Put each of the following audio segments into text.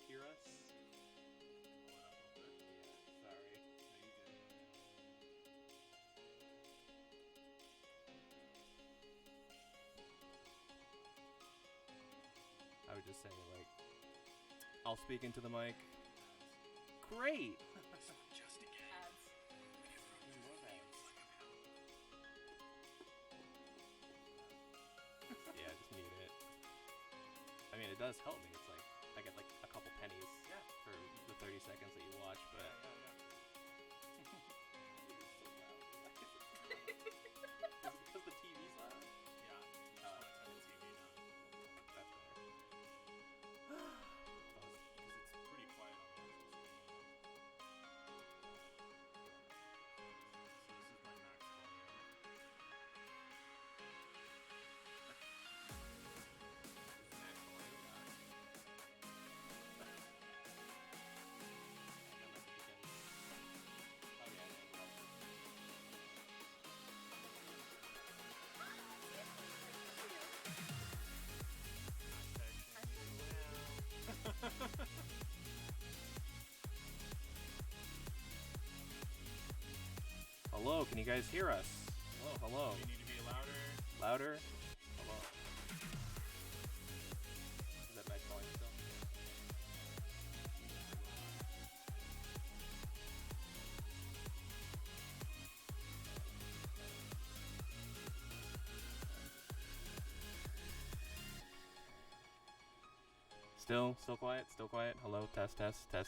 hear us? Sorry. I would just say, like, I'll speak into the mic. Great! Just again. Ads. Yeah, just mute it. I mean, it does help me. It's like, I get like a couple pennies for the 30 seconds that you watch, but... Is it because the TV's loud? Yeah. Oh. I turn the TV down. That's better. Because it's pretty quiet on the actual screen. So this is my max volume. Hello, can you guys hear us? Hello. We need to be louder. Louder? Hello. Is that max volume still? Still quiet? Still quiet? Hello, test. It says,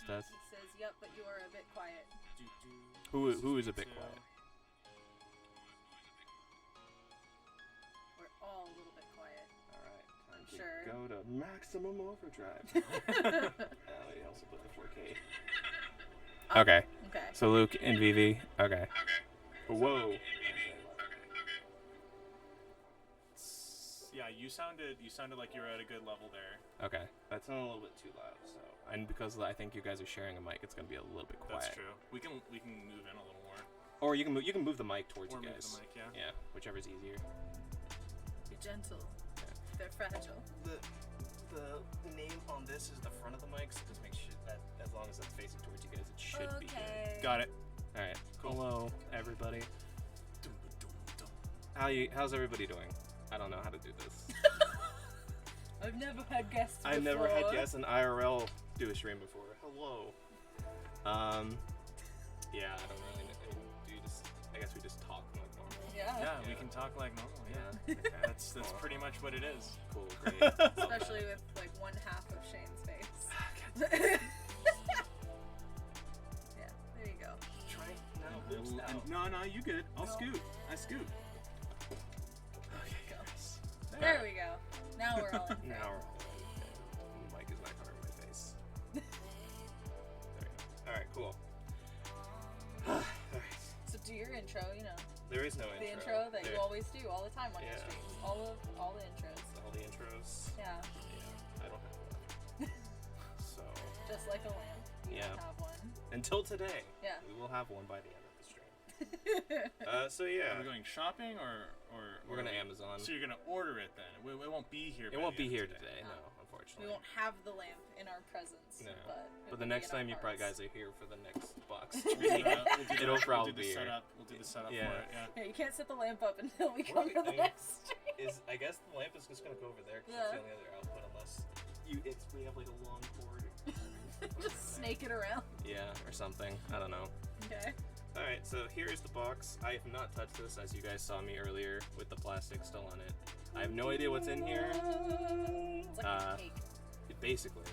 yep, but you are a bit quiet. Who is a bit quiet? We're all a little bit quiet. Alright, time I'm to sure. go to maximum overdrive. We also put the 4K. Okay, Okay. so Luke and Vivi. Okay. Whoa. Yeah, you sounded like you were at a good level there. Okay, that's not a little bit too loud. So, and because I think you guys are sharing a mic, it's gonna be a little bit quiet. That's true. We can move in a little more. Or you can move the mic towards Or you move guys. the mic, yeah. Yeah, whichever's easier. Be gentle. They're fragile. The name on this is the front of the mic, so just make sure that as long as it's facing towards you guys, it should be good. Okay. Got it. All right. Cool. Hello, everybody. How's everybody doing? I don't know how to do this. I've never had guests before. I've never had guests in IRL do a stream before. Hello. Yeah, I don't really know. Do you just? I guess we just talk like normal. Yeah. Yeah, we can talk like normal. Yeah. Okay. That's pretty much what it is. Cool. Great. Especially with like one half of Shane's face. Yeah, there you go. Try now. No, you good. I'll No. scoot. I scoot. Okay, Go. guys. There we go. Now we're all in frame. Now we're all the mic is not covering my face. There we go. Alright, cool. Alright. So do your intro, you know. There is no The intro. intro that you always do all the time on your Yeah. streams. All the intros. All the intros. Yeah. Yeah, I don't have one. So, Just like a lamp. You Yeah. don't have one. until today, Yeah. we will have one by the end of the stream. So yeah, Are we going shopping or we're gonna Amazon. So you're gonna order it then? It won't be here. It won't be here today, no, No. unfortunately. We won't have the lamp in our presence. No. But But the next time you probably guys are here for the next box We'll stream, it'll probably do be the here. setup. We'll do the setup Yeah. for it. Yeah. Yeah, you can't set the lamp up until we What? come to I the mean, next stream. I guess the lamp is just gonna go over there because Yeah. it's the only other output unless we have like a long cord. Just snake it around. Yeah, or something. I don't know. Okay. Alright, so here is the box. I have not touched this, as you guys saw me earlier with the plastic still on it. I have no idea what's in here. It's like a cake. Basically.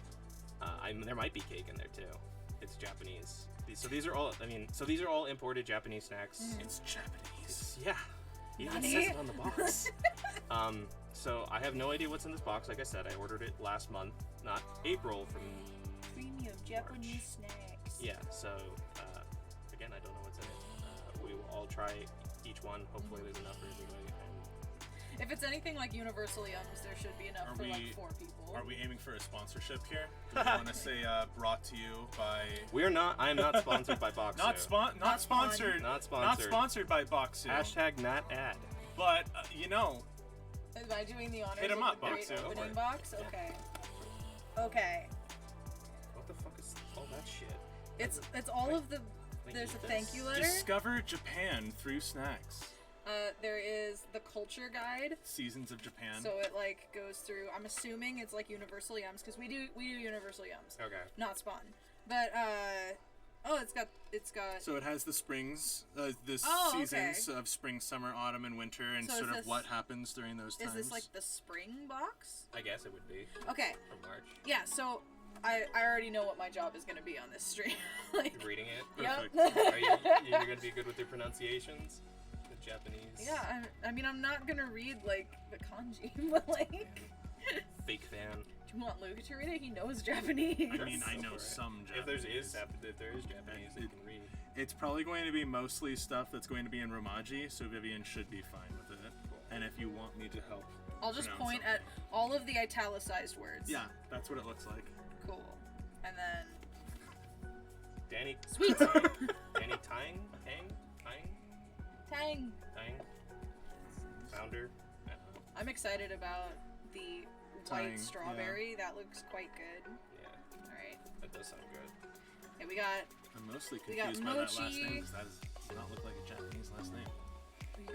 There might be cake in there too. It's Japanese. These are all imported Japanese snacks. It's Japanese. Yeah. Even Nani? says it on the box. So I have no idea what's in this box. Like I said, I ordered it last month, not April, from Premium Japanese snacks. yeah. So again, I don't know what's in it. We will all try each one. Hopefully, there's enough for everybody. If it's anything like Universal Yums, there should be enough for like 4 people. Are we aiming for a sponsorship here? Do we want to say brought to you by? We are not. I am not sponsored by Boxu. Not sponsored. Not sponsored. Not sponsored by Boxu. Hashtag not ad. But you know, Am I doing the honors Hit 'em of up, the great Boxu. opening Over. box? Okay. Okay. Oh, it's all of the. There's a thank you letter. Discover Japan through snacks. There is the culture guide. Seasons of Japan. So it like goes through. I'm assuming it's like Universal Yums because we do Universal Yums. Okay. Not Spawn, but it's got. So it has the springs, seasons of spring, summer, autumn, and winter, and So sort is of what happens during those times. Is this like the spring box? I guess it would be. Okay. From March. Yeah. So I already know what my job is gonna be on this stream. Like. You're reading it. Yep. Perfect. You're gonna be good with your pronunciations. The Japanese. Yeah. I mean, I'm not gonna read like the kanji, but like. Fake fan. Do you want Luca to read it? He knows Japanese. I mean, I Go know for it. some Japanese. If there is Japanese, that you can read. It's probably going to be mostly stuff that's going to be in Romaji, so Vivian should be fine with it. Cool. And if you want me to help, I'll just pronounce point at all of the italicized words. yeah, that's what it looks like. Cool. And then Danny. sweet. Danny Tang. Tang. Founder. I don't know. I'm excited about the Tang, white strawberry. That looks quite good. Yeah, All right. that does sound good. Okay, we got I'm mostly We got confused by that last mochi. name because that does not look like a Japanese last name.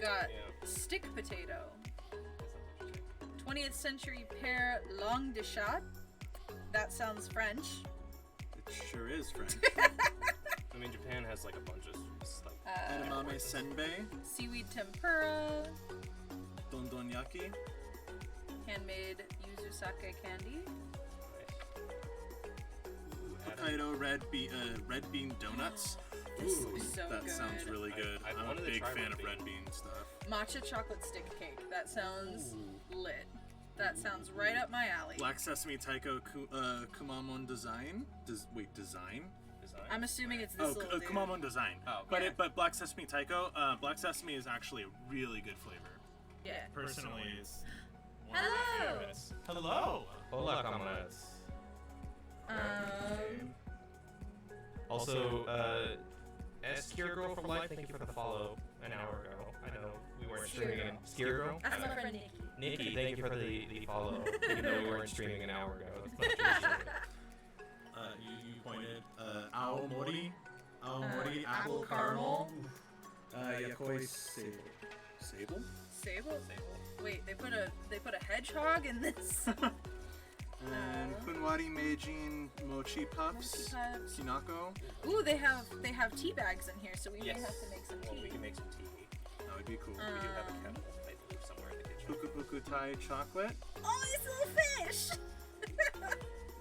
Yeah. stick potato. That sounds interesting. 20th century pear langue de chat. That sounds French. It sure is French. I mean, Japan has like a bunch of like. Edamame senbei, Seaweed tempura. dondonyaki, Handmade yuzu sake candy. Hokkaido red bean donuts. This Ooh, is so that good. sounds really good. I've I'm a wanted to big try fan red of bean. red bean stuff. Matcha chocolate stick cake. That sounds lit. That sounds right up my alley. Black sesame taiko kumamon design. Design? Design? I'm assuming it's this little dude. Kumamon design. Oh, But yeah. but black sesame taiko, black sesame is actually a really good flavor. Yeah. Personally, it's Hello. Famous. hello. Hola, comrades. Also, Skier Girl for Life, thank you for the follow an hour ago. I know we weren't streaming in Skier Girl. That's my friend Nikki. Nikki, thank you for the follow, even though we weren't streaming an hour ago. That's much appreciated. You pointed Aomori, apple caramel, yakoi sable. Sable? Wait, they put a hedgehog in this. And Kunwari Meijin mochi puffs, Mochi puffs. kinako. Ooh, they have tea bags in here, so we Yes. may have to make some Well, tea. we can make some tea. That would be cool. We do have a kettle, I believe, somewhere in the kitchen. Puku Puku Thai chocolate. Oh, this little fish!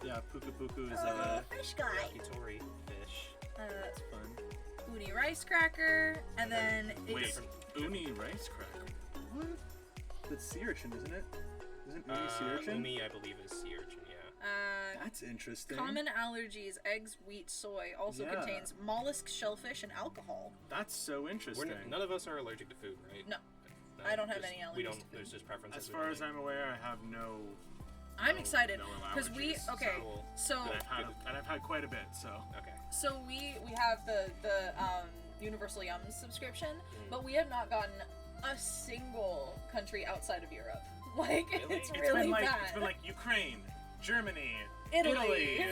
Yeah, Puku Puku is Oh, fish guy. Yakitori fish. that's fun. Uni rice cracker, and then Wait, it's uni rice cracker. What? That's sea urchin, isn't it? Isn't uni sea urchin? Umi, I believe, is sea urchin, yeah. That's interesting. common allergies, eggs, wheat, soy. Also Yeah. contains mollusk, shellfish, and alcohol. That's so interesting. None of us are allergic to food, right? No. No, I don't have just- any allergies We don't. to food. There's just preferences. As far as I'm aware, I have no. I'm No- excited no because we allergies, okay. so- So And I've had quite a bit, so. Okay. so we have the Universal Yums subscription, but we have not gotten a single country outside of Europe. Like Really? it's It's really been like bad. it's been like Ukraine, Germany, Italy.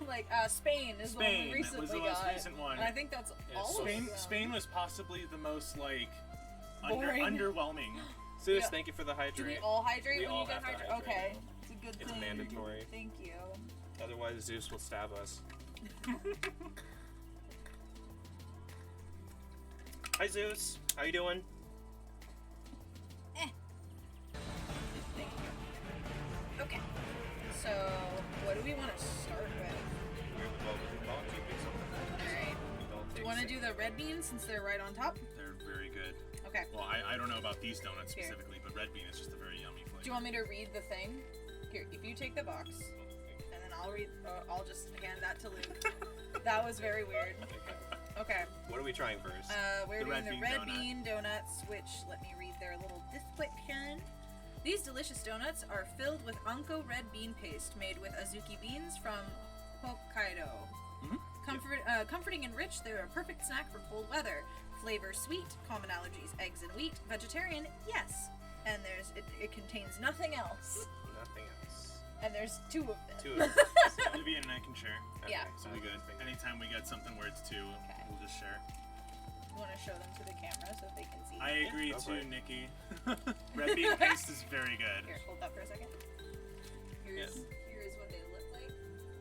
Like Spain is the one Spain we was recently the most got. recent one. And I think that's Yeah, all Spain of them. Spain was possibly the most like Boring. underwhelming. Sis, Yeah. thank you for the hydrate. Do we all hydrate We when all you get have to hydrate? hydrate. Okay, it's a good It's thing. mandatory. Thank you. Otherwise, Zeus will stab us. Hi, Zeus. How you doing? Thank you. Okay. So, what do we want to start with? Well, keep it something. Alright. Do you want to do the red beans since they're right on top? They're very good. Okay. Well, I don't know about these donuts Here. specifically, but red bean is just a very yummy flavor. Do you want me to read the thing? Here, if you take the box, and then I'll read. I'll just hand that to Luke. That was very weird. Okay. What are we trying first? We're The doing red the bean red donut. bean donuts, which let me read their little description. These delicious donuts are filled with anko red bean paste made with azuki beans from Hokkaido. Mhm. Comforting and rich, they're a perfect snack for cold weather. Flavor sweet, common allergies, eggs and wheat. Vegetarian, yes. And it contains nothing else. Nothing else. And there's 2 of them. 2 of them. Vivi and I can share. Okay, Yeah. So we good. Anytime we get something where it's 2, we'll just share. You want to show them to the camera so they can see? I agree go for too, it. Nikki. Red bean paste is very good. Here, hold that for a second. Here's what they look like.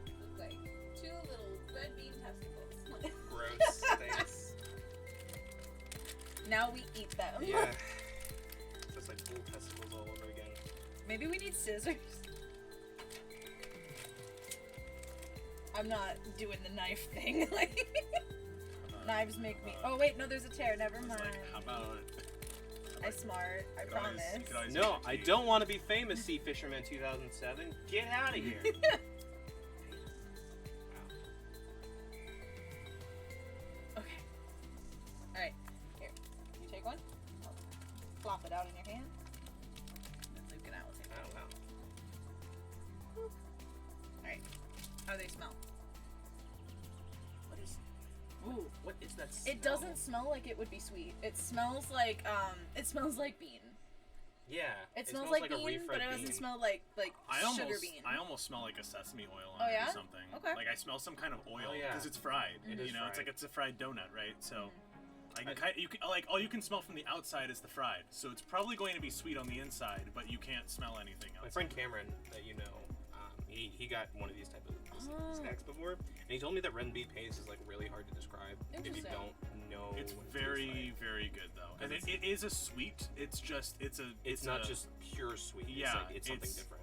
Look like 2 little red bean testicles. Gross. Thanks. Now we eat them. Yeah. Just like full testicles all over again. Maybe we need scissors. I'm not doing the knife thing. Like, knives make me. Oh wait, no, there's a tear. Never It's mind. like, how about I'm smart. I could always- promise. could always No, give it to I you. don't want to be famous, Sea Fisherman 2007. Get out of here. Okay. All right. Here, you take one. I'll flop it out in your hand. And Luke and I will take I one. don't know. All right. How do they smell? What is? Ooh. What is that? It doesn't smell like it would be sweet. It smells like bean. Yeah. It smells like bean, a refried but it doesn't bean. smell like sugar bean. I almost smell like a sesame oil Oh, on it yeah? or something. Okay. Like I smell some kind of oil Oh, yeah. because it's fried. It is you know, it's fried. like it's a fried donut, right? So, you can like all you can smell from the outside is the fried. So it's probably going to be sweet on the inside, but you can't smell anything else. My friend Cameron, that you know, he got one of these type of Oh. snacks before, and he told me that red bean paste is like really hard to describe if you Interesting. don't know. It's what it very, tastes like. very good though, and Because it is a sweet. It's just It's not just pure sweet. Yeah, it's something different.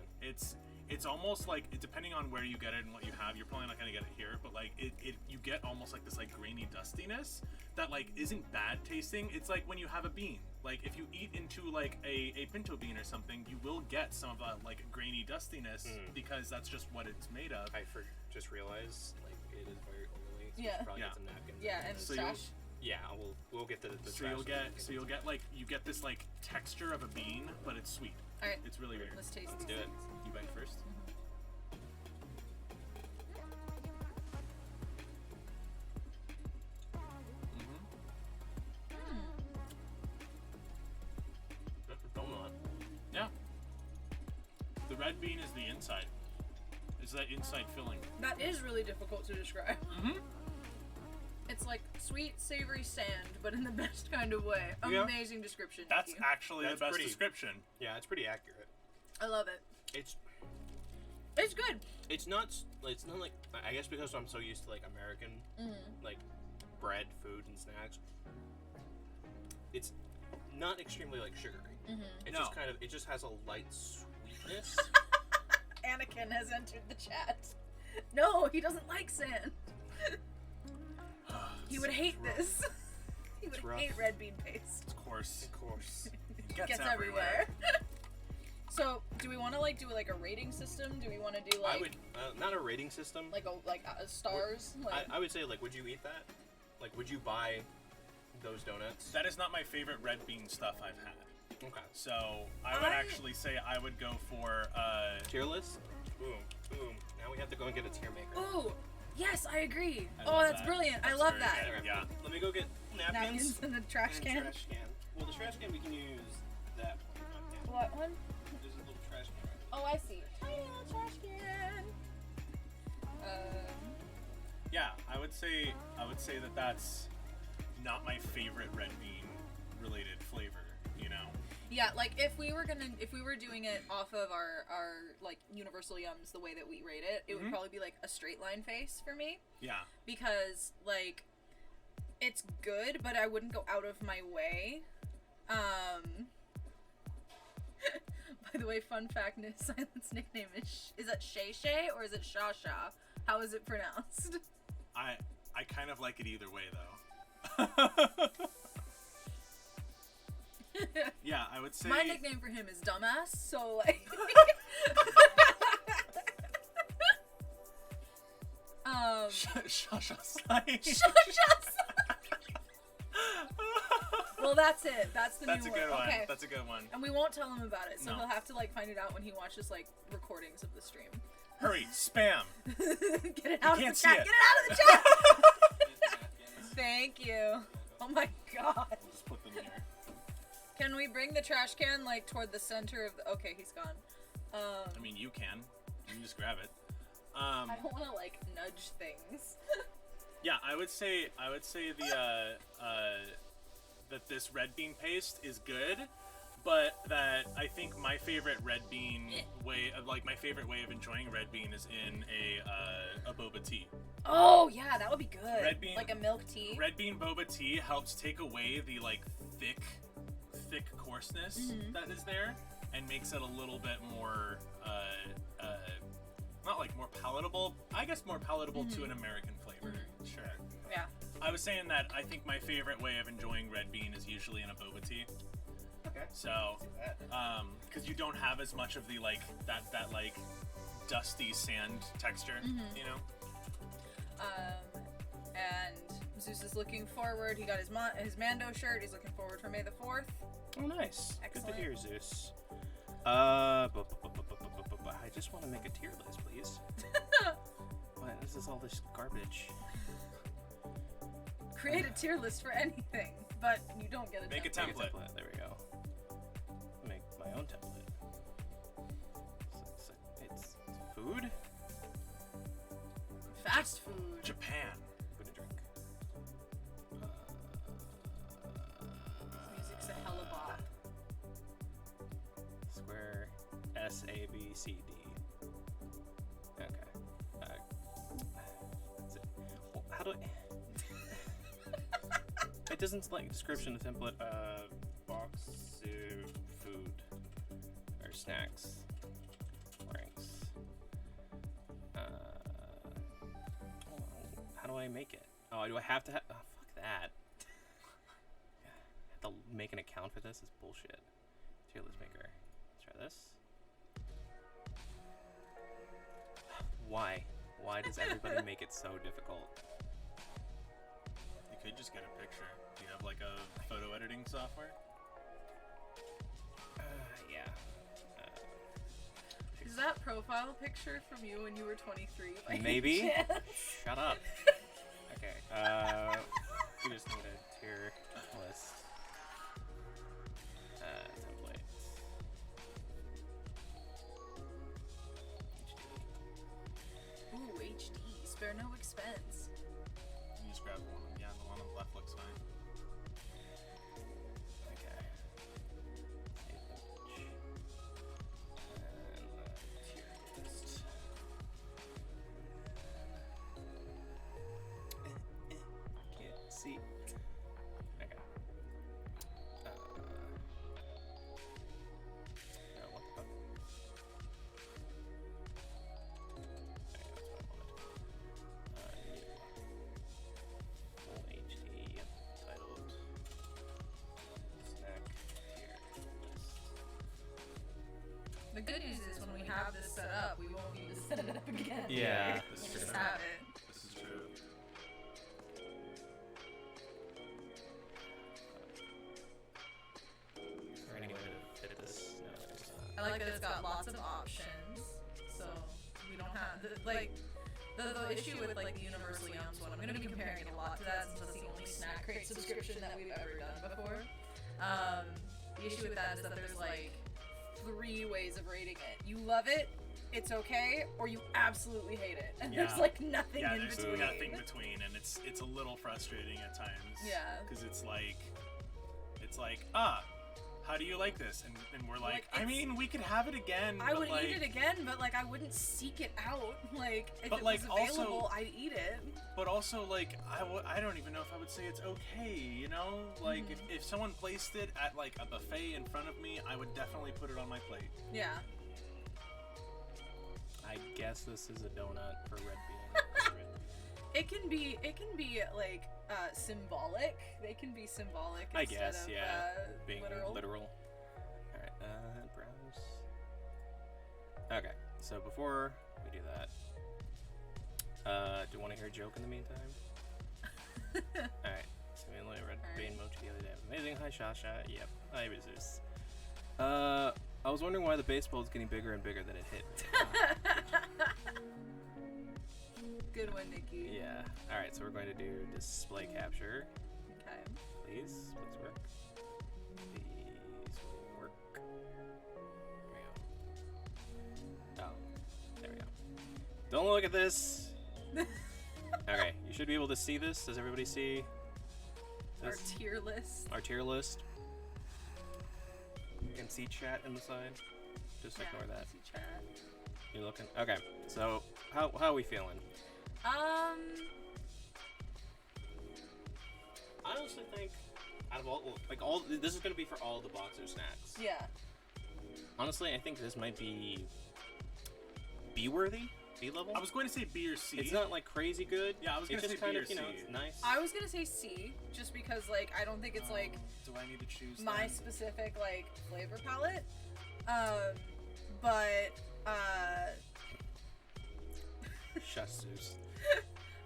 It's almost like depending on where you get it and what you have, you're probably not gonna get it here, but like you get almost like this like grainy dustiness that like isn't bad tasting. It's like when you have a bean. Like if you eat into like a pinto bean or something, you will get some of that like grainy dustiness because that's just what it's made of. I just realized like it is very oily. So Yeah. Probably Yeah. get some napkins. Yeah, and So trash. Yeah, we'll get the So trash you'll that get we so you'll get like you get this like texture of a bean, but it's sweet. All right, It's really weird. let's taste Let's these do it. things. You bite first. That's a donut. Yeah. The red bean is the inside. It's that inside filling. That is really difficult to describe. Mm-hmm. It's like sweet, savory sand, but in the best kind of way. Yeah. Amazing description. That's Nikki. actually That's the best pretty- description. Yeah, it's pretty accurate. I love it. It's good. it's not like I guess because I'm so used to like American like bread, food, and snacks. It's not extremely like sugary. It No. just kind of it just has a light sweetness. Anakin has entered the chat. No, he doesn't like sand. He would hate this. He would rough. hate red bean paste. Of course. Of course. It Gets everywhere. So, do we want to like do like a rating system? Do we want to do like I would not a rating system. like stars? Like, I would say like would you eat that? Like would you buy those donuts? That is not my favorite red bean stuff I've had. Okay. So I would actually say I would go for Tier list? Boom. Boom. Now we have to go and get a tier maker. ooh, yes, I agree. I oh, love that's that. brilliant. I That's love very that. good. Yeah. Let me go get napkins. Napkins in the trash and can. Trash can. Well, the trash can we can use that one. Okay. What one? There's a little trash can. Oh, I see. Tiny little trash can. Yeah, I would say that that's not my favorite red bean related flavor, you know. Yeah, like if we were doing it off of our like universal yums the way that we rate it, it would probably be like a straight line face for me Yeah. because like it's good, but I wouldn't go out of my way. By the way, fun fact: Silent's nickname is that Shay Shay or is it Sha Sha? How is it pronounced? I kind of like it either way though. Yeah, I would say My nickname for him is Dumbass, so like. Shasha slide. Well, that's it. That's the That's new a good one. Okay. That's a good one. And we won't tell him about it, so No. he'll have to like find it out when he watches like recordings of the stream. Hurry, spam. Get it out of the can't chat. see it. Get it out of the chat. Thank you. Oh my god. We'll just put them here. Can we bring the trash can like toward the center of the? Okay, he's gone. I mean, you can. You can just grab it. I don't want to like nudge things. Yeah, I would say the that this red bean paste is good, but that I think my favorite red bean way of my favorite way of enjoying red bean is in a boba tea. Oh yeah, that would be good. Red bean, like a milk tea. Red bean boba tea helps take away the like thick coarseness that is there and makes it a little bit more not like more palatable. I guess more palatable to an American flavor. Sure. Yeah. I was saying that I think my favorite way of enjoying red bean is usually in a boba tea. Okay. So, because you don't have as much of the like that like dusty sand texture, you know. And Zeus is looking forward. He got his Mando shirt. He's looking forward for May the 4th. Oh, nice. Excellent. Good to hear, Zeus. I just want to make a tier list, please. What? This is all this garbage. Create a tier list for anything, but you don't get a Make a template. template. There we go. Make my own template. It's food? Fast food. Japan. Food and drink. Music's a hella bop. Square S A B C D. Okay. How do I? It doesn't like description of template. Box food or snacks. Ranks. How do I make it? Oh, do I have to have? Oh, fuck that. I have to make an account for this. It's bullshit. Tier list maker. Let's try this. Why? Why does everybody make it so difficult? You could just get a picture. Do you have like a photo editing software? Yeah. Is that profile picture from you when you were 23? by any Maybe. chance? Shut up. Okay. We just need a tier list. Template. Ooh, HD. Spare no expense. You just grab one. Yeah, the one on the left looks fine. Okay. Save image. And tier list. Can't see. Okay. No, what the fuck? Okay, that's what I wanted. New. Full HD, titled Snack Tier List. The good news is when we have this set up, we won't need to set it up again. Yeah. This We'll is just true. have it. This is true. Is there any way to fit this? No, there's not. I like that it's got lots of options, so we don't have the issue with like the Universal Yums one. I'm going to be comparing it a lot to that since that's the only snack crate subscription that we've ever done before. The issue with that is that there's like 3 ways of rating it. You love it, it's okay, or you absolutely hate it, and there's Yeah. like nothing Yeah, in there's between. nothing between, and it's a little frustrating at times. Yeah. Because it's like, how do you like this? And we're like, Like, I it's- mean, we could have it again. I but would like, eat it again, but like I wouldn't seek it out. Like if But, it like, was also- available, I'd eat it. But also, like, I don't even know if I would say it's okay, you know? Like, if someone placed it at, like, a buffet in front of me, I would definitely put it on my plate. Yeah. I guess this is a donut for red bean. It can be like symbolic. They can be symbolic I instead guess, of yeah. Being literal. Alright, browse. Okay, so before we do that, do you want to hear a joke in the meantime? Alright, simulate red bean mochi the other day. Amazing, hi Shasha. Yep, hi Zeus. I was wondering why the baseball is getting bigger and bigger than it hit me. Good one, Nikki. Yeah. Alright, so we're going to do display capture. Okay. Please work. Please work. There we go. Oh, there we go. Don't look at this. Okay, you should be able to see this. Does everybody see Our this? tier list. Our tier list. You can see chat in the side. Just ignore that. See chat. You looking? Okay. So how are we feeling? I honestly think out of all this is gonna be for all the boxer snacks. Yeah. Honestly, I think this might be B worthy, B level. I was going to say B or C. It's not like crazy good. Yeah, I was It's gonna just say kind B of or C. it's nice. I was gonna say C, just because like I don't think it's like Do I need to choose? my then? specific like flavor palette. Shush, Zeus.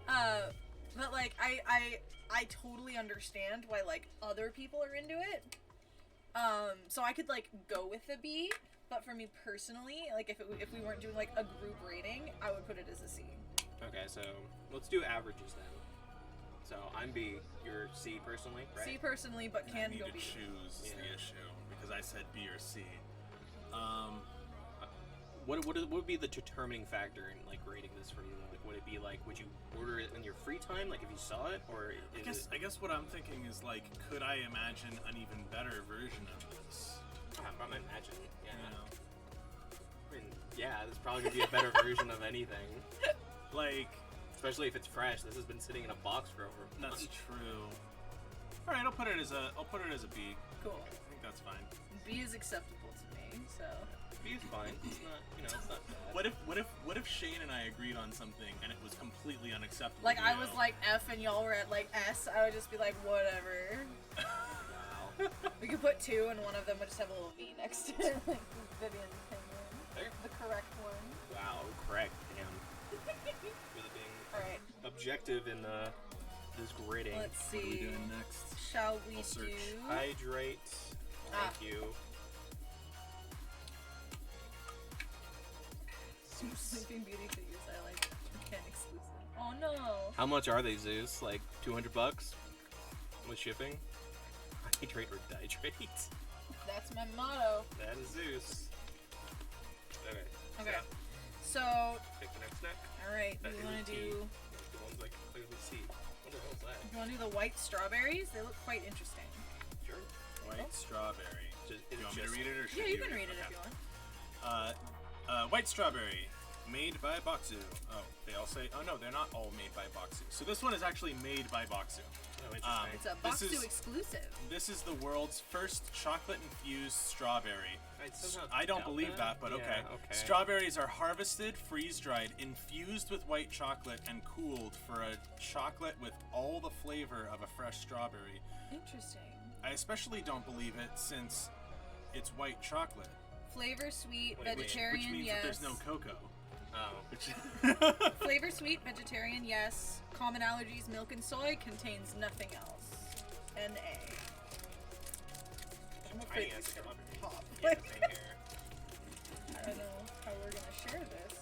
But like I totally understand why like other people are into it. So I could like go with the B, but for me personally, like if we weren't doing like a group rating, I would put it as a C. Okay, so let's do averages then. So I'm B, you're C personally, right? C personally, but I can need go to B. choose Yeah. the issue because I said B or C. What would be the determining factor in like rating this for you? Like, would it be like, would you order it in your free time, like if you saw it, or I guess what I'm thinking is like, could I imagine an even better version of this? I'm imagining, yeah. You know, I mean, yeah, there's probably gonna be a better version of anything, like especially if it's fresh. This has been sitting in a box for over a that's month. true. All right, I'll put it as a B. Cool. I think that's fine. B is acceptable to me, so. B is fine. It's not, it's not bad. What if Shane and I agreed on something and it was completely unacceptable? Like to I you? was like F and y'all were at like S, I would just be like, whatever. Wow. We could put 2 and one of them would just have a little V next to it, like Vivian's penguin. There. The correct one. Wow, correct. Damn. Really being Alright, objective in this grading. let's What are we see. doing next? Shall we I'll search. do? Hydrate. Thank you. Sleeping Beauty to use. I like can exclusive. Oh no. How much are they, Zeus? Like $200 with shipping? Hydrate or dihydrate? That's my motto. That is Zeus. Okay. Okay. So, Pick the next snack. alright, do That you want isn't to tea. do? The ones I can clearly see. What the hell is that? You want to do the white strawberries? They look quite interesting. Sure. White strawberry. Just, Do you want me to read it or should Yeah, you can read it if you want. White strawberry, made by Boxu. Oh, they all say. Oh no, they're not all made by Boxu. So this one is actually made by Boxu. Oh, interesting. It's a This Box is- 2 exclusive. This is the world's first chocolate-infused strawberry. somehow I don't doubt believe that, but Yeah, okay. okay. Strawberries are harvested, freeze-dried, infused with white chocolate, and cooled for a chocolate with all the flavor of a fresh strawberry. Interesting. I especially don't believe it since it's white chocolate, Flavor sweet, Wait, which vegetarian, means yes. that there's no cocoa. Oh. Which Flavor sweet, vegetarian, yes. Common allergies, milk and soy contains nothing else. N.A. I'm afraid Tiny as this is gonna strawberry. pop. Yeah, same here. I don't know how we're gonna share this.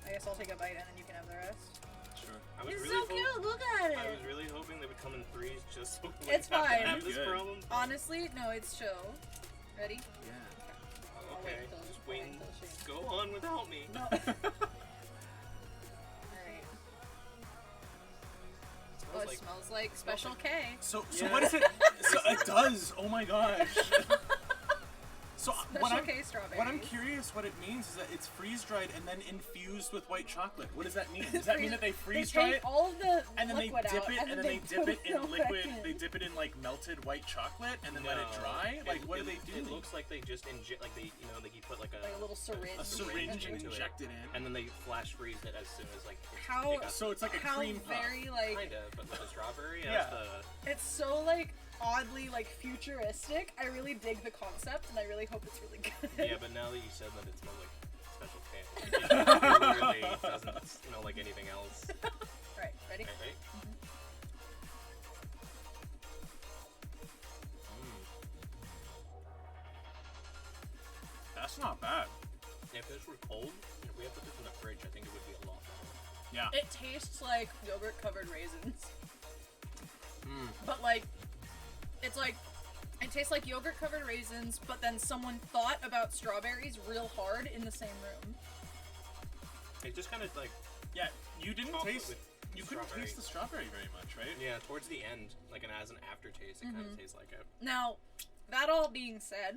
I guess I'll take a bite and then you can have the rest. sure. I was It's really so cute, look at I was it! really hoping they would come in threes just so we It's wouldn't have to fine. have this Good. problem. Honestly, no, it's chill. Ready? Yeah. Oh, okay, wait till- just I'll wait wait and till she- go on without me. No. Alright. Oh, Smells it like smells like Special K. So Yeah. what is it? So it does. Oh my gosh. So Special K strawberry. what I'm curious what it means is that it's freeze dried and then infused with white chocolate. What does that mean? Does that mean that they freeze They dry take it all of the and then they liquid dip out, it and then they dip put it in all liquid? back in. They dip it in like melted white chocolate and then let it No. dry. Like what do It- they do? It looks like they just inject, like they, like you put like Like a little syringe. a syringe and into it, inject it in. and then they flash freeze it as soon as like. How- they got So it's like a How cream puff. very like kind of, but with the strawberry Yeah. as the. it's so like oddly like futuristic. I really dig the concept and I really hope it's really good. Yeah, but now that you said that it smells like Special K, it literally doesn't smell like anything else. Alright, ready? Right? That's not bad. If this were cold, if we had put this in the fridge, I think it would be a lot better. Yeah. It tastes like yogurt covered raisins. Mm. But like it's like it tastes like yogurt covered raisins, but then someone thought about strawberries real hard in the same room. It just kind of like Yeah, you didn't chocolate taste. with You couldn't strawberry. taste the strawberry very much, right? Yeah, towards the end, like, and as an aftertaste, it kind of tastes like it. Now, that all being said,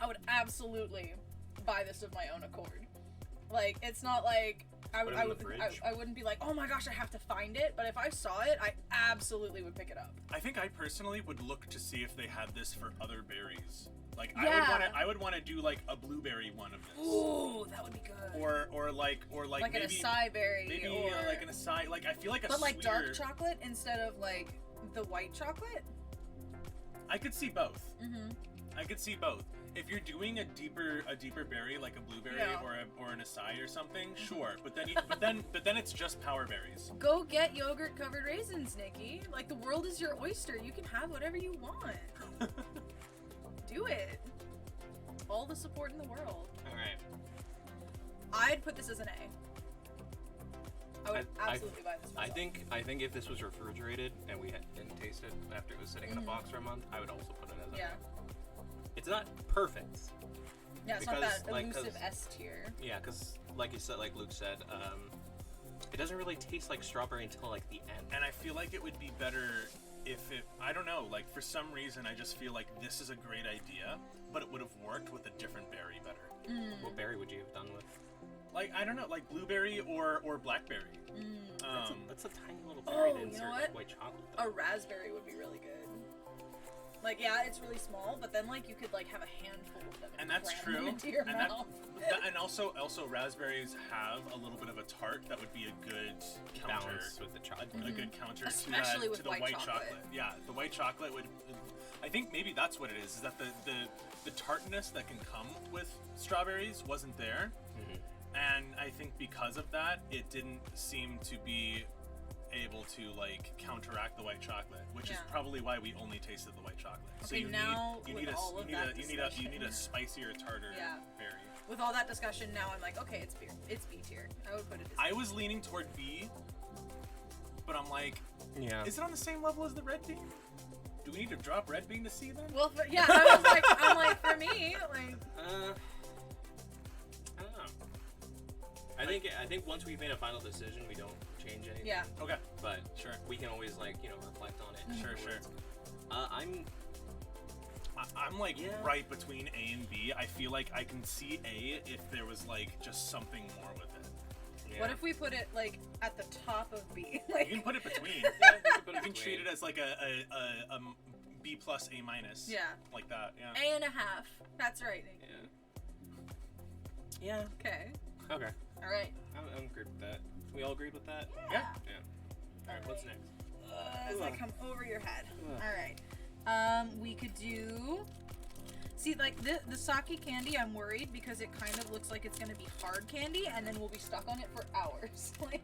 I would absolutely buy this of my own accord. Like, it's not like I Put would it in the I fridge. wouldn't be like, oh my gosh, I have to find it. But if I saw it, I absolutely would pick it up. I think I personally would look to see if they had this for other berries. Like Yeah. I would want to do like a blueberry one of this. Ooh, that would be good. Or like like maybe an acai berry, maybe or like an acai. Like I feel like a but like sweeter, dark chocolate instead of like the white chocolate. I could see both. Mm-hmm. I could see both. If you're doing a deeper berry like a blueberry Yeah. or an acai or something, sure. But then it's just power berries. Go get yogurt covered raisins, Nikki. Like, the world is your oyster. You can have whatever you want. Do it. All the support in the world. All right. I'd put this as an A. I would absolutely buy this myself. I think if this was refrigerated and we didn't taste it after it was sitting in a box for a month, I would also put it as an Yeah. A. It's not perfect. Yeah, it's not because, that like, elusive 'cause- S tier. Yeah, because like you said, like Luke said, it doesn't really taste like strawberry until like the end. And I feel like it would be better if it, I don't know, like for some reason I just feel like this is a great idea, but it would have worked with a different berry better. What berry would you have done with? Like, I don't know, like blueberry or blackberry. That's a tiny little berry Oh, to you know insert what? like white chocolate. A raspberry would be really good. Like, yeah, it's really small, but then like you could like have a handful of them And that's cram them true. into your And mouth. and also raspberries have a little bit of a tart that would be a good counter. Balance with the chocolate. A good counter Especially to with the white white chocolate. Yeah, the white chocolate would. I think maybe that's what it is that the tartness that can come with strawberries wasn't there, and I think because of that, it didn't seem to be able to like counteract the white chocolate, which is Yeah. probably why we only tasted the white chocolate. So Okay, you now need with all of that you need a discussion- spicier, tartar Yeah. berry. With all that discussion, now I'm like, okay, it's B tier. I would put it as I was leaning toward B, but I'm like, Yeah. is it on the same level as the red bean? Do we need to drop red bean to C then? Well, yeah, I was like, I'm like, for me, like, I don't know. I think once we've made a final decision, we don't change anything. yeah. Okay. But Sure. we can always like reflect on it. Sure, afterwards. sure. I'm like Yeah. right between A and B. I feel like I can see A if there was like just something more with it. Yeah. What if we put it like at the top of B? You Like, can put it between. Yeah, we can put You it can treat between. it as like a B plus A minus. yeah, Like that. Yeah. A and a half. That's right. Yeah. Okay. Okay. All right. I'm agreed with that. We all agreed with that? Yeah. Yeah. Alright, what's next? As I come over your head. Ugh. All right. We could do. See, like the sake candy, I'm worried because it kind of looks like it's gonna be hard candy, and then we'll be stuck on it for hours. Like,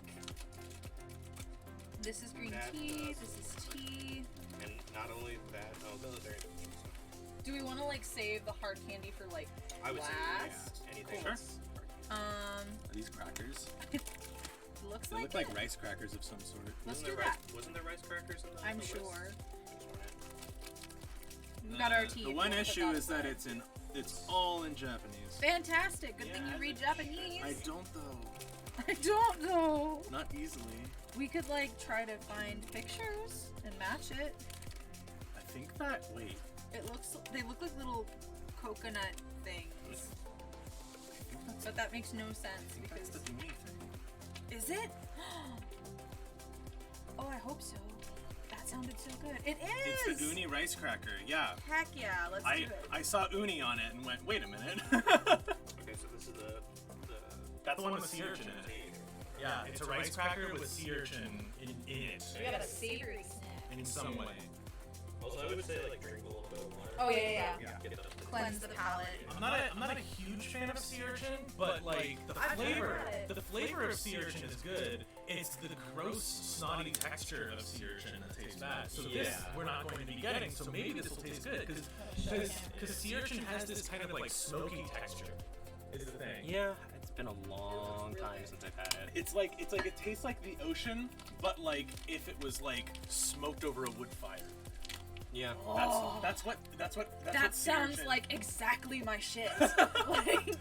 this is green That tea. does. This is tea. And not only that, those are very Do we want to like save the hard candy for like I would say last? yeah, anything. Sure. that's- Are these crackers? Looks They like look like it. rice crackers of some sort. Let's Wasn't do there that. Wasn't there rice crackers in the I'm list? sure. We got our tea. The if one you wanna put issue is that aside. it's all in Japanese. Fantastic. Good thing Yeah, you read that's Japanese. I don't though. I don't know. Not easily. We could like try to find pictures and match it. I think that. Wait. They look like little coconut things. But that makes no sense I think because that's the uni thing. is it? Oh, I hope so. That sounded so good. It is. It's the uni rice cracker. Yeah. Heck yeah, let's do it. I saw uni on it and went, wait a minute. Okay, so this is the That's the one with sea urchin in it. Yeah, it's a rice cracker with sea urchin in it. We got a savory snack. In some way. Also, I would say like drink a little bit of water. Oh yeah. Get it up to the Cleanse the palate. I'm not a huge fan of sea urchin, but like the I've flavor, had it. the flavor of sea urchin is good. It's the gross, snotty texture of sea urchin that tastes bad. So this we're not going to be getting. So maybe this will taste good because sea urchin has this kind of like smoky texture. Is the thing. Yeah, it's been a long time since I've had it. It's like it tastes like the ocean, but like if it was like smoked over a wood fire. Yeah. Oh. That's what That sea sounds urchin- like exactly my shit. Like,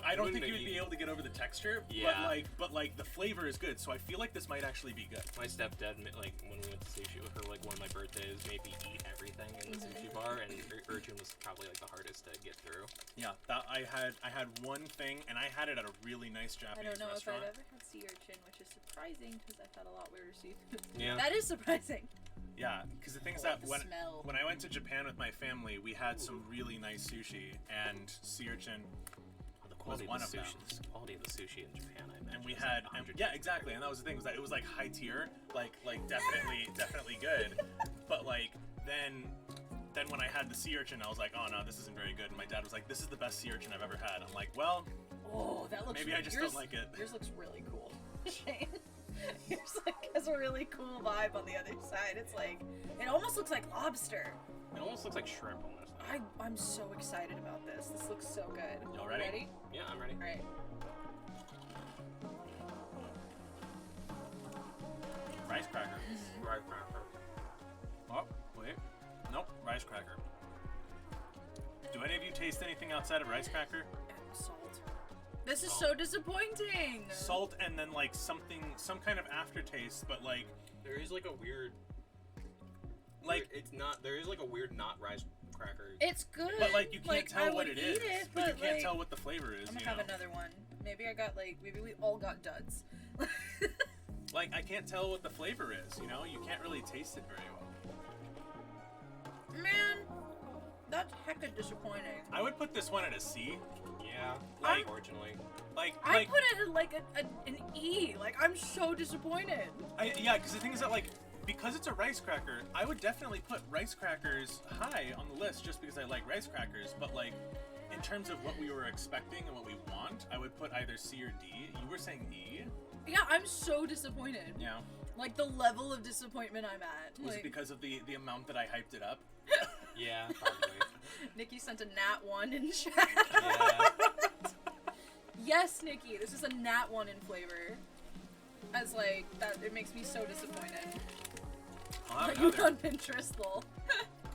I don't think Wouldn't you would be able to get over the texture, Yeah. but the flavor is good, so I feel like this might actually be good. My stepdad, like, when we went to sushi with her, like, one of my birthdays, made me eat everything in the sushi bar, and urchin was probably, like, the hardest to get through. Yeah, that I had one thing, and I had it at a really nice I Japanese don't know restaurant. if I've ever had sea urchin, which is surprising because I've had a lot weirder seafood. Yeah. That is surprising. Yeah, because the thing is I that like the smell. when I went to Japan with my family, we had some really nice sushi, and sea urchin The quality one of the of sushi, them. the quality of the sushi in Japan, I imagine. and we is had like 100 yeah, exactly, and that was the thing, was that it was like high tier, like definitely good, but like then when I had the sea urchin, I was like, oh no, this isn't very good, and my dad was like, this is the best sea urchin I've ever had. I'm like, well, Oh, that looks. maybe I just yours, don't like it. Yours looks really cool, Shane. Yours like has a really cool vibe on the other side. It's like it almost looks like lobster. It almost looks like shrimp on this thing. I'm so excited about this. This looks so good. Y'all ready? Yeah, I'm ready. All right. Rice cracker. Right, cracker. Oh, wait. Nope, rice cracker. Do any of you taste anything outside of rice cracker? And salt. This is so disappointing. Salt and then like some kind of aftertaste, but like There is like a weird, it's not. There is like a weird not rice cracker. It's good. but like you can't I tell what would it is. eat it, but you but, can't like, tell what the flavor is. I'm you gonna have know? another one. Maybe maybe we all got duds. Like I can't tell what the flavor is. You know, you can't really taste it very well. Man, that's hecka disappointing. I would put this one at a C. Yeah, Like- unfortunately. I put it at like an E. Like I'm so disappointed. Yeah, because the thing is that like because it's a rice cracker, I would definitely put rice crackers high on the list just because I like rice crackers. But like in terms of what we were expecting and what we want, I would put either C or D. You were saying E. Yeah, I'm so disappointed. Yeah. Like the level of disappointment I'm at. Was Like, it because of the amount that I hyped it up? Yeah, probably. Nikki sent a nat 1 in chat. Yeah. Yes, Nikki, this is a nat 1 in flavor. As like that, it makes me so disappointed. I'll have Like you another. on Pinterest, lol.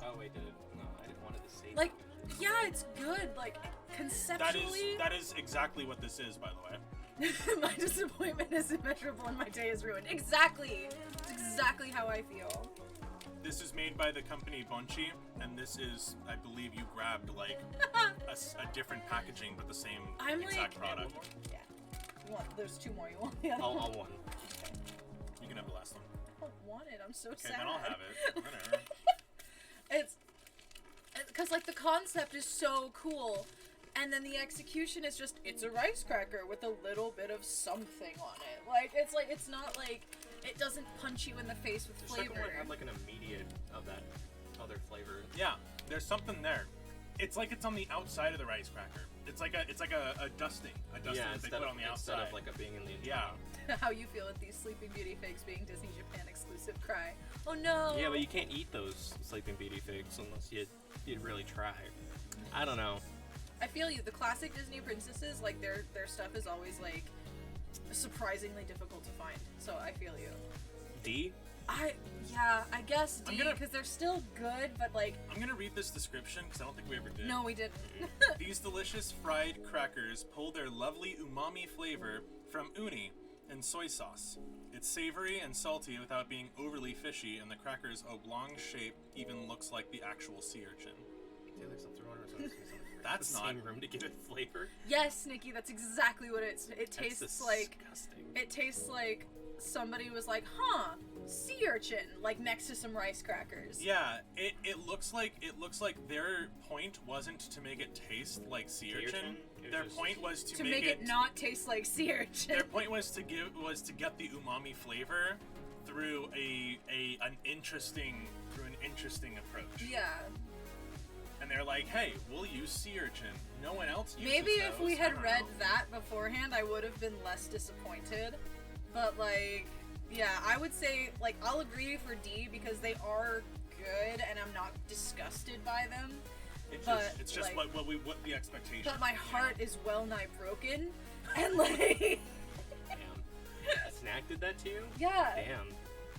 Oh wait, did it? No, I didn't want it to say. Like, that. yeah, it's good. Like conceptually, That is exactly what this is, by the way. my disappointment is immeasurable and my day is ruined. Exactly. It's exactly how I feel. This is made by the company Bonchi, and this is, I believe, you grabbed like a different packaging but the same I'm exact like, product. yeah. You want? There's 2 more. You want the other I'll one? one. You can have the last one. I don't want it. I'm so Okay, sad. then I'll have it. Whatever. It's because like the concept is so cool, and then the execution is just it's a rice cracker with a little bit of something on it. Like it's not like it doesn't punch you in the face with The flavor. second one had like an immediate of that other flavor. Yeah, there's something there. It's like it's on the outside of the rice cracker. It's like a dusting. A dusting Yeah, that they instead put of, on the instead outside. of like it being in the Yeah. How you feel with these Sleeping Beauty figs being Disney Japan exclusive? Cry. Oh no. Yeah, but you can't eat those Sleeping Beauty figs unless you really try. I don't know. I feel you. The classic Disney princesses, like their stuff is always like surprisingly difficult to find. So I feel you. D? I guess I'm D gonna- because they're still good, but like I'm gonna read this description because I don't think we ever did. no, we didn't. These delicious fried crackers pull their lovely umami flavor from uni and soy sauce. It's savory and salty without being overly fishy, and the cracker's oblong shape even looks like the actual sea urchin. That's the not same room to give it flavor. Yes, Nikki, that's exactly what it tastes That's like. disgusting. It tastes like somebody was like, "Huh, sea urchin," like next to some rice crackers. Yeah, it looks like their point wasn't to make it taste like sea urchin. urchin? It was Their just- point was to, To make it not taste like sea urchin. Their point was to get the umami flavor through an interesting approach. Yeah. And they're like, hey, we'll use sea urchin. No one else uses Maybe if those. we I had don't read know. that beforehand, I would have been less disappointed. But like, yeah, I would say like I'll agree for D because they are good and I'm not disgusted by them. It's just like- what the expectation. But my heart is well nigh broken, and like, Damn. A snack did that to you? yeah. Damn.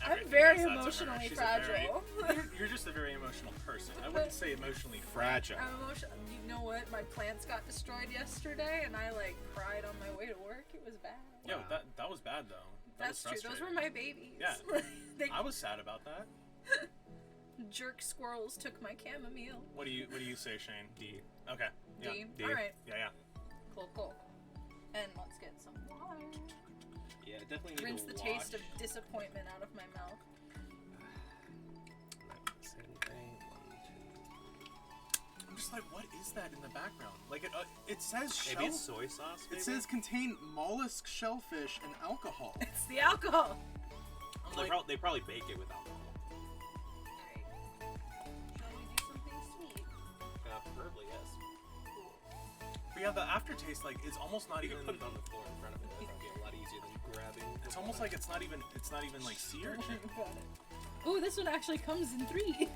I'm very does that to her. emotionally She's a very- fragile. You're just a very emotional person. I wouldn't say emotionally fragile. I'm emotional. You know what? My plants got destroyed yesterday, and I like cried on my way to work. It was bad. Yo, that was bad though. That's true. Those were my babies. Yeah. They I was sad about that. jerk squirrels took my chamomile. What do you say, Shane? D. Okay. Yeah. D. All right. Yeah. Cool. And let's get some water. Yeah, definitely need Rinse to the watch. taste of disappointment out of my mouth. Same thing. 1, 2. I'm just like, what is that in the background? Like it says Maybe it's soy sauce. Maybe? It says contain mollusk, shellfish, and alcohol. It's the alcohol. They, they probably bake it with alcohol. Shall we do something sweet? Preferably, yes. But yeah, the aftertaste it's almost not You even. can put it on the floor in front of it. That'll be a lot easier than grabbing. It's almost like it's not even like sea urchin. Ooh, this one actually comes in 3.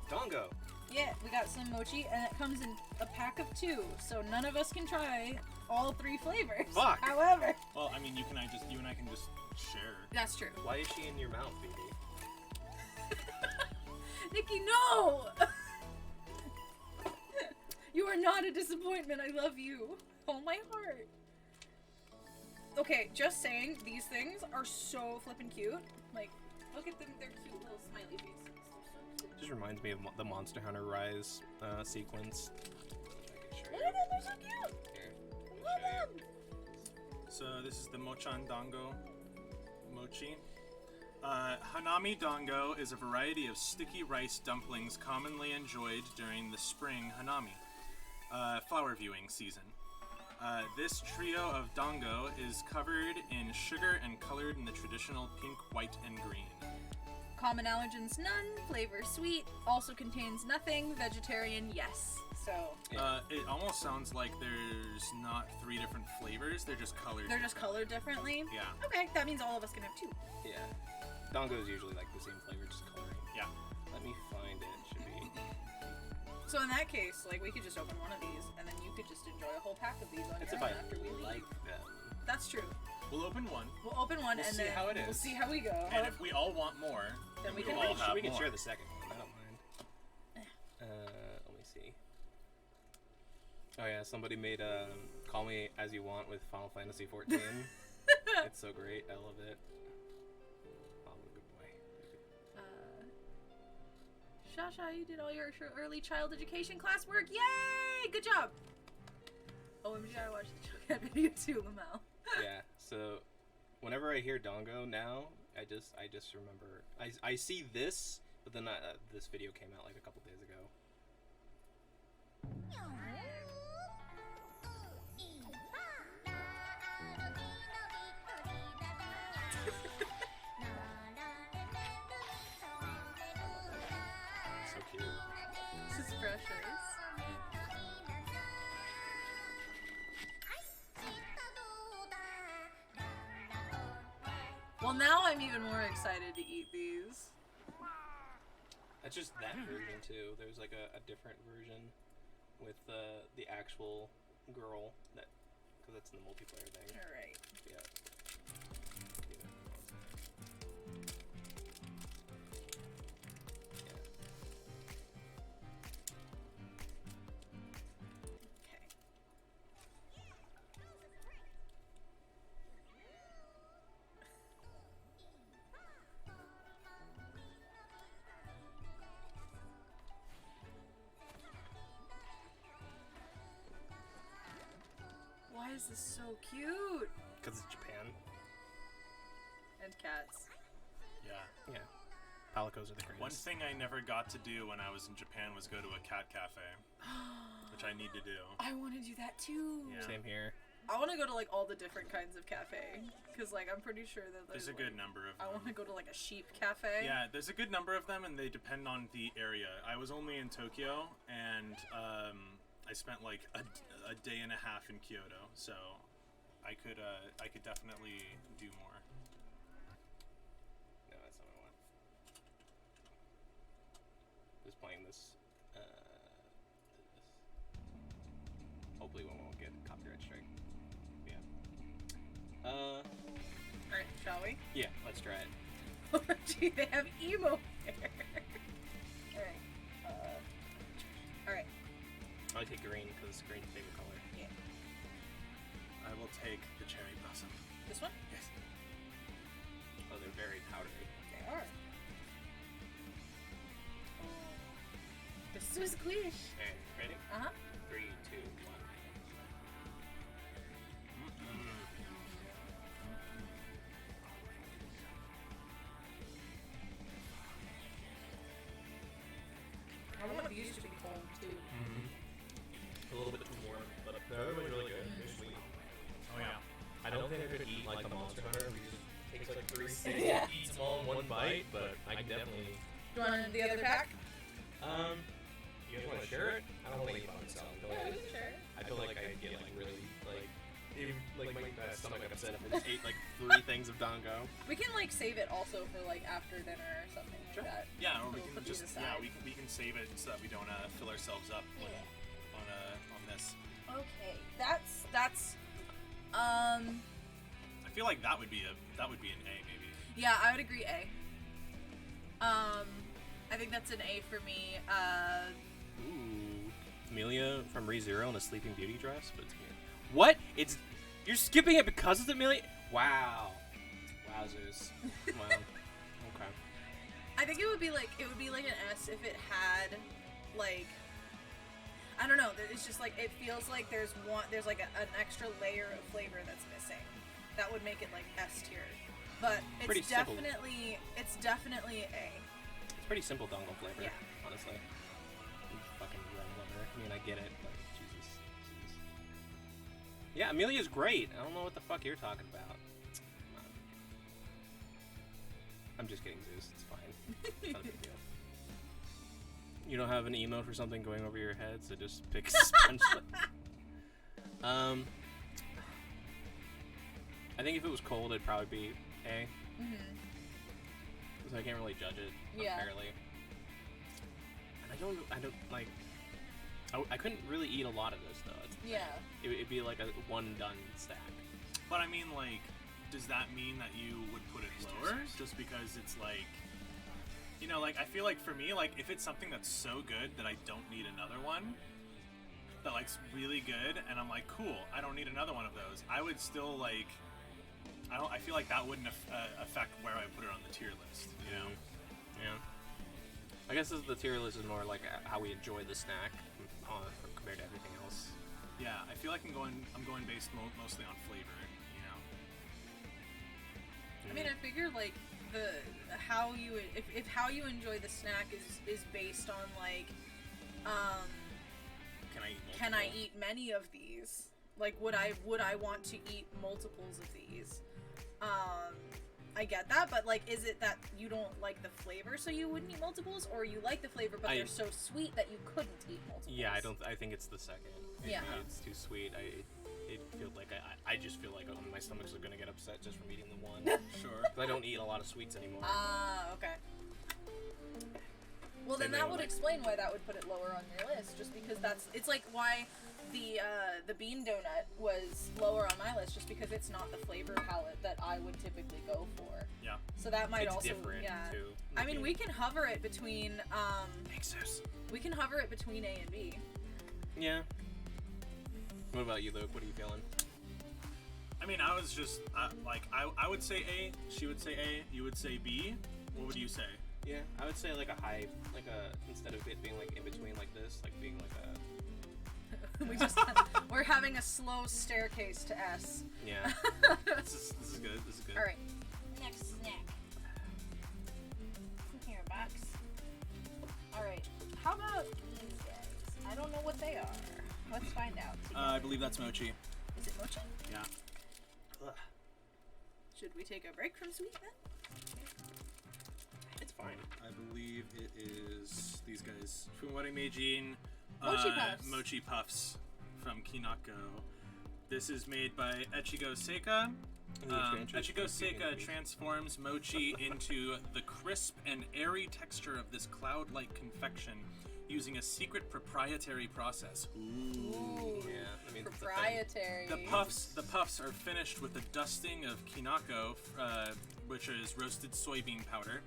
Dongo. Yeah, we got some mochi, and it comes in a pack of 2, so none of us can try all 3 flavors. Fuck. However, Well, I mean, you and I can just share. that's true. Why is she in your mouth, Vivi? Nikki, no! You are not a disappointment. I love you. Oh, my heart. Okay, just saying, these things are so flippin' cute. Like, look at them. They're cute little smiley faces. They're so cute. Just reminds me of the Monster Hunter Rise sequence. I can show Look you. at them. They're so cute. Here, I love them. So this is the Mochan Dango mochi. Hanami Dango is a variety of sticky rice dumplings commonly enjoyed during the spring hanami, flower viewing season. This trio of dango is covered in sugar and colored in the traditional pink, white, and green. Common allergens, none. Flavor, sweet. Also contains nothing. Vegetarian, yes. So It almost sounds like there's not 3 different flavors, they're just colored. they're just colored differently. Yeah. Okay, that means all of us can have 2. Yeah. Dongo is usually like the same flavor, just coloring. Yeah. Let me find it. Should be. So in that case, like we could just open one of these, and then you could just enjoy a whole pack of these on It's your if I own after we leave. like them. That's true. We'll open one, We'll open one We'll and see then how it we'll is. see how we go. and if we all want more, Then we we'll can- all have we can more. share the second one. I don't mind. Let me see. Oh yeah, somebody made "Call Me As You Want" with Final Fantasy 14. It's so great. I love it. Oh, good boy. Shasha, you did all your early child education classwork. Yay! Good job. OMG, I watched the Chocat video too, Lamel. Yeah. So, whenever I hear Dongo now, I just remember I see this, but then this video came out like a couple days ago. So cute. This is precious. Well, now I'm even more excited to eat these. That's just that version too. There's like a different version with the actual girl because that's in the multiplayer thing. All right. Yeah. Okay. Why is this so cute? Because it's Japan. And cats. Yeah. Yeah. Palicos are the greatest. One thing I never got to do when I was in Japan was go to a cat cafe, which I need to do. I want to do that too. Yeah. Same here. I want to go to like all the different kinds of cafe, because like I'm pretty sure that There's a good number of I them. want to go to like a sheep cafe. Yeah, there's a good number of them, and they depend on the area. I was only in Tokyo, and I spent like a day and a half in Kyoto, so I could definitely do more. No, that's not what I want. Just playing this. Hopefully, we won't get copyright strike. Yeah. All right, shall we? Yeah. Let's try it. Gee, they have emo hair. Alright. Alright. I take green because green's favorite color. Yeah. I will take the cherry blossom. This one? Yes. Oh, they're very powdery. They are. This is a squish. Okay, ready? Uh-huh. 3, 2, 1. I want these to be cold too. A little bit too warm, but the other one's really good. They're sweet. Oh yeah. I don't think I could eat like the Monster Hunter. We just takes like 3 sticks Yeah. and eats them all in one bite, but I can definitely. Do you want the other pack? You guys want to share it? I don't want to eat by myself. Sure. I feel like I'd get like really like my stomach upset if I Just ate like 3 things of Dango. We can like save it also for like after dinner or something like that. Yeah, or we We'll can put these just aside. we can save it so that we don't fill ourselves up on this. Okay, that's I feel like that would be an A maybe. yeah, I would agree A. I think that's an A for me. Ooh. Amelia from ReZero in a Sleeping Beauty dress, but it's weird. What? You're skipping it because it's Amelia? Wow. Wowzers. Wow. Okay. I think it would be like an S if it had like I don't know. It's just like it feels like there's like an extra layer of flavor that's missing. That would make it like S tier. But Pretty it's simple. definitely A. It's pretty simple dongle flavor, Yeah. honestly. You fucking red lover. I mean, I get it, but Jesus. Yeah, Amelia's great. I don't know what the fuck you're talking about. Come on. I'm just kidding, Zeus. It's fine. It's not a big deal. You don't have an emote for something going over your head, so just pick sponge. I think if it was cold, it'd probably be A. So I can't really judge it Yeah. fairly. And I don't like. I couldn't really eat a lot of this though. Yeah. It'd be like a one done stack. But I mean, like, does that mean that you would put it lower just because it's like, you know, like I feel like for me, like if it's something that's so good that I don't need another one, that like's really good, and I'm like, cool, I don't need another one of those. I would still like. I feel like that wouldn't affect where I put it on the tier list, you know? Yeah. I guess the tier list is more like how we enjoy the snack compared to everything else. Yeah, I feel like I'm going based mostly on flavor, you know? I mean, I figure like the how you if how you enjoy the snack is based on like can I eat many of these? Like would I want to eat multiples of these? I get that, but like, is it that you don't like the flavor, so you wouldn't eat multiples, or you like the flavor, but they're so sweet that you couldn't eat multiples? Yeah, I think it's the second. Yeah. It's too sweet. It feels like I just feel like my stomach's gonna get upset just from eating the one. Sure. 'Cause I don't eat a lot of sweets anymore. Okay. Well, then Same that thing would with, explain why that would put it lower on your list, just because it's like why the bean donut was lower on my list, just because it's not the flavor palette that I would typically go for. Yeah. So that might it's also different too. I mean, we can hover it between we can hover it between A and B. Yeah. What about you, Luke? What are you feeling? I mean, I was just I would say A, she would say A, you would say B. What would you say? Yeah, I would say like a high, instead of it being like in between like this, like being like a. We're having a slow staircase to S. Yeah. This is good. This is good. All right. Next snack. Here, box. All right. How about these guys? I don't know what they are. Let's find out. I believe that's mochi. Is it mochi? Yeah. Ugh, Should we take a break from sweet then? it's fine. I believe it is these guys from Wedding Meijin. Mochi Puffs. Mochi Puffs from Kinako. This is made by Echigo Seika. Echigo Seika transforms mochi into the crisp and airy texture of this cloud-like confection using a secret proprietary process. Ooh. Yeah, I mean, Proprietary. The puffs are finished with a dusting of kinako which is roasted soybean powder,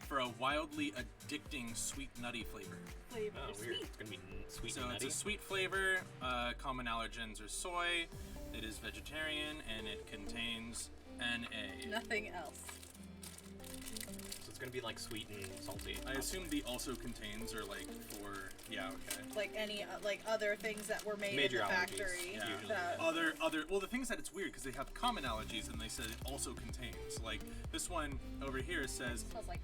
for a wildly addicting sweet nutty flavor. Flavor Oh, weird. sweet. It's gonna be sweet So and it's nutty. a sweet flavor. Common allergens are soy. It is vegetarian, and it contains NA. Nothing else. So it's gonna be like sweet and salty. I assume the also contains are like for okay. Like any like other things that were made Major in the allergies, factory. yeah. Usually, that- Other well, the thing is that it's weird because they have common allergies and they said it also contains, like this one over here says Smells like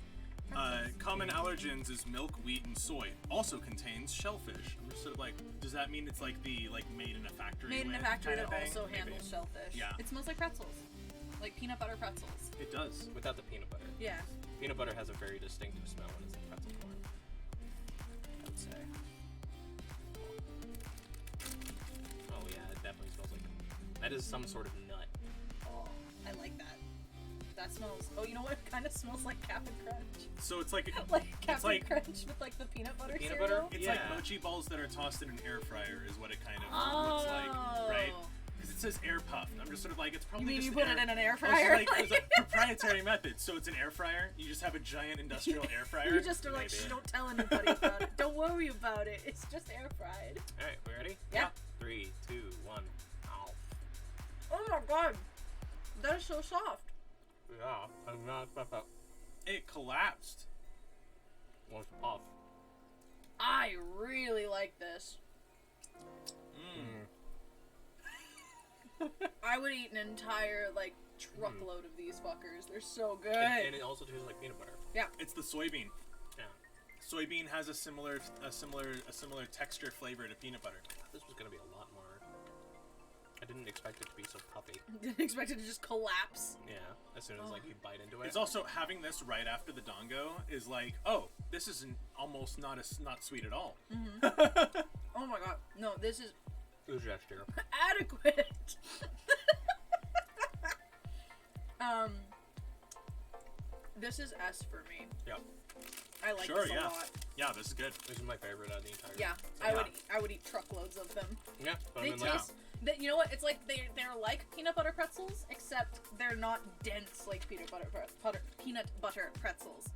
common allergens is milk, wheat, and soy. Also contains shellfish. I'm just sort of like, does that mean it's like the made in a factory? made in a with factory kind that of thing? also Maybe. handles shellfish. Yeah. It smells like pretzels. Like peanut butter pretzels. It does. Without the peanut butter. Yeah. Peanut butter has a very distinctive smell when it's in pretzel form. I would say. Oh yeah, it definitely smells like. That is some sort of nut. Oh, I like that. That smells. Oh, you know what? It kind of smells like Cap'n Crunch. So it's like Like Cap'n like- Crunch with like the peanut butter Peanut cereal. butter? it's Yeah. like mochi balls that are tossed in an air fryer is what it kind of looks like, right? Because it says air puffed. I'm just sort of like, it's You probably mean just you put air- it in an air Oh, so fryer? like, it's a proprietary method. So it's an air fryer. You just have a giant industrial air fryer. You just are like, Maybe. shh, don't tell anybody about it. Don't worry about it. It's just air fried. All right, we ready? Yeah. 3, 2, 1. Ow. Oh my god. That is so soft. Yeah, I'm not about It collapsed. one off. I really like this. I would eat an entire like truckload of these fuckers. They're so good. And it also tastes like peanut butter. It's the soybean. Yeah. Soybean has a similar texture flavor to peanut butter. This was gonna be a lot more. I didn't expect it to be so puffy. Didn't expect it to just collapse. Yeah. As soon as like you bite into it. It's also having this right after the dongo is like, oh, this is almost not sweet at all. Oh my god. No, this is Ooze gesture. adequate. This is S for me. Yeah. I like Sure, this a yeah. lot. Yeah, this is good. This is my favorite out of the entire. Yeah, Yeah. I would eat truckloads of them. Yeah. But They I mean, like, taste. You know what? It's like they're like peanut butter pretzels, except they're not dense like peanut butter pretzels.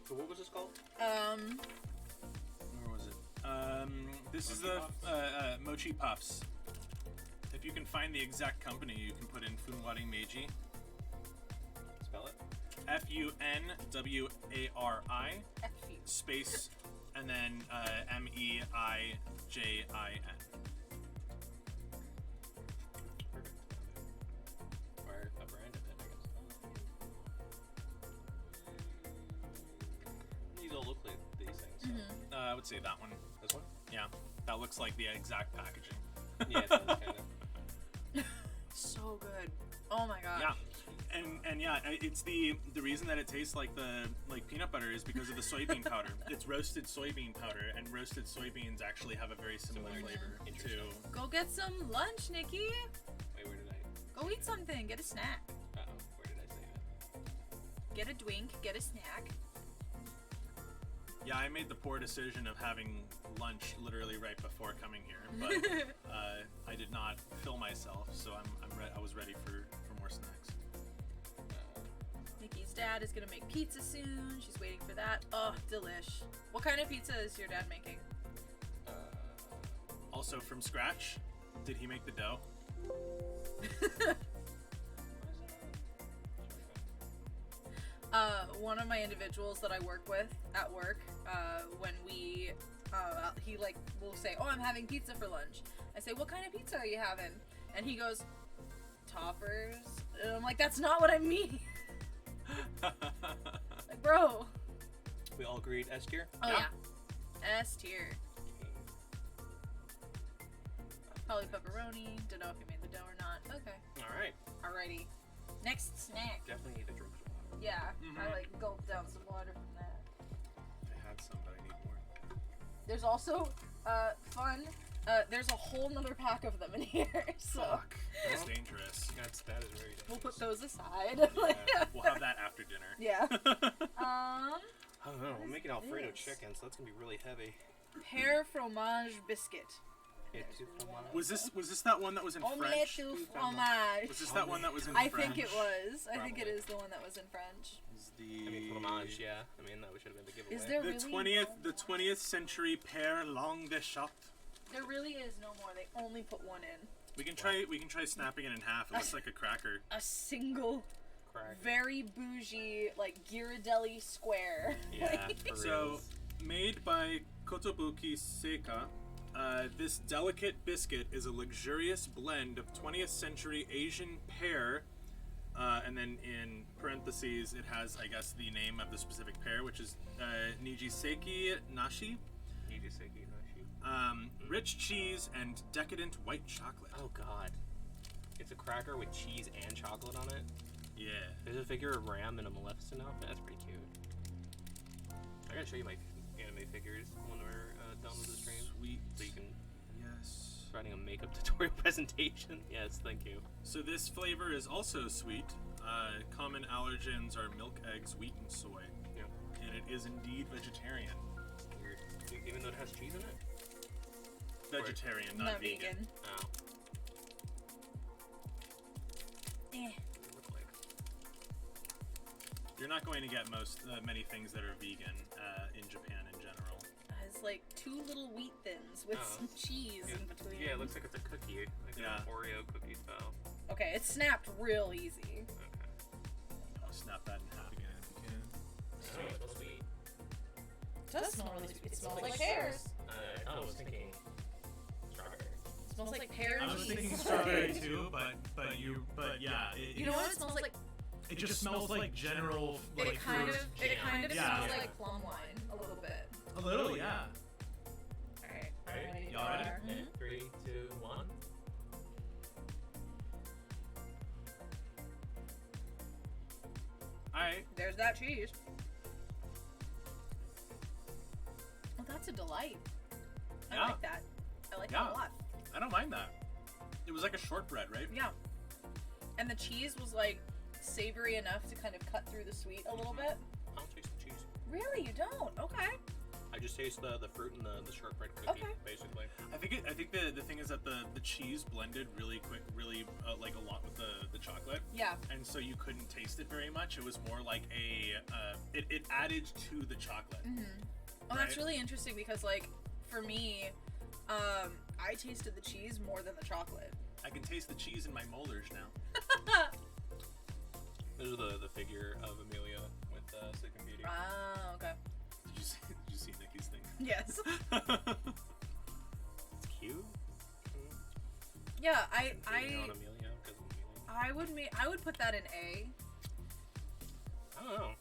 so what was this called? Where was it? This is the Mochi Puffs. If you can find the exact company, you can put in Funwari Meiji. Spell it. Funwari F you. space and then Meijin. Perfect. Or a brand of it, I guess. These all look like these things. So. I would say that one. This one? Yeah, that looks like the exact packaging. Yeah, it does kind of. So good. Oh my god. Yeah, and yeah, it's the reason that it tastes like peanut butter is because of the soybean powder. It's roasted soybean powder, and roasted soybeans actually have a very similar flavor Interesting. to. Go get some lunch, Nikki. Wait, where did I? Go eat something. Get a snack. Uh-oh, where did I say that? Get a drink. Get a snack. Yeah, I made the poor decision of having lunch literally right before coming here, but I did not fill myself, so I was ready for more snacks. Nikki's dad is gonna make pizza soon. She's waiting for that. Oh, delish. What kind of pizza is your dad making? Also from scratch, did he make the dough? One of my individuals that I work with at work, when he like will say, "Oh, I'm having pizza for lunch." I say, "What kind of pizza are you having?" And he goes, "Toppers." And I'm like, "That's not what I mean." Like, bro. We all agreed S tier? Oh Yeah. yeah. S tier. Probably pepperoni. Don't know if you made the dough or not. Okay. Alright. Alrighty. Next snack. Definitely need to drink some water. Yeah. Mhm. I like gulped down some water from that. I had some, but I need more. There's also fun. There's a whole nother pack of them in here. So Fuck, that's Well, dangerous. That is very dangerous. we'll put those aside. Yeah, we'll have that after dinner. Yeah. I don't know. I'm making Alfredo this? chicken, so that's gonna be really heavy. Pear fromage biscuit. Et tu fromage. Was this that one that was in Omelette French? au fromage. Was this that one that was in I French? think it was. I think it Probably. is the one that was in French. Is I mean, fromage, yeah. I mean, that should have been the giveaway. Is there the really 20th century pear langue de chat. There really is no more. They only put one in. We can try snapping it in half. It looks like a cracker. A single, Cracker. very bougie, like Ghirardelli square. Yeah, for So, reals. made by Kotobuki Seika, this delicate biscuit is a luxurious blend of 20th century Asian pear, and then in parentheses it has, I guess, the name of the specific pear, which is Nijiseki Nashi, Nijiseki nashi. rich cheese and decadent white chocolate. Oh god. It's a cracker with cheese and chocolate on it. Yeah. There's a figure of Ram in a Maleficent outfit. That's pretty cute. I gotta show you my anime figures when we're done with the stream. Sweet. So you can Yes. writing a makeup tutorial presentation. Yes, thank you. So this flavor is also sweet. Common allergens are milk, eggs, wheat, and soy. Yeah. And it is indeed vegetarian. Weird. Even though it has cheese in it? Vegetarian, Not not vegan. Oh. Eh. What does it look like? You're not going to get many things that are vegan in Japan in general. Has like 2 little wheat thins with Oh. some cheese Yeah. in between. Yeah, it looks like it's a cookie. Like Yeah. an Oreo cookie style. Okay, it snapped real easy. Okay. I'll snap that in half again if you can. Sweet, well, sweet. It does smell really sweet. It smells like pears. I was thinking strawberry. It smells like pear and I was cheese. thinking strawberry too, but yeah, You know what it smells like? it just smells like general like It kind fruit. of Yeah. smells like plum wine a little bit. A little, yeah. Alright. Alright, y'all ready? Mhm. 3, 2, 1. Alright. There's that cheese. Well, that's a delight. I Yeah. like that. I like Yeah. that a lot. I don't mind that. It was like a shortbread, right? Yeah. And the cheese was like savory enough to kind of cut through the sweet a little bit. I don't taste the cheese. Really? You don't? Okay. I just taste the fruit and the shortbread cookie, Okay. basically. I think the thing is that the cheese blended really quick, really like a lot with the chocolate, Yeah. and so you couldn't taste it very much. It was more like it added to the chocolate. Oh, that's Right. really interesting because like for me, I tasted the cheese more than the chocolate. I can taste the cheese in my molars now. This is the figure of Amelia with Sleeping Beauty. Ah, okay. Did you see Nikki's thing? Yes. It's cute. Yeah, Hating on Amelia because of Amelia. I would put that in A. I don't know.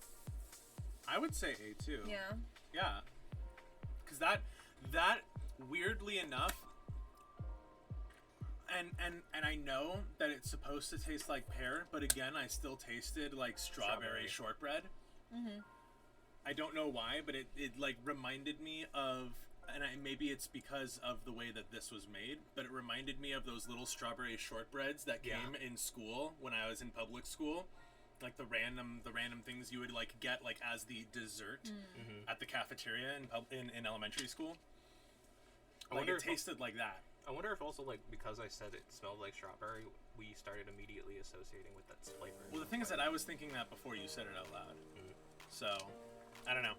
I would say A too. Yeah. Yeah. Because that weirdly enough, and I know that it's supposed to taste like pear, but again, I still tasted like strawberry Strawberry. shortbread. I don't know why, but it like reminded me of, and maybe it's because of the way that this was made, but it reminded me of those little strawberry shortbreads that Yeah. came in school when I was in public school. Like the random things you would like get like as the dessert at the cafeteria in elementary school. I Like wonder it if tasted like that. I wonder if also like because I said it smelled like strawberry, we started immediately associating with that flavor. Well, the thing is that I was thinking that before you said it out loud. So, I don't know.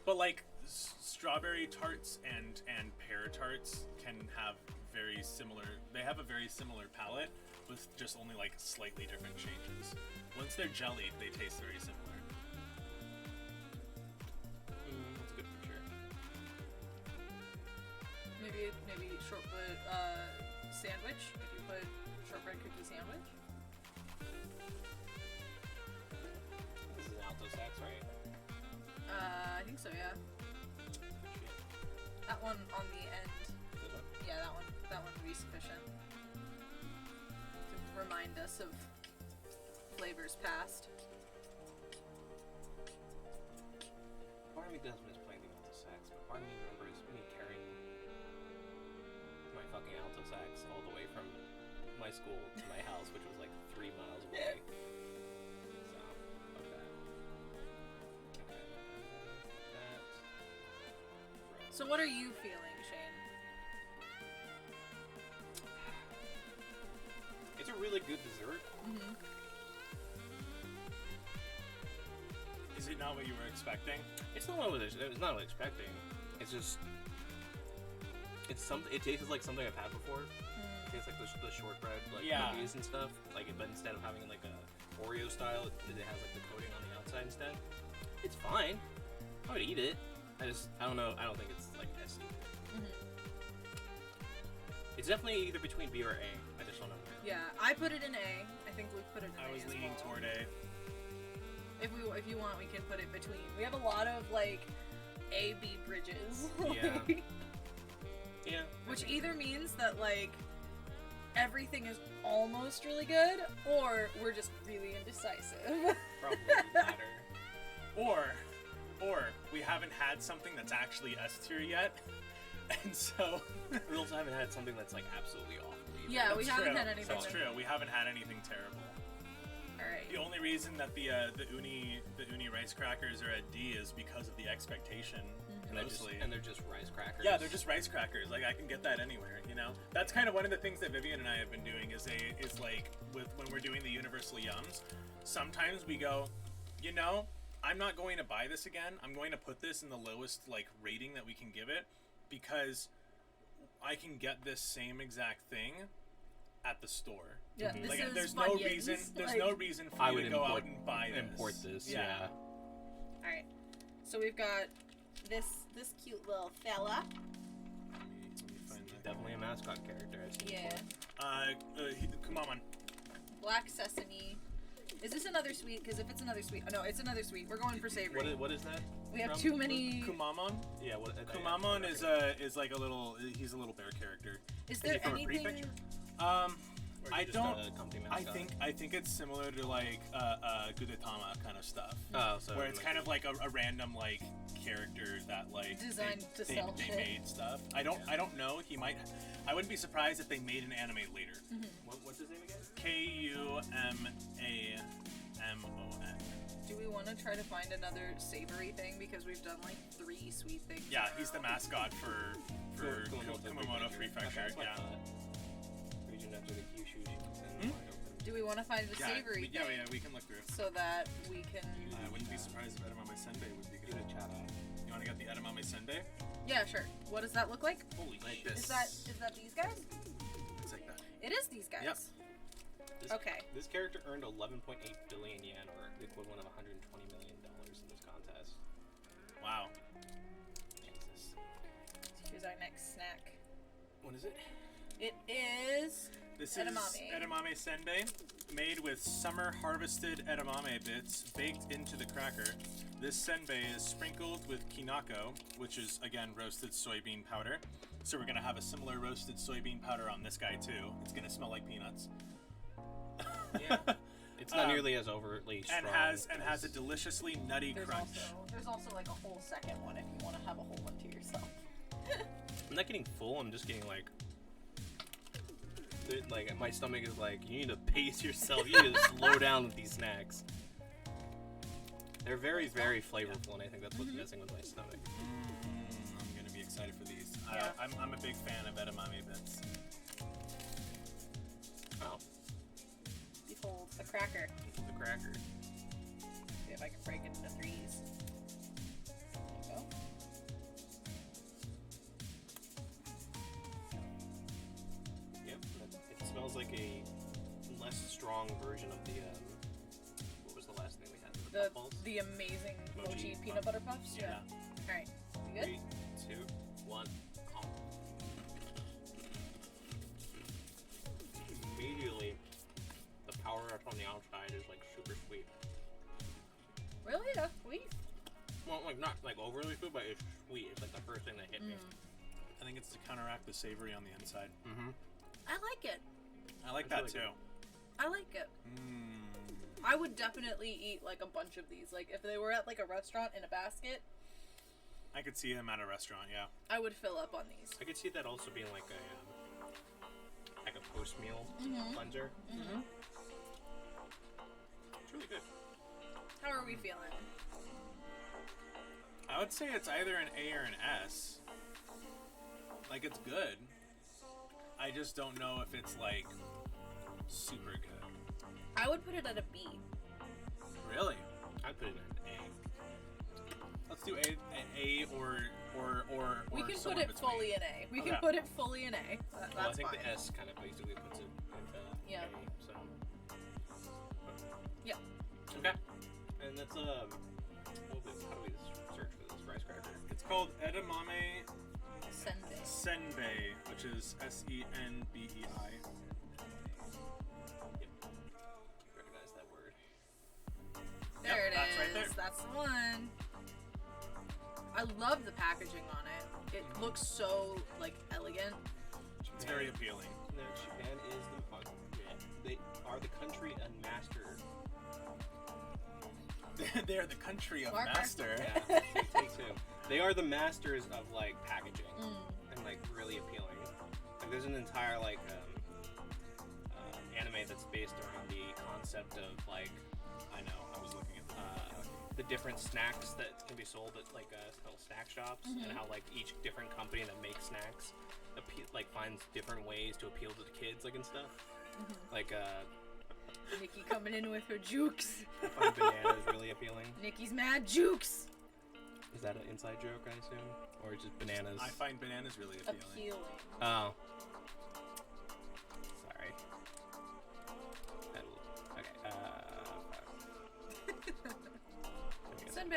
But like strawberry tarts and pear tarts can have very similar. They have a very similar palate with just only like slightly different changes. Once they're jellied, they taste very similar. That's good for sure. Maybe shortbread sandwich. If you put shortbread cookie sandwich. This is Alto Sax, right? I think so. Yeah. That one on the end. This one? Yeah, that one would be sufficient to remind us of flavors past. Part of me does miss playing the Alto Sax, but part of me remembers me carrying my fucking Alto Sax all the way from my school to my house, which was like 3 miles away. So, fuck that. Okay. That. So what are you feeling, Shane? really good dessert. Is it not what you were expecting? It's not what it's not what I was expecting. It's just it's something. It tastes like something I've had before. It tastes like the shortbread like Yeah. cookies and stuff. Like, but instead of having like a Oreo style, it has like the coating on the outside instead. It's fine. I would eat it. I don't know. I don't think it's like S tier. It's definitely either between B or A. I just don't know. Yeah, I put it in A. I think Luke put it in A. I was as leaning well. toward A. If you want, we can put it between. We have a lot of like A B bridges. Yeah. Yeah. I Which think- either means that like everything is almost really good, or we're just really indecisive. probably the latter. Or we haven't had something that's actually S tier yet, and so We also haven't had something that's like absolutely awful. either. Yeah, we That's haven't true. had anything. That's true. We haven't had anything terrible. All right. The only reason that the uni rice crackers are at D is because of the expectation. And Mostly. they're just rice crackers. Yeah, they're just rice crackers. Like, I can get that anywhere, you know? That's kind of one of the things that Vivian and I have been doing is like with when we're doing the Universal Yums, sometimes we go, you know, I'm not going to buy this again. I'm going to put this in the lowest like rating that we can give it because I can get this same exact thing at the store. Yeah, this Like, is there's no Funyuns. reason Like- no reason for I you would to go import- out and buy this. import this. Yeah. All right. So we've got this cute little fella. Let me find that. Definitely a mascot character. I've seen Yeah. before. Come on. Black sesame. Is this another sweet? Because if it's another sweet, oh, no, it's another sweet. We're going for savory. What is that? We have from? too many. Kumamon? Yeah. What? Kumamon is like a little. He's a little bear character. Is he there from a anything? prefecture? I Or just don't. A company I mascot? think it's similar to like Gudetama kind of stuff. Oh, so Where it's kind of like a random like character that like Designed to they sell shit. made stuff. I don't know. He might. I wouldn't be surprised if they made an anime later. What's his name again? Kumaamon. Do we want to try to find another savory thing because we've done like 3 sweet things? Yeah, in a he's the row? mascot for Kumamoto Prefecture. Okay, Yeah. Region after the Kyushu. Do we want to find a Yeah, savory we, thing yeah, we can look through. so that we can? I wouldn't be surprised if edamame senbei would be Get good. a chat on. You want to get the edamame senbei? Yeah, sure. What does that look like? Holy Like shit. this. Is that these guys? It's like that. It is these guys. Yep. This, Okay. This character earned 11.8 billion yen, or the equivalent of 120 million dollars in this contest. Wow. Jesus. Here's our next snack. What is it? It is This Edamame. is edamame senbei, made with summer harvested edamame bits baked into the cracker. This senbei is sprinkled with kinako, which is again roasted soybean powder. So we're gonna have a similar roasted soybean powder on this guy too. It's gonna smell like peanuts. Yeah. It's not nearly as overtly strong. and has a deliciously nutty crunch. There's also like a whole second one if you want to have a whole one to yourself. I'm not getting full. I'm just getting like my stomach is like, you need to pace yourself. You need to slow down with these snacks. They're very, very flavorful, and I think that's what's messing with my stomach. I'm gonna be excited for these. Yeah. I'm a big fan of edamame bits. Oh, Behold the cracker. this is the cracker. See if I can break it into 3s. There you go. Yep. It smells like a less strong version of the what was the last thing we had? The puffballs? The amazing Mochi mochi puff. peanut butter puffs. Yeah. All right. You good? 3, 2, 1. Immediately, the power up on the outside is like super sweet. Really? That's sweet. Well, like not like overly sweet, but it's sweet. It's like the first thing that hit me. I think it's to counteract the savory on the inside. Mm-hmm. I like it. I like That's that really too. I like it. I would definitely eat like a bunch of these. Like if they were at like a restaurant in a basket, I could see him at a restaurant. Yeah. I would fill up on these. I could see that also being like a post meal cleanser. Mm-hmm. It's really good. How are we feeling? I would say it's either an A or an S. Like, it's good. I just don't know if it's like Super good. I would put it at a B. Really? I'd put it in A. Let's do A or We can put somewhere it between. fully in A. We can Okay. put it fully in A. Well, I That's think fine. the S kind of basically puts it into Yeah. A. So. Yeah. Okay. And that's how do we search for this rice cracker? It's called edamame Senbei. senbei, which is senbei. Yep. Recognize that word. There it is. that's right there. That's the one. I love the packaging on it. It looks so like elegant. It's very appealing. No, Japan is they are the country and master. They're the country of Mark. master. Yeah, take two. They are the masters of like packaging Mm. and like really appealing. Like there's an entire like anime that's based around the concept of like I know. I was looking at the different snacks that can be sold at like little snack shops, and how like each different company that makes snacks like finds different ways to appeal to the kids, like and stuff. Like Nikki coming in with her jukes. I find bananas really appealing. Nikki's mad jukes. Is that an inside joke, I assume, or just bananas? I find bananas really appealing. Appealing. Oh. Sorry. Okay. Senbei.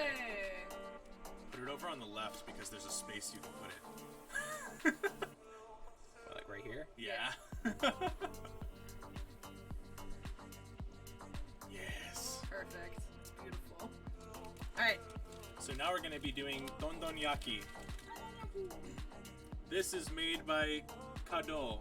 Put it over on the left because there's a space you can put it. What, like right here? Yeah. Yes. Perfect. It's beautiful. Alright. So now we're going to be doing dondonyaki. This is made by Kado,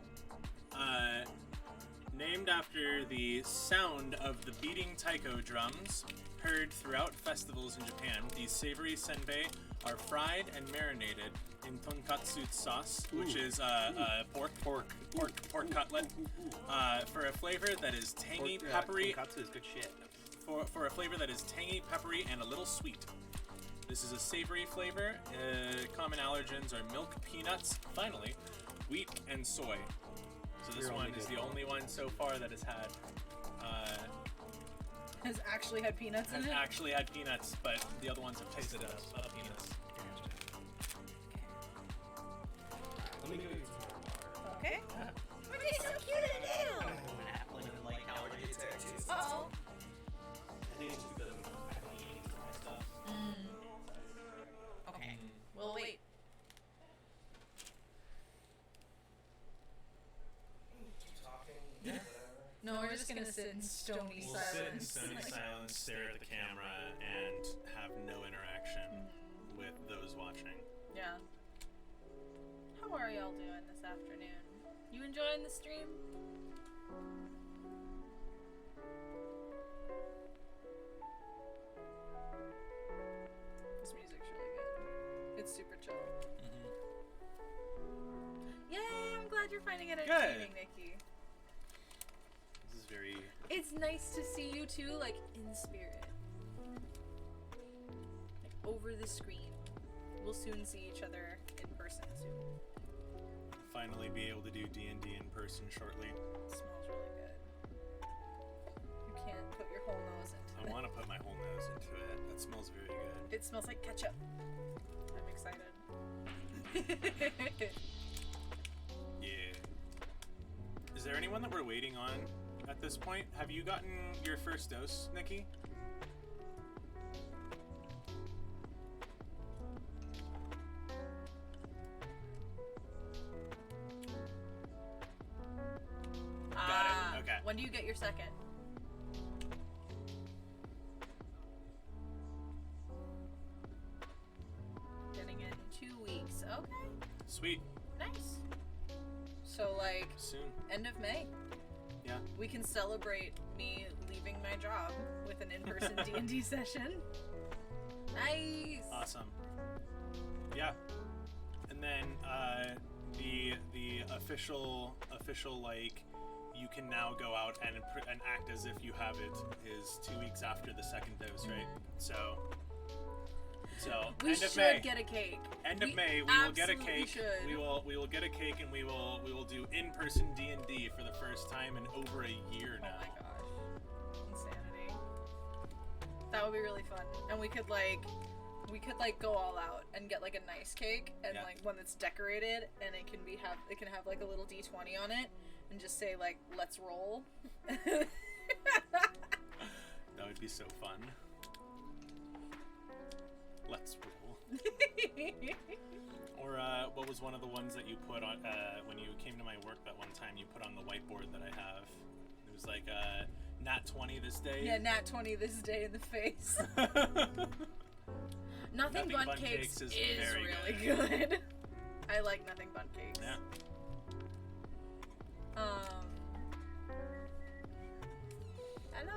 named after the sound of the beating taiko drums heard throughout festivals in Japan. These savory senbei are fried and marinated in tonkatsu sauce, which is pork cutlet, for a flavor that is tangy, peppery. Tonkatsu is good shit. For a flavor that is tangy, peppery, and a little sweet. This is a savory flavor. Common allergens are milk, peanuts, finally, wheat, and soy. So this You're one only is good the one. only one so far that has had Has actually had peanuts in it. actually had peanuts, but the other ones have tasted of peanuts. Let me go get some more water. Okay. But he's so cute in it. Like allergy attack too. Oh. I think it's because I've been eating my stuff. Okay. We'll wait. Keep talking. No, we're just gonna sit in stony We'll silence. sit in stony silence, stare at the camera, and have no interaction with those watching. Yeah. How are y'all doing this afternoon? You enjoying the stream? This music's really good. It's super chill. Yay! I'm glad you're finding it entertaining, Nikki. This is very. It's nice to see you two, like, in spirit. Like, over the screen. We'll soon see each other in person soon. Finally be able to do D&D in person shortly. It smells really good. You can't put your whole nose into I it. want to put my whole nose into it. That smells very good. It smells like ketchup. I'm excited. Yeah. Is there anyone that we're waiting on at this point? Have you gotten your first dose, Nikki? Ah, Okay. When do you get your second? Getting it in 2 weeks. Okay, Sweet. nice. So like Soon. end of May. Yeah. We can celebrate me leaving my job with an in-person D&D session. Nice. Awesome. Yeah. And then the official like you can now go out and act as if you have it is 2 weeks after the second dose, right? So So We end of should May. get a cake. End of We May, we will get a absolutely cake. should. We will get a cake, and we will do in-person D&D for the first time in over a year Oh now. my gosh. Insanity. That would be really fun. And we could go all out and get like a nice cake and Yeah. like one that's decorated and it can have like a little D20 on it and just say like let's roll. That would be so fun. Let's roll. Or what was one of the ones that you put on when you came to my work that one time? You put on the whiteboard that I have. It was like nat 20 this day. Yeah, nat 20 this day in the face. Nothing Nothing Bun Bun Cakes Cakes is is very really good. good. I like Nothing Bun Cakes. Yeah. Hello.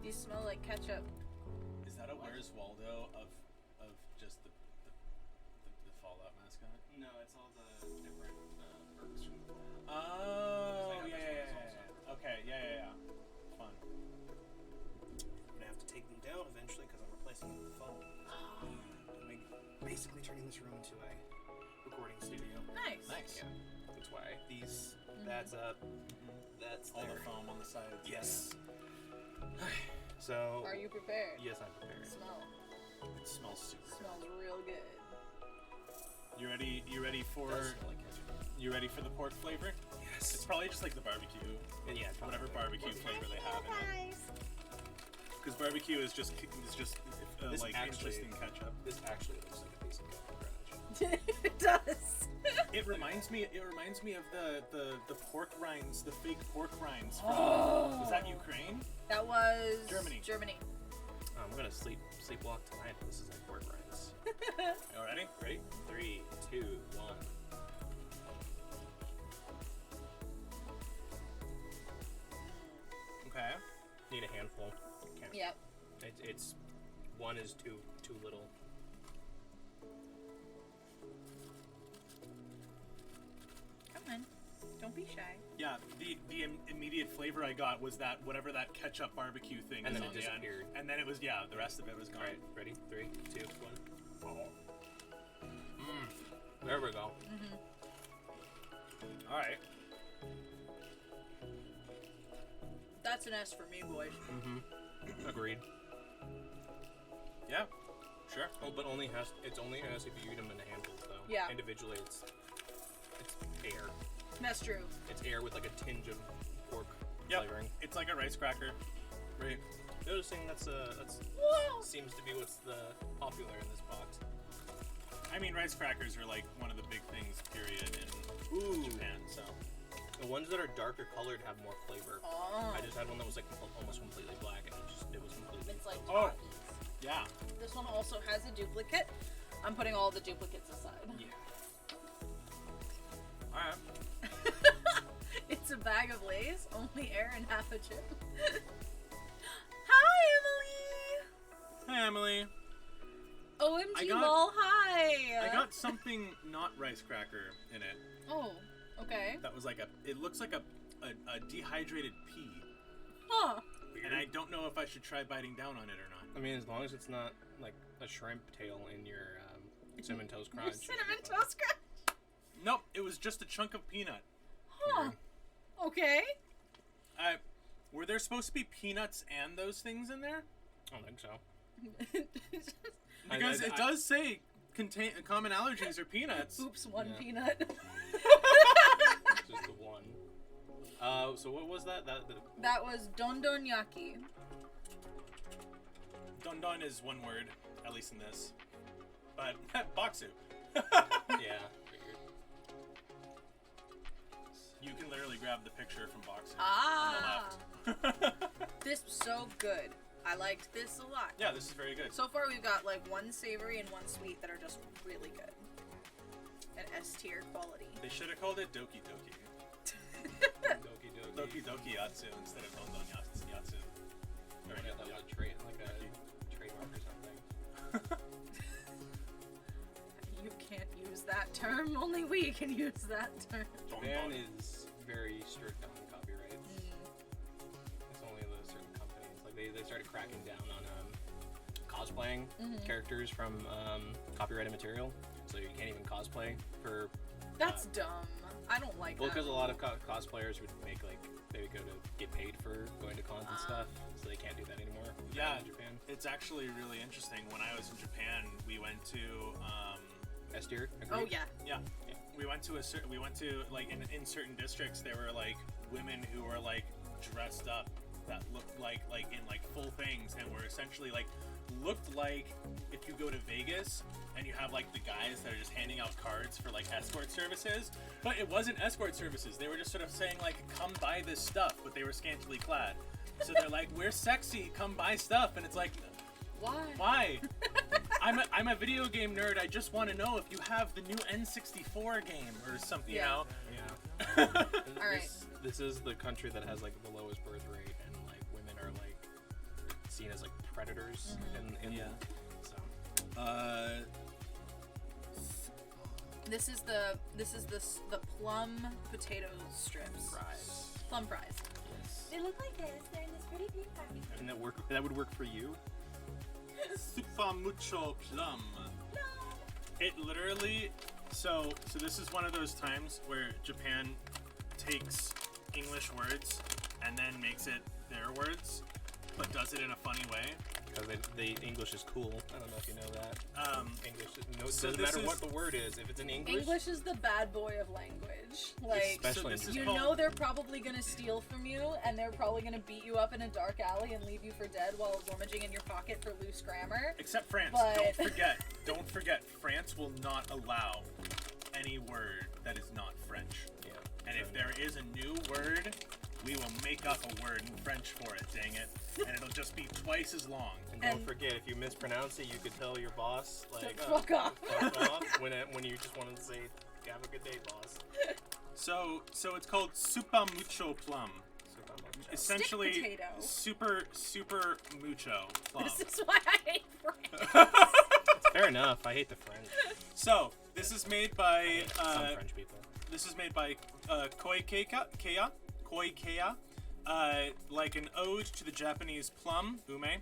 These smell like ketchup. Is that a Where's Waldo of just the Fallout mascot? No, it's all the different perks from the plan. Oh, Like how yeah. this one's also- Okay, yeah. Fun. I'm gonna have to take them down eventually because I'm replacing them with foam. Basically turning this room into a recording studio. Nice. Nice. Yeah, that's why. These, that's up, that's All there. the foam on the sides. Yes. So. Are you prepared? Yes, I'm prepared. Smell. It smells super. Smells real good. You ready? You ready for? Does smell like ketchup. You ready for the pork flavor? It's Yes. probably just like the barbecue. And yeah, it's Whatever probably- barbecue flavor they have in it. Because barbecue is just This like actually- interesting ketchup. This actually looks like a piece of ketchup. It does. It reminds me of the pork rinds, the fake pork rinds. From, Oh. Was that Ukraine? That was Germany. Germany. I'm gonna sleepwalk tonight. This is like pork rinds. You ready? Ready? 3, 2, 1. Okay. Need a handful. Okay. Yep. It's one is too little. Come on. Don't be shy. Yeah. The immediate flavor I got was that whatever that ketchup barbecue thing And is then on it the end. disappeared. And then it was the rest of it was gone. Alright, ready? 3, 2, 1. There we go. All right. That's an S for me, boys. Agreed. Yeah. Sure. Oh, but it's only has if you eat them in handfuls though. Yeah. Individually, it's air. That's true. It's air with like a tinge of pork Yep. flavoring. It's like a rice cracker. Right. Noticing that's Whoa. seems to be what's popular in this box. I mean, rice crackers are like one of the big things, period, in Ooh. Japan. So. The ones that are darker colored have more flavor. Oh. I just had one that was like almost completely black, and it was completely. It's like Oh. Takis. Yeah. This one also has a duplicate. I'm putting all the duplicates aside. Yeah. All right. It's a bag of Lay's, only air and half a chip. Hi, Emily! Hey, Emily. OMG I got- lol, hi! I got something not rice cracker in it. Oh, okay. That was like it looks like a dehydrated pea. Huh. And I don't know if I should try biting down on it or not. I mean, as long as it's not like a shrimp tail in your cinnamon toast crunch. Your cinnamon toast crunch? Nope, it was just a chunk of peanut. Huh. Okay. Were there supposed to be peanuts and those things in there? I don't think so. Because it does say common allergies are peanuts. Oops, one Yeah. peanut. Just the one. So what was that? That was dondonyaki. Don don is one word, at least in this. But baksu. Yeah. Figured. You can literally grab the picture from baksu Ah. on the left. This was so good. I liked this a lot. Yeah, this is very good. So far we've got like one savory and one sweet that are just really good. And S tier quality. They should have called it Doki Doki. Doki doki. Doki Doki Yatsu instead of Don Don Yatsu. Or yeah, that was a trademark or something. You can't use that term. Only we can use that term. Japan is very strict on copyrights. It's only the certain companies started cracking down on cosplaying characters from copyrighted material. So you can't even cosplay for. That's dumb. I don't like Well, that. because a lot of cosplayers would make like they would go to get paid for going to cons and stuff, so they can't do that anymore. Yeah, in Japan. It's actually really interesting. When I was in Japan, we went to S tier. Oh agreed? yeah. we went to like in certain districts there were like women who were like dressed up that looked like in like full things and were essentially like looked like if you go to Vegas and you have like the guys that are just handing out cards for like escort services, but it wasn't escort services. They were just sort of saying like, come buy this stuff, but they were scantily clad. So they're like, we're sexy, come buy stuff, and it's like, why? I'm a video game nerd. I just want to know if you have the new N64 game or something, you Yeah. know? Yeah. All right. This is the country that has like the lowest birth rate, and like women are like seen as like predators. In Yeah. So. This is the plum potato strips. Fries. Plum fries. Yes. They look like this. They're in this pretty pink package. And that would work for you. Super mucho plum. It literally, so this is one of those times where Japan takes English words and then makes it their words, but does it in a funny way. Because the English is cool. I don't know if you know that. English So doesn't this matter is- what the word is. If it's in English, English is the bad boy of language. Like, especially this in is you Japan. know they're probably gonna steal from you, and they're probably gonna beat you up in a dark alley and leave you for dead while rummaging in your pocket for loose grammar. Except France. But- Don't forget, France will not allow any word that is not French. Yeah. And if there is a new word, we will make up a word in French for it, dang it. And it'll just be twice as long. And don't and- forget, if you mispronounce it, you could tell your boss, like, Fuck off. fuck off, when you just wanted to say, have a good day, boss. So it's called super mucho plum. Essentially, potato. super mucho plum. This is why I hate French. Fair enough. I hate the French. So this is made by Some French people. Koikea, like an ode to the Japanese plum, ume,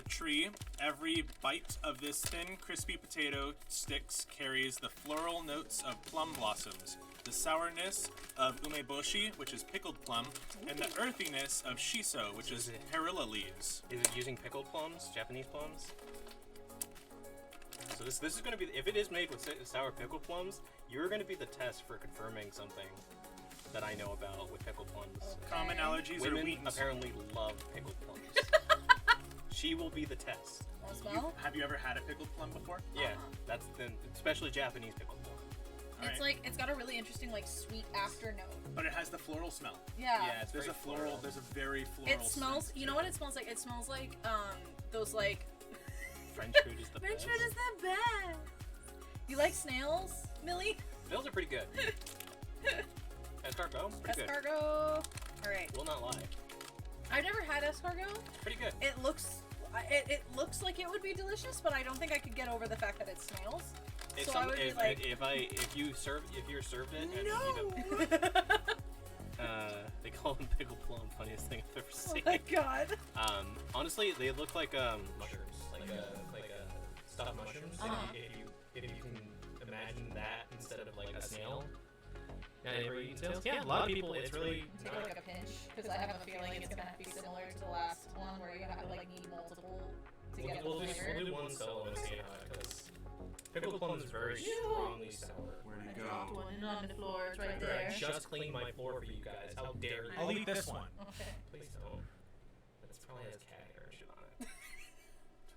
tree. Every bite of this thin, crispy potato sticks carries the floral notes of plum blossoms, the sourness of umeboshi, which is pickled plum, and the earthiness of shiso, which is perilla leaves. Is it using pickled plums? Japanese plums? So this is going to be, if it is made with sour pickled plums, you're going to be the test for confirming something that I know about with pickled plums. Common allergies are Women wheatens. apparently love pickled plums. She will be the test. Wanna smell? Have you ever had a pickled plum before? Yeah, that's especially Japanese pickled plum. It's Alright. like, it's got a really interesting, like, sweet after note. But it has the floral smell. Yeah. Yeah, it's There's very a floral. There's a very floral. It smells, scent you to know what it smells like? It smells like, those, like, French food is the French best. food is the best. You like snails, Millie? Those are pretty good. Escargot, pretty good. Escargot. Alright. Will not lie. I've never had escargot. Pretty good. It looks looks like it would be delicious, but I don't think I could get over the fact that it's snails. So I would be like, if you're served it and no. you they call them pickled plum, funniest thing I've ever Oh seen. my god. Honestly, they look like mushrooms, like stuffed mushrooms. If you can imagine that instead of like a snail. Now, ever eaten snails? Yeah, a lot of people. It's really Take like a pinch, because I have a feeling it's gonna be similar to the last one where you have to like need multiple to get we'll the flavor. do one solo and see how it goes. Pickled plum is very strongly sour. Where'd I it dropped go? one on the floor. It's right I there. just cleaned my floor for you guys. How dare you? I'll eat this one. Okay. Please don't. That's probably has cat hair and shit on it.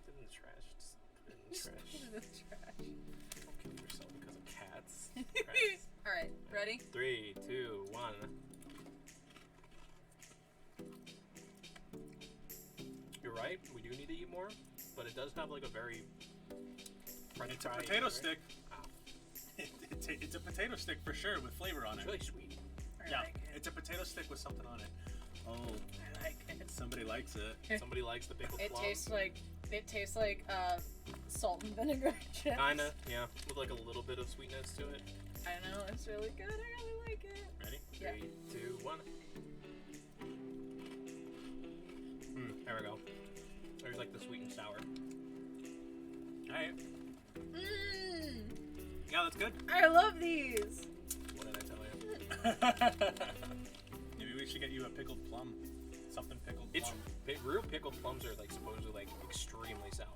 put it in the trash. Just put it in the trash. Put it in the trash. Don't kill yourself because of cats. Trash. All right, ready? 3, 2, 1. You're right. We do need to eat more, but it does have like a very French It's a fry, potato right? stick. Wow. It's a potato stick for sure with flavor on It's it. really sweet. Yeah, it's a potato stick with something on it. Oh, I like it. somebody likes it. Somebody likes the pickled It plum. tastes like salt and vinegar chips. Kinda, yeah, with like a little bit of sweetness to it. I know, it's really good. I really like it. Ready? Yeah. 3, 2, 1. There we go. There's like the sweet and sour. Alright. Mmm. Yeah, that's good. I love these. What did I tell you? Maybe we should get you a pickled plum. Something pickled It's plum. real pickled plums are like supposedly like extremely sour.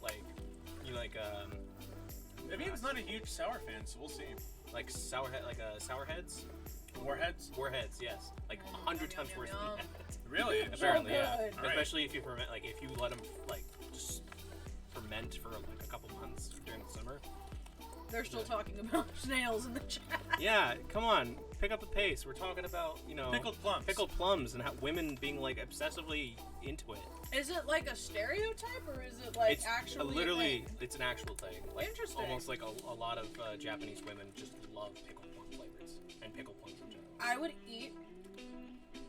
Like you like Maybe it's not a huge sour fan, so we'll see. like sour heads. Warheads? Warheads, yes. Like 100 times worse than yum. that. Really? Apparently, yeah. good. Alright. Especially if you ferment, like if you let them like just ferment for like a couple months during the summer. They're still talking about snails in the chat. Yeah, come on, pick up the pace. We're talking about Pickled plums. pickled plums and how women being like obsessively into it. Is it like a stereotype or is it like It's actually literally a thing? it's an actual thing. Like, Interesting. Almost like a lot of Japanese women just love pickled plum flavors and pickled plums in general. I would eat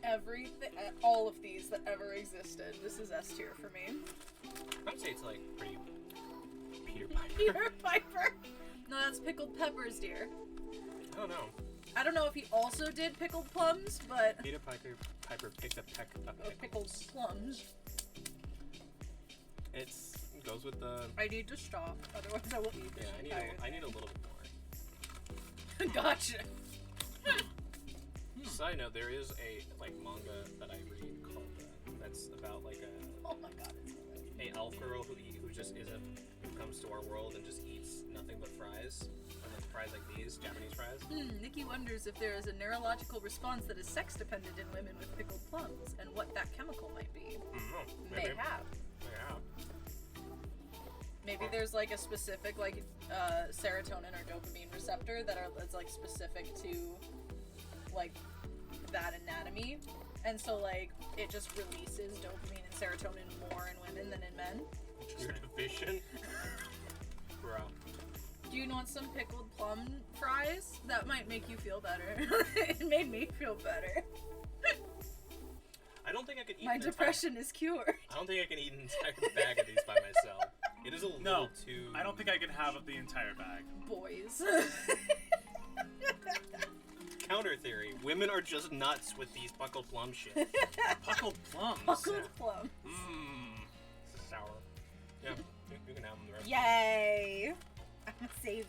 everything, all of these that ever existed. This is S tier for me. I'd say it's like pretty Peter Piper. Peter Piper. No, that's pickled peppers, dear. I don't know. I don't know if he also did pickled plums, but Peter Piper picked a peck of pickled pickles. plums. It goes with the. I need to stop, otherwise I will eat this. Yeah, I need a little bit more. Gotcha. Side note: there is a like manga that I read called that's about like Oh my god, it's so good. a elf girl who comes to our world and just eats nothing but fries, and like fries like these Japanese fries. Nikki wonders if there is a neurological response that is sex dependent in women with pickled plums, and what that chemical might be. May have. Yeah. Maybe there's like a specific like serotonin or dopamine receptor that's like specific to like that anatomy, and so like it just releases dopamine and serotonin more in women than in men. You're deficient. Bro. Do you want some pickled plum fries? That might make you feel better. It made me feel better. I don't think I could eat My an entire- depression is cured. I don't think I can eat an entire bag of these by myself. It is a little No, too. I don't think I could have the entire bag. Boys. Counter theory: women are just nuts with these pickled plum shit. Pickled plums. Pickled plum. Mmm. This is sour. Yeah, you can have them the rest. Yay! I'm gonna save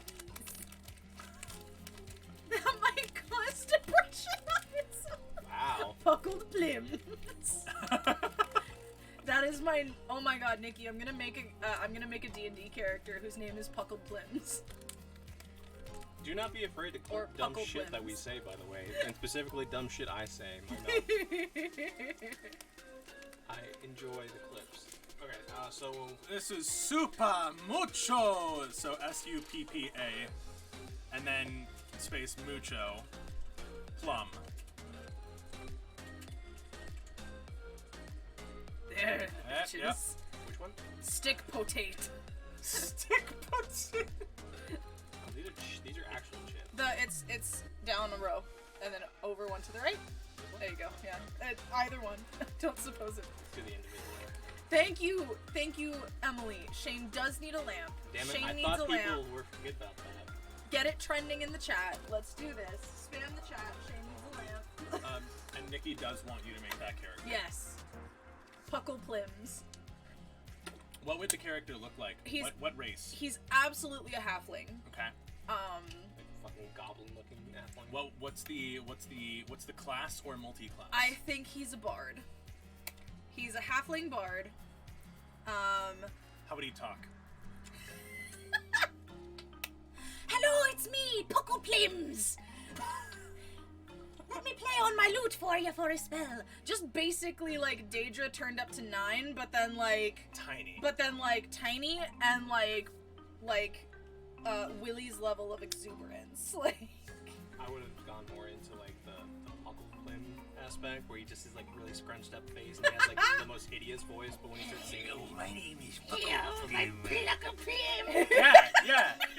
these. That might cause depression on its own. Wow. Pickled plums. That is my. Oh my god, Nikki! I'm gonna make a D&D character whose name is Puckled Plims. Do not be afraid to Or clip dumb puckle shit that we plims. say, by the way, and specifically dumb shit I say. My mouth. I enjoy the clips. Okay, so This is super mucho. So SUPPA, and then space mucho, plum. There, Yep. bitches. which one? Stick potato. Stick potato. Oh, these are actual chips. It's down a row, and then over one to the right. There you go. Yeah, either one. Don't suppose it. To the individual. Thank you, Emily. Shane does need a lamp. Damn it! Shane I needs thought a people lamp. were forget about that. Get it trending in the chat. Let's do this. Spam the chat. Shane needs a lamp. And Nikki does want you to make that character. Yes. Puckle Plims. What would the character look like? He's- What race? He's absolutely a halfling. Okay. Like fucking goblin-looking halfling. Well, what's the class or multi-class? I think he's a bard. He's a halfling bard. How would he talk? Hello, it's me, Puckle Plims. Let me play on my lute for you for a spell. Just basically like Daedra turned up to 9, but then like Tiny. tiny and like Willie's level of exuberance. Like I would have gone more into like the Uncle Plim aspect, where he just is like really scrunched up face and he has like the most hideous voice, but when he starts singing, my name is My Puckle Plim.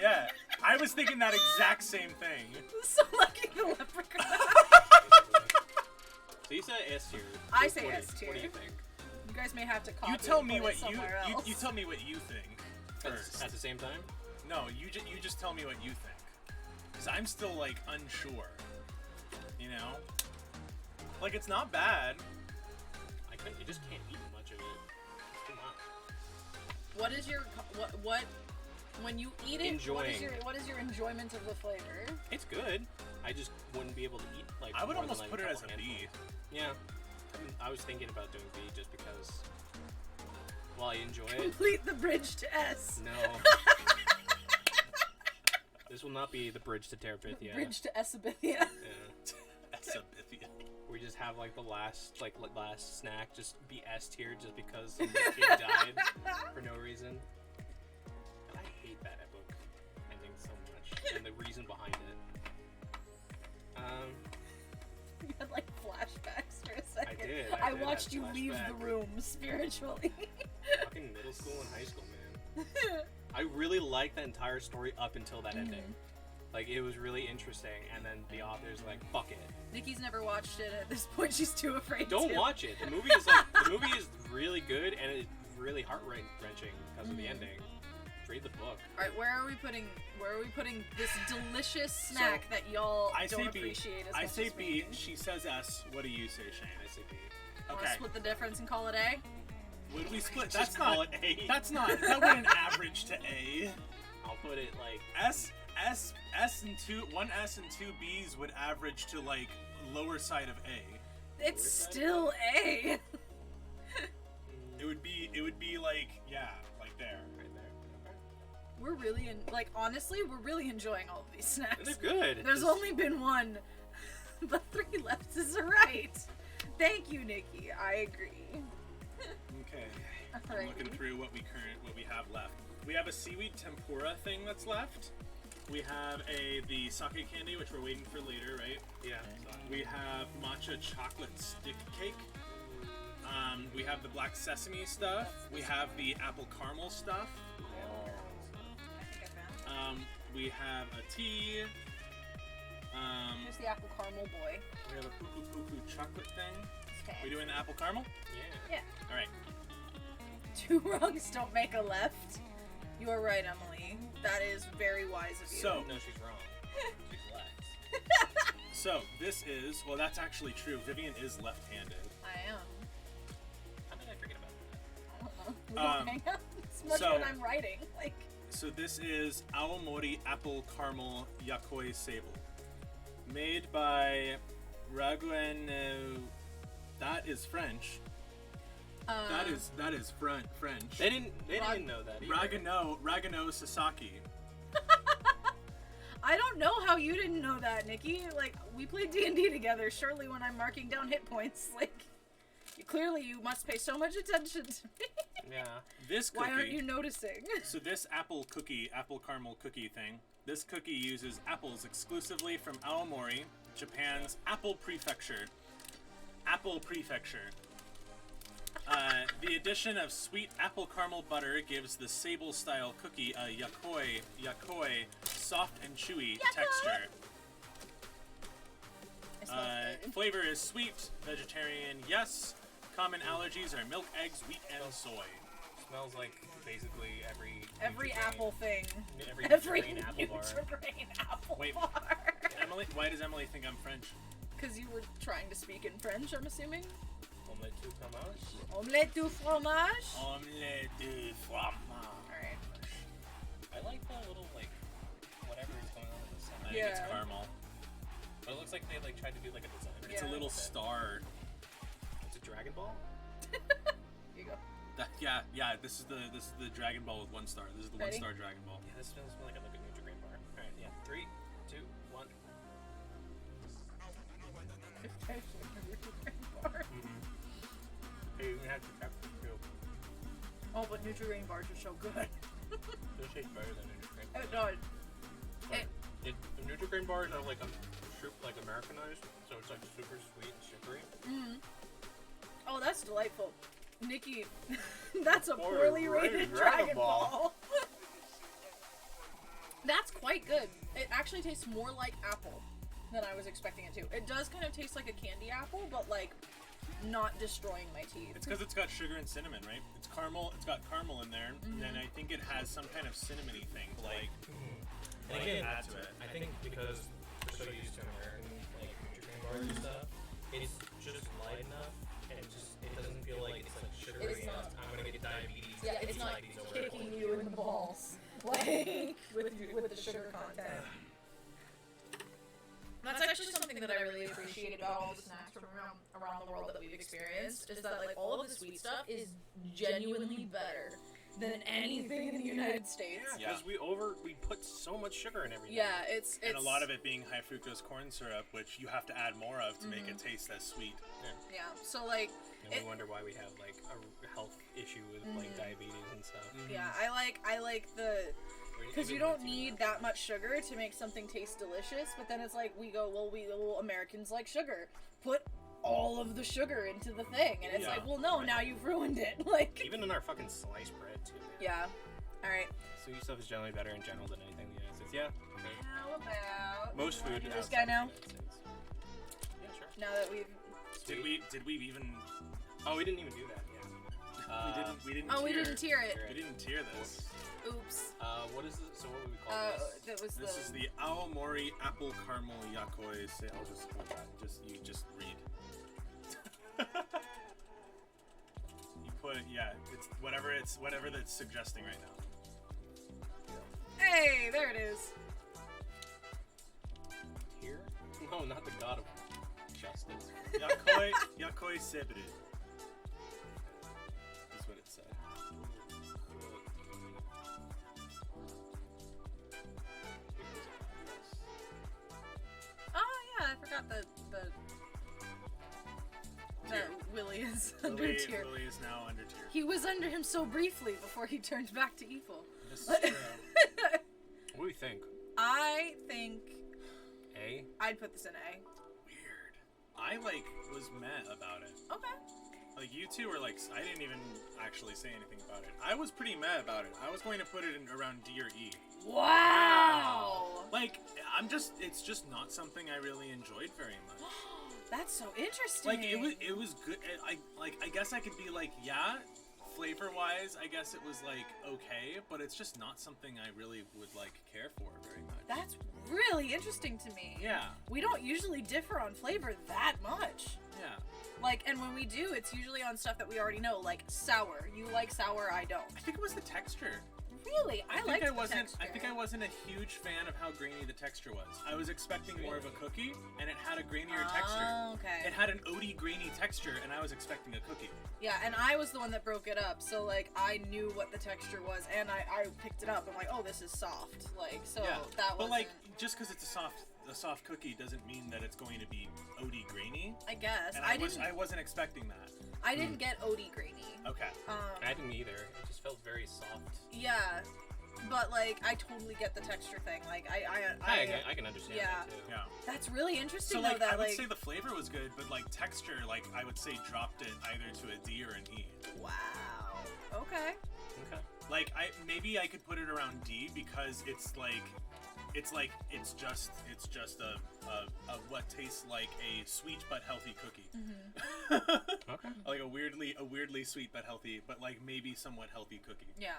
Yeah. I was thinking that exact same thing. so lucky the leprechaun. So you said S tier. I say What do- S tier. What do you think? You guys may have to copy You tell and me put what it you somewhere else. you tell me what you think first. At the same time? No, you just tell me what you think. Cause I'm still like unsure. You know? Like it's not bad. You just can't eat much of it. What is your what when you eat it? Enjoying. What is your enjoyment of the flavor? It's good. I just wouldn't be able to eat like. I would more than, almost like, put it as a couple B. handfuls. Yeah, I was thinking about doing B just because. While I enjoy it, Complete the bridge to S. no. This will not be the bridge to Terabithia. Bridge to Esabithia. Yeah. Esabithia. We just have like the last snack just be S tier just because some kid died for no reason. I hate that book ending so much and the reason behind it. You had like flashbacks for a second. I did. I did watched have you leave flashback. the room spiritually. Fucking middle school and high school, man. I really liked that entire story up until that ending. Like, it was really interesting, and then the author's like, fuck it. Nikki's never watched it. At this point, she's too afraid Don't to. watch it. The movie is really good, and it's really heart-wrenching because of the ending. Read the book. Alright, where are we putting this delicious snack that y'all I don't say B. appreciate as I much say as B. me? She says S. What do you say, Shane? I say B. Wanna Okay. split the difference and call it A? Would we split? Just That's call not. it A. That's not. That wouldn't average to A. I'll put it like S and one S and two B's would average to like lower side of A. It's still A. It would be like like there. right there. Okay. We're really honestly, we're really enjoying all of these snacks. They're good. There's Just- only been one, but 3 left is right. Thank you, Nikki. I agree. Okay. I'm Alrighty. looking through what we have left. We have a seaweed tempura thing that's left. We have the sake candy, which we're waiting for later, right? Yeah. We have matcha chocolate stick cake. We have the black sesame stuff. We have the apple caramel stuff. We have a tea. Here's the apple caramel boy. We have a poo poo chocolate thing. Okay. We doing the apple caramel? Yeah. All right. 2 wrongs don't make a left. You are right, Emily. That is very wise of you. So No, she's wrong. She's left. So this is that's actually true. Vivian is left-handed. I am. How did I forget about that? I don't know. We don't hang out as much so- when I'm writing. So this is Aomori Apple Caramel Yakoi Sable, made by Raguen. That is French. That is French. They didn't know that either. Ragano Sasaki. I don't know how you didn't know that, Nikki. We played D&D together. Surely when I'm marking down hit points, clearly you must pay so much attention to me. Yeah. This cookie. Why aren't you noticing? So this apple caramel cookie thing. This cookie uses apples exclusively from Aomori, Japan's Apple Prefecture. The addition of sweet apple caramel butter gives the sable-style cookie a yakoi, soft and chewy texture. It smells good. Flavor is sweet, vegetarian, yes. Common allergies are milk, eggs, wheat, and soy. Smells like basically every Every Nutri-Grain- apple thing. Every Every Nutri-Grain apple bar. Nutri-Grain apple Wait. bar. Emily, why does Emily think I'm French? Because you were trying to speak in French, I'm assuming. Omelette tout fromage. Omelette du fromage. Omelette de fromage. Alright. I like that little whatever is going on in the I side. think it's Yeah. caramel. But it looks like they tried to do a design. It's a Yeah. little star. It's a Dragon Ball. Here you go. Yeah. This is the Dragon Ball with 1 star. This is the Ready? 1-star Dragon Ball. Yeah, this smells like a Nutri-Grain bar. All right, yeah. 3, 2, 1. Hey, you have to tap the too. Oh, but Nutri-Grain bars are so good. This tastes better than Nutri-Grain. It does. The Nutri-Grain bars are Americanized, so it's super sweet and sugary. Oh, that's delightful. Nikki, that's a Poor poorly rated Dragon Dragon Ball. That's quite good. It actually tastes more like apple than I was expecting it to. It does kind of taste like a candy apple, but not destroying my teeth. It's because it's got sugar and cinnamon, right? It's caramel. It's got caramel in there, and I think it has some kind of cinnamony thing. And again, add to it. I think because we're so used to American Nutri-Grain bars and stuff, it's just light enough, and it doesn't feel like it's sugary It's not. enough. I'm gonna get diabetes. Yeah, if it's you not like these over kicking like with the sugar content. That's actually something that I really appreciate about all the snacks from around the world that we've experienced, is that like all of the sweet stuff is genuinely better than anything in the United States. Yeah, because we put so much sugar in everything. Yeah, it's And a lot of it being high fructose corn syrup, which you have to add more of to make it taste as sweet. yeah. So like And we wonder why we have like a health issue with like diabetes and stuff. yeah, I like the because you don't need that much sugar to make something taste delicious, but then it's like we Americans like sugar. Put all of the sugar into the thing, and it's like, well, no, now you've ruined it. Like Even in our fucking sliced bread too. Man. yeah. All right. Sweet stuff is generally better in general than anything in the United States. Yeah. Okay. How about Most food. do this outside guy the now? United States. Yeah, sure. Now that we've Did we even? Oh, we didn't even do that. Yeah. We didn't. oh we tier. didn't tier it. We didn't tier this. Oops. What is it? So what would we call this? That was This is the Aomori apple caramel yakoi. I'll just put that. You just read. You put it's whatever that's suggesting right now. Hey, there it is. Here? No, not the god of justice. Yakoi sebre. That's what it said. Oh yeah, I forgot that Willie is under tier. Lily is now under tier. He was under him so briefly before he turned back to evil. This is true. What do you think? I think A? I'd put this in A. Weird. I was meh about it. Okay. Like you two were like, I didn't even actually say anything about it. I was pretty mad about it. I was going to put it in around D or E. Wow. Like, it's just not something I really enjoyed very much. That's so interesting. Like it was good. I guess I could be like, yeah, flavor wise, I guess it was like okay, but it's just not something I really would like care for very much. That's really interesting to me. Yeah. We don't usually differ on flavor that much. Yeah. Like, and when we do, it's usually on stuff that we already know, like sour. You like sour, I don't. I think it was the texture. Really? I like the wasn't. texture. I think I wasn't a huge fan of how grainy the texture was. I was expecting more of a cookie, and it had a grainier texture. Oh, okay. It had an oaty grainy texture, and I was expecting a cookie. Yeah, and I was the one that broke it up, so like I knew what the texture was, and I picked it up. I'm like, oh, this is soft. Like, so that was. But like, just because it's a soft cookie doesn't mean that it's going to be oaty grainy. I guess. And I wasn't expecting that. I didn't get oaty grainy. Okay. I didn't either. It just felt very soft. Yeah, but like I totally get the texture thing. Like I can understand that too. Yeah. That's really interesting. So like, though, that I would like say the flavor was good, but like texture, like I would say dropped it either to a D or an E. wow. Okay. Okay. Like maybe I could put it around D because it's just a what tastes like a sweet but healthy cookie. Okay. Like a weirdly sweet but healthy, but like maybe somewhat healthy cookie. Yeah.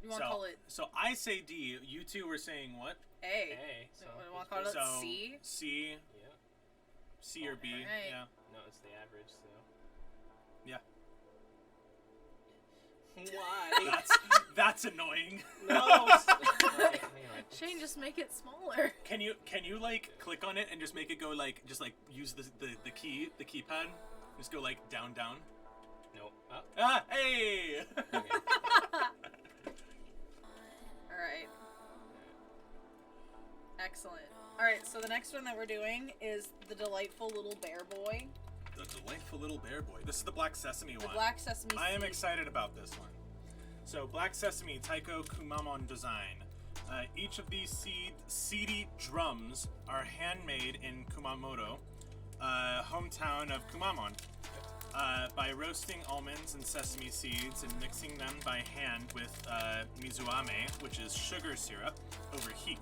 You want to call it So I say D. You two were saying what? A? A. So You want to call it So C? C, yeah. C or B. Alright. Yeah. No, it's the average. So. Yeah. Why? That's annoying. No. Okay, hang on. Shane, just make it smaller. Can you like click on it and just make it go like use the keypad? Just go like down. No. Up. Ah, hey. Okay. All right. Excellent. All right, so the next one that we're doing is the delightful little bear boy. The delightful little bear boy. This is the black sesame The one. black sesame I am seed. excited about this one. So black sesame Taiko Kumamon design. Each of these seedy drums are handmade in Kumamoto, hometown of Kumamon. By roasting almonds and sesame seeds and mixing them by hand with mizuame, which is sugar syrup, over heat.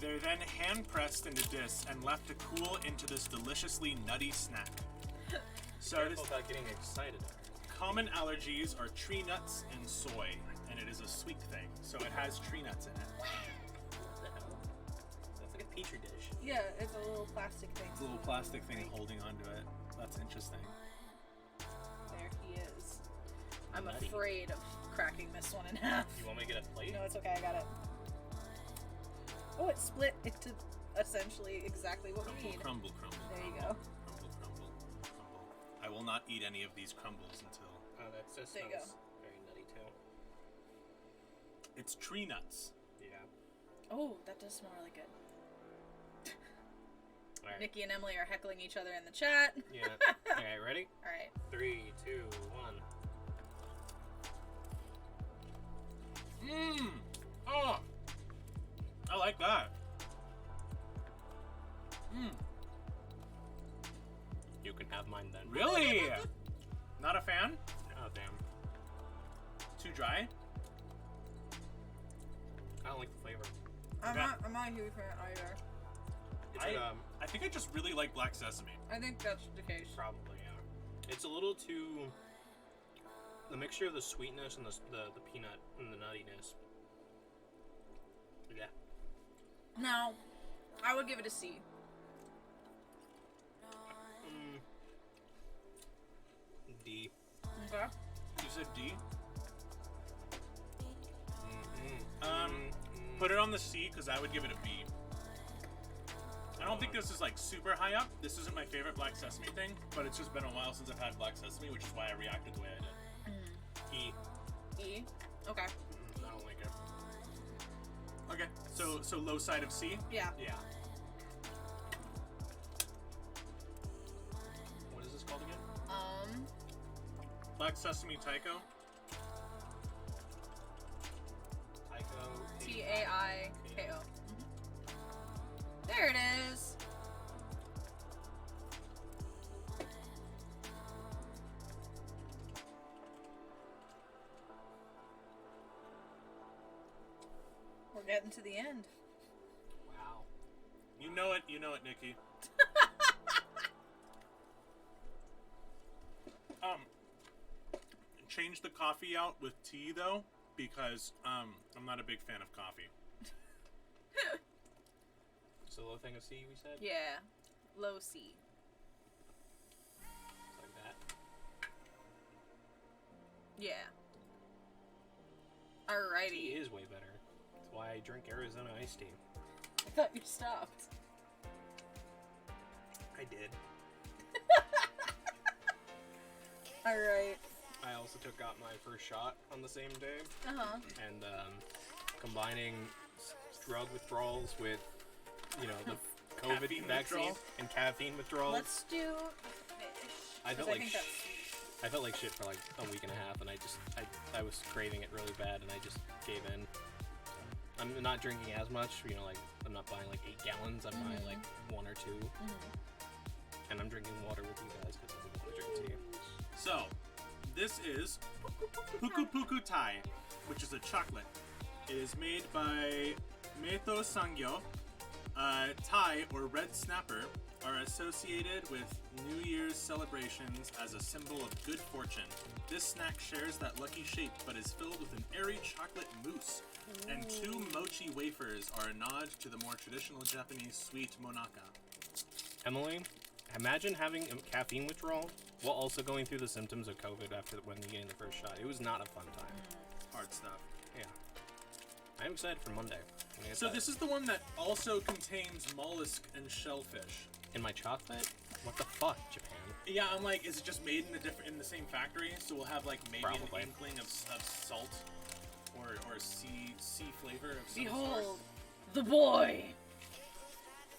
They're then hand-pressed into discs and left to cool into this deliciously nutty snack. So Careful about getting excited. common allergies are tree nuts and soy, and it is a sweet thing, so it has tree nuts in it. What the hell? That's like a petri dish. Yeah, it's a little plastic thing. It's a little plastic thing holding onto it. That's interesting. There he is. I'm Nutty. afraid of cracking this one in half. You want me to get a plate? No, it's okay. I got it. Oh, it split into essentially exactly what we need. Crumble. There you go. Crumble. I will not eat any of these crumbles until Oh, that's just There you go. very nutty too. it's tree nuts. Yeah. Oh, that does smell really good. All right. Nikki and Emily are heckling each other in the chat. Yeah. Okay, ready? All right. 3, 2, 1. Mmm. Oh. I like that. Mmm. You can have mine then. Really? Not a fan? Oh damn. Too dry? I don't like the flavor. I'm Okay. not a huge fan either. It's like, I think I just really like black sesame. I think that's the case. probably yeah. It's a little too. The mixture of the sweetness and the peanut and the nuttiness. Yeah. No, I would give it a C. D. Okay. You said D? Mm. Put it on the C because I would give it a B. I don't think this is like super high up. This isn't my favorite black sesame thing, but it's just been a while since I've had black sesame, which is why I reacted the way I did. E. E. Okay. I don't like it. Okay, so low side of C. Yeah. Yeah. What is this called again? Black sesame taiko. Taiko. Taiko. There it is. We're getting to the end. Wow. You know it, Nikki. Change the coffee out with tea though, because I'm not a big fan of coffee. So low thing of C, we said? Yeah. Low C. It's like that. Yeah. Tea Alrighty. is way better. That's why I drink Arizona iced tea. I thought you stopped. I did. Alright. I also took out my first shot on the same day, Uh-huh. and combining drug withdrawals with, you know, the COVID Caffeine vaccine withdrawal? and caffeine withdrawals. Let's do fish. I 'cause felt like think I felt like shit for like a week and a half, and I was craving it really bad, and I just gave in. I'm not drinking as much, you know, like I'm not buying like 8 gallons. I'm buying like 1 or 2, and I'm drinking water with you guys because I didn't want to drink tea. So, this is Puku Puku Thai, which is a chocolate. It is made by Meitho Sangyo. Thai, or red snapper, are associated with New Year's celebrations as a symbol of good fortune. This snack shares that lucky shape, but is filled with an airy chocolate mousse. And 2 mochi wafers are a nod to the more traditional Japanese sweet monaka. Emily, imagine having a caffeine withdrawal while also going through the symptoms of COVID after when you getting the first shot. It was not a fun time. Hard stuff. Yeah. I'm excited for Monday. So this is the one that also contains mollusk and shellfish. in my chocolate? What the fuck, Japan? Yeah, I'm like, is it just made in the same factory? So we'll have like maybe Probably. an inkling of salt or sea flavor of some Behold, sort. the boy.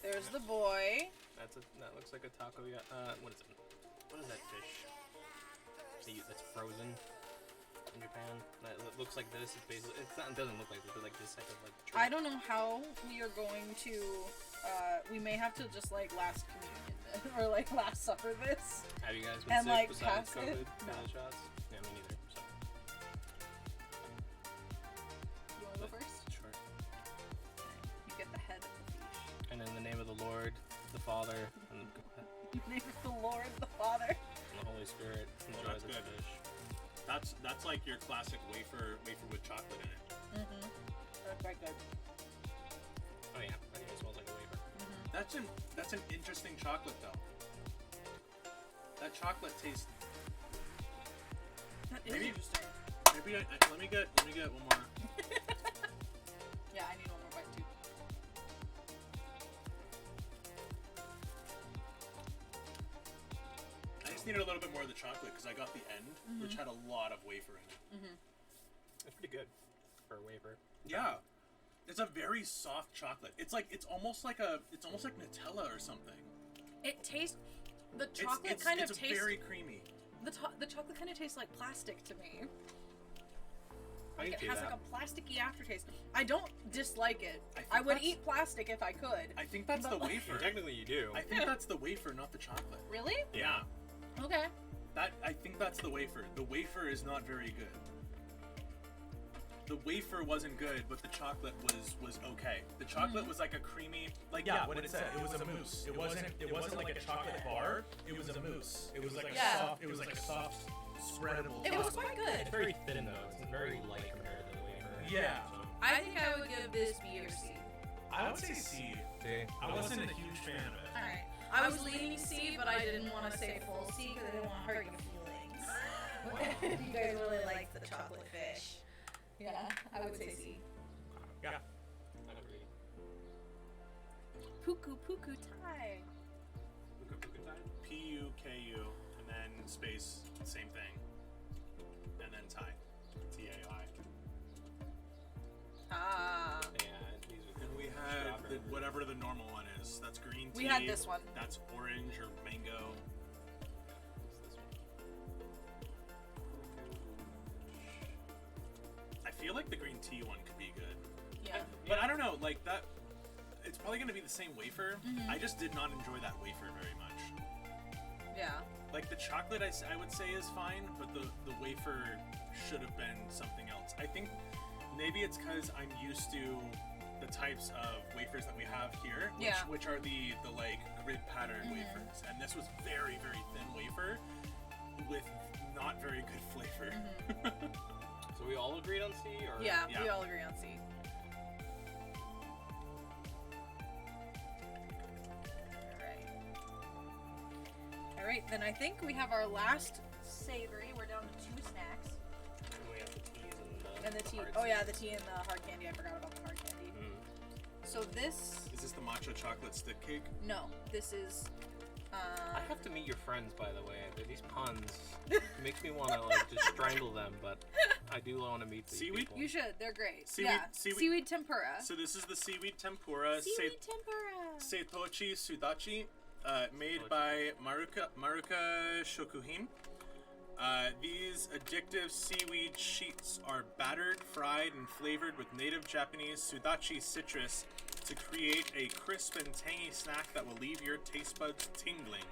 There's the boy. That looks like a taco. Yeah. What is it? What is that fish? That's frozen in Japan. That looks like this. It's basically. It doesn't look like this, but like this type of like. I don't know how we are going to. We may have to just like last communion this, or like last supper this. Have you guys been and, sick like, besides pass it? COVID? No. COVID shots? Yeah, me neither. So. You want to go first? Sure. You get the head of the fish. And in the name of the Lord, the Father, and In the name of the Lord, the Father. the Holy Spirit, enjoy that's this good. fish. That's like your classic wafer with chocolate in it. Mm-hmm. That's quite good. Oh yeah, I think it smells like a wafer. That's an interesting chocolate though. That chocolate tastes That is Maybe- interesting. Maybe let me get one more. Yeah, I need one more bite too. I just needed a little bit more of the chocolate because I got the end, which had a lot of wafer in it. It's pretty good for a wafer. Yeah, it's a very soft chocolate. It's almost like Nutella or something. It tastes. The chocolate kind of it's tastes. very creamy. The chocolate kind of tastes like plastic to me. I Like can it see has that. like a plasticky aftertaste. I don't dislike it. I think I would that's- eat plastic if I could. I think that's the But- wafer. Technically, you do. I think that's the wafer, not the chocolate. Really? Yeah. Okay. I think that's the wafer. The wafer is not very good. The wafer wasn't good, but the chocolate was okay. The chocolate was like a creamy, like Yeah, what it said, it was a mousse. It wasn't like a chocolate bar. It was a mousse. It was like Yeah. a soft, spreadable. It was chocolate. quite good. It's very thin though. It's very light compared to the wafer. Yeah. So, I think I would give this B or C. I would say C. See? I wasn't a huge fan of it. Alright. I was leaning C, but I didn't want to say full C because I didn't want to hurt your feelings. You guys really like the chocolate fish. Yeah, I would say C. Yeah. I agree. Puku Puku Tai. PUKU and then space, same thing, and then tie, TAI. Ah. Yeah, these are And we had strawberry. whatever the normal one is. That's green tea. We had this one. That's orange or mango. I feel like the green tea one could be good. Yeah. But I don't know, like that. It's probably going to be the same wafer. Mm-hmm. I just did not enjoy that wafer very much. Yeah. Like the chocolate, I would say is fine, but the wafer should have been something else. I think maybe it's because I'm used to the types of wafers that we have here, which are the like grid pattern wafers, and this was very thin wafer with not very good flavor. So we all agreed on C, or Yeah, Yeah. we all agree on C. Alright, then I think we have our last savory. We're down to 2 snacks. And we have the teas And the tea. hard Oh, yeah, stuff. the tea and the hard candy. I forgot about the hard candy. Mm. So this. Is this the matcha chocolate stick cake? No, this is. I have to meet your friends, by the way. These puns makes me want to like just strangle them, but I do want to meet these Seaweed? people. You should. They're great. Seaweed- yeah. seaweed- tempura. So this is the seaweed tempura. Seaweed tempura. Seitochi Sudachi, made by Maruka Shokuhin. These addictive seaweed sheets are battered, fried, and flavored with native Japanese Sudachi citrus to create a crisp and tangy snack that will leave your taste buds tingling.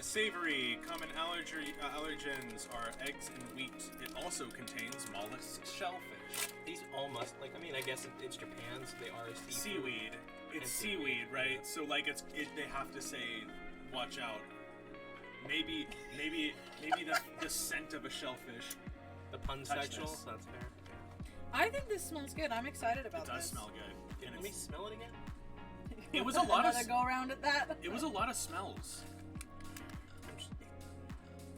Savory, common allergens are eggs and wheat. It also contains mollusk shellfish. These all must like. I mean, I guess it's Japan, so they are seafood. Seaweed. It's And seaweed, seaweed, right? So like they have to say, watch out. Maybe the scent of a shellfish. The pun Touch sexual. this. That's fair. I think this smells good. I'm excited about It does this. smell good. Can And we it's, smell it again? it was a lot of Another go around at that. it was a lot of smells.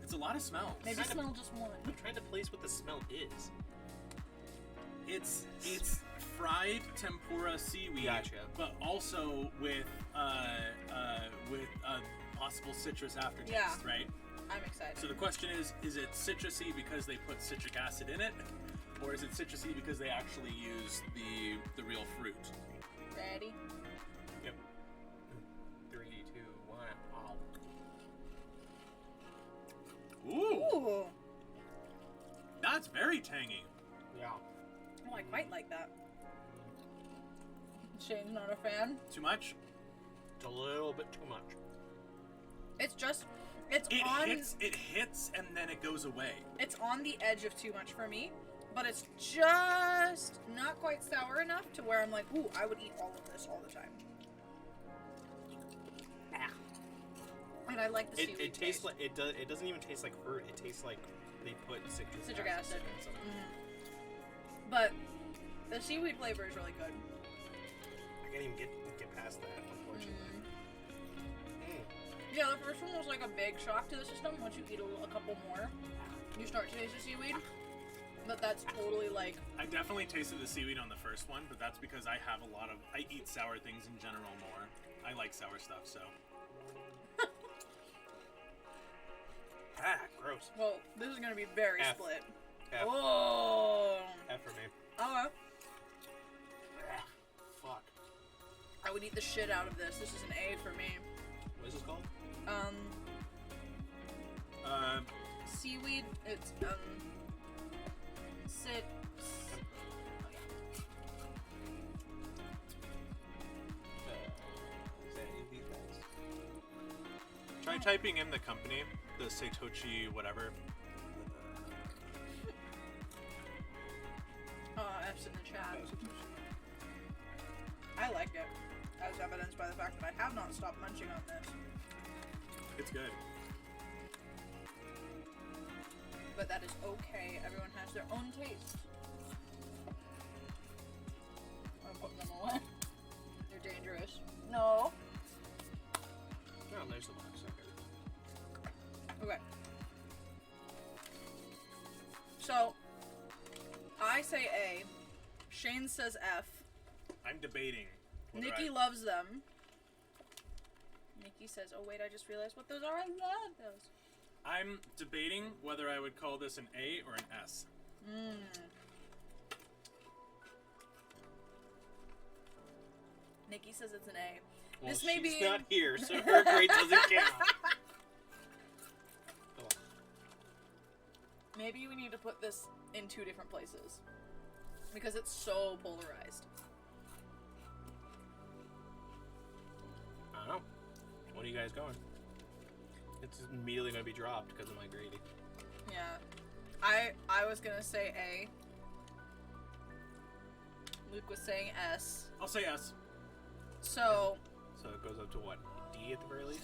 It's a lot of smells. Maybe Kind of- smell just one. I'm trying to place what the smell is. It's fried tempura seaweed, Gotcha. but also with possible citrus aftertaste, Yeah. right? I'm excited. So the question is it citrusy because they put citric acid in it, or is it citrusy because they actually use the real fruit? Ready? Yep. 3, 2, 1. Oh. Ooh, Ooh. that's very tangy. Yeah. Oh, I quite like that. Shane's not a fan. Too much? It's a little bit too much. It's It hits and then it goes away. It's on the edge of too much for me, but it's just not quite sour enough to where I'm like, ooh, I would eat all of this all the time. And I like the seaweed It tastes taste. like it doesn't even taste like fruit. It tastes like they put citric acid. in something. But the seaweed flavor is really good. I can't even get past that, unfortunately. Yeah, the first one was like a big shock to the system once you eat a couple more. You start to taste the seaweed, but that's totally like. I definitely tasted the seaweed on the first one, but that's because I eat sour things in general more. I like sour stuff, so. Gross. Well, this is gonna be very F. split. F. Oh. F for me. Okay. Fuck. I would eat the shit out of this. This is an A for me. What is this called? Seaweed. It's sit. Is that any of these guys? Try typing in the company, the Seitochi whatever. F's in the chat. I like it, as evidenced by the fact that I have not stopped munching on this. It's good. But that is okay. Everyone has their own taste. I'll put them away. They're dangerous. No. No, there's the box. Okay. Okay. So, I say A. Shane says F. I'm debating. whether Nikki I- loves them. Nikki says, oh wait, I just realized what those are. I love those. I'm debating whether I would call this an A or an S. Nikki says it's an A. Well, This may she's be... not here, so her grade doesn't count. Maybe we need to put this in 2 different places. Because it's so polarized. I don't know. What are you guys going? It's immediately going to be dropped because of my grading. Yeah. I was gonna say A. Luke was saying S. I'll say S. So, So it goes up to what? D at the very least?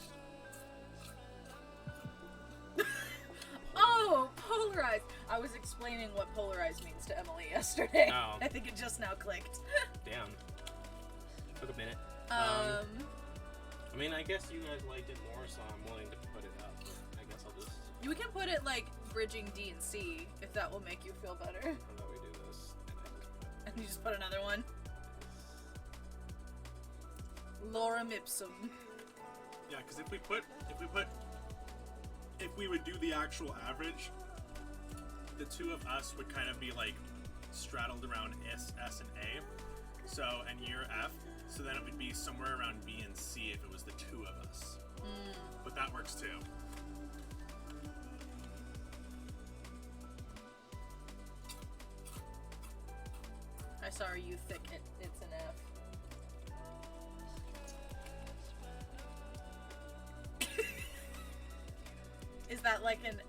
oh, polarized. I was explaining what polarized means to Emily yesterday. Oh. I think it just now clicked. Damn. Took a minute. Um, I mean, I guess you guys liked it more, so I'm willing to put it up. But I guess I'll just... we can put it like bridging D and C if that will make you feel better. How about we do this? And And you just put another one. Lorem ipsum. Yeah, because if we would do the actual average, the two of us would kind of be like straddled around S and A. So, and you're F. So then it would be somewhere around B and C if it was the two of us. But that works too. I saw you thick it. It's an F. Is that like an?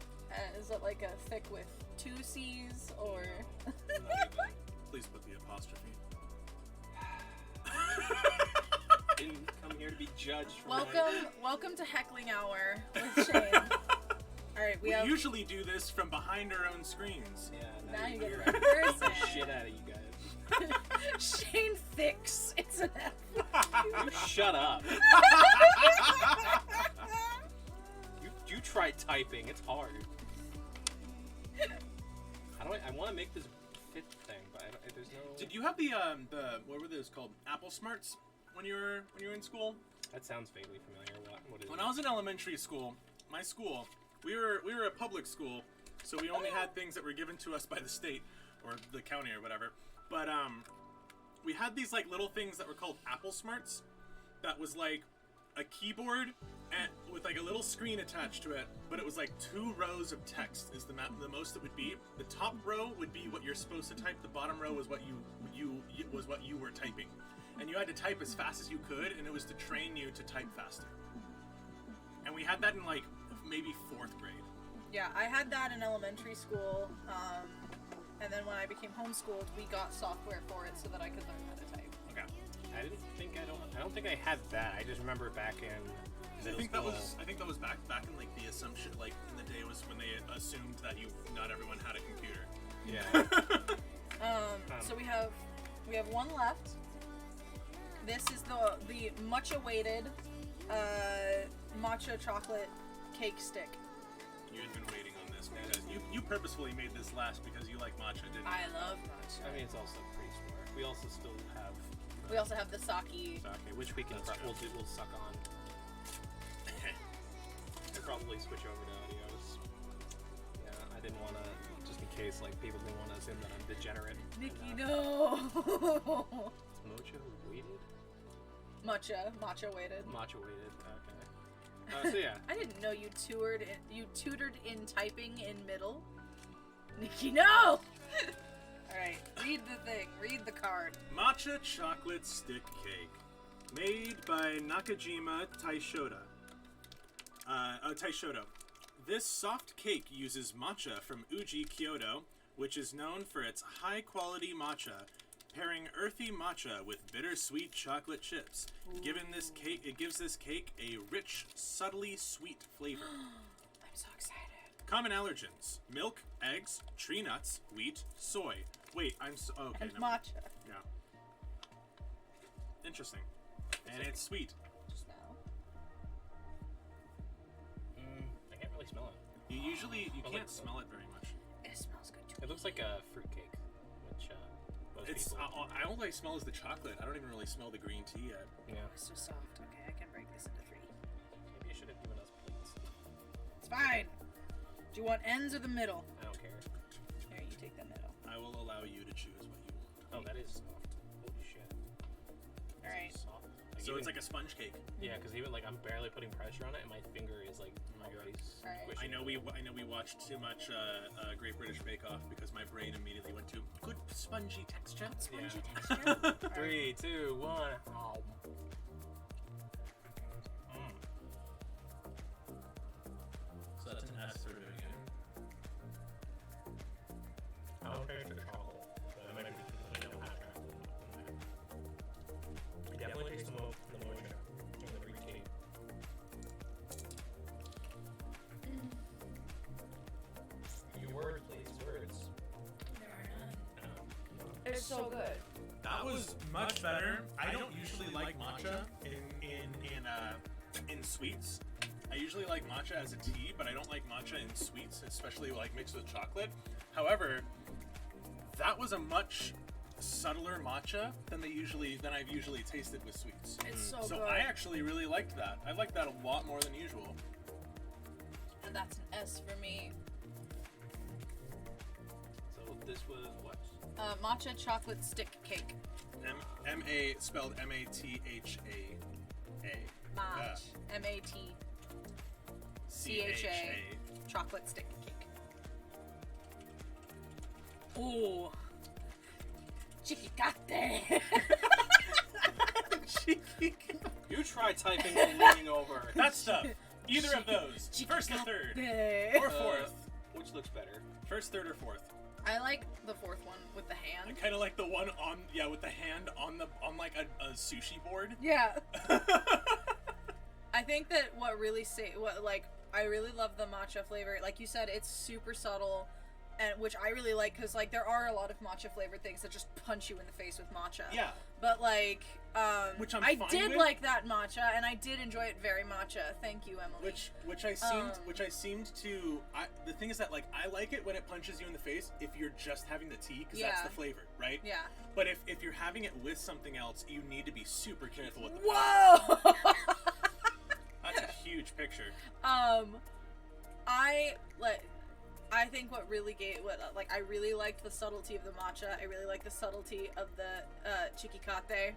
Is it like a thick with 2 C's or? Please put the apostrophe. Didn't come here to be judged for Welcome to Heckling Hour with Shane. All right, we We have. usually do this from behind our own screens. Yeah, Now you get you're the person. the shit out of you guys. Shane Fix. It's an F. You shut up. You try typing. It's hard. How do I want to make this fit thing, but there's no... Did you have the what were those called? Apple Smarts when you were in school? That sounds vaguely familiar. What is When it? I was in elementary school, my school, we were a public school, so we only had things that were given to us by the state or the county or whatever. But we had these like little things that were called Apple Smarts. That was like a keyboard and with like a little screen attached to it, but it was like 2 rows of text is the most it would be. The top row would be what you're supposed to type. The bottom row was what you were typing, and you had to type as fast as you could, and it was to train you to type faster. And we had that in like maybe 4th grade. Yeah, I had that in elementary school, and then when I became homeschooled, we got software for it so that I could learn how to type. Okay. I don't think I had that. I just remember back in middle school. I think that was back in like the assumption, like in the day was when they assumed that not everyone had a computer. Yeah. So we have 1 left. This is the much awaited matcha chocolate cake stick. You had been waiting on this last, because you purposefully made this last because you like matcha, didn't you? I love matcha. I mean, it's also pretty smart. We also still have We also have the sake. sake, which we can That's true. we'll suck on. I'd probably switch over to Adios. Yeah, I didn't want to, just in case like people didn't want to assume that I'm degenerate. Nikki, and no. It's mocha weighted? Matcha weighted. Matcha weighted. Okay. So yeah. I didn't know you tutored in typing in middle. Nikki, no! Alright, read the thing. Read the card. Matcha chocolate stick cake, made by Nakajima Taishoda. Taishodo. This soft cake uses matcha from Uji, Kyoto, which is known for its high-quality matcha, pairing earthy matcha with bittersweet chocolate chips. It gives this cake a rich, subtly sweet flavor. I'm so excited. Common allergens: milk, eggs, tree nuts, wheat, soy. Wait, okay. And never mind. matcha. Yeah. Interesting. And it's sweet. Just now. I can't really smell it. You Well, can't like- smell it very much. It smells good too. It looks like a fruitcake, which most It's people. all I smell is the chocolate. I don't even really smell the green tea yet. Yeah. It's so soft. Okay, I can break this into 3. Maybe you should have given us plates. It's fine. Do you want ends or the middle? I don't care. Here, you take the middle. I will allow you to choose what you want. Oh, that is soft. Holy shit. Alright. Soft. So it's like a sponge cake. Yeah, because even like I'm barely putting pressure on it, and my finger is like already Alright. squishy. I know we watched too much Great British Bake Off because my brain immediately went to good spongy texture. Spongy Yeah. texture. 3, 2, 1. Oh. So that's an S for doing it. I don't taste the chocolate, but it might be because I don't have chocolate in there. I definitely taste the mocha and the fruit cake. Your words, please, words. It's so good. That was much better. I don't usually like matcha. In sweets. I usually like matcha as a tea, but I don't like matcha in sweets, especially like mixed with chocolate. However, that was a much subtler matcha than I've usually tasted with sweets. It's so So good. I actually really liked that. I liked that a lot more than usual. And that's an S for me. So this was what? Matcha chocolate stick cake. M-A spelled M-A-T-H-A-A. Match. M-A-T. C-H-A. Chocolate stick cake. Ooh. Chikikate. You try typing and leaning over. That stuff. Either of those. First or third. Or fourth. Which looks better? First, third, or fourth. I like the fourth one with the I hand. kind of like the one with the hand on like a sushi board. Yeah. I think that I really love the matcha flavor. Like you said, it's super subtle, and which I really like because like there are a lot of matcha flavored things that just punch you in the face with matcha. Yeah. But like, Which I'm I fine did with. like that matcha, and I did enjoy it very matcha. Thank you, Emily. The thing is that like I like it when it punches you in the face if you're just having the tea because that's Yeah. the flavor, right? Yeah. But if you're having it with something else, you need to be super careful with the Whoa. That's a huge picture. I think what really I really liked the subtlety of the matcha. I really like the subtlety of the chikikate.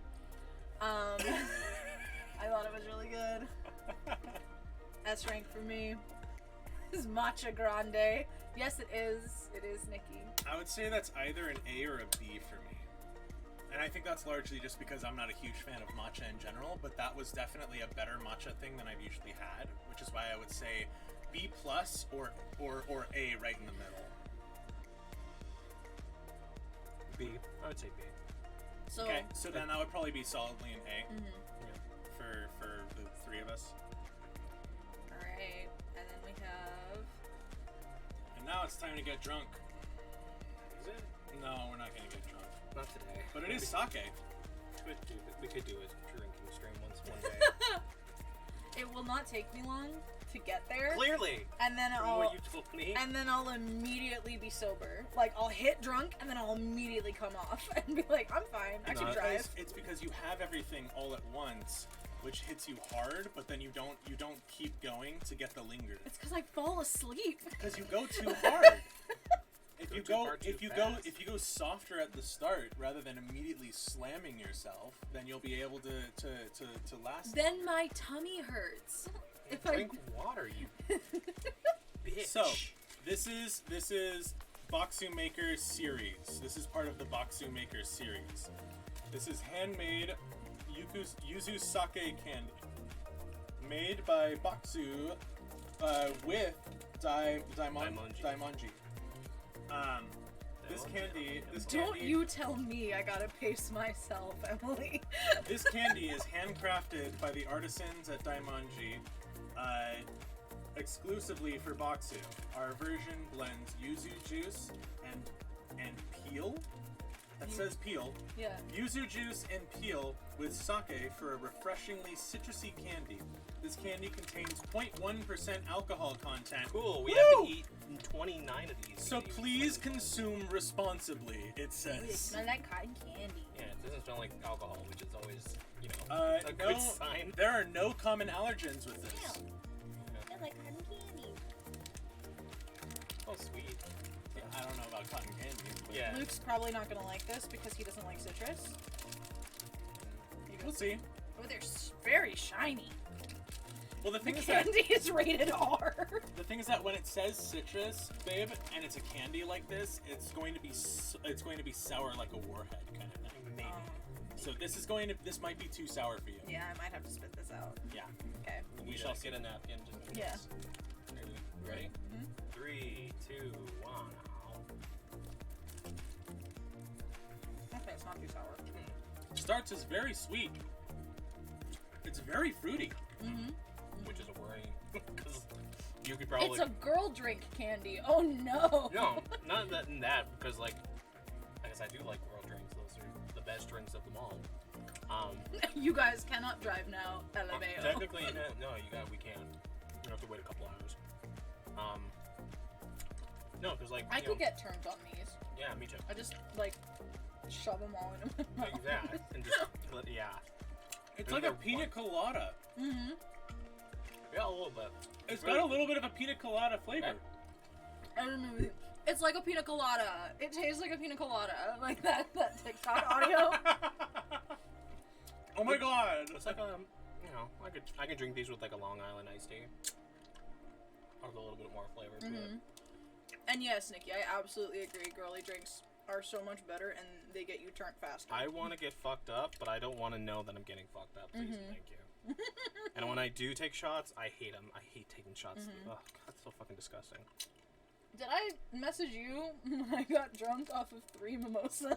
I thought it was really good. S rank for me is matcha grande. Yes, it is. It is, Nikki. I would say that's either an A or a B for me. And I think that's largely just because I'm not a huge fan of matcha in general, but that was definitely a better matcha thing than I've usually had, which is why I would say B plus or A right in the middle. B. I would say B. So Okay, so then that would probably be solidly an A Mhm. for the three of us. All right, and then we have. And now it's time to get drunk. Is it? No, we're not gonna get drunk. Not today. But it is sake. We could do a drinking stream one day. It will not take me long. to get there. Clearly. And then From I'll what you told me. and then I'll immediately be sober. Like I'll hit drunk and then I'll immediately come off and be like, I'm fine. I can No, drive. It's because you have everything all at once, which hits you hard, but then you don't keep going to get the linger. It's because I fall asleep. Because you go too hard. If you too go hard too if you fast. go softer at the start rather than immediately slamming yourself, then you'll be able to last. Then my tummy hurts. If Drink water, you bitch. So, this is Boxu Maker series. This is part of the Boxu Maker series. This is handmade yuzu sake candy. Made by Boxu with Daimonji. This candy Don't you tell me I gotta pace myself, Emily. This candy is handcrafted by the artisans at Daimonji, exclusively for Boxu. Our version blends yuzu juice and peel. That says peel. Yeah. Yuzu juice and peel with sake for a refreshingly citrusy candy. This candy contains 0.1% alcohol content. Cool. We Woo! have to eat 29 of these. So please consume responsibly, it It says. smells like cotton candy. Yeah, it doesn't smell like alcohol, which is always, a No, good sign. there are no common allergens with this. Smells like cotton candy. Oh, sweet. I don't know about cotton candy. But Yeah. Luke's probably not gonna like this because he doesn't like citrus. We'll see. Oh, they're very shiny. Well, the The thing is that candy is rated R. the thing is that when it says citrus, babe, and it's a candy like this, it's going to be sour like a warhead kind of thing. Maybe. So this might be too sour for you. Yeah, I might have to spit this out. Yeah. Okay. We shall get a napkin. Just in Yeah. case. Are you ready? 3, 2, 1. Okay, it's not too sour. Starts as very sweet. It's very fruity. Which is a worry. Because you could probably. It's a girl drink candy. Oh no. No, not that, because, like, I guess I do like girl drinks. Those are the best drinks of them all. You guys cannot drive now. LMAO. Technically, no, we can. You have to wait a couple hours. No, because, like, I you could know, get turned on these. Yeah, me too. I just like shove them all into my mouth. Exactly. And just, yeah. It's Maybe like a they're pina colada. Yeah, a little bit. It's got a little bit of a pina colada flavor. I don't know. It's like a pina colada. It tastes like a pina colada. Like that TikTok audio. Oh my god! It's like I could drink these with like a Long Island iced tea. Or a little bit more flavor to it. And yes, Nikki, I absolutely agree. Girly drinks are so much better, and they get you turned faster. I want to get fucked up, but I don't want to know that I'm getting fucked up. Please, thank you. And when I do take shots, I hate them. I hate taking shots. Oh, God, it's so fucking disgusting. Did I message you when I got drunk off of 3 mimosas?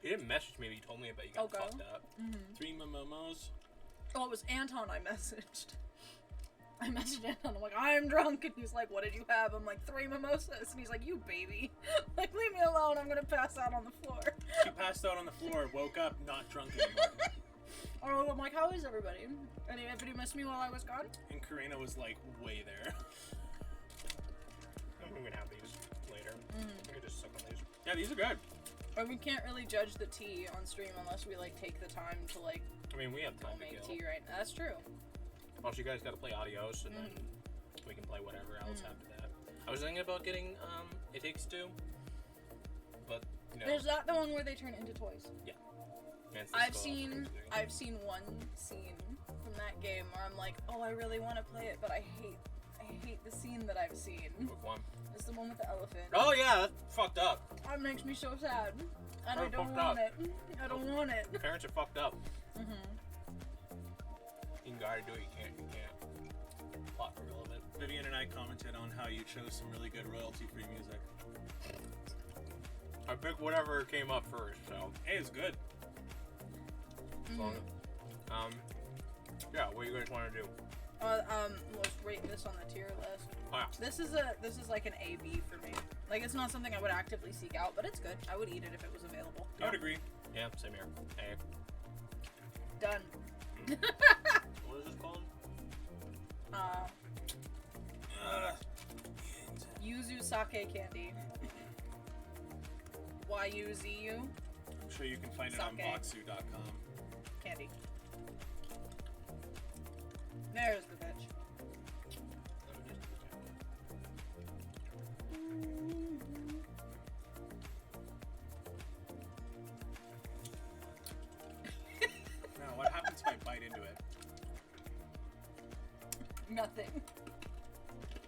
You didn't message me, but you told me about you got Okay. fucked up. 3 momos. Oh, it was Anton I messaged. I messaged Anton. I'm like, I'm drunk. And he's like, what did you have? I'm like, 3 mimosas. And he's like, you baby. Like, leave me alone. I'm going to pass out on the floor. She passed out on the floor, woke up, not drunk anymore. Oh, I'm like, how is everybody? Anybody miss me while I was gone? And Karina was like way there. I'm gonna have these later. I could just suck on these. Yeah, these are good. Or we can't really judge the tea on stream unless we, like, take the time to, like, I mean, we have go time to make kill. tea right now. That's true. Also, you guys gotta play Adios, and then we can play whatever else after that. I was thinking about getting It Takes Two, but you know, Is that the one where they turn into toys? man, it's I've still seen up. I've seen one scene from that game where I'm like, oh, I really want to play it, but I hate the scene that I've seen. Which one? It's the one with the elephant. Oh yeah, that's fucked up. That makes me so sad, and I Oh, don't fucked want up. it. I don't want it. Your parents are fucked up. You gotta do it. You can't. Plot irrelevant. Vivian and I commented on how you chose some really good royalty-free music. I picked whatever came up first, so. Hey, it's good. As long as, yeah. What do you guys want to do? Let's rate this on the tier list. Oh, yeah. This is like an A/B for me. Like, it's not something I would actively seek out, but it's good. I would eat it if it was available. I would agree. Yeah, same here. Hey. Done. What is this called? Yuzu sake candy. Y-U-Z-U I'm sure you can find it on Sake. Boxu.com. candy. There's the bitch. Now, what happens if I bite into it? Nothing.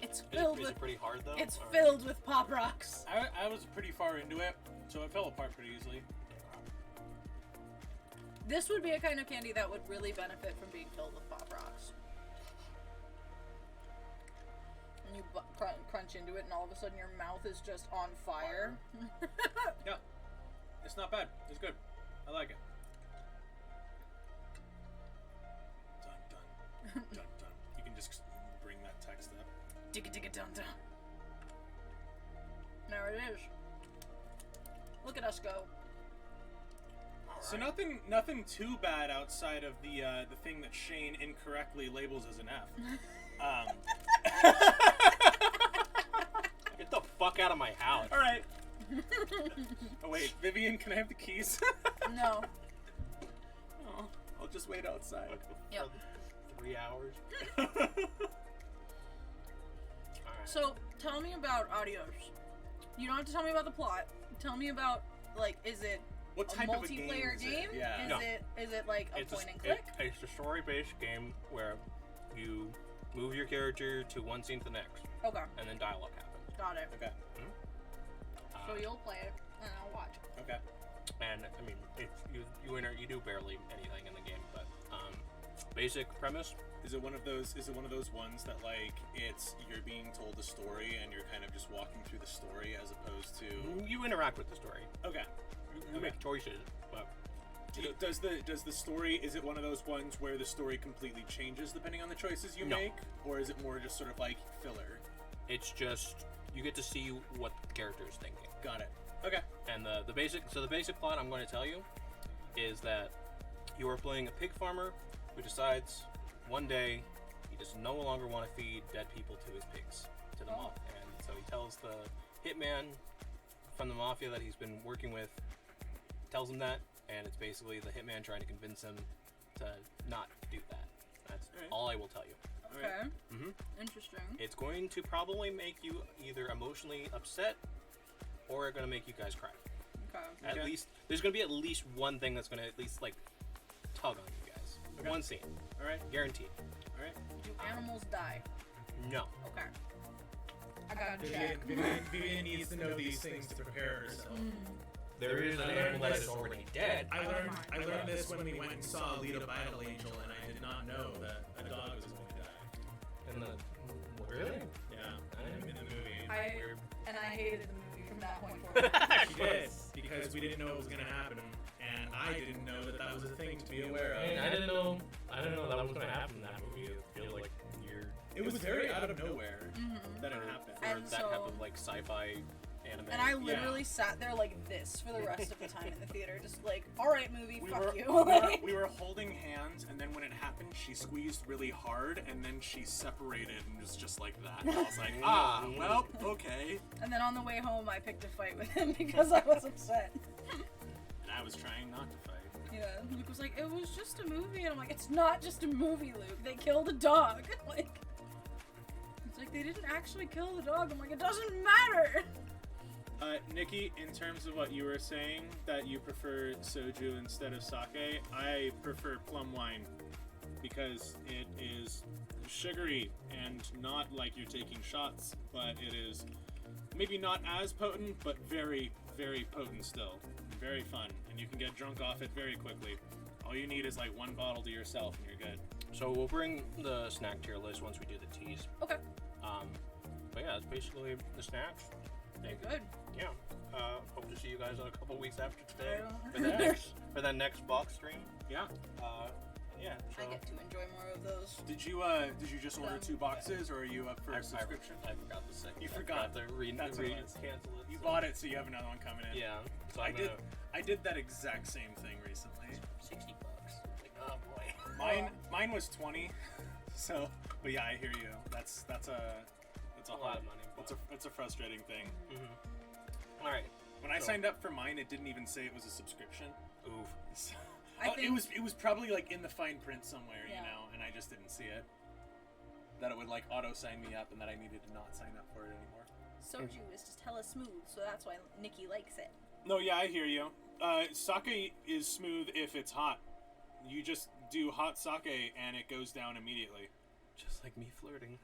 It's Is filled it with. pretty hard though? It's or- filled with Pop Rocks. I was pretty far into it, so it fell apart pretty easily. This would be a kind of candy that would really benefit from being filled with Pop Rocks. And you crunch into it, and all of a sudden your mouth is just on fire. Yeah, it's not bad. It's good. I like it. Dun dun dun dun. You can just bring that text up. Digga digga dun dun. There it is. Look at us go. So nothing too bad outside of the thing that Shane incorrectly labels as an F. Get the fuck out of my house. All right. Oh wait, Vivian, can I have the keys? No. Oh, I'll just wait outside. Yep. For 3 hours. Alright. So tell me about Adios. You don't have to tell me about the plot. Tell me about, like, is it What a type of a multiplayer game? Is it? Yeah. No. Is it like a It's point and click? It's a story-based game where you move your character to one scene to the next, Okay, and then dialogue happens. got it. Okay. So you'll play it and I'll watch. Okay. And I mean, it's you do barely anything in the game, but basic premise. Is it one of those? Is it one of those ones that like you're being told a story and you're kind of just walking through the story as opposed to? You interact with the story. Okay. You make choices, but Does the story? Is it one of those ones where the story completely changes depending on the choices you No. make, or is it more just sort of like filler? it's just you get to see what the character is thinking. Got it. Okay. And the basic plot I'm going to tell you is that you are playing a pig farmer who decides one day he just no longer want to feed dead people to his pigs, to the mob. And so he tells the hitman from the mafia that he's been working with, tells him that, and it's basically the hitman trying to convince him to not do that. That's Alright. all I will tell you. Okay. Mm-hmm. Interesting. It's going to probably make you either emotionally upset or going to make you guys cry. Okay. At Okay. least there's going to be at least one thing that's going to at least like tug on you guys. Okay. One scene, All right. guaranteed. All right. Do animals die? No. Okay. I gotta check. Vivian needs to know these things to prepare herself. There is an animal that is already dead. I learned this when we went and saw Alita Battle Angel, and I did not know that a dog was going to die. And the, really? Yeah, in the movie. And I hated the movie from that point forward. She did, because we didn't know it was going to happen, and I didn't know that that was a thing to be aware I mean, of. I didn't know that was going to happen in that movie. It feels like you're. It was very out of nowhere That it happened. Or And that so- type of like sci-fi anime. And I literally sat there like this for the rest of the time in the theater, just like, all right, movie, fuck you. We were holding hands, and then when it happened, she squeezed really hard, and then she separated and was just like that. And I was like, well, okay. And then on the way home, I picked a fight with him because I was upset. And I was trying not to fight. Yeah, Luke was like, it was just a movie, and I'm like, it's not just a movie, Luke. They killed a dog. Like, it's like they didn't actually kill the dog. I'm like, it doesn't matter. Nikki, in terms of what you were saying, that you prefer soju instead of sake, I prefer plum wine because it is sugary and not like you're taking shots, but it is maybe not as potent, but very, very potent still. Very fun, and you can get drunk off it very quickly. All you need is like one bottle to yourself, and you're good. So we'll bring the snack tier list once we do the teas. Okay. But yeah, it's basically the snacks. They're good. Yeah. Hope to see you guys in a couple weeks after today I for that next box stream. Yeah. Yeah. So I get to enjoy more of those. Did you just order 2 boxes, or are you up for a subscription? I forgot the second. You I forgot. to That's what it was. cancel it. You so- bought it, so you have another one coming in. Yeah. So I did that exact same thing recently. $60. Like, oh boy. Mine was 20. So, but yeah, I hear you. That's a a lot of money. It's a frustrating thing. Mm-hmm. All right. When I So- signed up for mine, it didn't even say it was a subscription. Oof. So- I think- it was probably like in the fine print somewhere, Yeah. you know, and I just didn't see it. That it would like auto sign me up, and that I needed to not sign up for it anymore. Soju is just hella smooth, so that's why Nikki likes it. No, yeah, I hear you. Sake is smooth if it's hot. You just do hot sake, and it goes down immediately. Just like me flirting.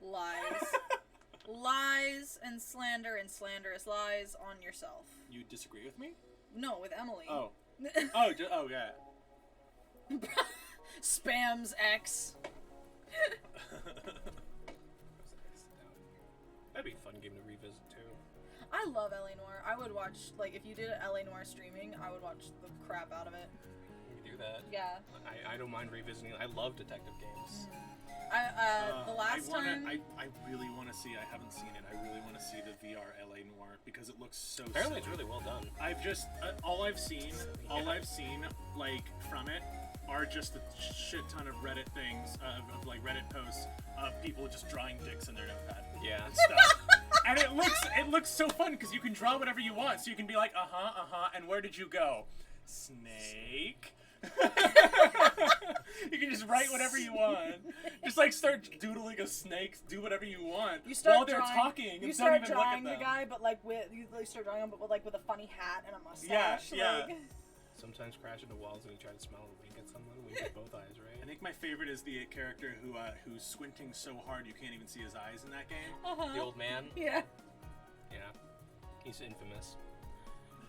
Lies. Lies and slanderous lies on yourself. You disagree with me? No, with Emily. Oh, oh yeah. Spams X. That'd be a fun game to revisit too. I love L.A. Noire. I would watch, like, if you did L.A. Noire streaming, I would watch the crap out of it. We do that. Yeah. I don't mind revisiting. I love detective games. The last time... I really want to see. I haven't seen it. I really want to see the VR LA Noire because it looks so. Apparently, it's silly. really well done. I've just all I've seen like from it are just a shit ton of Reddit things of like Reddit posts of people just drawing dicks in their notepad Yeah. and stuff. And it looks so fun because you can draw whatever you want. So you can be like, and where did you go? Snake. You can just write whatever you want. Just like start doodling a snake. Do whatever you want You start while they're drawing, talking. You And start don't even look drawing at the them. guy, but like you start drawing him, but with a funny hat and a mustache. Yeah. Like, Sometimes crash into walls and you try to smile and wink at someone. Wink at both eyes, right? I think my favorite is the character who's squinting so hard you can't even see his eyes in that game. The old man. Yeah. Yeah. He's infamous.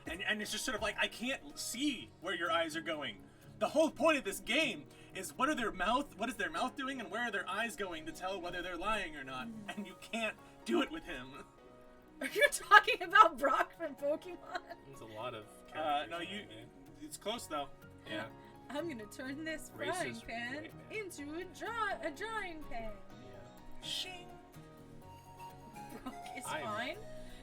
And it's just sort of like, I can't see where your eyes are going. The whole point of this game is what is their mouth doing and where are their eyes going to tell whether they're lying or not. And you can't do it with him. Are you talking about Brock from Pokemon? There's a lot of characters. No, in you. it, man. It's close though. Yeah. I'm gonna turn this frying Racist pan white man. into a drying pan. Yeah. Shing. Brock is I'm- fine?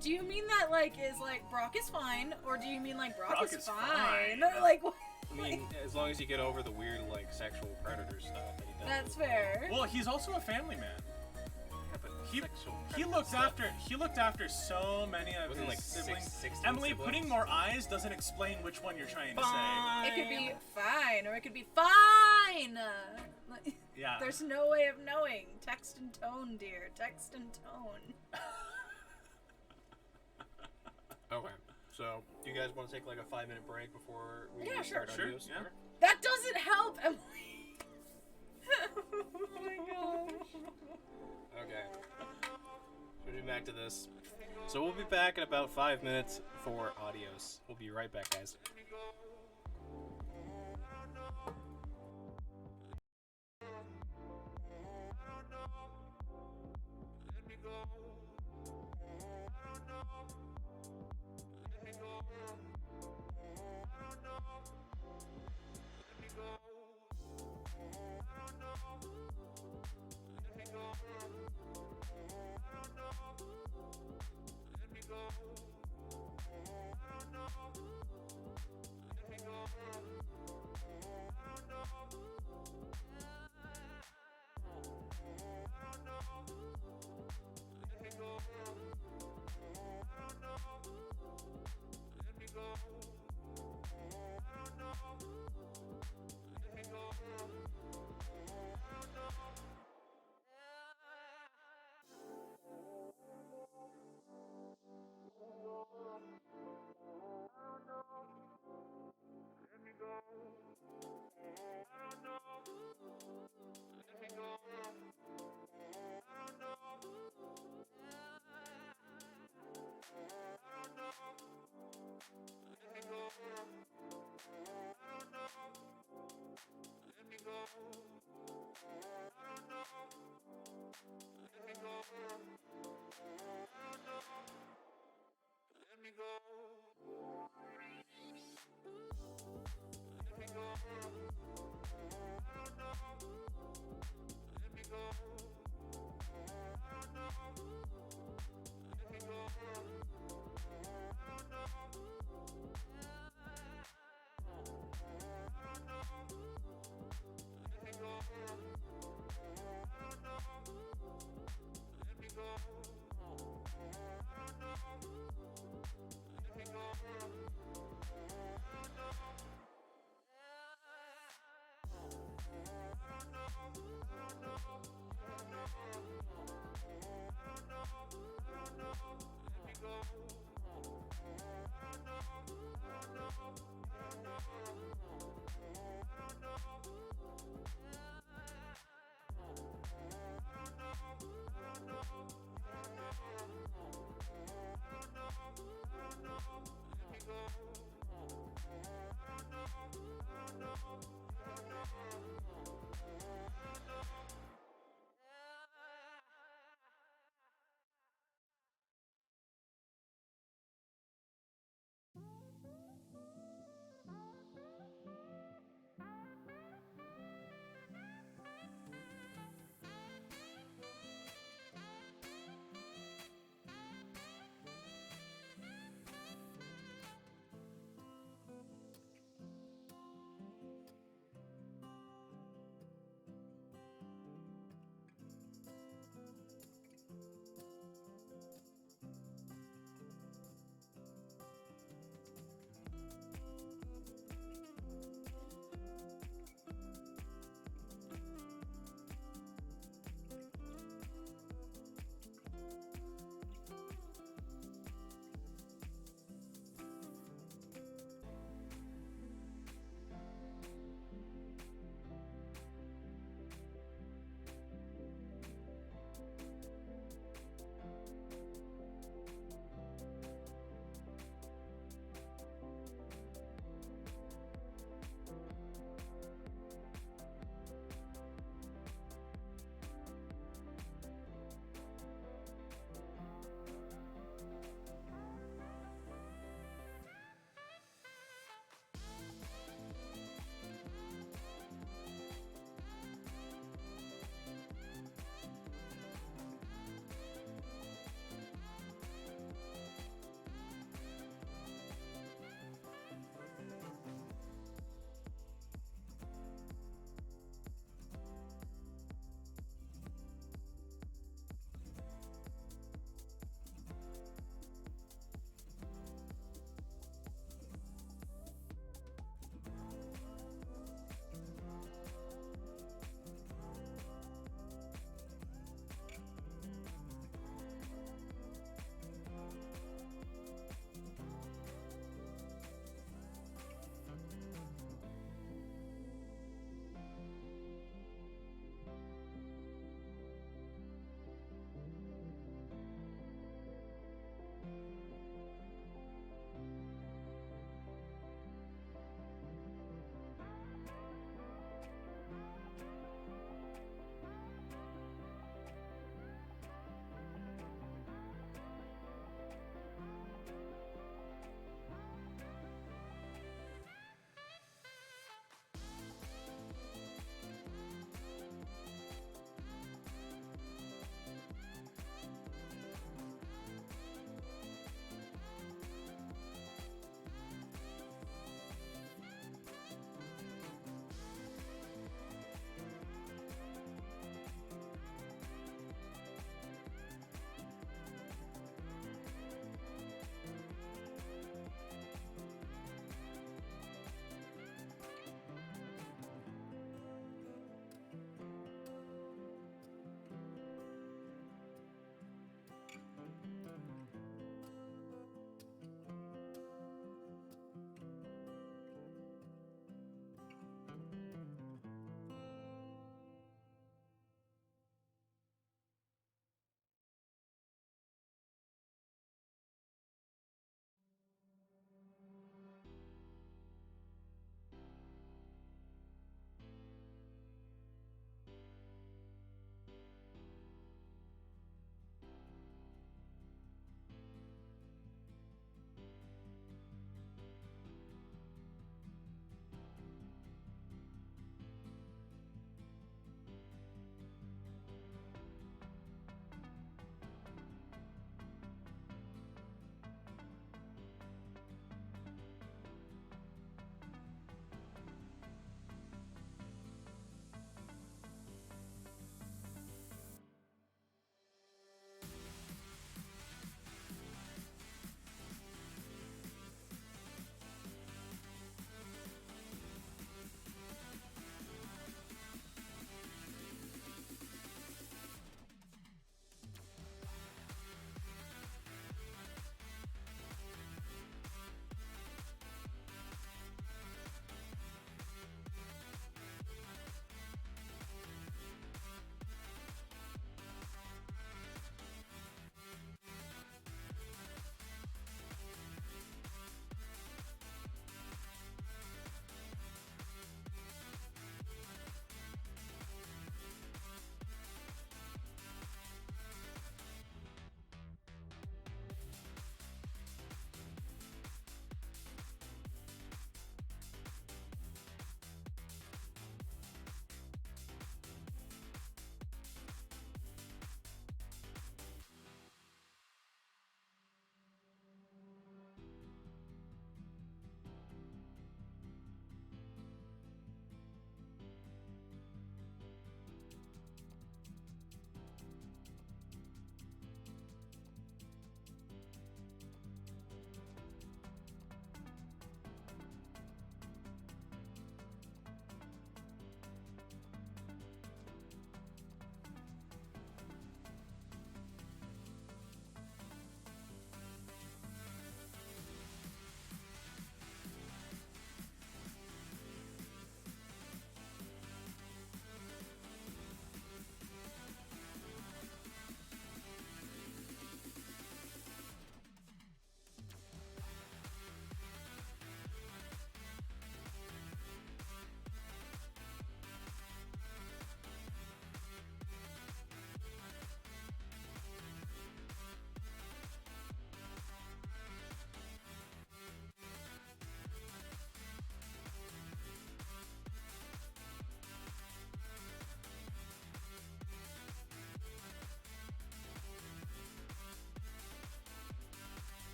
Do you mean that is Brock is fine, or do you mean like Brock is fine? fine. Or, like what? I mean, as long as you get over the weird, like, sexual predator stuff. That he does. That's fair. Well, he's also a family man. Yeah, but He sexual he predator looked stuff. after so many of Wasn't his like siblings. 16 Emily, siblings? putting more eyes doesn't explain which one you're trying to say. Fine. It could be fine, or it could be fine. Yeah. There's no way of knowing. Text and tone, dear. Text and tone. Okay. So, do you guys want to take like a 5-minute break before we Yeah, start sure, Adios? yeah. Okay. That doesn't help, Emily. Oh my gosh. Okay. So we'll be back to this. So we'll be back in about 5 minutes for Adios. We'll be right back, guys.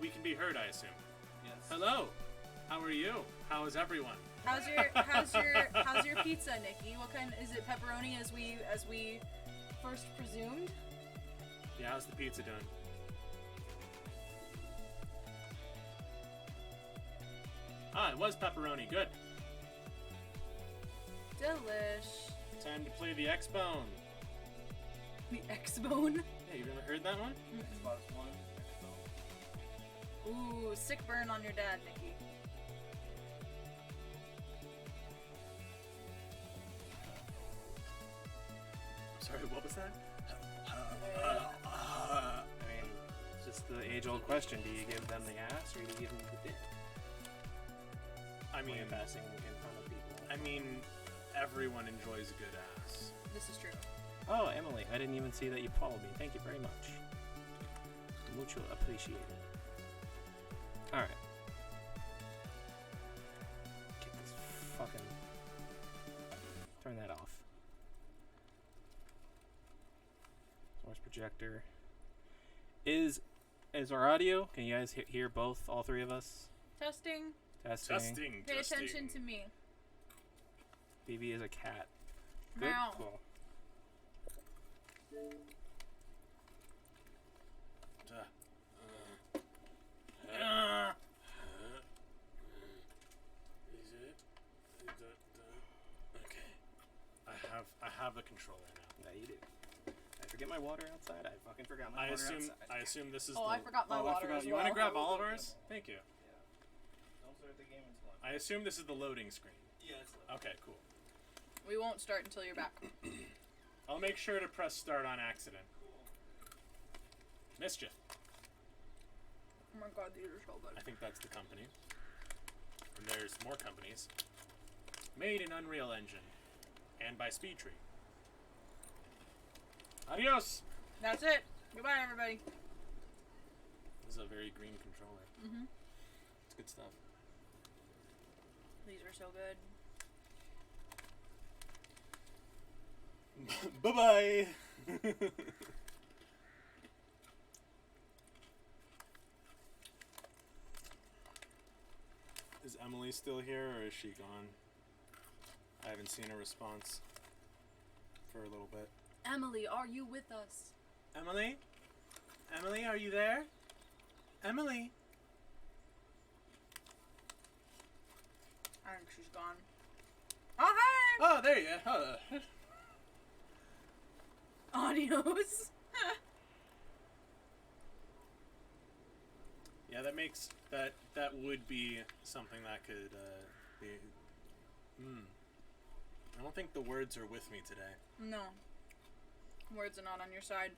we can be heard, I assume. Yes. Hello. How are you? How is everyone? How's your pizza, Nikki? What kind is it? Pepperoni as we first presumed? Yeah, how's the pizza doing? Ah, it was pepperoni. Good. Delish. Time to play the X-Bone. The X-Bone. Hey, you've ever heard that one? Xbox One. Ooh, sick burn on your dad, Nikki. Sorry, what was that? I mean, it's just the age-old question: do you give them the ass or do you give them the dick? I When mean, you're passing in front of people. I mean, everyone enjoys a good ass. This is true. Oh, Emily, I didn't even see that you followed me. Thank you very much. Mucho appreciated. Alright. Get this fucking... Turn that off. Source projector. Is our audio? Can you guys hear both, all three of us? Testing. Testing. Testing. Pay attention to me. Vivi is a cat. Good? Meow. Cool. Is it? Okay. I have the controller now. Yeah, you do. I forget my water outside. I fucking forgot my I water assume outside. this is Oh, the I forgot my I water forgot. as You want to well. grab all of ours? Thank you. Don't start the game until I assume this is the loading screen. Yeah, it's loaded. Okay, cool. We won't start until you're back. I'll make sure to press start on accident. Mischief. Oh my god, these are so good. I think that's the company. And there's more companies. Made in Unreal Engine. And by Speedtree. Adios! That's it. Goodbye, everybody. This is a very green controller. Mhm. It's good stuff. These are so good. Bye-bye! Is Emily still here or is she gone? I haven't seen a response for a little bit. Emily, are you with us? Emily? Emily, are you there? Emily? I think she's gone. Oh, hey! Oh, there you are. Adios. Yeah, that makes that would be something that could be. I don't think the words are with me today. No. Words are not on your side.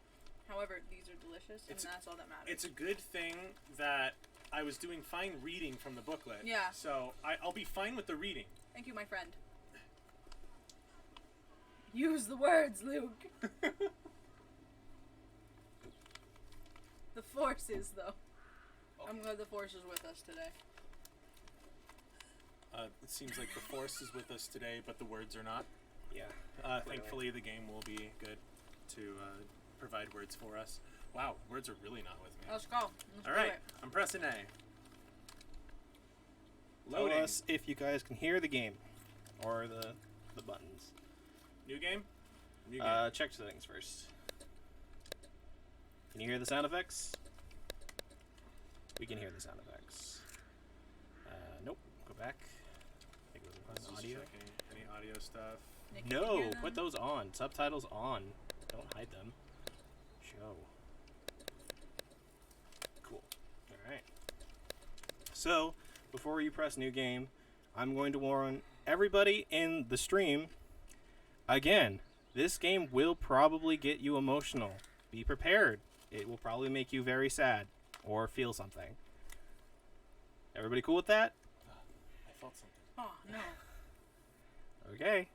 However, these are delicious, and It's- that's all that matters. It's a good thing that I was doing fine reading from the booklet. Yeah. So I'll be fine with the reading. Thank you, my friend. Use the words, Luke. The Force is, though. I'm glad the Force is with us today. It seems like the Force is with us today, but the words are not. Yeah. Thankfully, the game will be good to provide words for us. Wow, words are really not with me. Let's go. Let's All do right, it. I'm pressing A. Tell Loading. us if you guys can hear the game or the buttons. New game? New game. Check settings first. Can you hear the sound effects? We can hear the sound effects. Nope. Go back. I think it was on Just audio. checking any audio stuff. Nick, can you No, hear them? put those on. Subtitles on. Don't hide them. Show. Cool. Alright. So, before you press new game, I'm going to warn everybody in the stream, again, this game will probably get you emotional. Be prepared. It will probably make you very sad or feel something. Everybody cool with that? I felt something. Oh, no. Okay.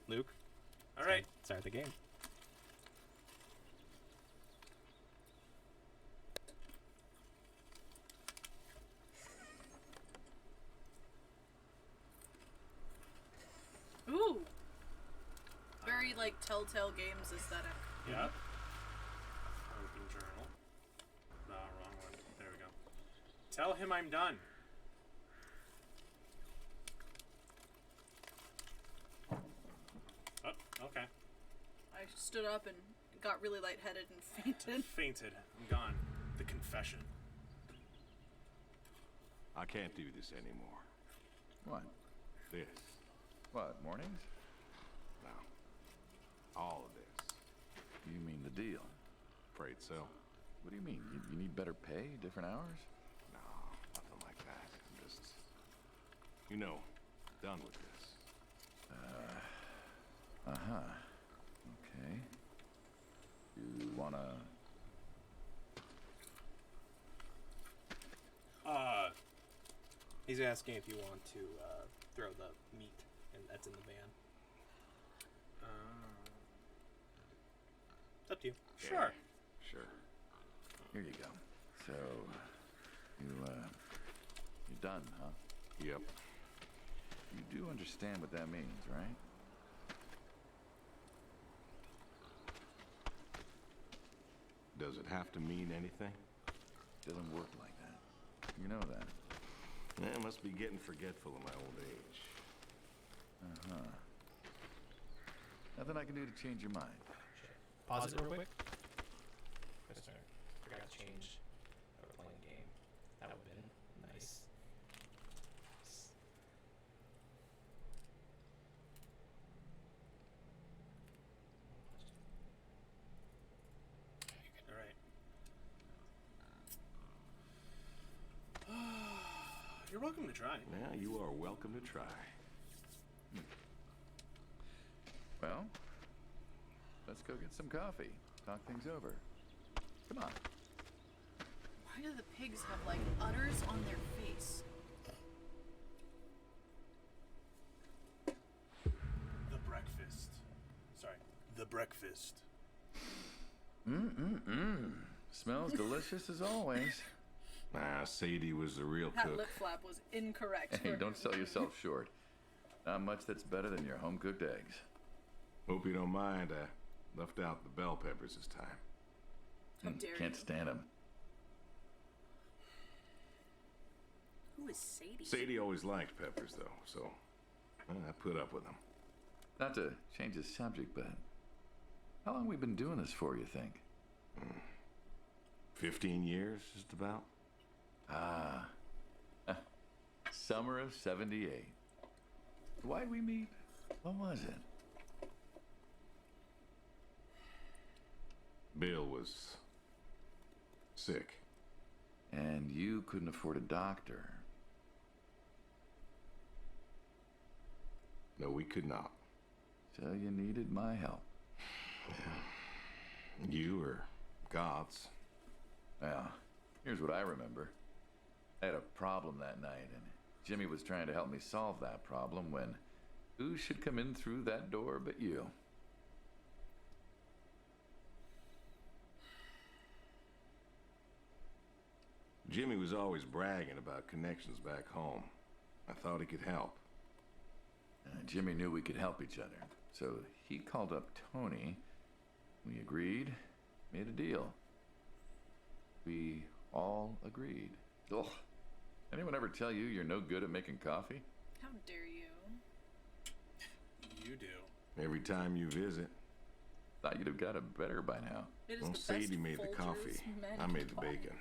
Luke, All right. start the game. Ooh. Very, like, Telltale Games aesthetic. Yeah. Open journal. No, wrong one. Tell him I'm done. Oh, okay. I stood up and got really lightheaded and fainted. Fainted. I'm gone. The confession. I can't do this anymore. What? This. What, mornings? No. All of this. You mean the deal? Afraid so? What do you mean? You need better pay, different hours? No, nothing like that. I'm just, you know, done with this. Okay. You wanna... He's asking if you want to throw the meat, and that's in the van. It's up to you. Sure. Sure. Here you go. So, you're done, huh? Yep. You do understand what that means, right? Does it have to mean anything? Doesn't work like that. You know that. Yeah, I must be getting forgetful in my old age. Nothing I can do to change your mind. Pause it real quick. Sorry, forgot to change. We're playing game. That would have been nice. All right. You're welcome to try. Yeah, you are welcome to try. Well, let's go get some coffee. Talk things over. Come on. Why do the pigs have, like, udders on their face? The breakfast. Sorry. The breakfast. Smells delicious as always. Nah, Sadie was the real That cook. lip flap was incorrect. Hey, don't sell yourself short. Not much that's better than your home-cooked eggs. Hope you don't mind. I left out the bell peppers this time. How dare Can't you? stand them. Who is Sadie? Sadie always liked peppers, though, so I put up with them. Not to change the subject, but how long we been doing this for, you think? 15 years, just about. Summer of '78. Why'd we meet? What was it? Bill was sick. And you couldn't afford a doctor. No, we could not. So you needed my help. You or God's. Well, here's what I remember. I had a problem that night, and Jimmy was trying to help me solve that problem when who should come in through that door but you? Jimmy was always bragging about connections back home. I thought he could help. Jimmy knew we could help each other, so he called up Tony. We agreed, made a deal. We all agreed. Ugh. Anyone ever tell you you're no good at making coffee? How dare you? You do. Every time you visit. Thought you'd have got it better by now. It is Well, the Sadie best made the Folgers coffee. men I made can the buy. bacon.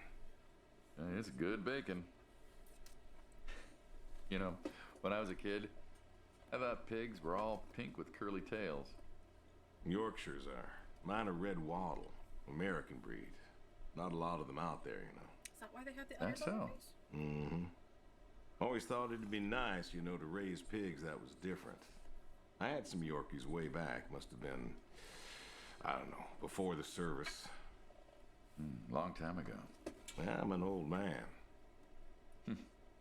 It's good bacon. You know, when I was a kid, I thought pigs were all pink with curly tails. Yorkshires are. Mine are red wattle. American breed. Not a lot of them out there, you know. Is that why they have the That's so. underdogs? Mm-hmm. Always thought it'd be nice, you know, to raise pigs that was different. I had some Yorkies way back. Must have been, I don't know, before the service. Long time ago. Yeah, I'm an old man.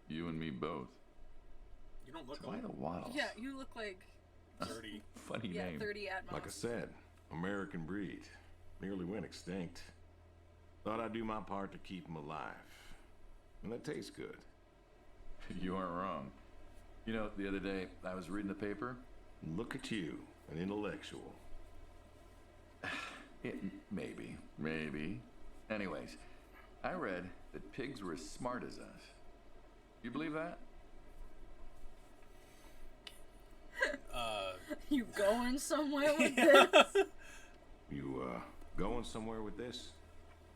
You and me both. You don't look Why old. the waddles? Yeah, you look like 30. Funny yeah, name. 30 at most. Like I said, American breed. Nearly went extinct. Thought I'd do my part to keep them alive. And that tastes good. You aren't wrong. You know, the other day, I was reading the paper. Look at you, an intellectual. Yeah, maybe. Anyways, I read that pigs were as smart as us. You believe that? You going somewhere with this? You, going somewhere with this?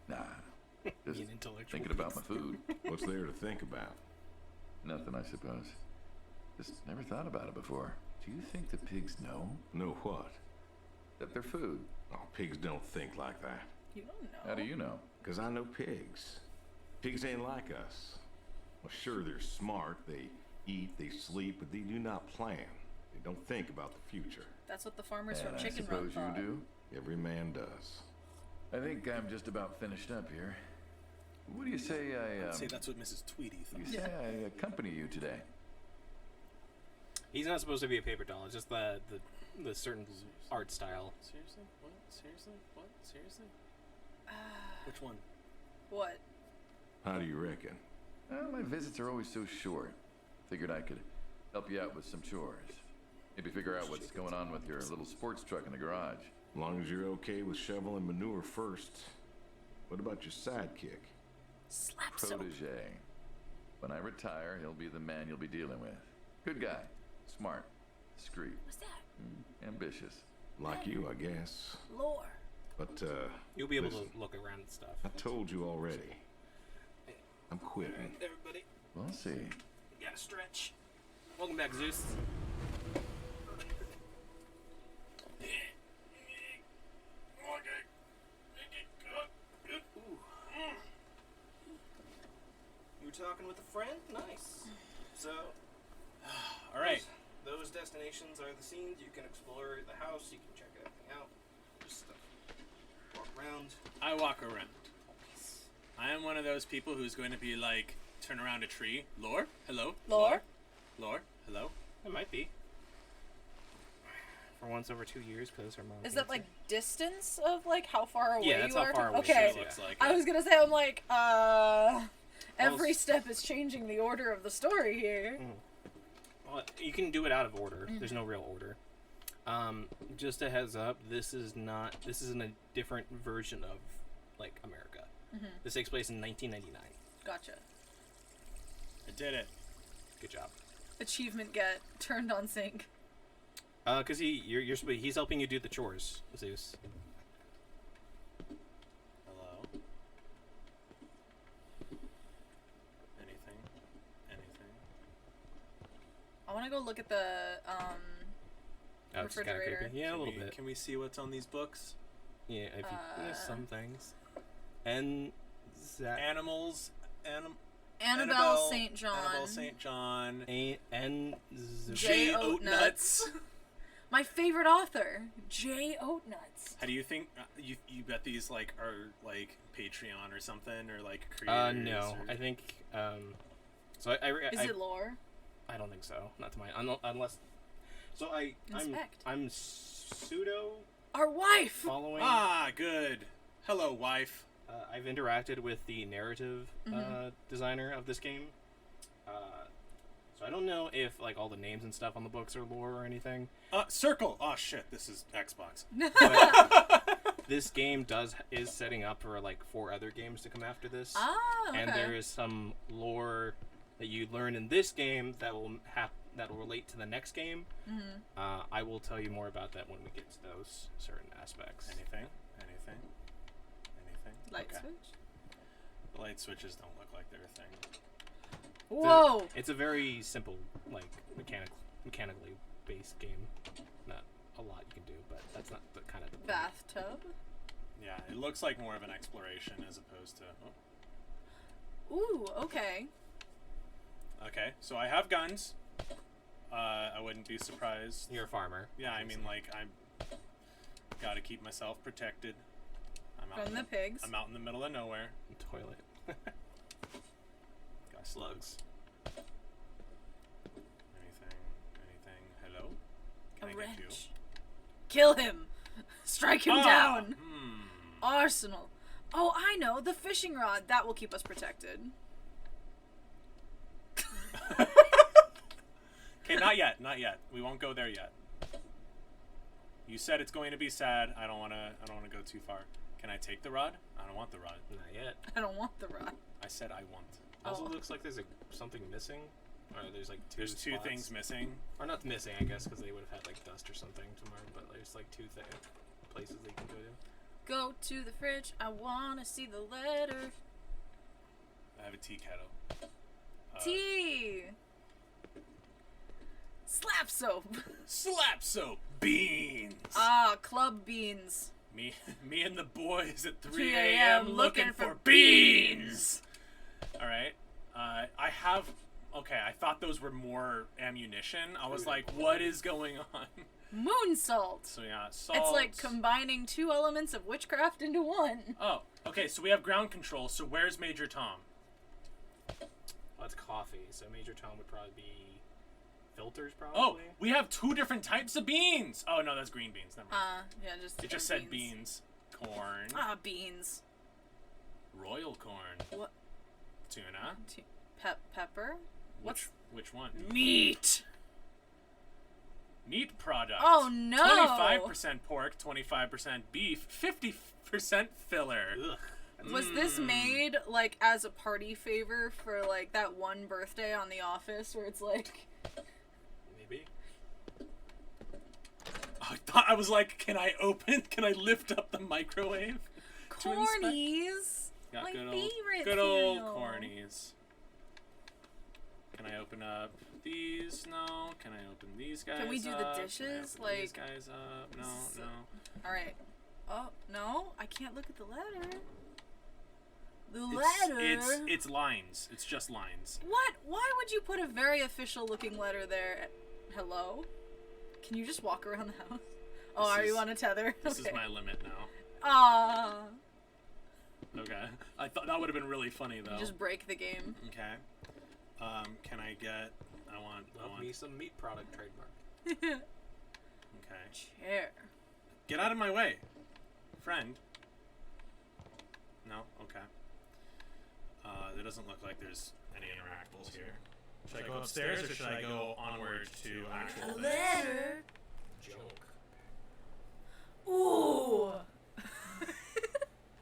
Nah. Just Being intellectual. thinking about my food. What's there to think about? Nothing, I suppose. Just never thought about it before. Do you think the pigs know Know what? that they're food? Oh, pigs don't think like that. You don't know. How do you know? 'Cause I know pigs. Pigs ain't like us. Well, sure, they're smart. They eat, they sleep, but they do not plan. They don't think about the future. That's what the farmers And from I Chicken Run suppose thought. you do? Every man does. I think I'm just about finished up here. What do you say I, I'd say that's what Mrs. Tweedy thought. you say I accompany you today? He's not supposed to be a paper doll. It's just the certain art style. Seriously? What? Seriously? What? Seriously? Which one? What? How do you reckon? Well, my visits are always so short. Figured I could help you out with some chores. Maybe figure out what's going on with your little sports truck in the garage. As long as you're okay with shoveling manure first. What about your sidekick? Slap soap. Protege. When I retire, he'll be the man you'll be dealing with. Good guy. Smart. Discreet. What's that? Ambitious. Like you, I guess. Lore. But, You'll be able listen, to look around and stuff. I told you already. I'm quitting. Everybody, We'll see. you gotta stretch. Welcome back, Zeus. You were talking with a friend? Nice. So, All right. those destinations are the scenes. You can explore the house, you can check everything out. Just walk around. I walk around. I am one of those people who's going to be like, turn around a tree. Lore? Hello? Lore? Lore? Hello? It might be. For once over 2 years, because her mom. Is can't that like say. distance of like how far away Yeah, that's you how are? far away Okay. she Looks like I it. was gonna say, I'm like, every s- step is changing the order of the story here. Well, you can do it out of order. There's no real order. Just a heads up, this is in a different version of like America. This takes place in 1999. Gotcha. I did it. Good job. Achievement get turned on sync. Cause he's helping you do the chores, Zeus. Hello? Anything? Anything? I want to go look at the Oh, it's kinda refrigerator. creepy. Yeah, a little bit. Can we see what's on these books? Yeah, if you, there's some things. And Animals. Annabelle St. John. Annabelle St. John. J. Oatnuts. My favorite author, J. Oatnuts. How do you think you bet these like are like Patreon or something or like creators? no, or... I think so. Is it lore? I don't think so. Not to my unless. So Inspect. I'm pseudo Our wife. following. Ah, good. Hello, wife. I've interacted with the narrative designer of this game. So I don't know if like all the names and stuff on the books are lore or anything. Circle. Oh shit, this is Xbox. But this game is setting up for like 4 other games to come after this. Ah, okay. And there is some lore that you learn in this game that will relate to the next game. I will tell you more about that when we get to those certain aspects. Anything? Light Okay. switch. The light switches don't look like they're a thing. Whoa. It's a very simple, like mechanically based game. Not a lot you can do, but that's not the kind of the point. Bathtub. Yeah, it looks like more of an exploration as opposed to. Oh. Ooh, okay. Okay, so I have guns. I wouldn't be surprised. You're a farmer. Yeah, I mean, like I'm gotta keep myself protected. From the pigs. I'm out in the middle of nowhere. Toilet. Got slugs. Anything? Hello? Can A I get you? wrench. Kill him. Strike him down. Hmm. Arsenal. Oh, I know. The fishing rod. That will keep us protected. Okay, not yet. We won't go there yet. You said it's going to be sad. I don't want to go too far. Can I take the rod? I don't want the rod. Not yet. I don't want the rod. I said I want. Also Oh. looks like there's something missing. Or there's like two There's two spots. things missing. Or not missing, I guess, because they would have had like dust or something tomorrow. But there's like two places they can go to. Go to the fridge. I wanna see the letter. I have a tea kettle. Tea. Slap soap. Slap soap. Beans. Ah, club beans. Me and the boys at 3 3 a.m. looking for beans. All right. I have. Okay, I thought those were more ammunition. I was like, what is going on? Moon salt. So yeah, salt. It's like combining 2 elements of witchcraft into one. Oh, okay. So we have ground control. So where's Major Tom? Well, it's coffee, so Major Tom would probably be filters, probably. Oh, we have 2 different types of beans. Oh no, that's green beans. Never mind. Yeah, just. It just said beans. Corn. Ah, beans. Royal corn. What? Tuna. Pepper. Which one? Meat. Meat product. Oh no. 25% pork, 25% beef, 50% filler. Ugh. Was this made like as a party favor for like that one birthday on The Office where it's like? Maybe. I was like, can I lift up the microwave? to inspect? Cornies. Got My good favorite old cereal. cornies. Can I open up these? No. Can I open these guys Can we do the up? Can I dishes? open these Like- guys up? No, So- no. All right. Oh no, I can't look at the letter. The It's, letter. it's lines. It's just lines. What? Why would you put a very official-looking letter there? Hello? Can you just walk around the house? Oh, This are is- you on a tether? This Okay. is my limit now. Ah. Okay. I thought that would have been really funny though. You just break the game. Okay. Can I get? I want. Love me some meat product trademark. Okay. Chair. Get out of my way, friend. No. Okay. There doesn't look like there's any interactables here. Should I go upstairs or should I go onward to actual things? Letter. Joke. Ooh.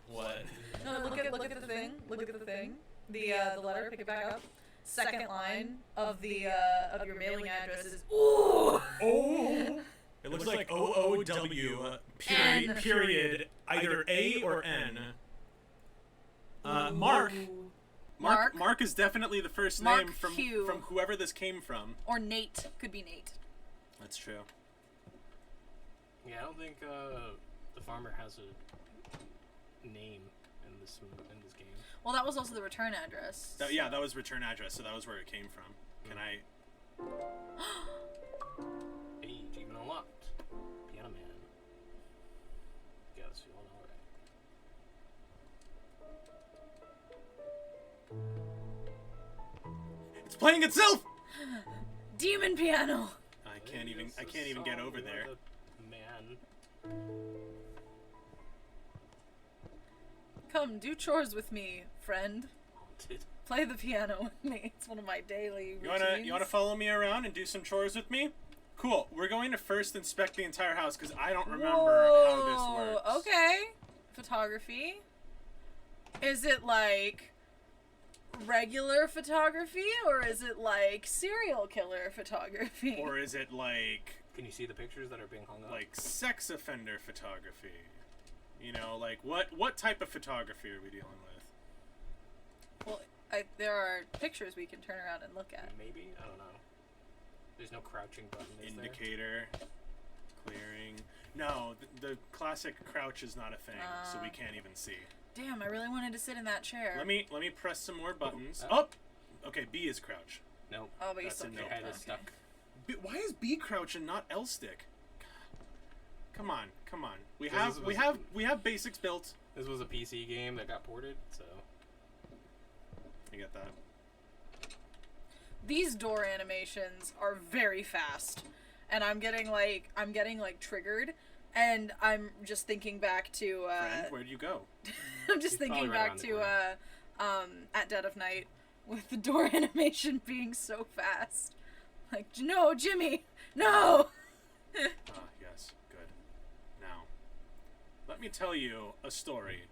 What? No, look at the thing. Look at the thing. The letter. Pick it back up. Second line of the of your mailing address is ooh. Oh! It looks like OOW, period, N. period, either A or N. Mark. Mark. Mark is definitely the first Mark name from Q. whoever this came from. Or Nate. Could be Nate. That's true. Yeah, I don't think the farmer has a name in this game. Well, that was also the return address. Yeah, that was return address, so that was where it came from. Can I? Hey, achievement unlocked. Piano Man. Yeah, that's feeling alright. It's playing itself. Demon piano. I can't even get over there. Man. Come, do chores with me, friend. Haunted. Play the piano with me. It's one of my daily You routines. wanna follow me around and do some chores with me? Cool. We're going to first inspect the entire house because I don't remember how this works. Okay. Photography. Is it like regular photography or is it like serial killer photography? Or is it like Can you see the pictures that are being hung up? sex offender photography? You know, like what type of photography are we dealing with? Well, there are pictures we can turn around and look at. Maybe? I don't know. There's no crouching button, is there? Indicator, clearing. No, the classic crouch is not a thing, so we can't even see. Damn, I really wanted to sit in that chair. Let me press some more buttons. Oh. Oh, okay. B is crouch. Nope. Oh, but you That's still a no. Your can't. head is Okay. stuck. Why is B crouch and not L stick? Come on. We 'Cause have this we was- have we have basics built. This was a PC game that got ported, so... You get that? These door animations are very fast, and I'm getting triggered, and I'm just thinking back to Friend, where'd you go? I'm just He's thinking probably right back around the to At Dead of Night with the door animation being so fast. Like, no, Jimmy, no. Ah, yes. Good. Now. Let me tell you a story.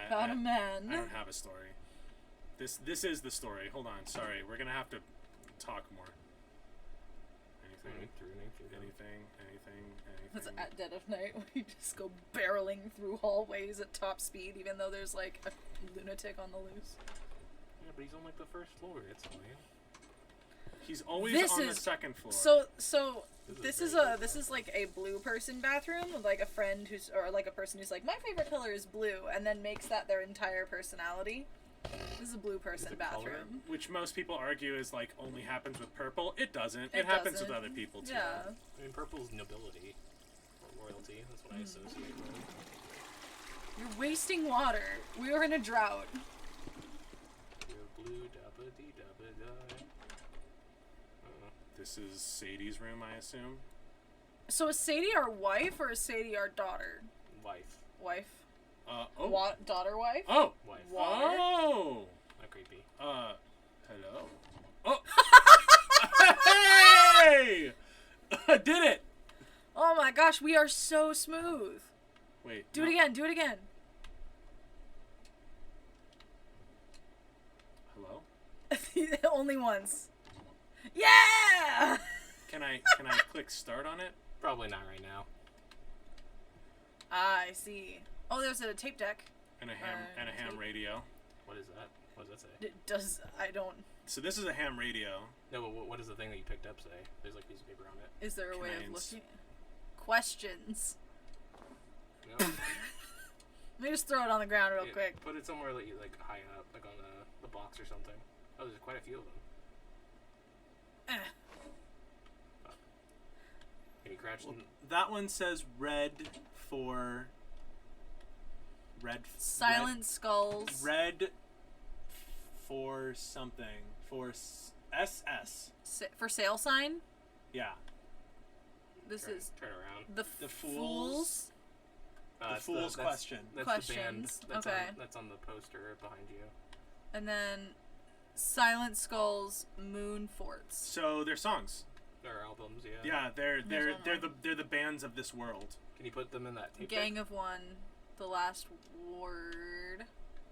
About a man. I don't have a story. This is the story. Hold on. Sorry. We're going to have to talk more. Anything? Anything? It's at dead of night when you just go barreling through hallways at top speed, even though there's like a lunatic on the loose. Yeah, but he's on like the first floor. It's annoying. He's always on the second floor. So this is like a blue person bathroom with like a friend who's or like a person who's like my favorite color is blue and then makes that their entire personality. This is a blue person bathroom. Which most people argue is like only happens with purple. It doesn't. It happens with other people too. Yeah. I mean, purple's nobility or royalty. That's what I associate with. You're wasting water. We are in a drought. You're blue, dabba-dee-dabba-die. This is Sadie's room, I assume. So is Sadie our wife or is Sadie our daughter? Wife. Wife. Daughter wife? Oh! Wife. Water? Oh! Not creepy. Hello? Oh! Hey! I did it! Oh my gosh, we are so smooth. Wait. Do it again, do it again. Hello? Only once. Yeah! Can I click start on it? Probably not right now. I see. Oh, there's a tape deck. And a ham radio. What is that? What does that say? It does. I don't. So this is a ham radio. No, but what does the thing that you picked up say? There's like a piece of paper on it. Is there a way of Commands. looking? Questions. No. Let me just throw it on the ground real Yeah, quick. Put it somewhere that you like high up, like on the box or something. Oh, there's quite a few of them. Can you crouch? That one says red for... Silent skulls. Red for something. For SS. For sale sign. Yeah. This is turn around. the Fools. The it's Fool's Question. That's Questions. the band. Okay. That's on the poster behind you. And then Silent Skulls, Moon Forts. So they're songs. Or albums, yeah. Yeah, There's one they're the bands of this world. Can you put them in that tape Gang deck? of One, The Last Word.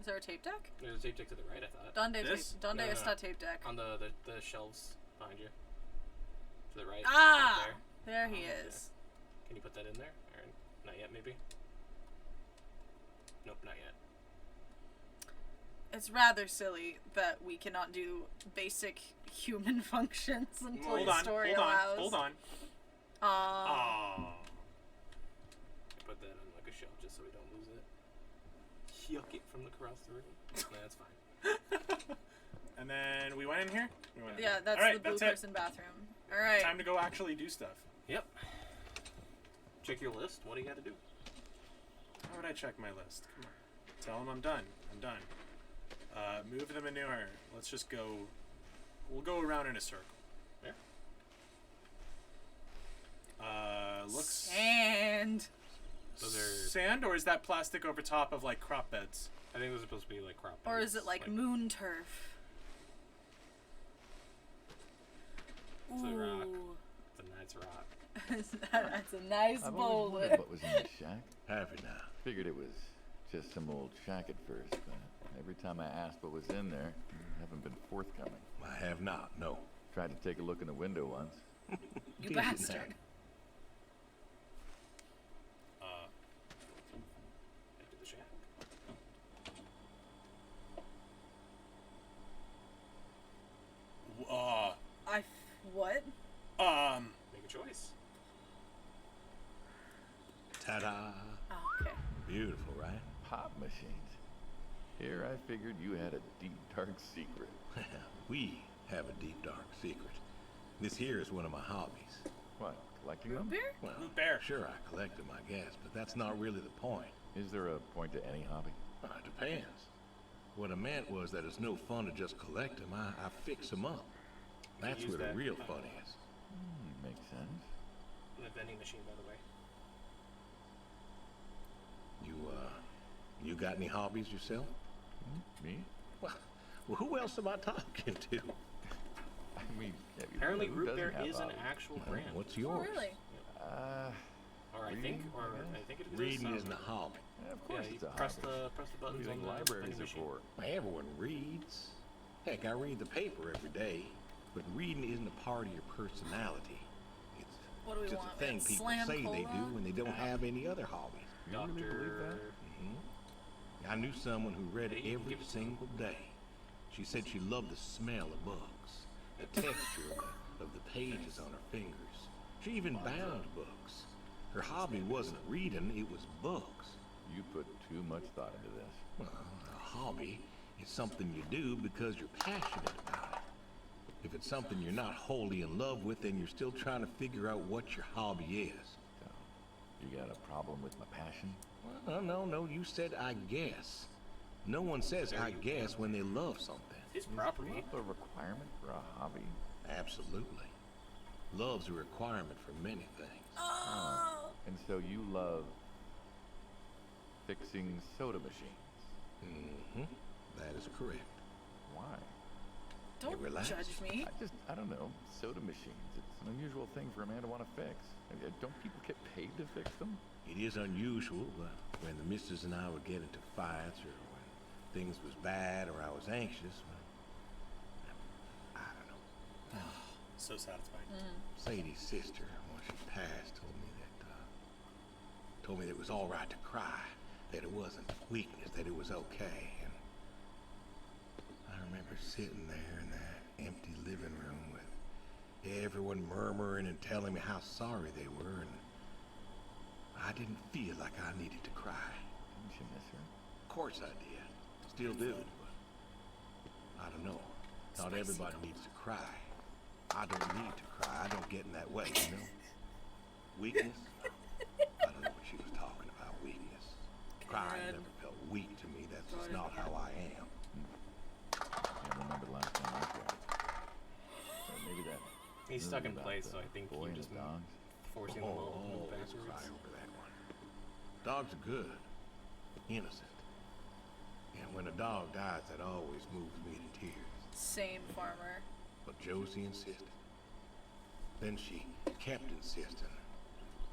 Is there a tape deck? There's a tape deck to the right, I thought. Donde This? Donde No, no, está no. tape deck? On the shelves behind you. To the right. Ah! Right there. There he Oh, is. Can you put that in there? Or not yet, maybe? Nope, not yet. It's rather silly that we cannot do basic human functions until Hold the on, story hold on, allows. hold on. Aw. Put that on like a shelf just so we don't lose it. Yuck it from across the room. No, that's fine. And then we went in here? We went in Yeah, here. that's All right, the blue that's it. person bathroom. Alright. Time to go actually do stuff. Yep. Check your list. What do you got to do? How would I check my list? Come on. Tell them I'm done. I'm done. Move the manure. Let's just go. We'll go around in a circle. Yeah. Looks. And Those are. Sand, or is that plastic over top of like crop beds? I think those are supposed to be like crop. or beds, is it like moon turf? It's a rock. Ooh. It's a nice rock. That's a nice I've always boulder. wondered what was in this shack. Happy now. Figured it was just some old shack at first, but every time I asked what was in there, you haven't been forthcoming. I have not, no. Tried to take a look in the window once. You Decent bastard. hack. Back to the shack. What? Make a choice. Ta-da. Oh, okay. Beautiful, right? Pop machines. Here I figured you had a deep, dark secret. We have a deep, dark secret. This here is one of my hobbies. What, collecting them? Beer? Well, Bear. sure, I collect them, I guess, but that's not really the point. Is there a point to any hobby? It depends. What I meant was that it's no fun to just collect them. I fix them up. That's use where the that. real fun is. Makes sense. And the vending machine, by the way. You got any hobbies yourself? Me? Well, who else am I talking to? I mean, yeah, Apparently, who Root doesn't Bear have is an hobbies? actual brand. What's Oh, yours? really? Or I think it exists. Reading isn't a hobby. Yeah, of Yeah, course you it's a press hobby. the buttons What do you on think the libraries vending are machine. for? Everyone reads. Heck, I read the paper every day, but reading isn't a part of your personality. It's What do we just want? a thing man? people Slam say they cola? do when they don't have any other hobbies. You really believe that? I knew someone who read Hey, you every give it to me. single day. She said she loved the smell of books, the texture of the pages on her fingers. She even bound books. Her hobby wasn't reading, it was books. You put too much thought into this. Well, a hobby is something you do because you're passionate about it. If it's something you're not wholly in love with, then you're still trying to figure out what your hobby is. So, you got a problem with my passion? Well, no, you said I guess. No one says I guess when they love something. His property. Is love a requirement for a hobby? Absolutely. Love's a requirement for many things. Oh. And so you love fixing soda machines? Mm-hmm. That is correct. Why? Don't relax. judge me. I don't know. Soda machines. It's an unusual thing for a man to want to fix. Don't people get paid to fix them? It is unusual, but when the missus and I would get into fights or when things was bad or I was anxious, well, I don't know. So satisfying. Sadie's sister, when she passed, told me that it was all right to cry, that it wasn't weakness, that it was okay. And I remember sitting there in that empty living room with everyone murmuring and telling me how sorry they were, and I didn't feel like I needed to cry. Didn't you miss her? Of course I did. Still do, but I don't know. Not everybody needs to cry. I don't need to cry. I don't get in that way, you know? Weakness? I don't know what she was talking about, weakness. Crying never felt weak to me. That's just not how I am. Can't remember the last time I cried. Maybe that. He's movie stuck in about place, the so I think boy he and just his dogs. forcing them all to move Let's cry backwards. over that one. Dogs are good. Innocent. And when a dog dies, that always moves me to tears. Same, farmer. But Josie insisted. Then she kept insisting.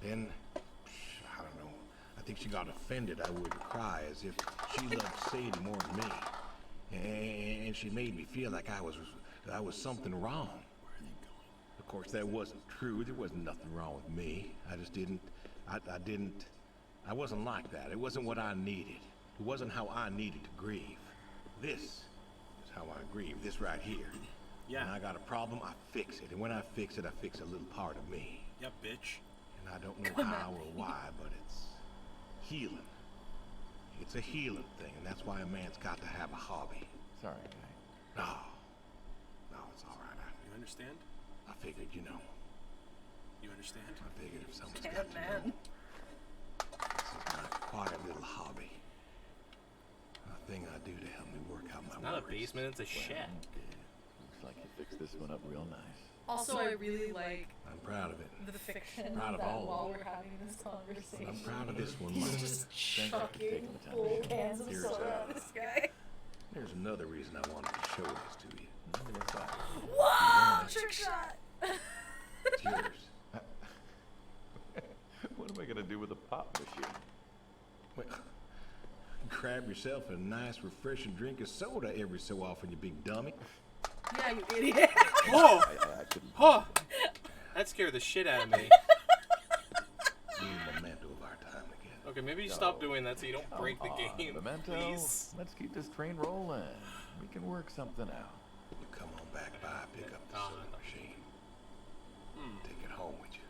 Then, I don't know, I think she got offended I wouldn't cry, as if she loved Sadie more than me. And she made me feel like I was something wrong. Of course, that wasn't true. There wasn't nothing wrong with me. I just didn't, I wasn't like that. It wasn't what I needed. It wasn't how I needed to grieve. This is how I grieve, this right here. Yeah. When I got a problem, I fix it. And when I fix it, I fix a little part of me. Yeah, bitch. And I don't know how or why, but it's healing. It's a healing thing, and that's why a man's got to have a hobby. Sorry, guy. No, it's all right. You understand? I figured, you know. You understand? I figured if someone's Damn, got to man. know. This is my quiet little hobby. A thing I do to help me work out my Not a worries. basement, it's a shed. Looks like you fixed this one up real nice. Also, I really like I'm proud of it. the fiction Proud of that all of while them. we're having this conversation, I'm proud of this one. he's much. just Thanks for chucking taking the time to full show me. cans of Here's, soda at this guy. There's another reason I wanted to show this to you. What's that? Whoa! Trick shot! It's yours. What am I gonna do with a pop machine? Well, grab yourself a nice, refreshing drink of soda every so often, you big dummy. Yeah, you idiot. Oh! I couldn't. Oh! That scared the shit out of me. Be a memento of our time together. Okay, maybe you stop doing that so you don't break the Come on, game. Memento. Please. Let's keep this train rolling. We can work something out. You come on back by, pick up the soda machine. Take it home with you.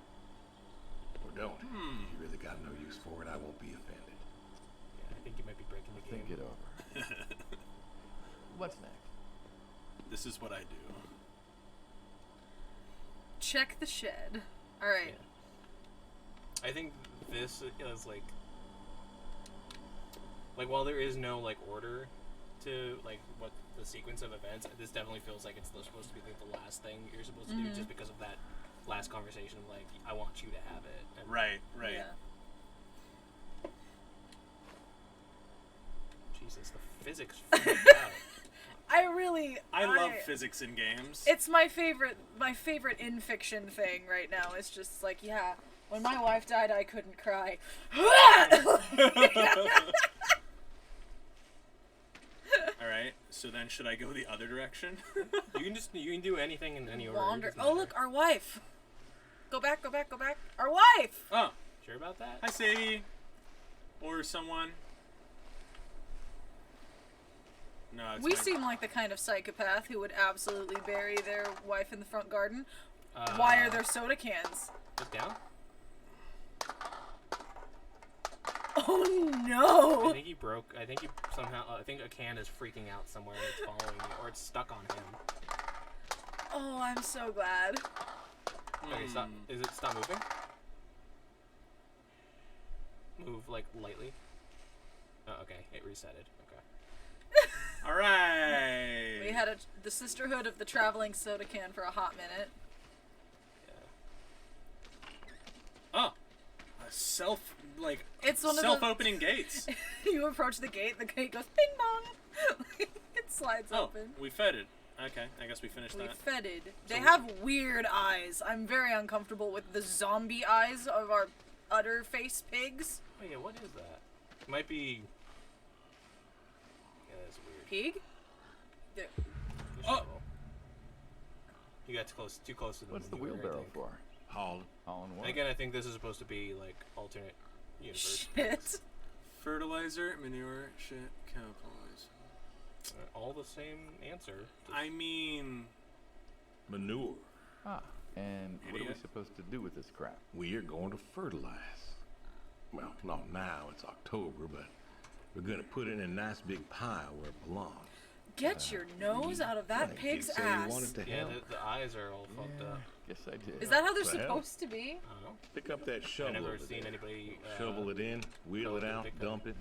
Or don't. If you really got no use for it, I won't be offended. Yeah, I think you might be breaking the game. Think it over. What's next? This is what I do. Check the shed. Alright. I think this is like while there is no like order to like what the sequence of events, this definitely feels like it's supposed to be like the last thing you're supposed to do, just because of that last conversation of like, I want you to have it. And Right. Yeah. Jesus, the physics freaked out. I love physics in games. It's my favorite in fiction thing right now. It's just like, yeah, When my wife died, I couldn't cry. All right. So then, should I go the other direction? You can do anything in any order. Wander. doesn't Oh, matter. look, our wife. Go back, go back, go back. Our wife! Oh, Sure about that? hi Sadie, or someone. No, it's We my- seem like the kind of psychopath who would absolutely bury their wife in the front garden. Why are there soda cans? Look down. Oh I no! think he broke. I think he somehow. I think a can is freaking out somewhere and it's following you, or it's stuck on him. Oh, I'm so glad. Okay, stop. Is it stop moving? Move like lightly. Oh, okay. It resetted. Okay. All right. We had the sisterhood of the traveling soda can for a hot minute. Yeah. Oh, a It's one of self-opening gates. You approach the gate goes ping pong. It slides Oh, open. we fed it. Okay, I guess we finished We that. feted. They So- have weird eyes. I'm very uncomfortable with the zombie eyes of our utter face pigs. Oh yeah. What is that? It might be. Yeah, that's weird. Pig? The Oh. shovel. You got too close to the. What's the manure, I wheelbarrow think. for? Haul. Hauling And what? again, I think this is supposed to be like alternate universe. Shit. Fertilizer, manure, shit, cowboys. All the same answer. Just- I mean, Manure. Ah, and what are we Idiot. supposed to do with this crap? We are going to fertilize. Well, not now, it's October, but we're going to put it in a nice big pile where it belongs. Get your nose out of that Right, pig's you say ass. you wanted to yeah, help. the eyes are all fucked up. Guess I did. Is that how they're What the hell? supposed to be? I don't know. Pick up that shovel I've never over seen there. anybody. Shovel it in, wheel it shovel out, pick up. dump it.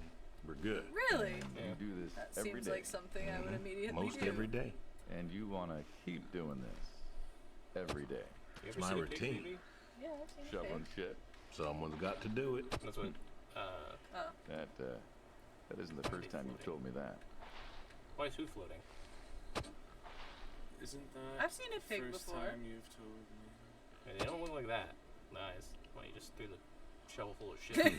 We're good. Really? Yeah. You do this That every seems day, like something I would immediately Most do. every day. and you want to keep doing this every day. You ever my seen a pig, routine. Phoebe? Yeah, I've seen a Shoveling pig. shit. Someone's got to do it. That's what. That isn't the first time you've told me that. Why is who floating? isn't that I've seen a pig first before. time you've told me? Yeah, they don't look like that. The eyes. Why you just threw the shovel full of shit?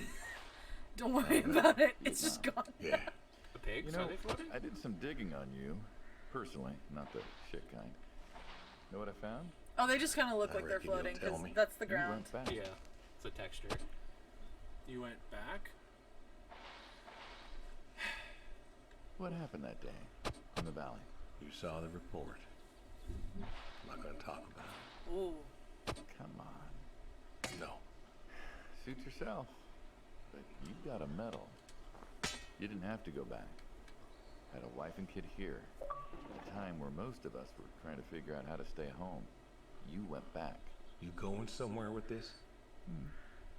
Don't worry about it. It's just gone. Yeah. The pigs? You know, Are they floating? I did some digging on you, personally, not the shit kind. Know what I found? Oh, they just kind of look I like they're reckon you'll floating tell because me. that's the You ground. went back. Yeah, it's a texture. You went back? What happened that day in the valley? You saw the report. I'm not going to talk about it. Ooh. Come on. No. Suit yourself. But you got a medal. You didn't have to go back. Had a wife and kid here. At a time where most of us were trying to figure out how to stay home. You went back. You going somewhere with this?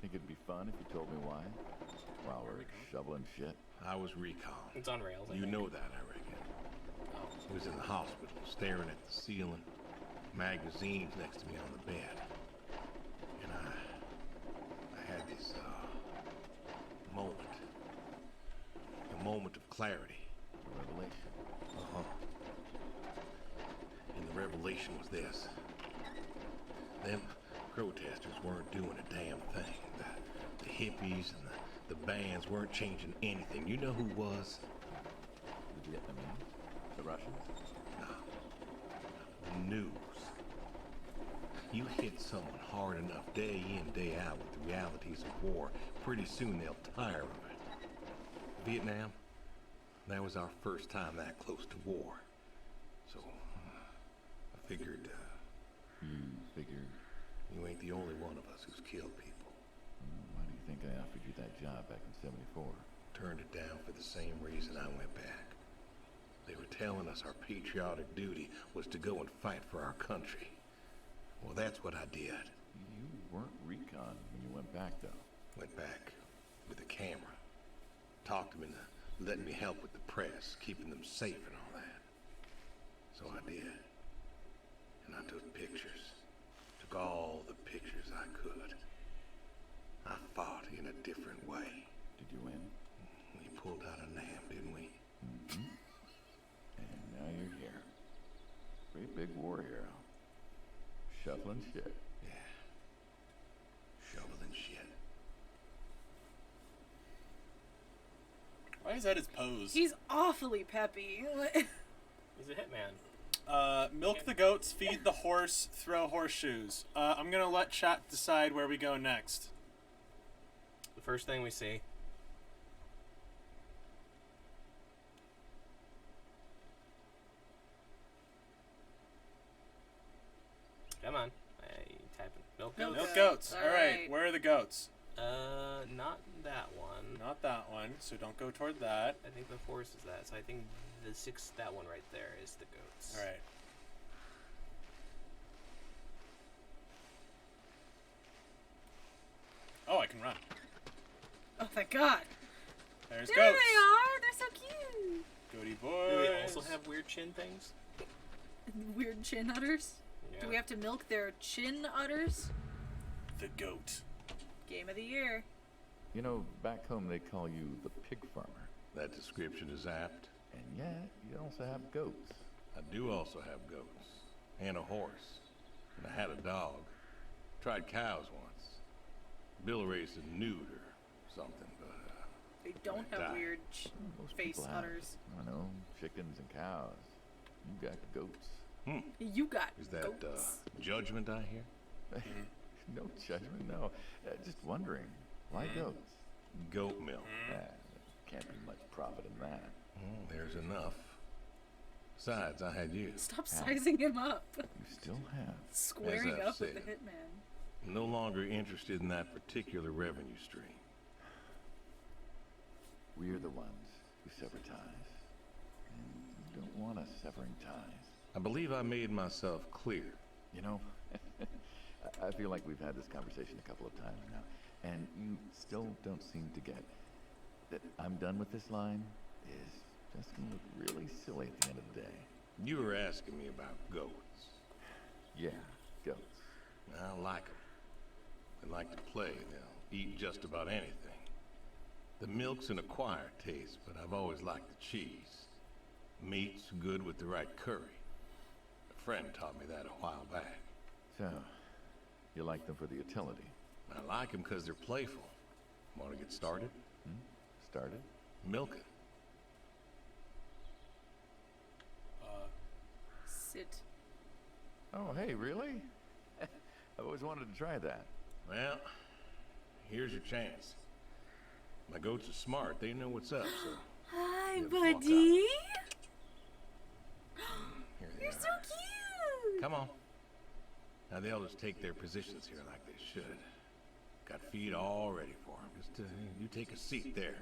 Think it'd be fun if you told me why? While we're shoveling shit. I was recon. It's on rails. I You think. know that, I reckon. I was in the hospital, staring at the ceiling, magazines next to me on the bed. And I had this, moment. A moment of clarity. A revelation. Uh-huh. And the revelation was this. Them protesters weren't doing a damn thing. The hippies and the bands weren't changing anything. You know who was? The Vietnamese? The Russians? The news. You hit someone hard enough day in, day out with the realities of war, pretty soon they'll tire of it. Vietnam, that was our first time that close to war. So, I figured, You figured. you ain't the only one of us who's killed people. Why do you think I offered you that job back in '74? Turned it down for the same reason I went back. They were telling us our patriotic duty was to go and fight for our country. Well, that's what I did. You weren't recon when you went back, though. Went back with a camera. Talked them into letting me help with the press, keeping them safe and all that. So I did. And I took pictures. Took all the pictures I could. I fought in a different way. Did you win? We pulled out a Nam, didn't we? And now you're here. Great big war hero. Shoveling shit. Yeah. Shoveling shit. Why is that his pose? He's awfully peppy. He's a hitman. Milk the goats, feed the horse, throw horseshoes. I'm gonna let chat decide where we go next. The first thing we see. Come on. Typing. Milk goats. Milk goats. All All right. right. Where are the goats? Not that one. Not that one. So don't go toward that. I think the horse is that. So I think that one right there is the goats. All right. Oh, I can run. Oh, thank God. There's There goats. they are. They're so cute. Goaty Do boys. they also have weird chin things? Weird chin udders. Yeah. Do we have to milk their chin udders? the goat? Game of the year. You know, back home they call you the pig farmer. That description is apt. And yet, you also have goats. I do also have goats. And a horse. And I had a dog. Tried cows once. Bill raised a newt or something, but They don't have Die. weird Most face people have, udders. I know, chickens and cows. You got goats. You got is that goats. judgment I hear? No judgment, no. Just wondering, why goats? Goat milk. Can't be much profit in that. There's enough. Besides, I had you. Stop sizing him up. You still have. Squaring I've up with the said. hitman. No longer interested in that particular revenue stream. We're the ones who sever ties. And you don't want us severing ties. I believe I made myself clear. You know, I feel like we've had this conversation a couple of times now, and you still don't seem to get that I'm done with this line is just gonna look really silly at the end of the day. You were asking me about goats. Yeah, goats. I like them. They like to play. They'll eat just about anything. The milk's an acquired taste, but I've always liked the cheese. Meat's good with the right curry. A friend taught me that a while back. So, you like them for the utility? I like them because they're playful. Want to get started? Started? Milking. Sit. Oh, hey, really? I've always wanted to try that. Well, here's your chance. My goats are smart. They know what's up, so Hi, Let's walk buddy. here they You're are. so cute. Come on. Now they'll just take their positions here like they should. Got feed all ready for them. Just you take a seat there.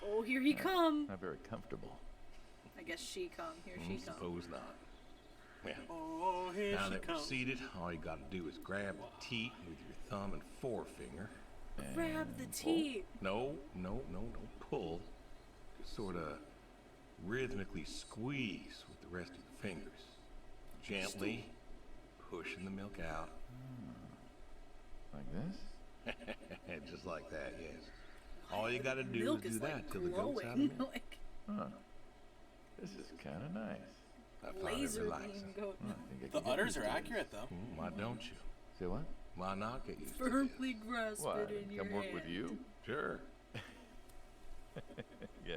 Oh, here he come. Not very comfortable. I guess she come. Here she come. Suppose not. Yeah. Oh, here Now she that we're comes. seated, all you gotta do is grab the teat with your thumb and forefinger. Grab the teat. No, don't pull. Just sort of rhythmically squeeze with the rest of the fingers. Gently pushing the milk out. Like this? Just like that, yes. All you gotta do Milk is is do that like till the goat's out of glowing. milk. Like Huh. This is kind of nice. I find it laser relaxing. beam goat. I think I The can get udders used are to this. accurate, though. Why don't you? Say what? Why not get used to this? Firmly grasp What? it in your Come work hand. with you? Sure. Yeah.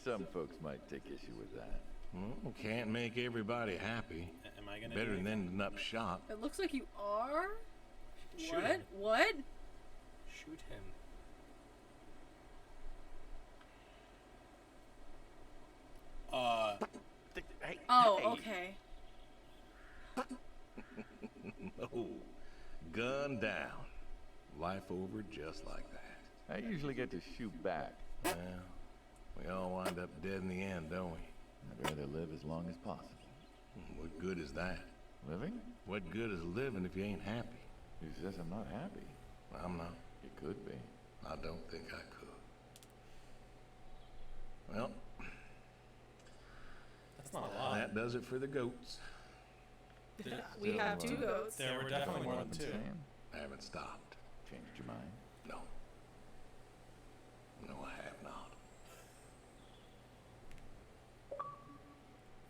Some folks might take issue with that. Well, can't make everybody happy. Am I gonna Better do than anything? ending up shot. It looks like you are. Shoot What? him. What? Shoot him. Oh, okay. Oh, gun down. Life over just like that. I usually get to shoot back. Well, we all wind up dead in the end, don't we? I'd rather live as long as possible. What good is that? Living? What good is living if you ain't happy? Who says I'm not happy? I'm not. You could be. I don't think I could. Well, That's not a lot. that does it for the goats. We have two goats. There were definitely more than two. Saying? I haven't stopped. Changed your mind. No. No, I have not.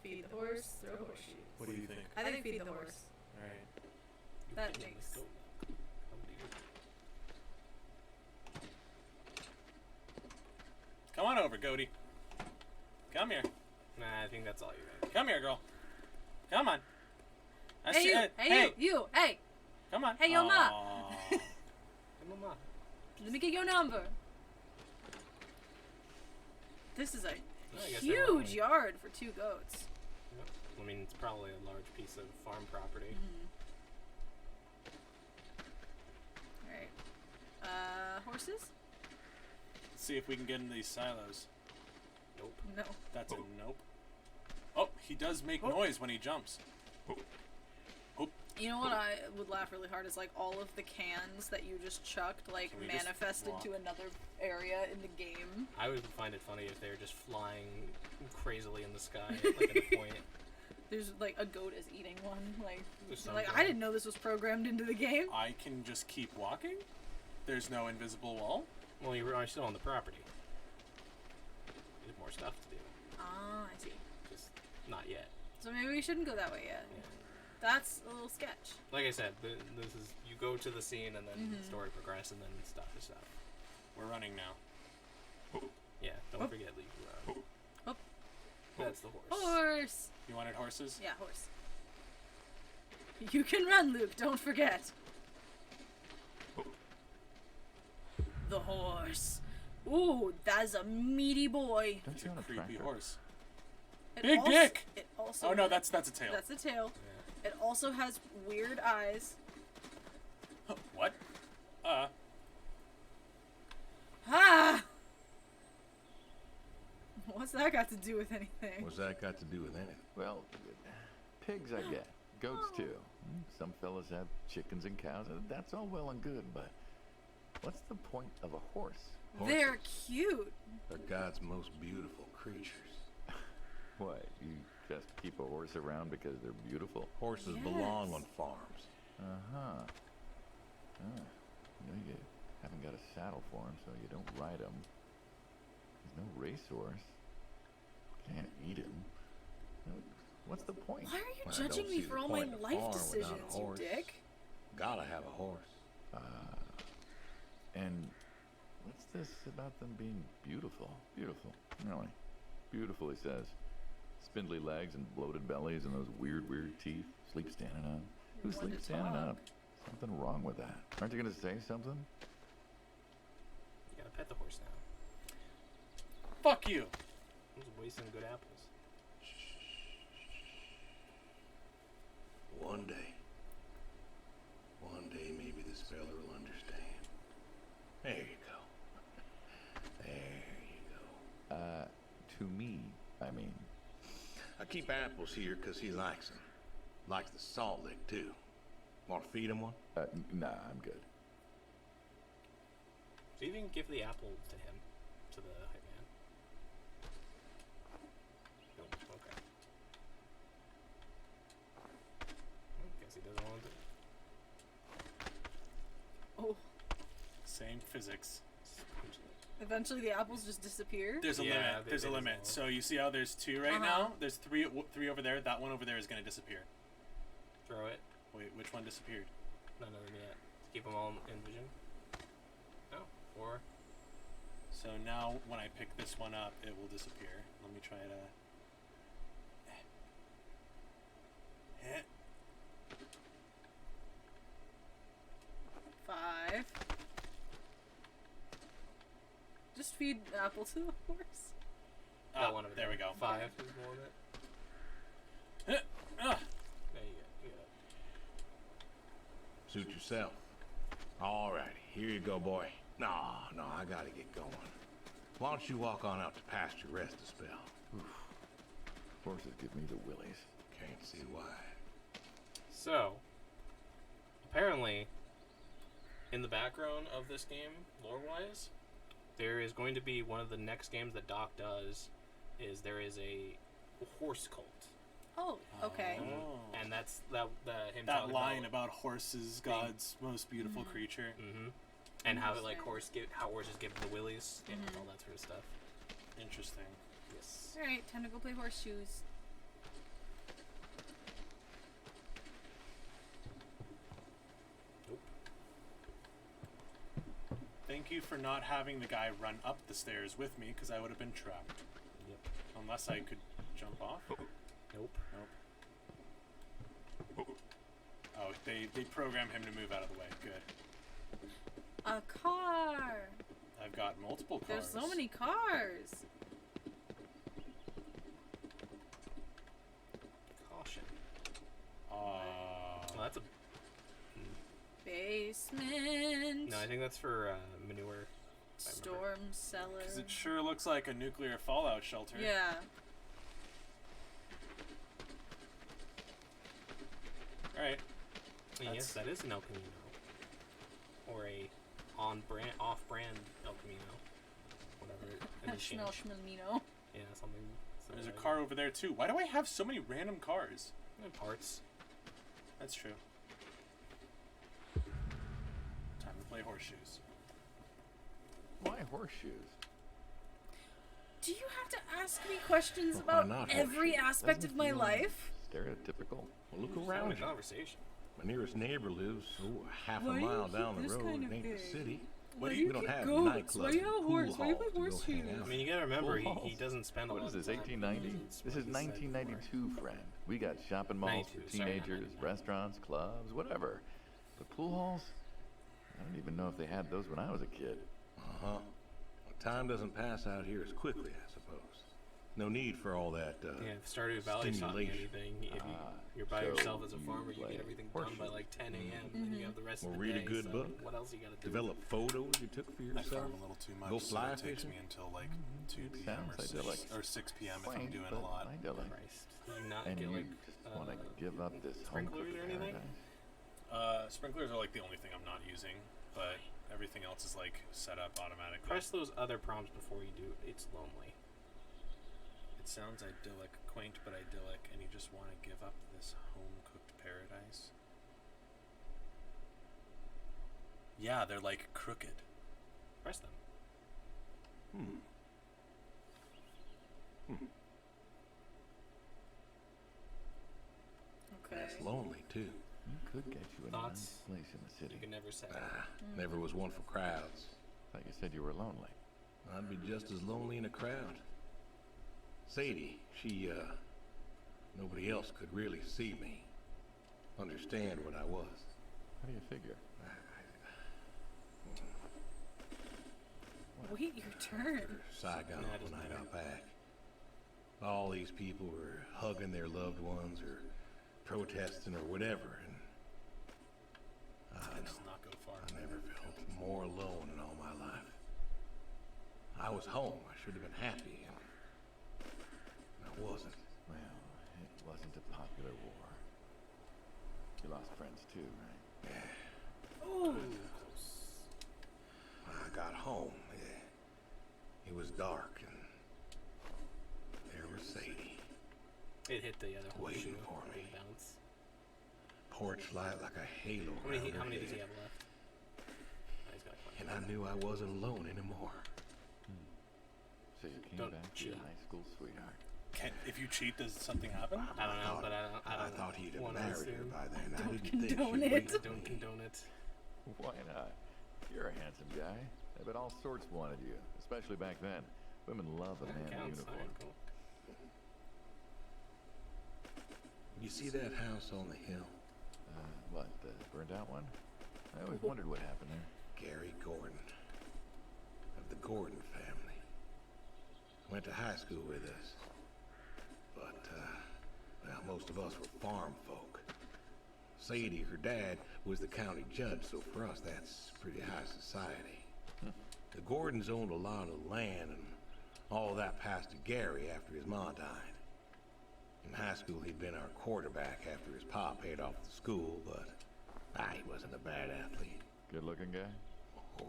Feed the horse, throw horseshoes. What do you think? I think feed the horse. All right. That makes. over, Goaty. Come here. Nah, I think that's all you got. Come here, girl. Come on. Hey, you. Hey, you. Hey. Come on. Hey, yo, ma. Aw. Hey, mama. Let me get your number. This is a I guess they're wrong. huge yard for 2 goats. Yep. I mean, it's probably a large piece of farm property. Alright. Horses? See if we can get into these silos. Nope. No. That's a nope. Oh, he does make noise when he jumps. You know what I would laugh really hard is like all of the cans that you just chucked like Can we just manifested walk? to another area in the game. I would find it funny if they were just flying crazily in the sky, like at a point. There's like a goat is eating one. Like There's I something. didn't know this was programmed into the game. I can just keep walking? There's no invisible wall? Well, you're still on the property. There's more stuff to do. Ah, I see. Just not yet. So maybe we shouldn't go that way yet. Yeah. That's a little sketch. Like I said, this is you go to the scene and then the story progresses and then stuff is stuff. We're running now. Yeah, don't forget leave the road. Up. That's the horse. Horse. You wanted horses? Yeah, horse. You can run, Luke. Don't forget. The horse. Ooh, that's a meaty boy. Don't It's you a want a creepy tractor? horse. It Big also, dick! It also. Oh no, that's a tail. That's the tail. Yeah. It also has weird eyes. What? Ah! What's that got to do with anything? What's that got to do with anything? Well, pigs I get. Goats too. Some fellas have chickens and cows, and that's all well and good, but what's the point of a horse? They're cute. They're God's most beautiful creatures. What, you just keep a horse around because they're beautiful? Horses Yes. belong on farms. Uh-huh. You know, you haven't got a saddle for him, so you don't ride him. He's no racehorse. Can't eat him. No, what's the point? Why are you I don't judging see me the for all my point of life farm without a decisions, you horse. dick? Gotta have a horse. And what's this about them being beautiful? Beautiful. Really. Beautiful, he says. Spindly legs and bloated bellies and those weird teeth. Sleep standing up. Who One to sleeps standing talk. up? Something wrong with that. Aren't you gonna say something? You gotta pet the horse now. Fuck you! He's wasting good apples. One day maybe this fella will understand. There you go. There you go. To me, I mean. I keep apples here 'cause he likes them. Likes the salt lick too. Want to feed him one? Nah, I'm good. So you can give the apple to him, to the hitman. Nope. Okay. Guess he doesn't want to. Oh, Same physics. eventually the apples just disappear. There's a Yeah, limit. they There's a limit. dissolve. So you see how there's 2 right now? There's three over there. That one over there is gonna disappear. Throw it. Wait, which one disappeared? None of them yet. Keep them all in vision. Oh, 4. So now when I pick this one up, it will disappear. Let me try to. Hit. 5. Just feed apple to the horse. That Ah, one over there we go. 5 is the limit. Ah, There you go. You got it. Suit yourself. Alrighty, here you go, boy. No, I gotta get going. Why don't you walk on out to pasture, rest a spell? Horses give me the willies. Can't see why. So, apparently, in the background of this game, lore-wise, there is going to be one of the next games that Doc does. There is a horse cult, Oh, okay. Oh. and that's him That talking line about horses, being- God's most beautiful creature. Mm-hmm. And how like Interesting. how horses give the willies and all that sort of stuff. Interesting. Yes. Alright, time to go play horseshoes. Thank you for not having the guy run up the stairs with me, because I would have been trapped. Yep. Unless I could jump off. Nope. Oh, they program him to move out of the way. Good. A car. I've got multiple cars. There's so many cars. Caution. Uh, Well, that's a. Basement. No, I think that's for manure. Storm cellar. Because it sure looks like a nuclear fallout shelter. Yeah. Alright. Yes, that is an El Camino. Or a off-brand El Camino. Whatever it is. Schmelschmelmino. Yeah, something. There's a like car over there too. Why do I have so many random cars? that. Parts. That's true. Time to play horseshoes. Why horseshoes? Do you have to ask me questions Well, why about not every horseshoes? aspect Doesn't of my feel life? Stereotypical. Well, look Having around a you. conversation. My nearest neighbor lives half Why a do you mile keep down the this road. kind It of ain't the big? city. Why do you We don't keep have goats? nightclubs Why you and have a pool horse? Why you have halls a to go horseshoe? hang out. I mean, you gotta remember, Full he halls. doesn't spend a What lot is of this, time. 1890? It's This what is he said before. 1992, friend. We got shopping malls for 92, sorry, not teenagers, 99. restaurants, clubs, whatever. But pool halls? I don't even know if they had those when I was a kid. Uh-huh. Well, time doesn't pass out here as quickly, I suppose. No need for all that, Yeah, if Stardew Valley taught me stimulation. anything, if you're by so yourself as a you farmer, you play get everything done by horseshoes. like 10 a.m. and then you have the rest Or of the read a day. good so book. What else you gotta do? develop photos you took for I yourself. farm a little too much, Go so fly it takes fishing. me until like 2 p.m. Sounds idyllic. or 6 p.m. if I'm Quaint, doing but a lot. idyllic. Christ. Do you not And get you like just want to give up this home sprinklers or anything? paradise? Sprinklers are like the only thing I'm not using, but everything else is like set up automatically. Press those other prompts before you do. It's lonely. It sounds idyllic, quaint but idyllic, and you just want to give up this home-cooked paradise. Yeah, they're like crooked. Press them. Okay. That's lonely, too. You could get you a nice Thoughts? place in the You city. can never say. Never was one for crowds. Thought you said you were lonely. I'd be just as lonely in a crowd. Sadie, she, nobody else could really see me, understand what I was. How do you figure? Wait your turn. Saigon That is when I got better. back. All these people were hugging their loved ones or protesting or whatever, and I That does not go far. I never felt more alone in all my life. I was home. I should have been happy, and I wasn't. Well, it wasn't a popular war. You lost friends too, right? Ooh. When I got home, it was dark, and there was Sadie. It hit the other Waiting horseshoe. for It me. bounced. Porch light like a halo. How many, around her how many does he head. have left? Oh, he's got quite a And I knew I wasn't alone anymore. So you came Don't back to cheat. your high school sweetheart. If you cheat, does something happen? I don't know, but I don't thought he'd have wanna married her assume. by then. I Don't didn't think she'd condone wait it. for Don't me. condone it. Why not? You're a handsome guy. I bet all sorts wanted you, especially back then. Women love a That man in counts. uniform. Alright, cool. You see that house on the hill? What, the burned out one? I always wondered what happened there. Gary Gordon. Of the Gordon family. Went to high school with us. But, well, most of us were farm folk. Sadie, her dad, was the county judge, so for us that's pretty high society. The Gordons owned a lot of land, and all that passed to Gary after his ma died. In high school, he'd been our quarterback after his pa paid off the school, but he wasn't a bad athlete. Good looking guy? Oh,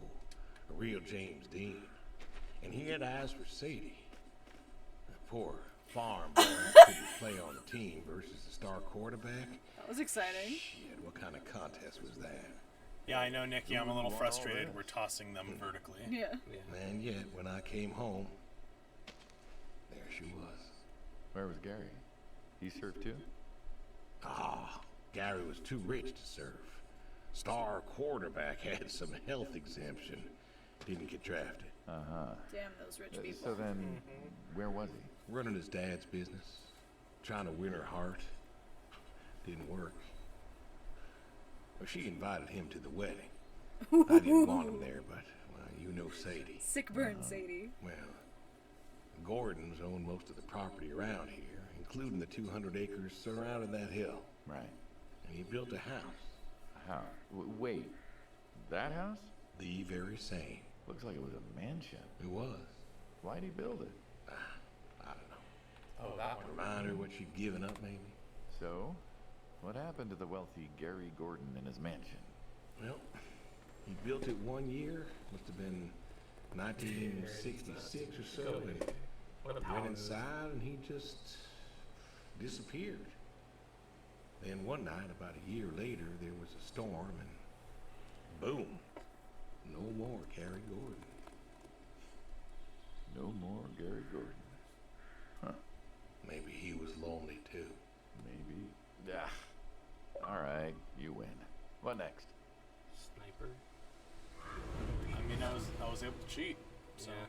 a real James Dean. And he had eyes for Sadie. That poor farm boy couldn't play on the team versus the star quarterback. That was exciting. Shit, what kind of contest was that? Yeah, I know, Nikki. I'm a little Who won all frustrated. this? We're tossing them vertically. Yeah. Yeah. And yet, when I came home, there she was. Where was Gary? He served too? Gary was too rich to serve. Star quarterback had some health exemption. Didn't get drafted. Damn those rich people. So then, where was he? Running his dad's business. Trying to win her heart. Didn't work. Well, she invited him to the wedding. I didn't want him there, but, well, you know Sadie. Sick burn, Sadie. Well, Gordons own most of the property around here, including the 200 acres surrounding that hill. Right. And he built a house. How? Wait, that house? The very same. Looks like it was a mansion. It was. Why'd he build it? I don't know. Oh, that one. Remind her what she'd given up, maybe? So, what happened to the wealthy Gary Gordon in his mansion? Well, he built it one year. Must have been 1966 or so. And What a went power. inside and he just disappeared. Then one night, about a year later, there was a storm and boom. No more Gary Gordon. No more Gary Gordon. Huh. Maybe he was lonely too. Maybe. Yeah. All right, you win. What next? Sniper. I mean, I was able to cheat. So Yeah.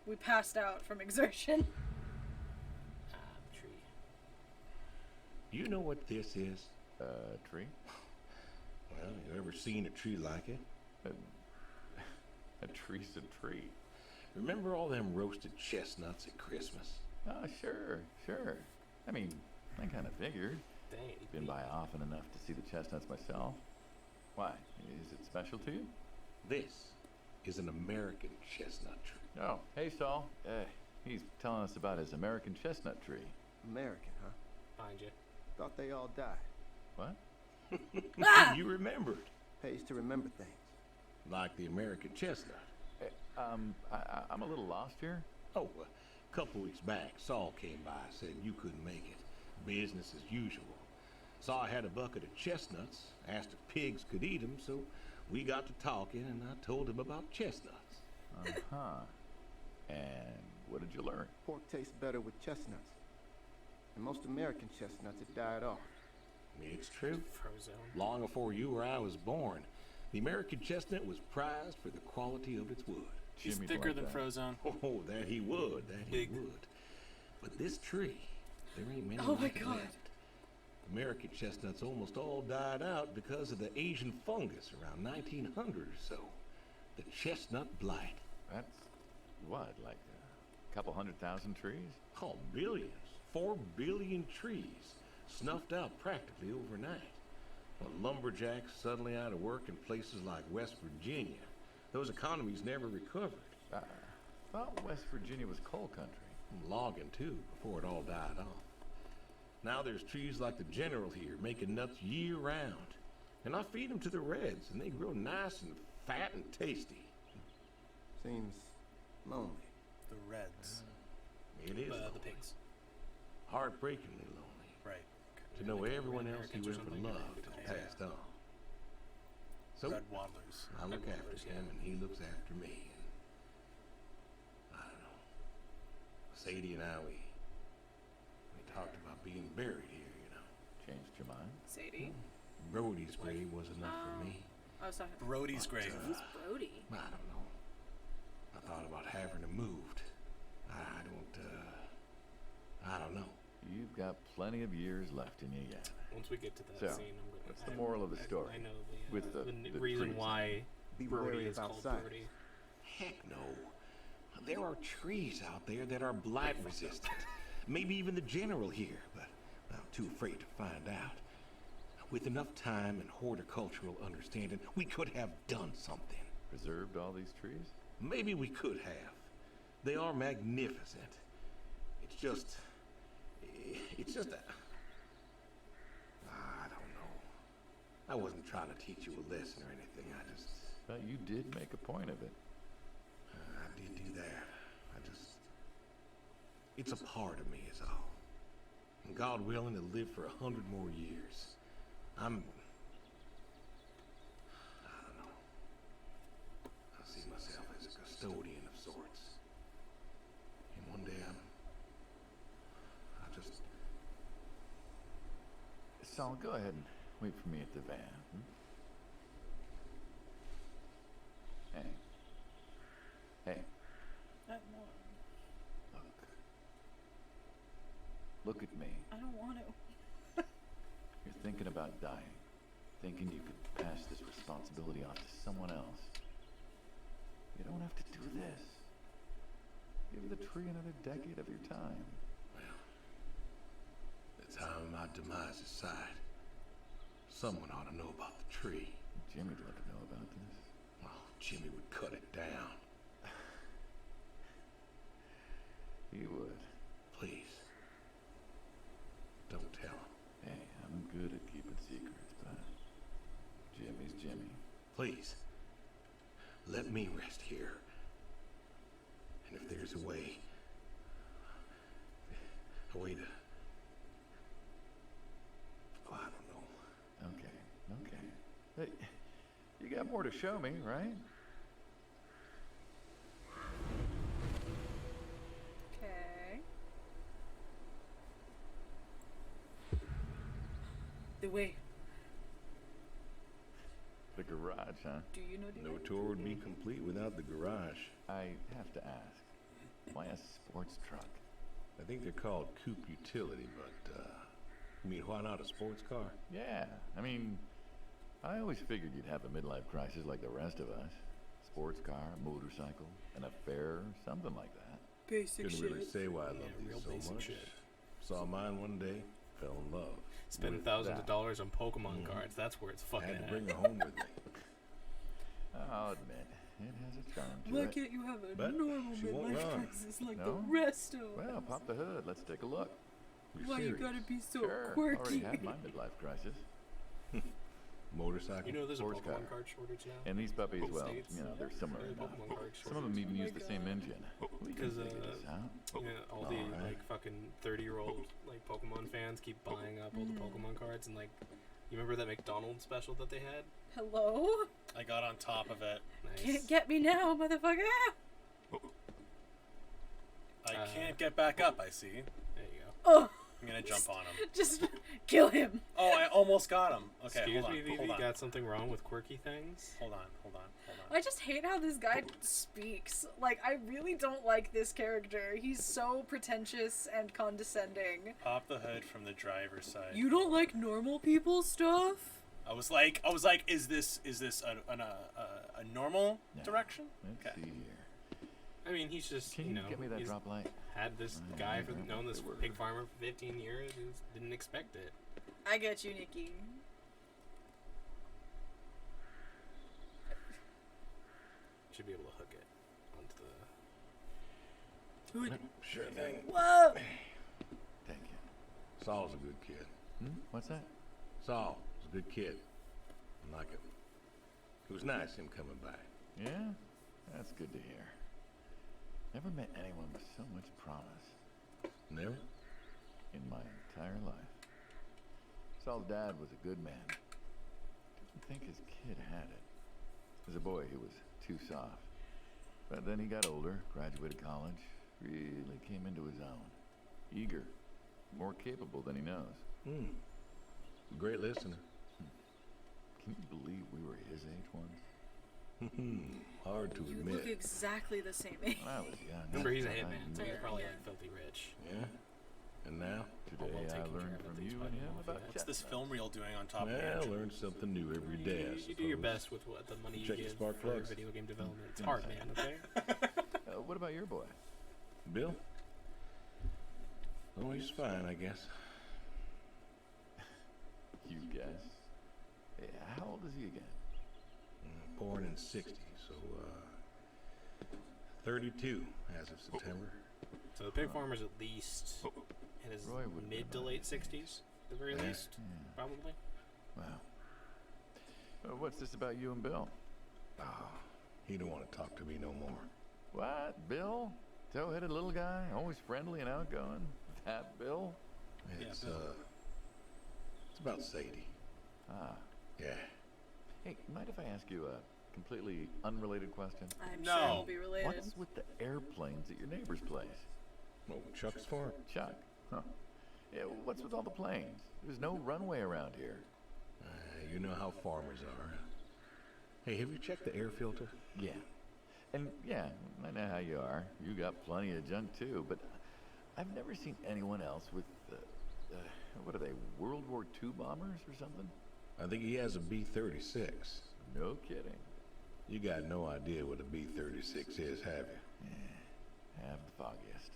We passed out from exertion. Tree. You know what this is? Tree? Well, you ever seen a tree like it? A tree's a tree. Remember all them roasted chestnuts at Christmas? Oh, sure. I mean, I kind of figured. Dang. Been by often enough to see the chestnuts myself. Why? Is it special to you? This is an American chestnut tree. Oh, hey, Saul. He's telling us about his American chestnut tree. American, huh? Behind you. Thought they all died. What? You remembered. Pays to remember things. Like the American chestnut. I'm a little lost here. Oh, a couple weeks back, Saul came by, said you couldn't make it. Business as usual. Saw I had a bucket of chestnuts, asked if pigs could eat them, so we got to talking, and I told him about chestnuts. And what did you learn? Pork tastes better with chestnuts. And most American chestnuts have died off. It's true. Frozone. Long before you or I was born, the American chestnut was prized for the quality of its wood. he's Jimmy'd thicker like than that. Frozone. Oh, that he would, Big. But this tree, there ain't many Oh my like it God. left. American chestnuts almost all died out because of the Asian fungus around 1900 or so. The chestnut blight. That's what, like a couple 100,000 trees? Oh, billions. 4 billion trees snuffed out practically overnight. Well, lumberjacks suddenly out of work in places like West Virginia. Those economies never recovered. I thought West Virginia was coal country. Logging too, before it all died off. Now there's trees like the General here, making nuts year round. And I feed them to the reds, and they grow nice and fat and tasty. Seems lonely. The Reds. It is The lonely. pigs. Heartbreakingly lonely. Right. To know everyone else you Americans or ever something. loved Yeah. has passed on. So Red Waddlers. I look Red after Waddlers, him, and he looks after me. And I don't know. Sadie and I, we talked about being buried here, you know. Changed your mind? Sadie. Brody's grave was enough for me. I was talking. Brody's grave. Who's Brody? I don't know. I thought about having him moved. I don't know. You've got plenty of years left in you yet. Once we get to that So, scene, I'm gonna. what's the moral of the story? I know With the reason trees. why Be Brody wary is of called outsiders. Brody. Heck no. There are trees out there that are blight resistant. Maybe even the General here, but I'm too afraid to find out. With enough time and horticultural understanding, we could have done something. Preserved all these trees? Maybe we could have. They are magnificent. It's just a... I don't know. I wasn't trying to teach you a lesson or anything. But you did make a point of it. I did do that. It's a part of me is all. And God willing to live for 100 more years. I don't know. I see myself as a custodian of sorts. And one day I'll just... Saul, go ahead and wait for me at the van. Look at me. I don't want to. You're thinking about dying. Thinking you could pass this responsibility off to someone else. You don't have to do this. Give the tree another decade of your time. Well, that's how my demise is signed. Someone ought to know about the tree. Jimmy'd love to know about this. Oh, Jimmy would cut it down. He would. Please. Don't tell him. Hey, I'm good at keeping secrets, but Jimmy's Jimmy. Please. Let me rest here. And if there's a way to... Oh, I don't know. Okay. Hey, you got more to show me, right? Okay. The way. The garage, huh? Do you know the No way? tour would be complete without the garage. I have to ask. Why a sports truck? I think they're called coupe utility, but, I mean, why not a sports car? Yeah, I mean, I always figured you'd have a midlife crisis like the rest of us. Sports car, motorcycle, an affair, something like that. Basic Couldn't really say why I love real these so basic much. shit. Saw mine one day, fell in love. Spend With thousands of that. dollars on Pokemon cards. That's where it's fucking Had to at. bring her home with me. I'll admit, it has a charm to Why it. can't you have a But normal she won't midlife run. crisis like No? the rest of Well, us? pop the hood. Let's take a look. You're Why you serious. gotta be so Sure, already quirky? had my midlife crisis. Motorcycle. You know there's a Sports Pokemon car. card shortage now? And these puppies, Both well, states. you know, they're similar There's a enough. Pokemon card Some of them even Oh use my the same God. engine. We can Because, figure this out. You know, all the Alright. like fucking 30-year-old like Pokemon fans keep buying up all the Pokemon cards and like, you remember that McDonald's special that they had? Hello? I got on top of it. Nice. Can't get me now, motherfucker! I can't get back up, I see. There you go. Oh, I'm gonna jump on him. just kill him. Oh, I almost got him. Okay, Excuse hold on. me, Vivi, hold on. got something wrong with quirky things? Hold on. I just hate how this guy speaks. Like, I really don't like this character. He's so pretentious and condescending. Pop the hood from the driver's side. You don't like normal people stuff? I was like, is this a normal Yeah. direction? Let's Okay. see here. I mean, he's just, Can you you know, get me that he's drop light? had this I guy know known this they were- pig farmer for 15 years and didn't expect it. I get you, Nikki. Should be able to hook it onto the... Sure thing. Whoa! Thank you. Saul's a good kid. What's that? Saul was a good kid. I like him. It was nice him coming by. Yeah? That's good to hear. Never met anyone with so much promise Never? in my entire life. Saul's dad was a good man. Didn't think his kid had it. As a boy, he was too soft. But then he got older, graduated college, really came into his own. Eager, more capable than he knows. Great listener. Can you believe we were his age once? Hard to You admit. look exactly the same age. When I was young. Remember, he's a I hitman, so knew he's it. probably Yeah. like filthy rich. Yeah? And now? Today well I taken care learned of from at these you fucking and him malls, about yeah. What's this chestnuts. film reel doing on top of Well, the engine? learn something new every day, I You do your suppose. best with what the money you Check your give spark for plugs. video game development. It's hard, man, okay? What about your boy? Bill? Oh, he's fine, I guess. You guess. Hey, how old is he again? Born in 60, so, 32 as of September. So the pig farmer's at least in his Roy would've been mid to about late his 60s, at the very Yeah. least, probably. Wow. What's this about you and Bill? Oh, he don't want to talk to me no more. What? Bill? Tow-headed little guy, always friendly and outgoing? That Bill? It's, Bill. it's about Sadie. Ah. Yeah. Hey, mind if I ask you a completely unrelated question? I'm No. sure we'll be related. What's with the airplanes at your neighbor's place? Oh, Chuck's farm? Chuck? Huh. Yeah, what's with all the planes? There's no runway around here. You know how farmers are. Hey, have you checked the air filter? Yeah. And yeah, I know how you are. You got plenty of junk too, but I've never seen anyone else with, what are they, World War II bombers or something? I think he has a B-36. No kidding. You got no idea what a B-36 is, have you? Yeah, have the foggiest.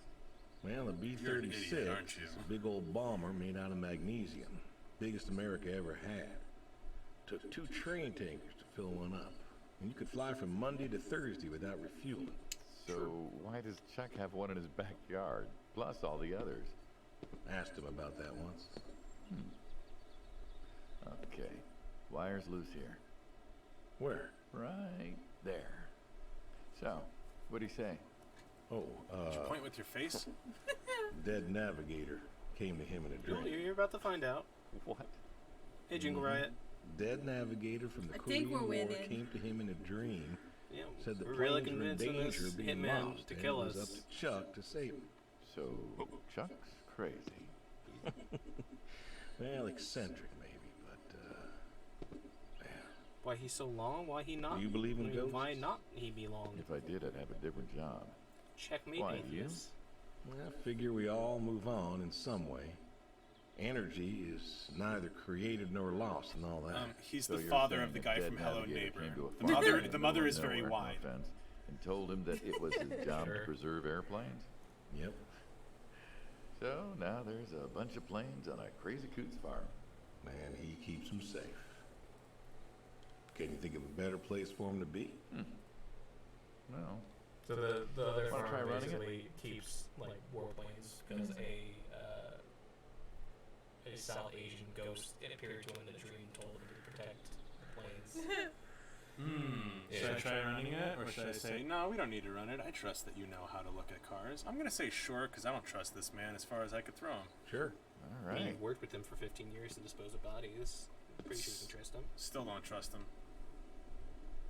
Well, a You're an B-36 idiot, aren't you? is a big old bomber made out of magnesium. Biggest America ever had. Took 2 train tankers to fill one up. And you could fly from Monday to Thursday without refueling. So why does Chuck have one in his backyard, plus all the others? Asked him about that once. Okay, wire's loose here. Where? Right there. So, what'd he say? Oh, Did you point with your face? dead navigator came to him in a Well, dream. you're about to find out. What? Hey, Jingle Riot. Dead navigator from the I think Korean we're War winning. came to him in a dream. Yeah, Said the we're really planes were in convincing danger this of being hitman lost, to and kill it was us. up to Chuck to save him. So, Chuck's crazy. Well, eccentric maybe, but yeah. Why he's so long? Why he not? Do you believe in I mean, ghosts? Why not he be long? If I did, I'd have a different job. Checkmate, Why, you? atheist. Well, I figure we all move on in some way. Energy is neither created nor lost and all that. He's So the you're father saying of the a guy dead from Hello navigator Neighbor. came to a The farm mother, in the the mother middle is of very nowhere, no wide. offense, and told him that it was his job Sure. to preserve airplanes. Yep. So now there's a bunch of planes on a crazy coots farm. Man, he keeps them safe. Can you think of a better place for him to be? Well, So the other Wanna try farm running it? basically keeps like warplanes because a South Asian ghost appeared to him in a dream, told him to protect the planes. Should I try running it, or should I say, no, we don't need to run it. I trust that you know how to look at cars. I'm gonna say sure, because I don't trust this man as far as I could throw him. Sure. all I mean, right. you worked with him for 15 years to dispose of bodies. I'm pretty sure you can trust him. Still don't trust him.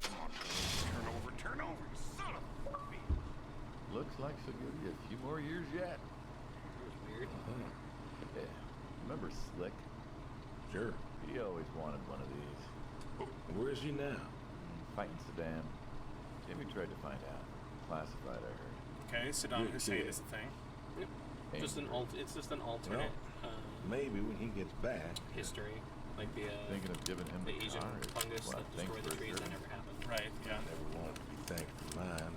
Turn over, you son of a bitch. Looks like she'll give you a few more years yet. It was weird. Yeah. Remember Slick? Sure. He always wanted one of these. Where is he now? Fighting Saddam. Jimmy tried to find out. Classified, I heard. Okay, Saddam Good Hussein kid. is the thing. Ain't Just an great. it's just an alternate Maybe when he gets back. history, like the Thinking of giving him the the Asian car is fungus what I that think destroyed the for trees. That certain. never happened. Right, yeah. Never wanted to be thankful for mine.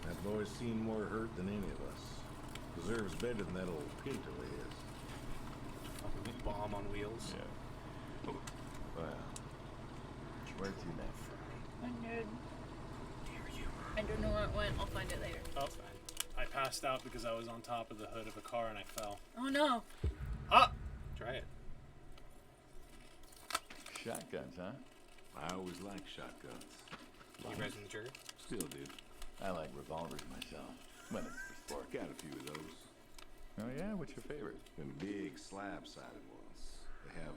That boy's seen more hurt than any of us. Deserves better than that old Pinto is. Fucking bomb on wheels. Yeah. Well, where to next? I don't know where it went. I'll find it later. Oh, I passed out because I was on top of the hood of a car and I fell. Oh no. Ah! Try it. Shotguns, huh? I always liked shotguns. You pressing the trigger? Still do. I like revolvers myself. When it's for sport. Got a few of those. Oh yeah, what's your favorite? Them big slab-sided ones. They have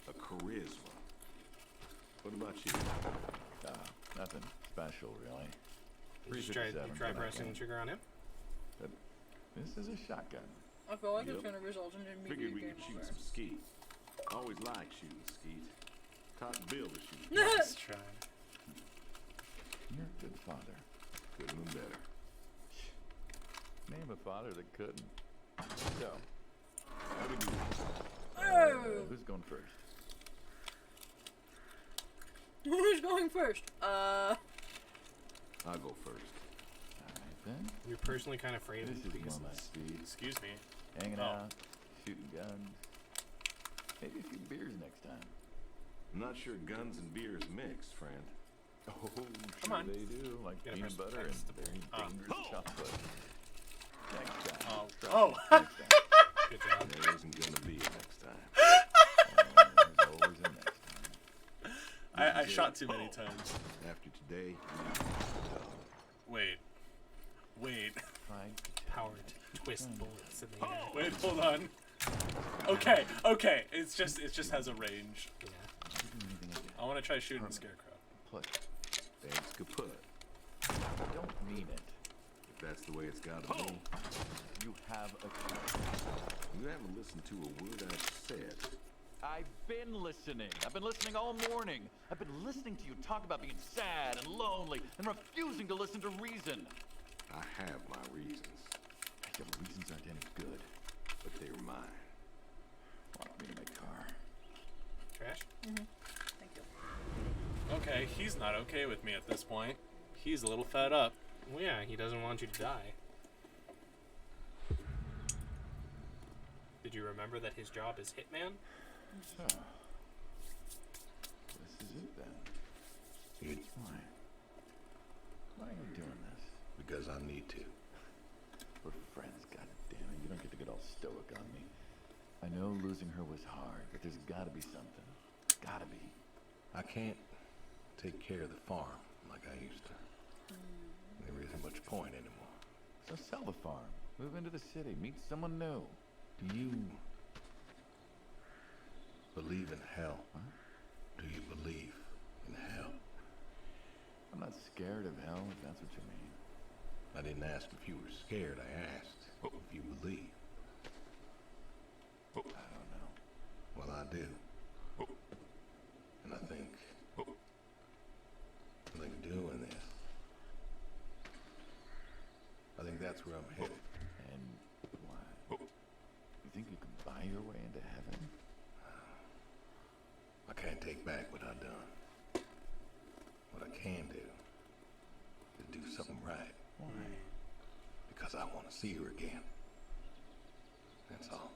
a charisma. What about you? Nothing special, really. You just try 357, try but I pressing the can- trigger on him. But this is a shotgun. I feel like Yep. it's gonna result in a Figured we game could shoot over. some skeet. Always liked shooting skeet. Taught Bill to shoot. Let's try. You're a good father. Couldn't have been better. Name a father that couldn't. So, How do we do this? Oh. who's going first? Who's going first? I'll go first. All right then. You're personally kind of afraid of This him is because more of my this. speed. Excuse me. Hanging Oh. out, shooting guns. Maybe a few beers next time. I'm not sure guns and beers mix, friend. Oh, Come on. they do. Like Gotta peanut press butter and X to very pull. dangerous chocolate. Next time. Oh. Trust Oh. me, next time. Good job. There isn't gonna be a next time. There's always a next time. I shot too many times. After today, Wait. Trying to Power to twist bullets in the air. Wait, hold on. Okay. It's just has a range. Yeah. do anything again. I want to try shooting the scarecrow. Plus, thanks kaput. I don't mean it. If that's the way it's gotta be. You have a clue. You haven't listened to a word I've said. I've been listening. I've been listening all morning. I've been listening to you talk about being sad and lonely and refusing to listen to reason. I have my reasons. You have reasons Fine. Walk me to my car. Trash? Thank you. Okay, he's not okay with me at this point. He's a little fed up. Well, yeah, he doesn't want you to die. Did you remember that his job is hitman? So, this is it then. Why? Why are you doing this? Because I need to. We're friends, goddammit. You don't get to get all stoic on me. I know losing her was hard, but there's gotta be something. Gotta be. I can't take care of the farm like I used to. There isn't much point anymore. So sell the farm. Move into the city. Meet someone new. Do you believe in hell? What? Do you believe in hell? I'm not scared of hell, if that's what you mean. I didn't ask if you were scared. I asked if you believe. I don't know. Well, I do. And I think doing this, I think that's where I'm headed. And why? You think you can buy your way into heaven? I can't take back what I've done. What I can do is do something right. Why? Because I want to see her again. That's all.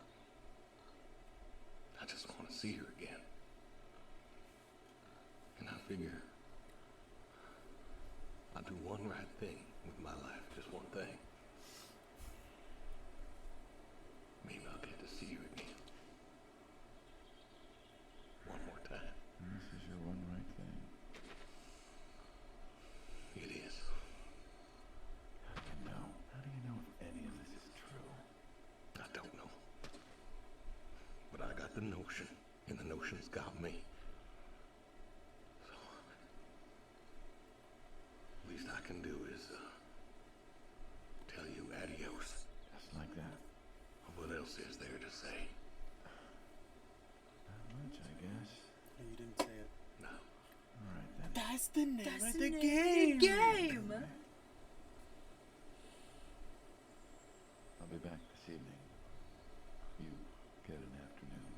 I just want to see her again. And I figure I'll do one right thing with my life, just one thing. Maybe I'll get to see her again. One more time. And this is your one right thing. It is. How do you know? How do you know if any of this is true? I don't know. But I got the notion, and the notion's got me. So, least I can do is tell you adios. Just like that. What else is there to say? Not much, I guess. You didn't say it. No. All right then. That's the name That's of the the name game. of the game. I'll be back this evening. You get an afternoon.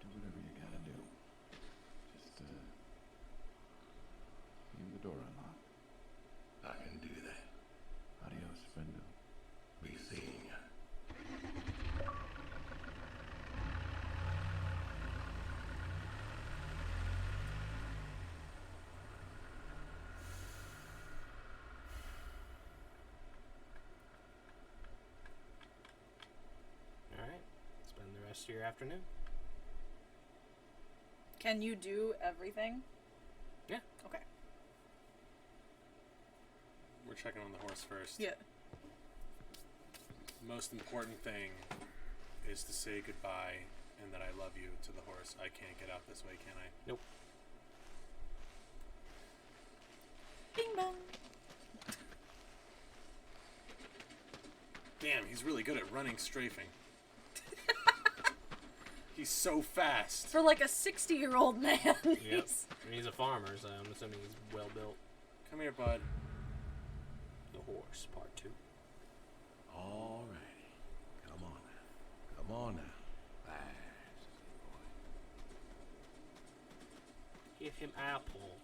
Do whatever you gotta do. Just leave the door unlocked. I can do that. Adios, friendo. Be seeing ya. Alright. Spend the rest of your afternoon. Can you do everything? Yeah. Okay. We're checking on the horse first. Yeah. Most important thing is to say goodbye and that I love you to the horse. I can't get out this way, can I? Nope. Bing bong. Damn, he's really good at running strafing. He's so fast. For like a 60-year-old man. Yep. He's a farmer, so I'm assuming he's well built. Come here, bud. The horse, part 2. All righty. Come on now. Come on now. That's a good boy. Give him apple.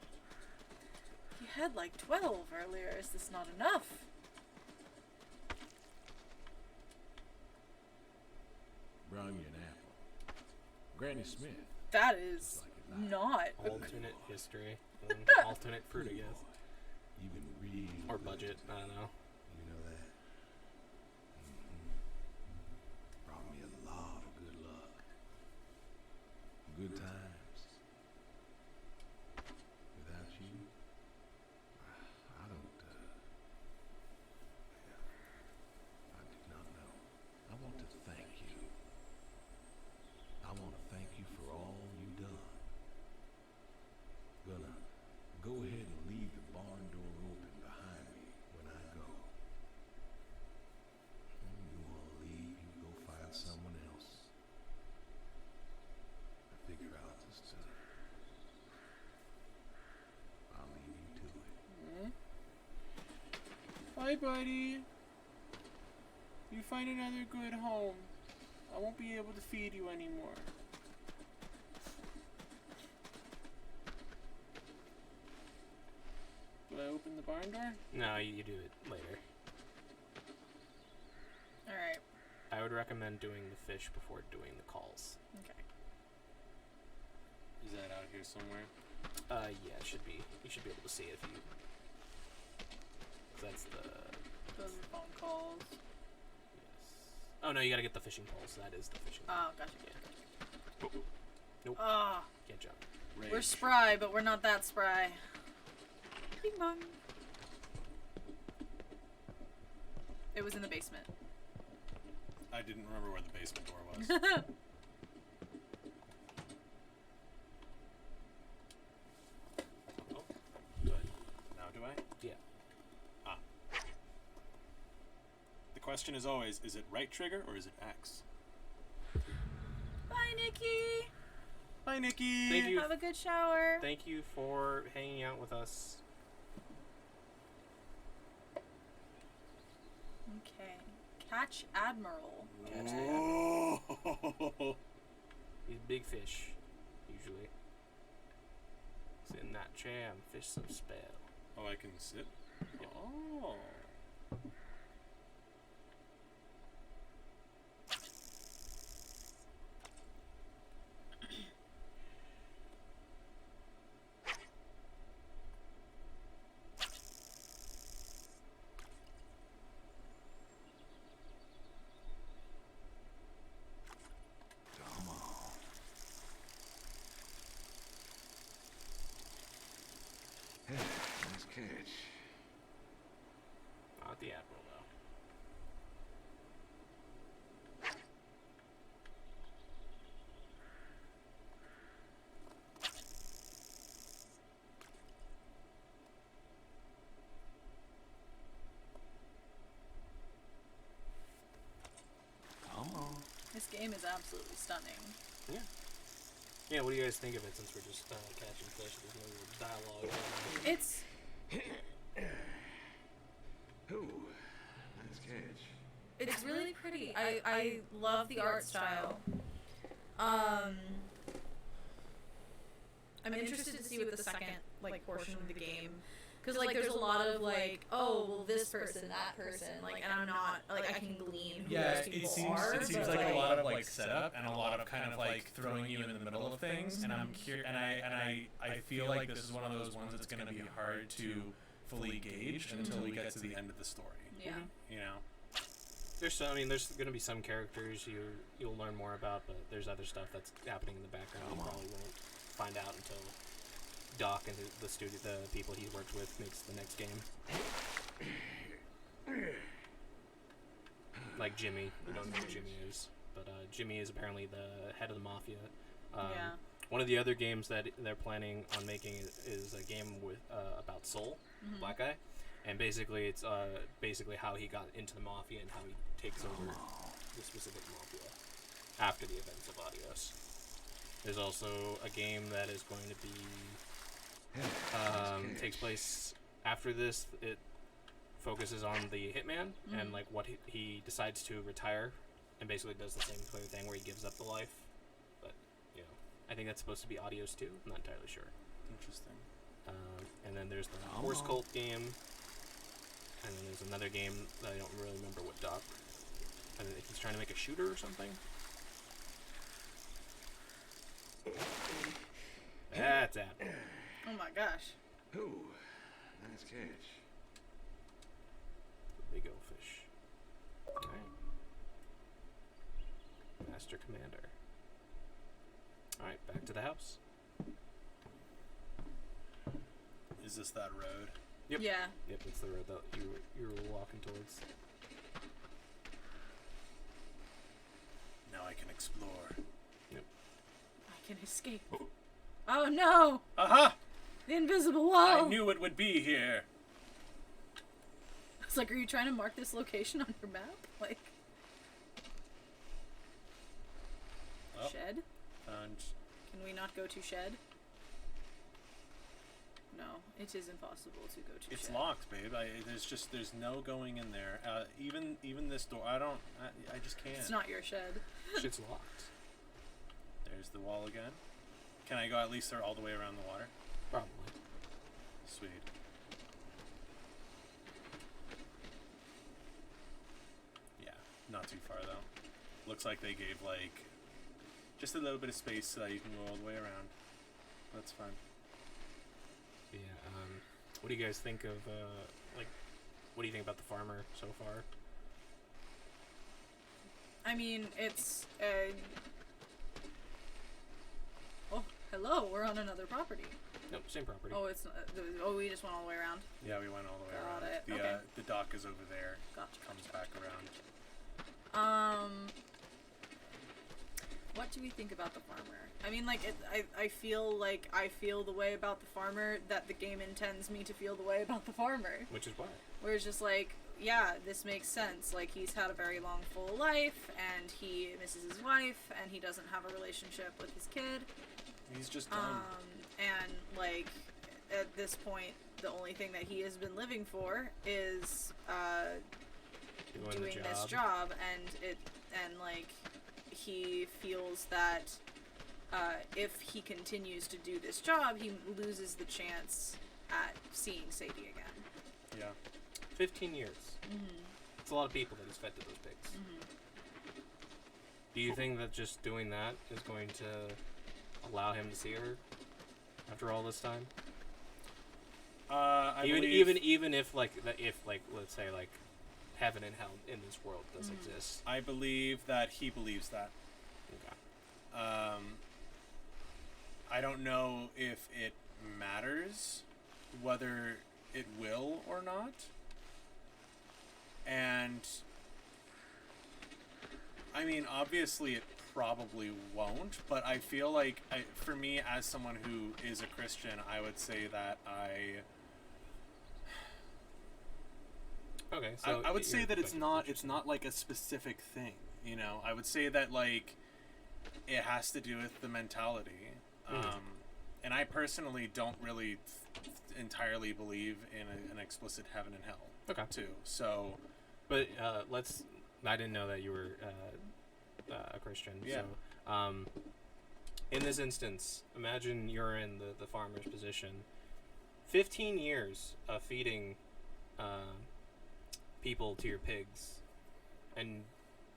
You had like 12 earlier. Is this not enough? Brung you an apple. Granny Smith. That is not. Alternate history. And alternate fruit, I guess. You've been real Or good budget, to me. I don't know. You know that? Brought me a lot of good luck. Good times. Without you, I don't, I do not know. I want to thank you. I want to thank you for all you've done. Gonna go ahead and leave the barn door open behind me when I go. You want to leave, you go find someone else. I figure I'll just, I'll leave you to it. Bye, buddy. You find another good home. I won't be able to feed you anymore. Do I open the barn door? No, you do it later. Alright. I would recommend doing the fish before doing the calls. Okay. Is that out here somewhere? Yeah, it should be. You should be able to see it if you. That's the. Those are phone calls. Yes. Oh no, you gotta get the fishing poles. That is the fishing. Oh, gotcha. Nope. Ah. Can't jump. We're spry, but we're not that spry. Bing bong. It was in the basement. I didn't remember where the basement door was. Oh, do I? Now do I? Yeah. Ah. The question is always, is it right trigger or is it X? Bye, Nikki. Bye, Nikki! Thank you. Have a good shower. Thank you for hanging out with us. Okay. Catch Admiral. Catch the Oh. He's big fish, usually. Sit in that chair and fish some spell. Oh, I can sit? Oh. Nice catch. Not the Admiral, though. Come on. This game is absolutely stunning. Yeah. Yeah, what do you guys think of it since we're just catching fish? There's no real dialogue. It's Ooh, nice catch. it's really pretty. I love the art style. I'm interested to see what the second portion of the game, because there's a lot of oh well, this person, that person, and I'm not I can glean who Yeah, those it people seems are, it seems but, like a lot of setup and a lot of kind of throwing you in the middle of things. And I'm curious, and I feel like this is one of those ones that's going to be hard to fully gauge until we get to the end of the story. Yeah. You know. There's gonna be some characters you'll learn more about, but there's other stuff that's happening in the background you probably won't find out until Doc and the people he works with makes the next game. Like Jimmy, you don't know who Jimmy is, but Jimmy is apparently the head of the mafia. Yeah. One of the other games that they're planning on making is a game with about Soul, Black Guy, and basically it's basically how he got into the mafia and how he takes over the specific mafia after the events of Adios. There's also a game that is going to be takes place after this. It focuses on the hitman and what he decides to retire, and basically does the same clear thing where he gives up the life. But I think that's supposed to be Adios too. I'm not entirely sure. Interesting. And then there's the Horse Cult game, and then there's another game that I don't really remember what Doc. I think he's trying to make a shooter or something. That's it. Oh my gosh. Ooh, nice catch. Big old fish. Alright. Master Commander. Alright, back to the house. Is this that road? Yep. Yeah. Yep, it's the road that you were walking towards. Now I can explore. Yep. I can escape. Oh no! Aha! The invisible wall! I knew it would be here. It's are you trying to mark this location on your map? Oh. Shed? And Can we not go to shed? No, it is impossible to go to. It's Shed. locked, babe. There's no going in there. Even this door. I just can't. It's not your shed. Shit's locked. There's the wall again. Can I go at least all the way around the water? Probably. Sweet. Yeah, not too far though. Looks like they gave like just a little bit of space so that you can go all the way around. That's fine. Yeah. What do you guys think of what do you think about the farmer so far? I mean, it's. Oh, hello. We're on another property. Nope, same property. Oh, it's. Oh, we just went all the way around. Yeah, we went all the way Got around. it. The Okay. the dock is over there. Gotcha. Comes back around. What do we think about the farmer? I mean, like, I feel the way about the farmer that the game intends me to feel the way about the farmer. Which is why. Where it's just like, yeah, this makes sense. Like, he's had a very long, full life, and he misses his wife, and he doesn't have a relationship with his kid. He's just done. And, like, at this point, the only thing that he has been living for is, Doing this job, and like, he feels that, if he continues to do this job, he loses the chance at seeing Sadie again. Yeah. 15 years. Mm-hmm. It's a lot of people that he's fed to those pigs. Mm-hmm. Do you think that just doing that is going to allow him to see her after all this time? Even if let's say like heaven and hell in this world does exist. I believe that he believes that. Okay. I don't know if it matters whether it will or not. And I mean, obviously it probably won't, but I feel like for me as someone who is a Christian, I would say that Okay, so I would say that it's not like a specific thing, you know. I would say that like it has to do with the mentality. And I personally don't really entirely believe in an explicit heaven and hell. Okay. Too. So, but I didn't know that you were a Christian. Yeah. So, in this instance, imagine you're in the farmer's position. 15 years of feeding people to your pigs and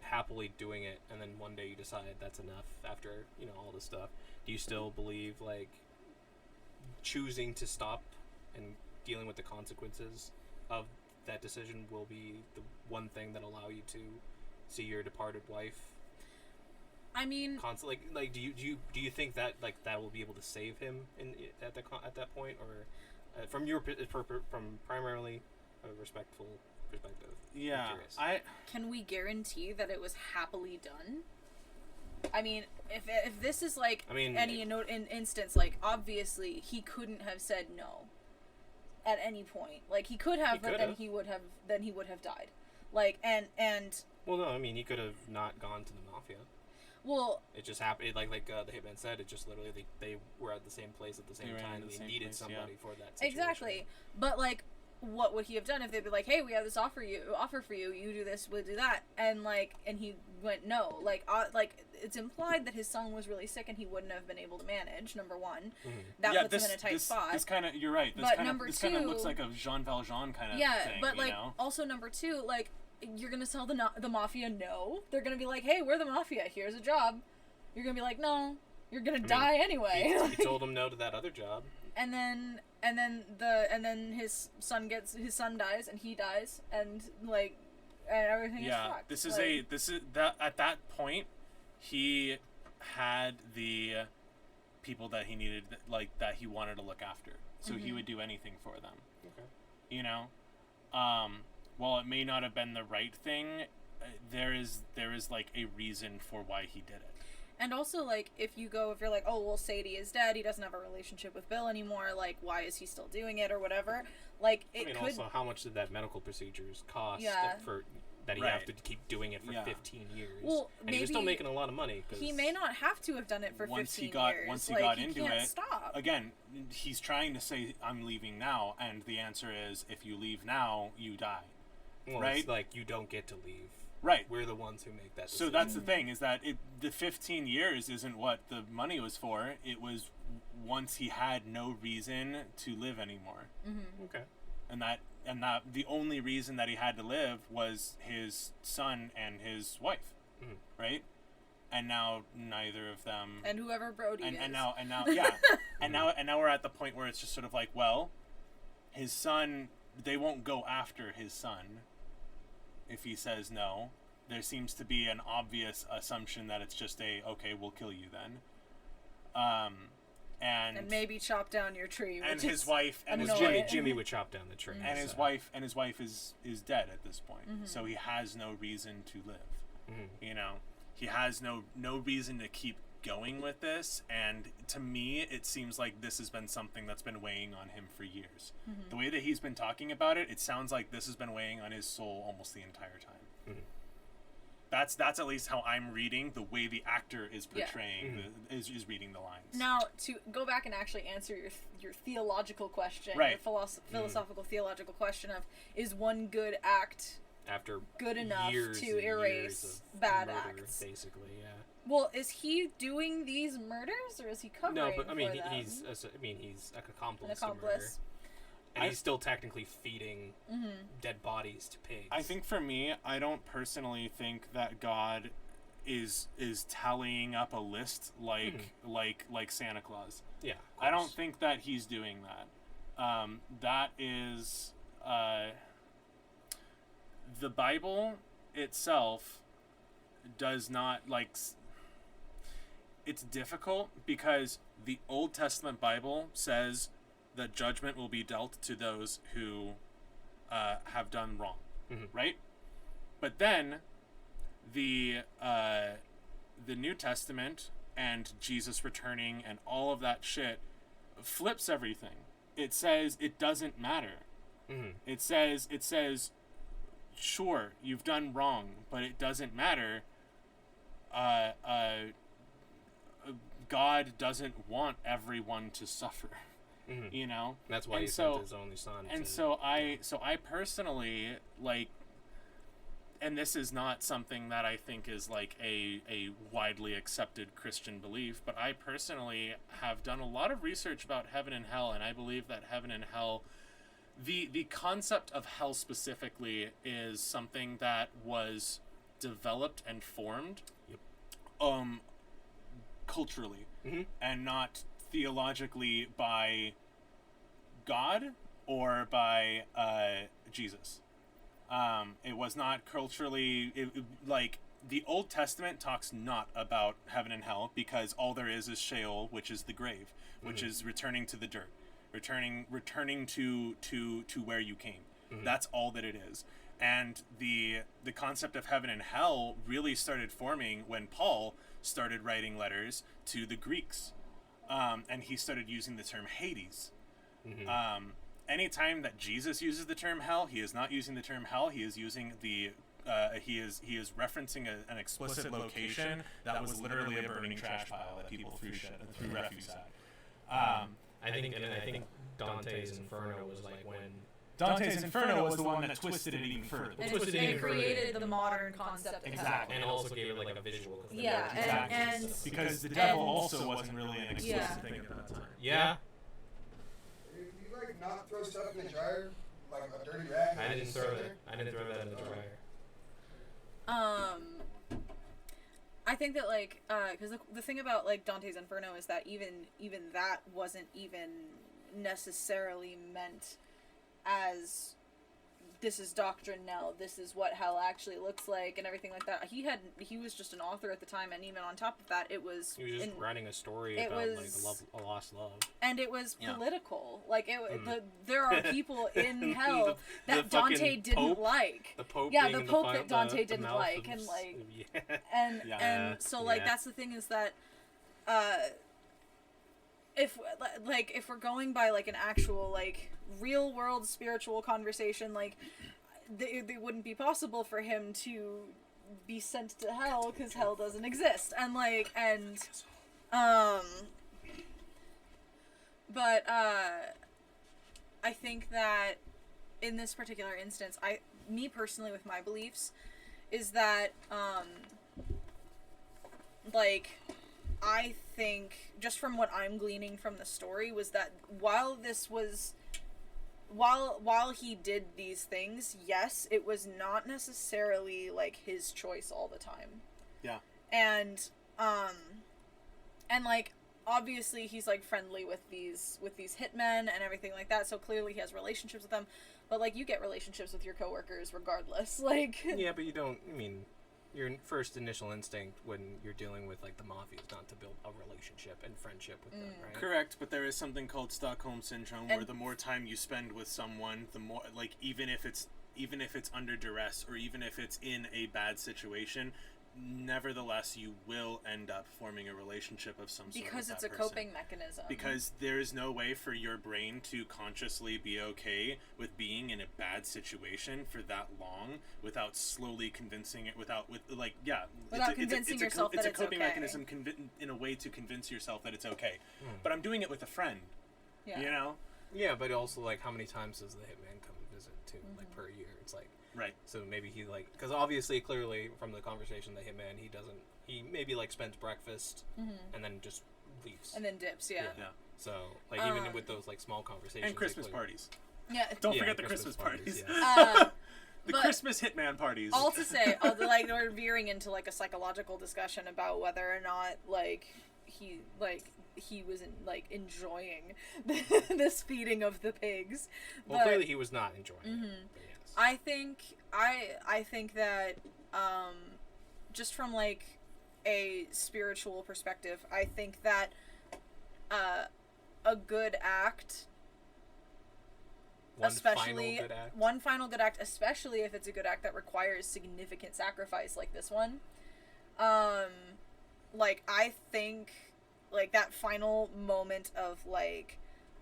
happily doing it, and then one day you decide that's enough after, you know, all this stuff. Do you still believe, like, choosing to stop and dealing with the consequences of that decision will be the one thing that allow you to see your departed wife? I mean, like, do you think that like that will be able to save him at that point, or from primarily a respectful perspective? yeah, can we guarantee that it was happily done? I mean, if this is like any instance, like obviously he couldn't have said no at any point. Like he could have, but then he would have died. Like and well, no, I mean he could have not gone to the mafia. Well, it just happened. Like the hitman said, it just literally they were at the same place at the same time, and they needed somebody for that situation. Exactly, but like, what would he have done if they'd be like, "Hey, we have this offer for you. You do this, we'll do that," and he went no. Like it's implied that his son was really sick and he wouldn't have been able to manage. Number one, that puts him in a tight spot. This kind of, you're right. This kind of looks like a Jean Valjean kind of thing. But like know? Also number two, like you're gonna sell the mafia. No, they're gonna be like, "Hey, we're the mafia. Here's a job." You're gonna be like, "No, you're gonna die anyway." He told him no to that other job. And then his son dies and he dies and everything is fucked. This is at that point he had the people that he needed, like that he wanted to look after, so he would do anything for them. Okay. You know, while it may not have been the right thing, there is like a reason for why he did it. And also, like, if you're like, oh, well, Sadie is dead, he doesn't have a relationship with Bill anymore, like, why is he still doing it, or whatever, like, also, how much did that medical procedures cost that he have to keep doing it for 15 years. Well, and he was still maybe making a lot of money. 'Cause he may not have to have done it for 15 years. Once he like, got he into can't it, stop. again, he's trying to say, I'm leaving now, and the answer is, if you leave now, you die. Well, right? It's like, you don't get to leave. Right. We're the ones who make that decision. So that's the thing, is that the 15 years isn't what the money was for. It was once he had no reason to live anymore. Mm-hmm. Okay. And that the only reason that he had to live was his son and his wife. Mhm. Right? And now neither of them, and whoever Brody is. and now yeah. and now we're at the point where it's just sort of like, well, his son, they won't go after his son if he says no. There seems to be an obvious assumption that it's just okay, we'll kill you then. And maybe chop down your tree. And which his is wife and his annoying. Jimmy would chop down the tree. and his wife is dead at this point. Mm-hmm. So he has no reason to live. Mm-hmm. You know, he has no reason to keep going with this, and to me it seems like this has been something that's been weighing on him for years. Mm-hmm. The way that he's been talking about it sounds like this has been weighing on his soul almost the entire time. Mm-hmm. That's at least how I'm reading the way the actor is portraying is reading the lines. Now, to go back and actually answer your theological question, Right. your philosophical theological question of, is one good act After good enough years to and erase years of bad murder, acts? basically, yeah. Well, is he doing these murders, or is he covering No, but I mean, for them? he's an accomplice. An to murder. accomplice. And he's still technically feeding dead bodies to pigs. I think for me, I don't personally think that God is tallying up a list like Santa Claus. Yeah, I don't think that he's doing that. That is the Bible itself does not it's difficult because the Old Testament Bible says that judgment will be dealt to those who have done wrong, right? But then the New Testament and Jesus returning and all of that shit flips everything. It says it doesn't matter. It says sure, you've done wrong, but it doesn't matter. God doesn't want everyone to suffer. You know, that's why he sent his only son. And so I personally and this is not something that I think is like a widely accepted Christian belief, but I personally have done a lot of research about heaven and hell, and I believe that heaven and hell, the concept of hell specifically, is something that was developed and formed culturally and not theologically by God or by Jesus. It was not culturally like the Old Testament talks not about heaven and hell, because all there is Sheol, which is the grave, which is returning to the dirt, returning to where you came. That's all that it is. And the concept of heaven and hell really started forming when Paul started writing letters to the Greeks, and he started using the term Hades. Anytime that Jesus uses the term hell, he is not using the term hell. He is using he is referencing an explicit location that was literally a burning trash pile that people threw refuse at. I think Dante's Inferno was like when Dante's Inferno was the one that twisted it even further. It created the modern concept of Exactly. and also gave it like a visual. Yeah, and Because the devil also wasn't really an explicit thing at that time. Yeah. You like not throw stuff in the dryer, like a dirty rag? I didn't throw that. I didn't throw that in the dryer. I think that because the thing about like Dante's Inferno is that even that wasn't even necessarily meant as this is doctrine now, this is what hell actually looks like and everything like that. He was just an author at the time, and even on top of that, he was just writing a story about a lost love, and it was political. Like there are people in hell that the Dante didn't Pope, like. The Pope, yeah, being the Pope that Dante didn't like, and so that's the thing is that if we're going by like an actual like real world spiritual conversation, like it wouldn't be possible for him to be sent to hell because hell doesn't exist. And like, but I think that in this particular instance, me personally with my beliefs is that like, I think just from what I'm gleaning from the story was that while he did these things, yes, it was not necessarily like his choice all the time. Yeah. And like, obviously he's like friendly with these hitmen and everything like that, so clearly he has relationships with them, but like, you get relationships with your coworkers regardless, like. Yeah, but you don't, I mean, your first initial instinct when you're dealing with like the mafia is not to build a relationship and friendship with them, right? Correct, but there is something called Stockholm syndrome, where the more time you spend with someone, the more, like, even if it's under duress or even if it's in a bad situation, nevertheless you will end up forming a relationship of some sort because with it's that a person. coping mechanism. Because there is no way for your brain to consciously be okay with being in a bad situation for that long without slowly convincing it, without convincing yourself that it's a coping mechanism in a way to convince yourself that it's okay. But I'm doing it with a friend. Yeah. You know? Yeah, but also, like, how many times does the hitman come and visit too? Like, per year? It's like, right. So maybe he, like, because obviously, clearly from the conversation, the hitman, he maybe like spends breakfast and then just leaves and then dips. Yeah. So like, even with those like small conversations and Christmas parties. Yeah. Don't forget the Christmas parties. Yeah. The Christmas hitman parties. All to say, like, we're veering into like a psychological discussion about whether or not like he was enjoying this feeding of the pigs. Well, but clearly he was not enjoying it. But yes. I think that just from like a spiritual perspective, I think that a good act, one final good act, especially if it's a good act that requires significant sacrifice like this one, like, I think like that final moment of like,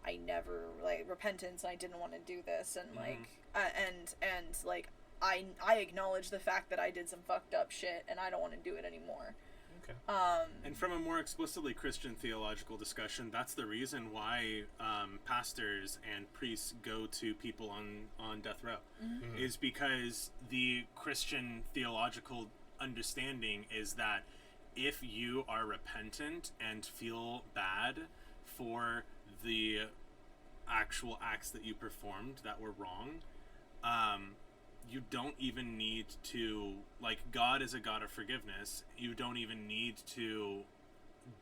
I never, like, repentance, I didn't want to do this, and like and like, I acknowledge the fact that I did some fucked up shit and I don't want to do it anymore. Okay. And from a more explicitly Christian theological discussion, that's the reason why pastors and priests go to people on death row, is because the Christian theological understanding is that if you are repentant and feel bad for the actual acts that you performed that were wrong, you don't even need to, like, God is a God of forgiveness. You don't even need to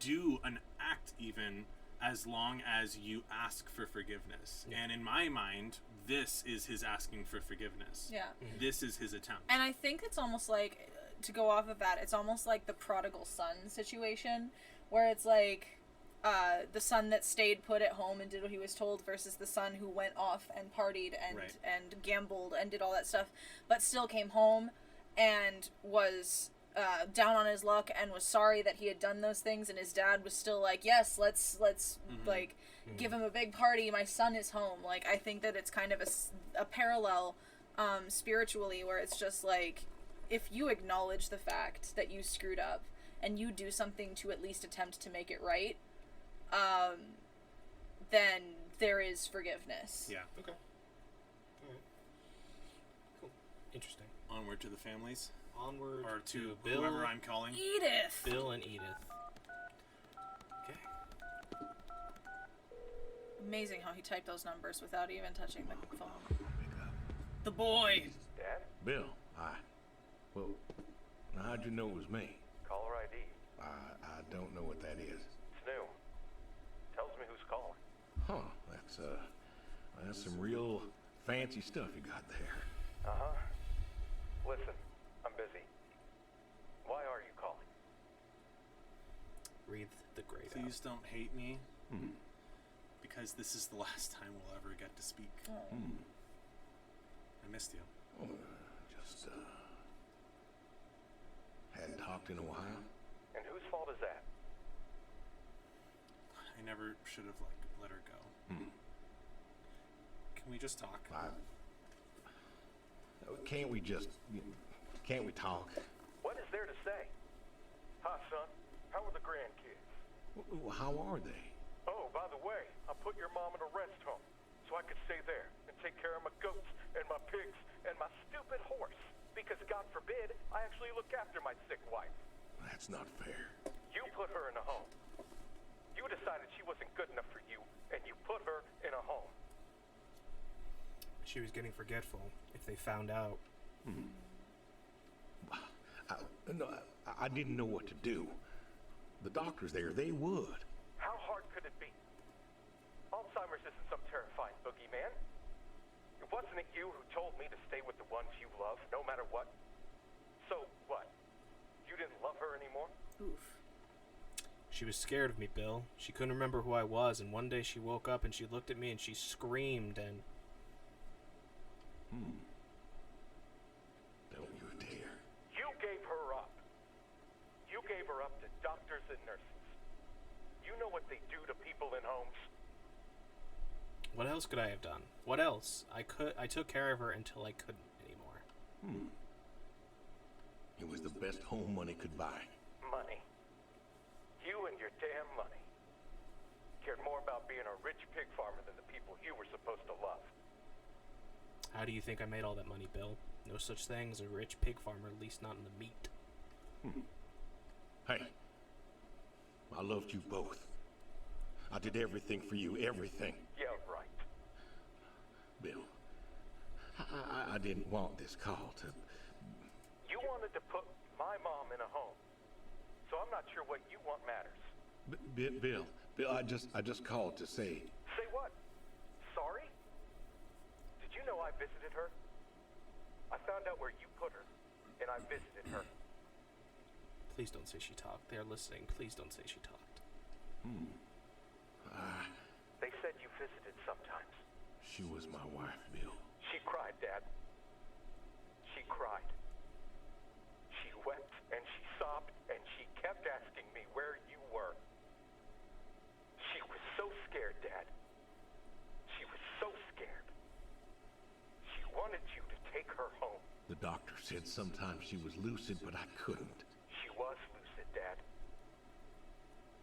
do an act even, as long as you ask for forgiveness. Yeah. And in my mind, this is his asking for forgiveness. Yeah. This is his attempt. And I think it's almost like, to go off of that, it's almost like the prodigal son situation, where it's like, the son that stayed put at home and did what he was told versus the son who went off and partied and gambled and did all that stuff, but still came home and was down on his luck and was sorry that he had done those things, and his dad was still like, yes, let's like give him a big party, my son is home. Like, I think that it's kind of a parallel spiritually, where it's just like, if you acknowledge the fact that you screwed up and you do something to at least attempt to make it right, then there is forgiveness. Yeah. Okay. All right. Cool. Interesting. Onward to the families. Onward or to Bill, whoever I'm calling. Edith. Bill and Edith. Okay. Amazing how he typed those numbers without even touching the phone. The boy. Dad? Bill. Hi. Well, now how'd you know it was me? Caller ID. I don't know what that is. It's new. Tells me who's calling. Huh. That's some real fancy stuff you got there. Uh-huh. Listen, I'm busy. Why are you calling? Read the grade. Please don't hate me. Because this is the last time we'll ever get to speak. I missed you. Oh, just hadn't talked in a while. And whose fault is that? I never should have, like, let her go. Can we just talk? Can't we talk? What is there to say? Hi, son. How are the grandkids? How are they? Oh, by the way, I put your mom in a rest home so I could stay there and take care of my goats and my pigs and my stupid horse. Because God forbid, I actually look after my sick wife. That's not fair. You put her in a home. You decided she wasn't good enough for you, and you put her in a home. She was getting forgetful if they found out. I didn't know what to do. The doctors there, they would. How hard could it be? Alzheimer's isn't some terrifying boogeyman. Wasn't it you who told me to stay with the ones you love, no matter what? So what? You didn't love her anymore? Oof. She was scared of me, Bill. She couldn't remember who I was, and one day she woke up and she looked at me and she screamed and... Don't you dare. You gave her up. You gave her up to doctors and nurses. You know what they do to people in homes? What else could I have done? What else? I took care of her until I couldn't anymore. It was the best home money could buy. Money. You and your damn money. Cared more about being a rich pig farmer than the people you were supposed to love. How do you think I made all that money, Bill? No such thing as a rich pig farmer, at least not in the meat. Hey, I loved you both. I did everything for you, everything. Yeah, right. Bill, I didn't want this call to... You wanted to put my mom in a home. So I'm not sure what you want matters. Bill, I just called to say... Say what? Sorry? Did you know I visited her? I found out where you put her, and I visited her. Please don't say she talked. They are listening. Please don't say she talked. They said you visited sometimes. She was my wife, Bill. She cried, Dad. She cried. She wept, and she sobbed, and she kept asking me where you were. She was so scared, Dad. She was so scared. She wanted you to take her home. The doctor said sometimes she was lucid, but I couldn't. She was lucid, Dad.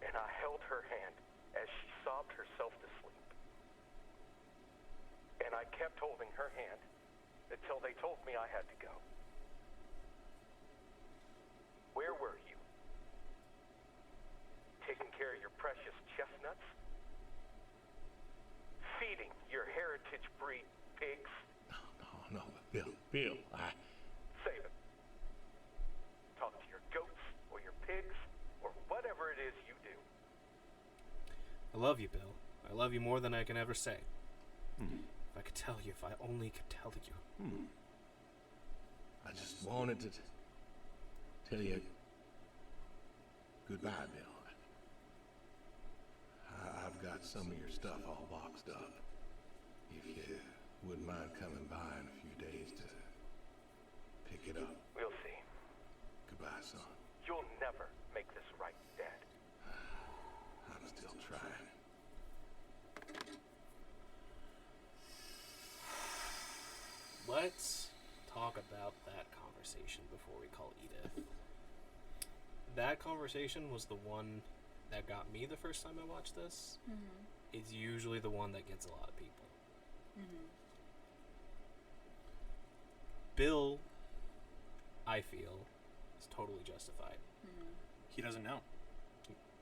And I held her hand as she sobbed herself to sleep. And I kept holding her hand until they told me I had to go. Where were you? Taking care of your precious chestnuts? Feeding your heritage breed pigs? No, Bill, Save it. Talk to your goats or your pigs or whatever it is you do. I love you, Bill. I love you more than I can ever say. If I could tell you, if I only could tell you. I just wanted to tell you goodbye, Bill. I've got some of your stuff all boxed up. If you wouldn't mind coming by in a few days to pick it up. We'll see. Goodbye, son. You'll never make this right, Dad. I'm still trying. Let's talk about that conversation before we call Edith. That conversation was the one that got me the first time I watched this. It's usually the one that gets a lot of people. Bill, I feel, is totally justified. He doesn't know.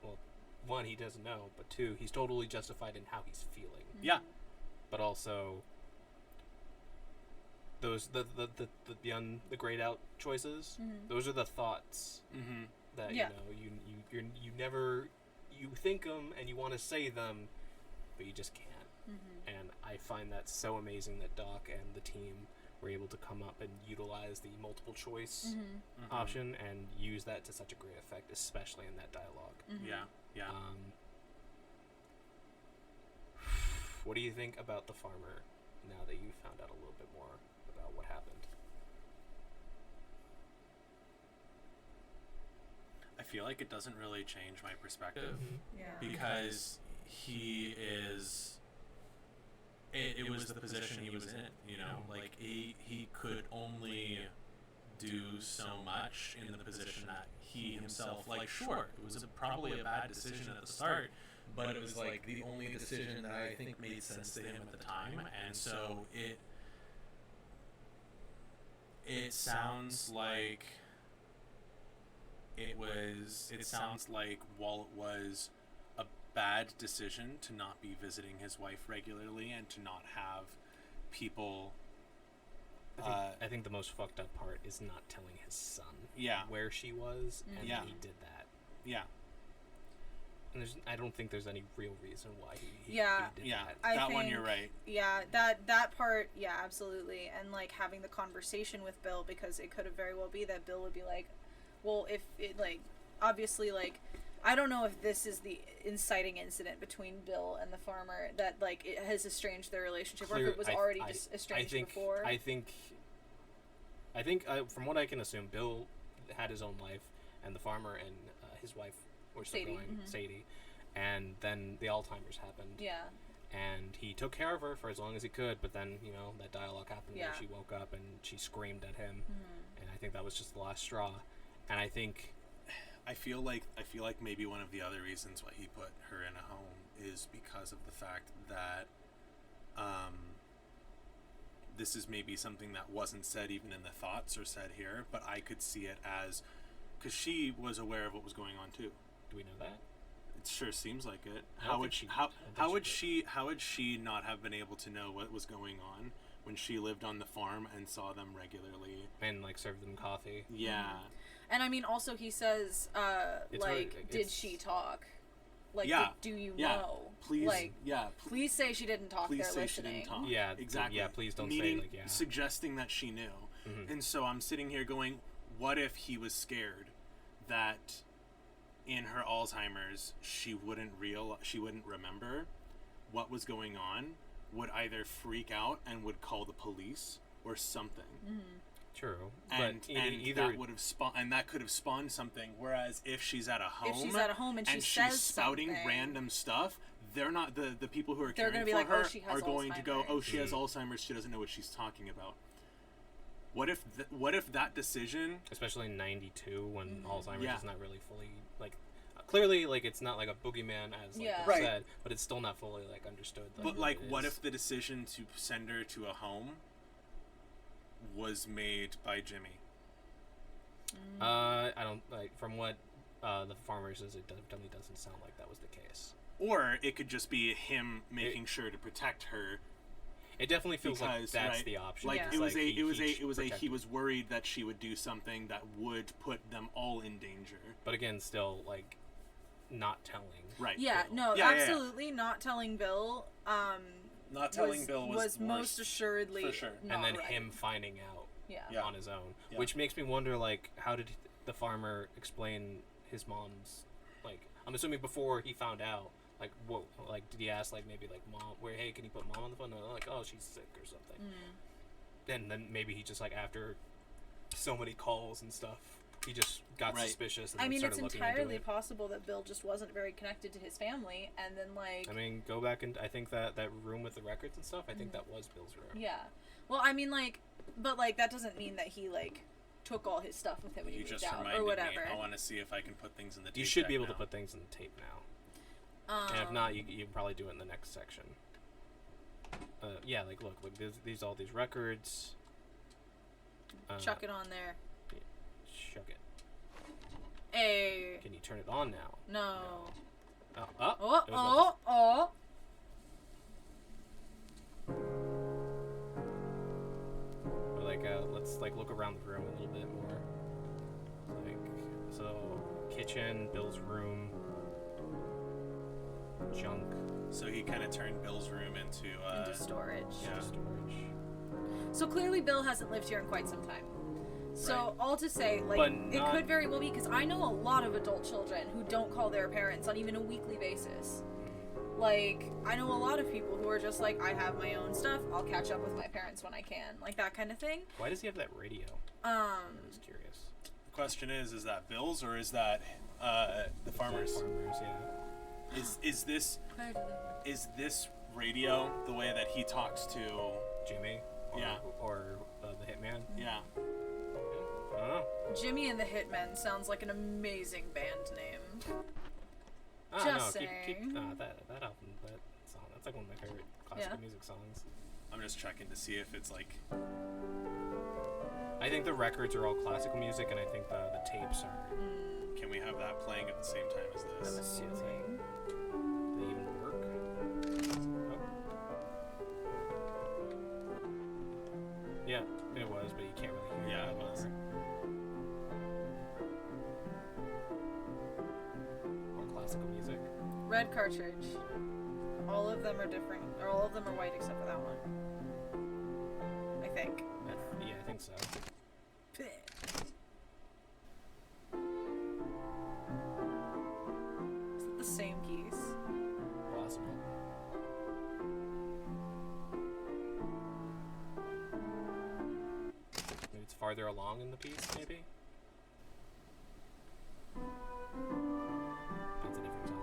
Well, one, he doesn't know, but two, he's totally justified in how he's feeling. Yeah. But also, those the grayed out choices. Those are the thoughts that you never think them and you want to say them, but you just can't. And I find that so amazing that Doc and the team were able to come up and utilize the multiple choice option and use that to such a great effect, especially in that dialogue. Yeah. What do you think about the farmer now that you found out a little bit more about what happened? I feel like it doesn't really change my perspective Yeah. because he is it was the position he was in, you know, like he could only do so much in the position that he himself, like, sure, it was probably a bad decision at the start, but it was like the only decision that I think made sense to him at the time, and so it sounds like it sounds like while it was a bad decision to not be visiting his wife regularly and to not have people, I think the most fucked up part is not telling his son Yeah. where she was, and Yeah. he did that. yeah, And I don't think there's any real reason why he Yeah. did yeah, that. I that one think- you're right. Yeah, that part, yeah, absolutely. And like having the conversation with Bill, because it could have very well be that Bill would be like, well, if it, like, obviously, like, I don't know if this is the inciting incident between Bill and the farmer that, like, it has estranged their relationship, or if it was already just estranged before. I think from what I can assume, Bill had his own life, and the farmer and his wife were still Sadie, going, Sadie, and then the Alzheimer's happened. Yeah. And he took care of her for as long as he could, but then, you know, that dialogue happened Yeah. where she woke up and she screamed at him, and I think that was just the last straw. And I think I feel like maybe one of the other reasons why he put her in a home is because of the fact that this is maybe something that wasn't said even in the thoughts or said here, but I could see it as, because she was aware of what was going on too. Do we know that? It sure seems like it. I don't think she- I don't think How would she not have been able to know what was going on when she lived on the farm and saw them regularly And like served them coffee. Yeah. And I mean, also he says, It's like, hard- did it's- she talk? Like, Yeah. do you Yeah. know? Please, Like, yeah. please say she didn't talk. Please They're say she listening. didn't talk. Yeah, exactly. yeah, please don't say, Meaning, like, yeah. suggesting that she knew. Mhm. And so I'm sitting here going, what if he was scared that in her Alzheimer's she wouldn't remember what was going on, would either freak out and would call the police or something. True. And, but and either that would have that could have spawned something. Whereas if she's at a home, If she's at a home and she she's says spouting something- random stuff, they're not the people who are They're caring gonna be for like, her "Oh, she has are going to go, Alzheimer's." oh, she has Alzheimer's. She doesn't know what she's talking about. What if that decision? especially in '92 when Alzheimer's Yeah. is not really fully like clearly like it's not like a boogeyman as like Yeah. you Right. said, but it's still not fully like understood. But like, it what is. if the decision to send her to a home was made by Jimmy? I don't like from what the farmer says. It definitely doesn't sound like that was the case. Or it could just be him making sure to protect her. It definitely feels like Because, that's right, the option. Like It's it was like he was worried that she would do something that would put them all in danger. But again, still like not telling. Right. Yeah, Bill. no, Yeah, yeah, yeah. absolutely not telling Bill. Not telling Bill was most assuredly for sure. not And then right. him finding out Yeah. Yeah. on his own, Yeah. which makes me wonder like how did the farmer explain his mom's like I'm assuming before he found out like what like did he ask like maybe like mom where hey can you put mom on the phone and they're like oh she's sick or something and then maybe he just like after so many calls and stuff he just got Right. suspicious and I then mean, started it's looking entirely into it. possible that Bill just wasn't very connected to his family, and then like I mean go back and I think that room with the records and stuff I think that was Bill's room. yeah. Well, I mean, like, but like that doesn't mean that he like took all his stuff with him when he You moved just out reminded or me. whatever. I want to see if I can put things in the. You tape should be deck able to now. put things in the tape now. And if not, you can probably do it in the next section. Yeah, like look, these all these records. Chuck it on there. Chuck it. Hey. Can you turn it on now? No. Oh, Oh, it was oh, oh. Or like, let's like look around the room a little bit more. Like, so kitchen, Bill's room, junk. So he kind of turned Bill's room into Storage. Yeah. Storage. So clearly, Bill hasn't lived here in quite some time. So all to say, like, But it not- could very well be because I know a lot of adult children who don't call their parents on even a weekly basis. Like, I know a lot of people who are just like, I have my own stuff. I'll catch up with my parents when I can, like that kind of thing. Why does he have that radio? I was curious. The question is that Bill's or is that the farmer's? Farmers, yeah. Is this radio, the way that he talks to Jimmy. Or the Hitman. Yeah. I don't know. Jimmy and the Hitmen sounds like an amazing band name. I don't Just know. saying. That album, that song, that's like one of my favorite classical music songs. I'm just checking to see if it's like. I think the records are all classical music, and I think the tapes are. Can we have that playing at the same time as this? I'm assuming. They even work. Yeah, it was, but you can't really hear it. Yeah, it was. More classical music. Red cartridge. All of them are different, or all of them are white except for that one. I think. Yeah, I think so. Is it the same piece? Possible. Maybe it's farther along in the piece, maybe? That's a different song.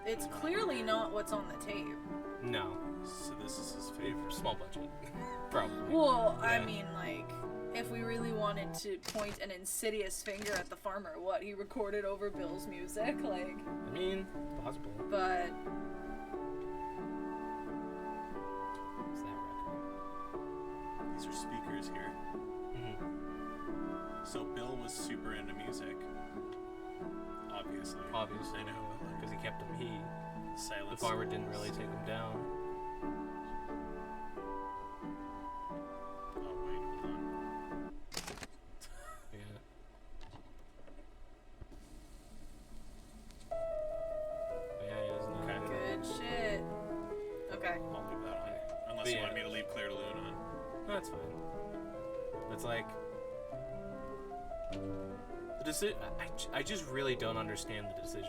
It's clearly not what's on the tape. No. So this is his favorite. Small budget. Probably. Well, Yeah. I mean, like, if we really wanted to point an insidious finger at the farmer, what, he recorded over Bill's music? Like, I mean, possible. but What's that record? These are speakers here. So Bill was super into music. Obviously. Obviously. I know. Because he kept him. The Silence. farmer didn't really take him down. Oh wait, hold on. Yeah. Yeah, isn't it? good shit. Okay. I'll leave that on. Unless But you yeah. want me to leave Claire de Lune on. No, that's fine. It's like the decision. I just really don't understand the decision.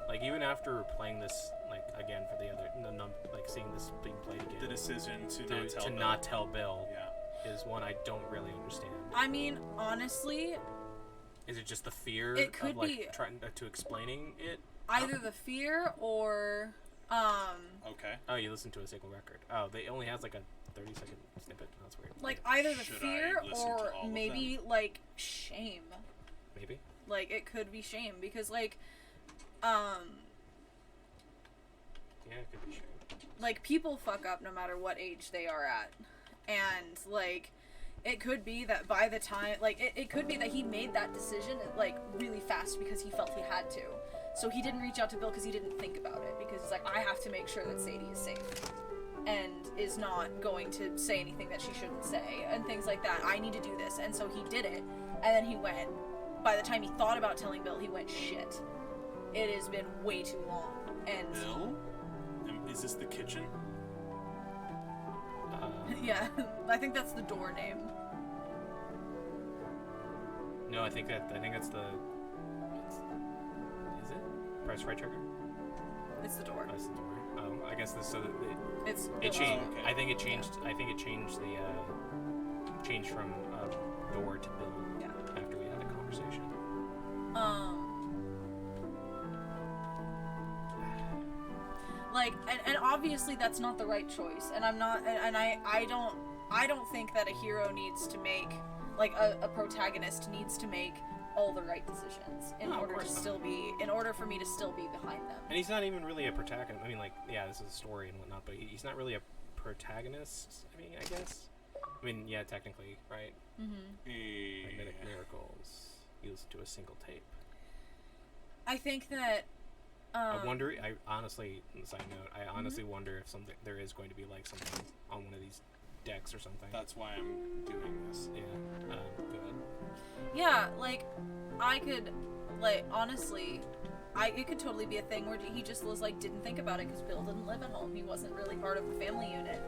Like even after playing this, like again for the other, like seeing this being played again. The decision to not tell Bill. Yeah. Is one I don't really understand. I mean, honestly, Is it just the fear It could of like be- trying to explaining it? either the fear or, Okay. Oh, you listen to a single record. Oh, they only has like a 30-second snippet. That's weird. like either the Should I fear listen to or all of maybe like shame. Maybe. Like it could be shame because like, Yeah, it could be shame. like people fuck up no matter what age they are at, and like it could be that by the time like it could be that he made that decision like really fast because he felt he had to, so he didn't reach out to Bill because he didn't think about it, because he's like, I have to make sure that Sadie is safe and is not going to say anything that she shouldn't say and things like that. I need to do this, and so he did it, and then he went, by the time he thought about telling Bill, he went, shit, it has been way too long. And Bill? Is this the kitchen? yeah, I think that's the door name. No, I think that's the. Is it? Press right trigger. It's the door. That's the door. Oh, I guess this. So that It's it changed. okay. I think it changed. I think it changed the change from door to Bill. Yeah. After we had a conversation. Like, and obviously that's not the right choice, and I'm not, and I don't think that a hero needs to make, like a protagonist needs to make all the right decisions in No, of order to course not. still be, in order for me to still be behind them. And he's not even really a protagonist. I mean, like, yeah, this is a story and whatnot, but he's not really a protagonist. I mean, I guess. I mean, yeah, technically, right? Mm-hmm. Magnetic Miracles. You listen to a single tape. I think that. I wonder. I honestly, side note, I honestly wonder if there is going to be like something on one of these decks or something. That's why I'm doing this. Yeah. Good. Yeah, like, I could, like, honestly, it could totally be a thing where he just was like, didn't think about it because Bill didn't live at home. He wasn't really part of the family unit.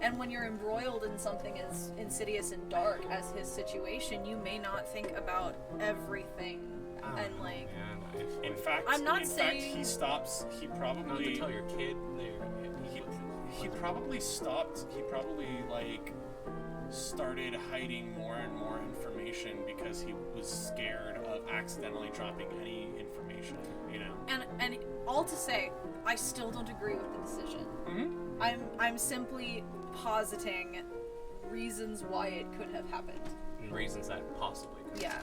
And when you're embroiled in something as insidious and dark as his situation, you may not think about everything. And like, In fact, I'm not saying he stops. He Not to probably. tell your kid He probably stopped. He probably like started hiding more and more information action because he was scared of accidentally dropping any information, you know? And all to say, I still don't agree with the decision. I'm simply positing reasons why it could have happened. And reasons that possibly could. Yeah.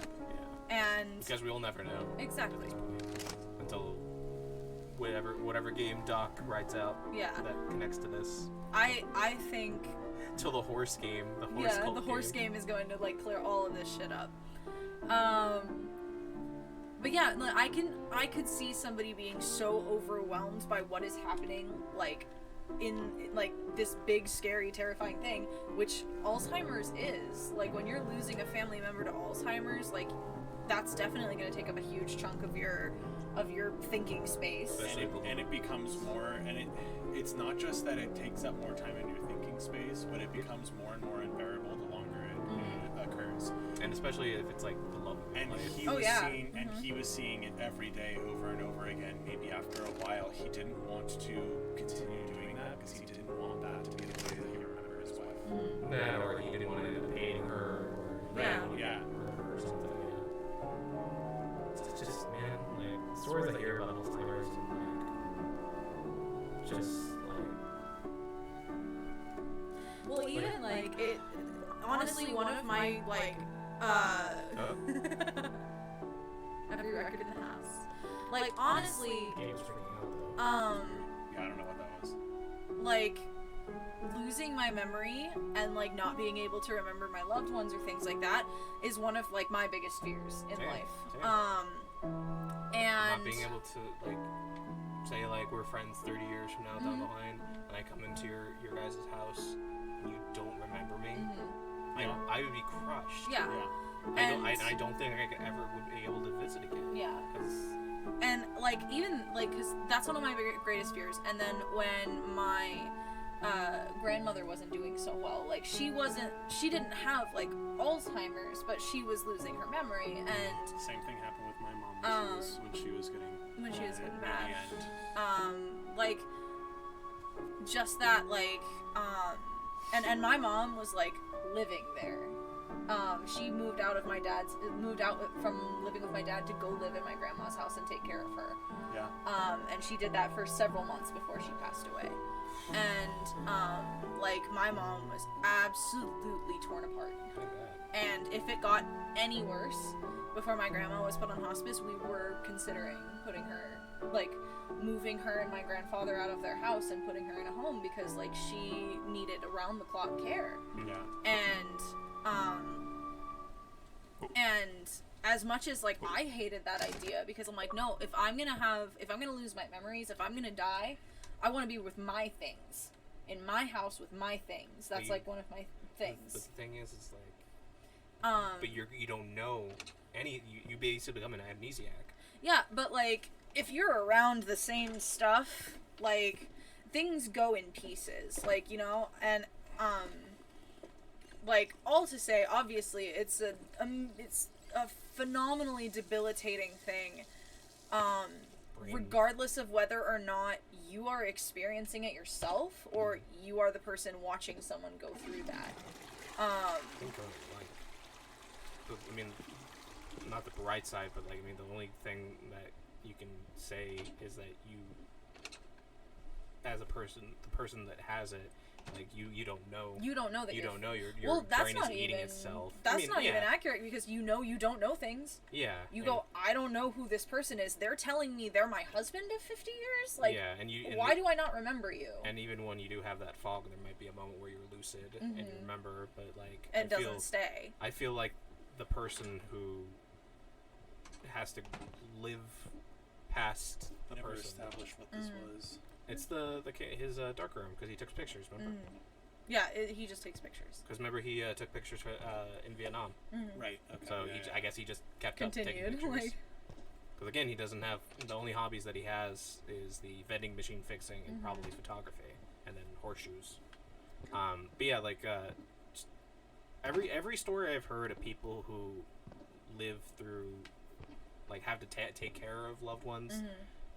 Yeah. And because we will never know. Exactly. At this point, until whatever game Doc writes out. Yeah. That connects to this. I think. Till the horse game. The horse game is going to like clear all of this shit up. But yeah, I could see somebody being so overwhelmed by what is happening, like in like this big, scary, terrifying thing, which Alzheimer's is. Like when you're losing a family member to Alzheimer's, like that's definitely going to take up a huge chunk of your thinking space. And it becomes more, and it's not just that it takes up more time in your thinking space, but it becomes more and more unbearable the longer it occurs. And especially if it's like the love of and life. He was seeing it every day over and over again. Maybe after a while he didn't want to continue doing that because he didn't want that to be the way that he remembered his wife. That, or he didn't want to end up hating her, or or something. It's just, man, like stories I hear about Alzheimer's, and like just like. Well, even like it. Honestly, one of my like. Every record in the house. Like honestly. Game's freaking out though. Yeah, I don't know what that was. Like losing my memory and like not being able to remember my loved ones or things like that is one of like my biggest fears in life. And not being able to like say like we're friends 30 years from now down the line, and I come into your guys' house and you don't remember me. I would be crushed. Yeah. I don't think I could ever would be able to visit again. Yeah. And like even like because that's one of my greatest fears. And then when my grandmother wasn't doing so well, like she didn't have like Alzheimer's, but she was losing her memory. And same thing happened with my mom when she was getting bad. Like just that like and my mom was like living there. She moved out from living with my dad to go live in my grandma's house and take care of her. Yeah. And she did that for several months before she passed away. And like my mom was absolutely torn apart. And if it got any worse before my grandma was put on hospice, we were considering putting her, like moving her and my grandfather out of their house and putting her in a home because like she needed around the clock care. Yeah. And as much as like I hated that idea because I'm like, no, if I'm gonna lose my memories, if I'm gonna die, I want to be with my things in my house with my things. That's like one of my things. But the thing is, it's like, but you don't know any. You basically become an amnesiac. Yeah, but like if you're around the same stuff, like things go in pieces, like, you know, and like all to say, obviously it's a phenomenally debilitating thing, regardless of whether or not you are experiencing it yourself or you are the person watching someone go through that. Think of like, I mean, not the bright side, but like, I mean, the only thing that you can say is that you, as a person, the person that has it, like you don't know. You don't know that you don't know your well, brain is eating itself. That's not even accurate because you don't know things. Yeah. You go, I don't know who this person is. They're telling me they're my husband of 50 years. Like, yeah, and why do I not remember you? And even when you do have that fog, there might be a moment where you're lucid and you remember, but like it doesn't stay. I feel like the person who has to live past the Never person. established what this was. It's his dark room because he took pictures. Remember? Yeah, he just takes pictures. Because remember he took pictures in Vietnam. Right. Okay. So I guess he just kept up taking pictures. Because again, he doesn't have the only hobbies that he has is the vending machine fixing and probably photography, and then horseshoes. But yeah, like every story I've heard of people who live through, like, have to take care of loved ones.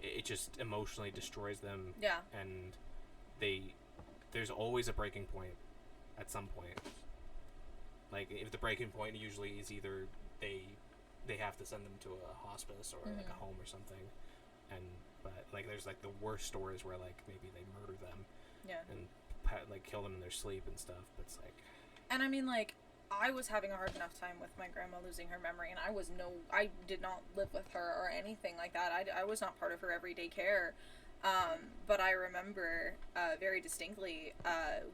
It just emotionally destroys them. Yeah. And there's always a breaking point at some point. Like, if the breaking point usually is either they have to send them to a hospice or like a home or something, but like there's like the worst stories where like maybe they murder them, and like kill them in their sleep and stuff. But it's like, and I mean, like, I was having a hard enough time with my grandma losing her memory, and I did not live with her or anything like that. I was not part of her everyday care. But I remember very distinctly,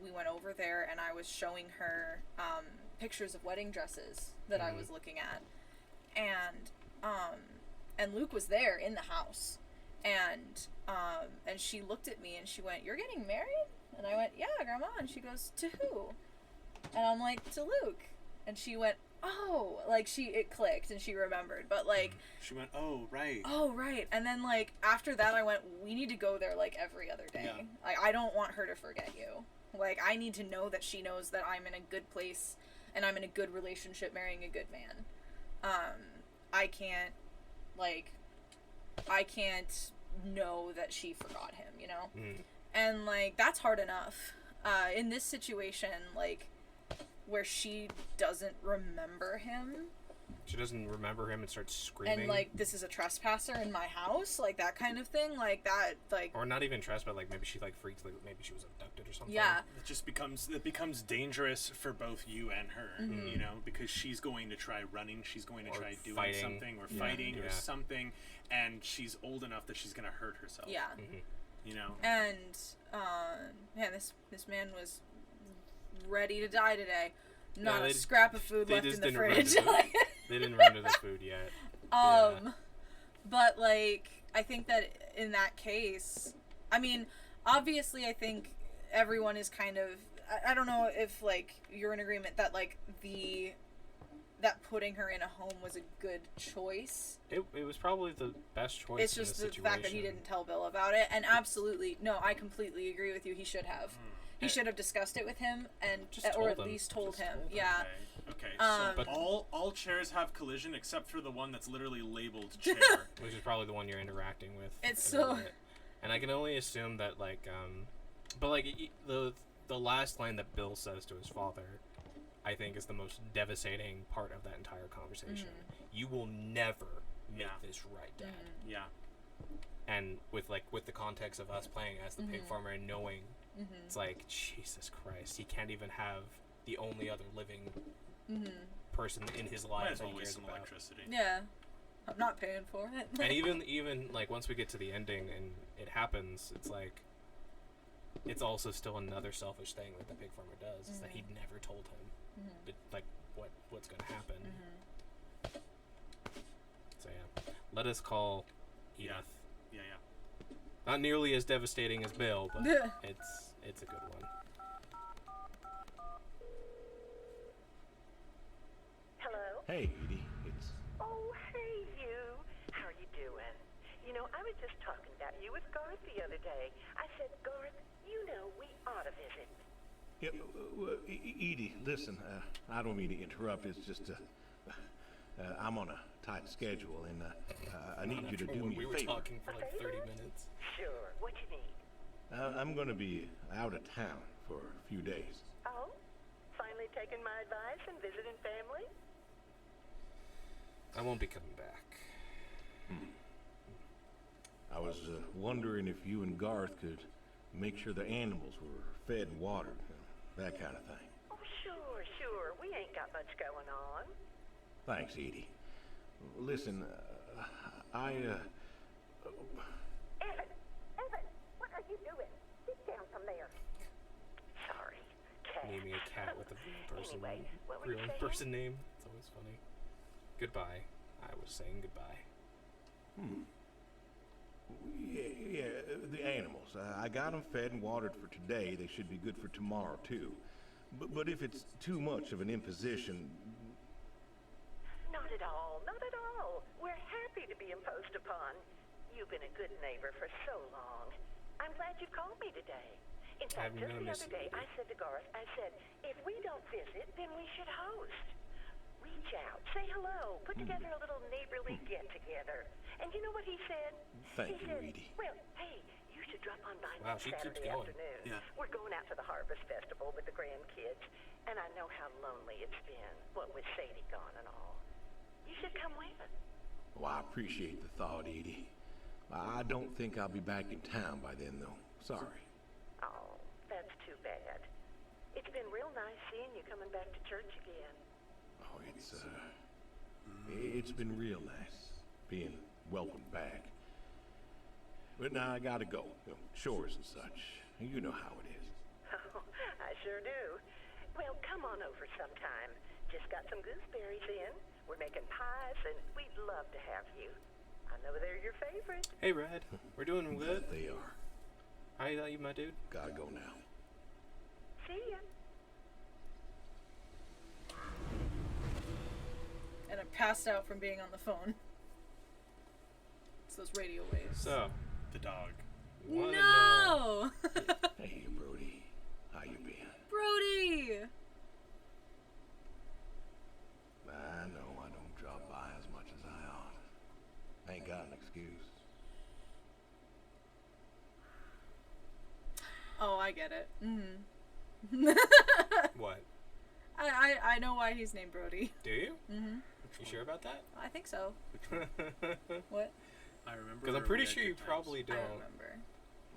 we went over there and I was showing her pictures of wedding dresses that I was looking at, and Luke was there in the house, and she looked at me and she went, "You're getting married?" And I went, "Yeah, Grandma." And she goes, "To who?" And I'm like, "To Luke." And she went, "Oh," like it clicked and she remembered, but like she went, "Oh right." Oh right. And then like after that I went, "We need to go there like every other day." Yeah. Like I don't want her to forget you. Like I need to know that she knows that I'm in a good place and I'm in a good relationship marrying a good man. I can't know that she forgot him, you know? And like that's hard enough. In this situation, like where she doesn't remember him. She doesn't remember him and starts screaming. And like, this is a trespasser in my house, like that kind of thing, like that, like. Or not even trespass, like maybe she like freaked, like maybe she was abducted or something. Yeah. It becomes dangerous for both you and her, you know, because she's going to try running, she's going to try doing fighting. something, or fighting, or something, and she's old enough that she's gonna hurt herself. Yeah. You know. And man, this man was ready to die today. Not a scrap of food left in the fridge. They didn't render the food yet. But like, I think that in that case, I mean, obviously, I think everyone is kind of. I don't know if like you're in agreement that like that putting her in a home was a good choice. It was probably the best choice. It's just the fact that he didn't tell Bill about it, and absolutely no, I completely agree with you. He should have. He should have discussed it with him, and or at least told him. Yeah. Okay. So all chairs have collision except for the one that's literally labeled chair, which is probably the one you're interacting with. It's so. And I can only assume that like but like the last line that Bill says to his father, I think is the most devastating part of that entire conversation. You will never make this right, Dad. Yeah. And with the context of us playing as the pig farmer and knowing. It's like, Jesus Christ, he can't even have the only other living person in his life. Might as well waste some electricity. Yeah, I'm not paying for it. And even like once we get to the ending and it happens, it's like, it's also still another selfish thing that the pig farmer does. Is that he never told him, like what's gonna happen. So yeah, let us call Edith. Yeah. Not nearly as devastating as Bill, but it's a good one. Hello? Hey, Edie. It's... Oh, hey, you. How are you doing? You know, I was just talking about you with Garth the other day. I said, Garth, you know we ought to visit. Yeah, Edie, listen, I don't mean to interrupt. It's just, I'm on a tight schedule, and I need you to do me a favor. We were talking for like 30 minutes. Sure. What you need? I'm going to be out of town for a few days. Oh? Finally taking my advice and visiting family? I won't be coming back. I was wondering if you and Garth could make sure the animals were fed and watered, that kind of thing. Oh, sure. We ain't got much going on. Thanks, Edie. Listen, Evan, what are you doing? Get down from there. Sorry, cat. Naming a cat with a real person, Anyway, what were you saying? person name. It's always funny. Goodbye. I was saying goodbye. Yeah, the animals. I got them fed and watered for today. They should be good for tomorrow, too. But if it's too much of an imposition... Not at all. We're happy to be imposed upon. You've been a good neighbor for so long. I'm glad you called me today. In fact, just the other day, I said to Garth, if we don't visit, then we should host. Reach out, say hello, put together a little neighborly get-together. And you know what he said? Thank you, Edie. Well, hey, you should drop on by Wow, next she keeps Saturday going. afternoon. Yeah. We're going out to the Harvest Festival with the grandkids, and I know how lonely it's been, what with Sadie gone and all. You should come with. Well, I appreciate the thought, Edie. I don't think I'll be back in town by then, though. Sorry. Oh, that's too bad. It's been real nice seeing you coming back to church again. Oh, it's been real nice being welcomed back. But now I gotta go. Chores and such. You know how it is. Oh, I sure do. Well, come on over sometime. Just got some gooseberries in. We're making pies, and we'd love to have you. I know they're your favorite. Hey, Red. We're doing good. They are. How you, my dude? Gotta go now. See ya. And I passed out from being on the phone. It's those radio waves. So, The dog. wanna know. No! Hey, Brody. How you been? Brody! I know I don't drop by as much as I ought. I ain't got an excuse. Oh, I get it. What? I know why he's named Brody. Do you? Mm-hmm. You sure about that? I think so. What? I remember. Because I'm pretty sure you probably I don't. remember.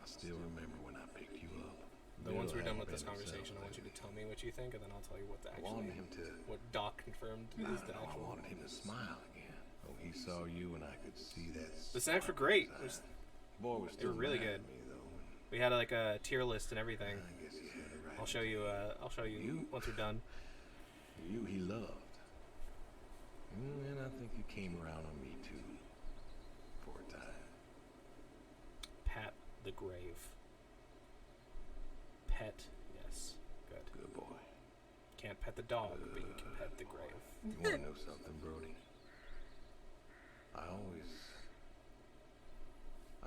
I still remember when I picked you up. But once we're Bill done with hadn't this been conversation, I want you to tell me what you think, and then I'll tell you what the I wanted actually, him to. what Doc confirmed I is don't the know, I actual. wanted him to smile again. Oh, he saw you, and I could see that. The snacks were great. It was- Boy, was they were still really mad good. at me, though, and We had like a tier list and everything. I guess he had it right. I'll show you. I'll show you You? once we're done. You he loved. And I think he came around on me too. For a time. Pat the grave. Pet, yes, good. Good boy. Can't pet the dog, but you can pet the grave. You wanna know something, Brody? I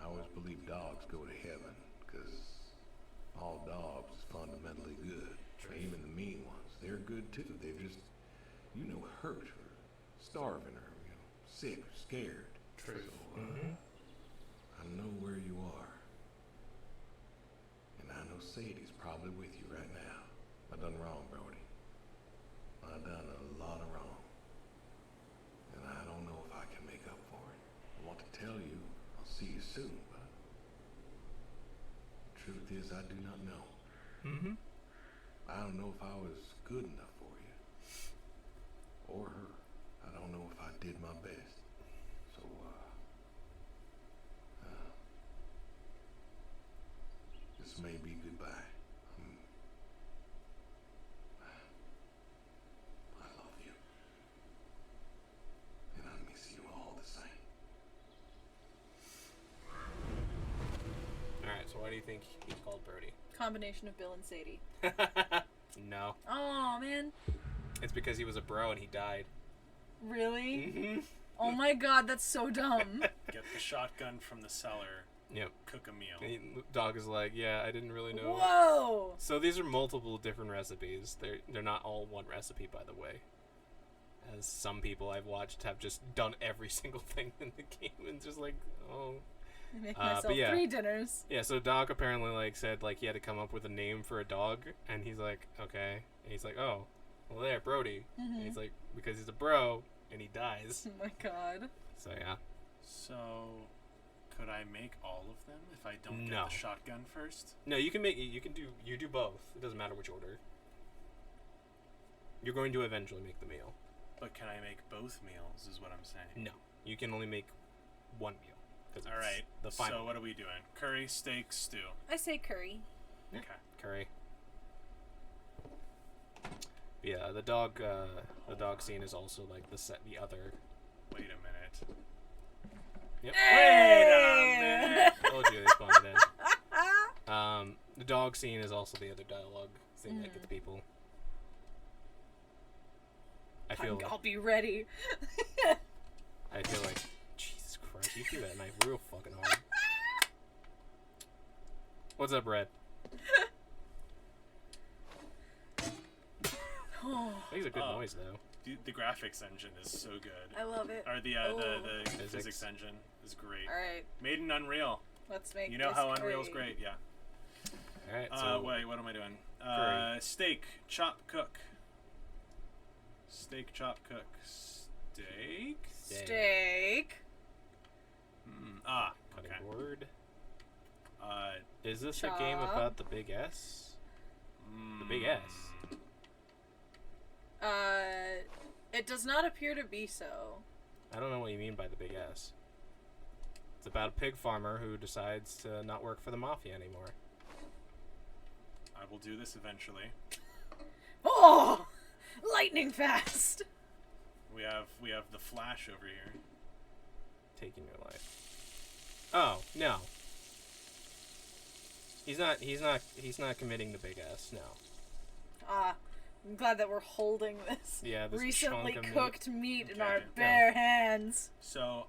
always believe dogs go to heaven, 'cause all dogs is fundamentally good. Even the mean ones, they're good too. They've just, hurt or starving or, sick or scared. True. So, I know where you are. And I know Sadie's probably with you right now. I done wrong, Brody. I done a lot of wrong. And I don't know if I can make up for it. I want to tell you I'll see you soon, but the truth is I do not know. Mm-hmm. I don't know if I was good enough for you. Or her. I don't know if I did my best. So, this may be goodbye. I love you. And I miss you all the same. Alright, so why do you think he's called Brody? Combination of Bill and Sadie. No. Oh, man. It's because he was a bro and he died. Really? Mm-hmm. Oh my god, that's so dumb. Get the shotgun from the cellar. Yep. Cook a meal. And Dog is like, yeah, I didn't really know. Whoa! So these are multiple different recipes. They're not all one recipe, by the way. As some people I've watched have just done every single thing in the game and just like, oh. Make myself yeah. 3 dinners. Yeah, so Doc apparently said he had to come up with a name for a dog, and he's like, okay. And he's like, oh, well there, Brody. Mm-hmm. And he's like, because he's a bro, and he dies. Oh my god. So yeah. So, could I make all of them if I don't No. get the shotgun first? No, you do both. It doesn't matter which order. You're going to eventually make the meal. But can I make both meals? Is what I'm saying. No, you can only make one meal. All right. The final. So what are we doing? Curry, steak, stew. I say curry. Yeah. Okay. Curry. Yeah, the dog scene is also like the other. Wait a minute. Yep. Wait a minute. Told you they spawned in. The dog scene is also the other dialogue scene that gets people. I'll be ready. I feel like, Jesus Christ, you threw that knife real fucking hard. What's up, Red? Makes a good noise though. The graphics engine is so good. I love it. Or the Oh. physics engine is great. All right. Made in Unreal. Let's make You know this how Unreal's great, yeah. All right. So Wait, what am I doing? Curry. Steak, chop, cook. Steak, chop, cook. Steak? Steak. cutting Okay. board. Is this Chop. a game about the big S? The big S. It does not appear to be so. I don't know what you mean by the big S. It's about a pig farmer who decides to not work for the mafia anymore. I will do this eventually. Oh! Lightning fast! We have the Flash over here. Taking your life. Oh, no. He's not committing the big S, no. I'm glad that we're holding this Yeah, this recently chunk of cooked meat in Okay. our bare hands. So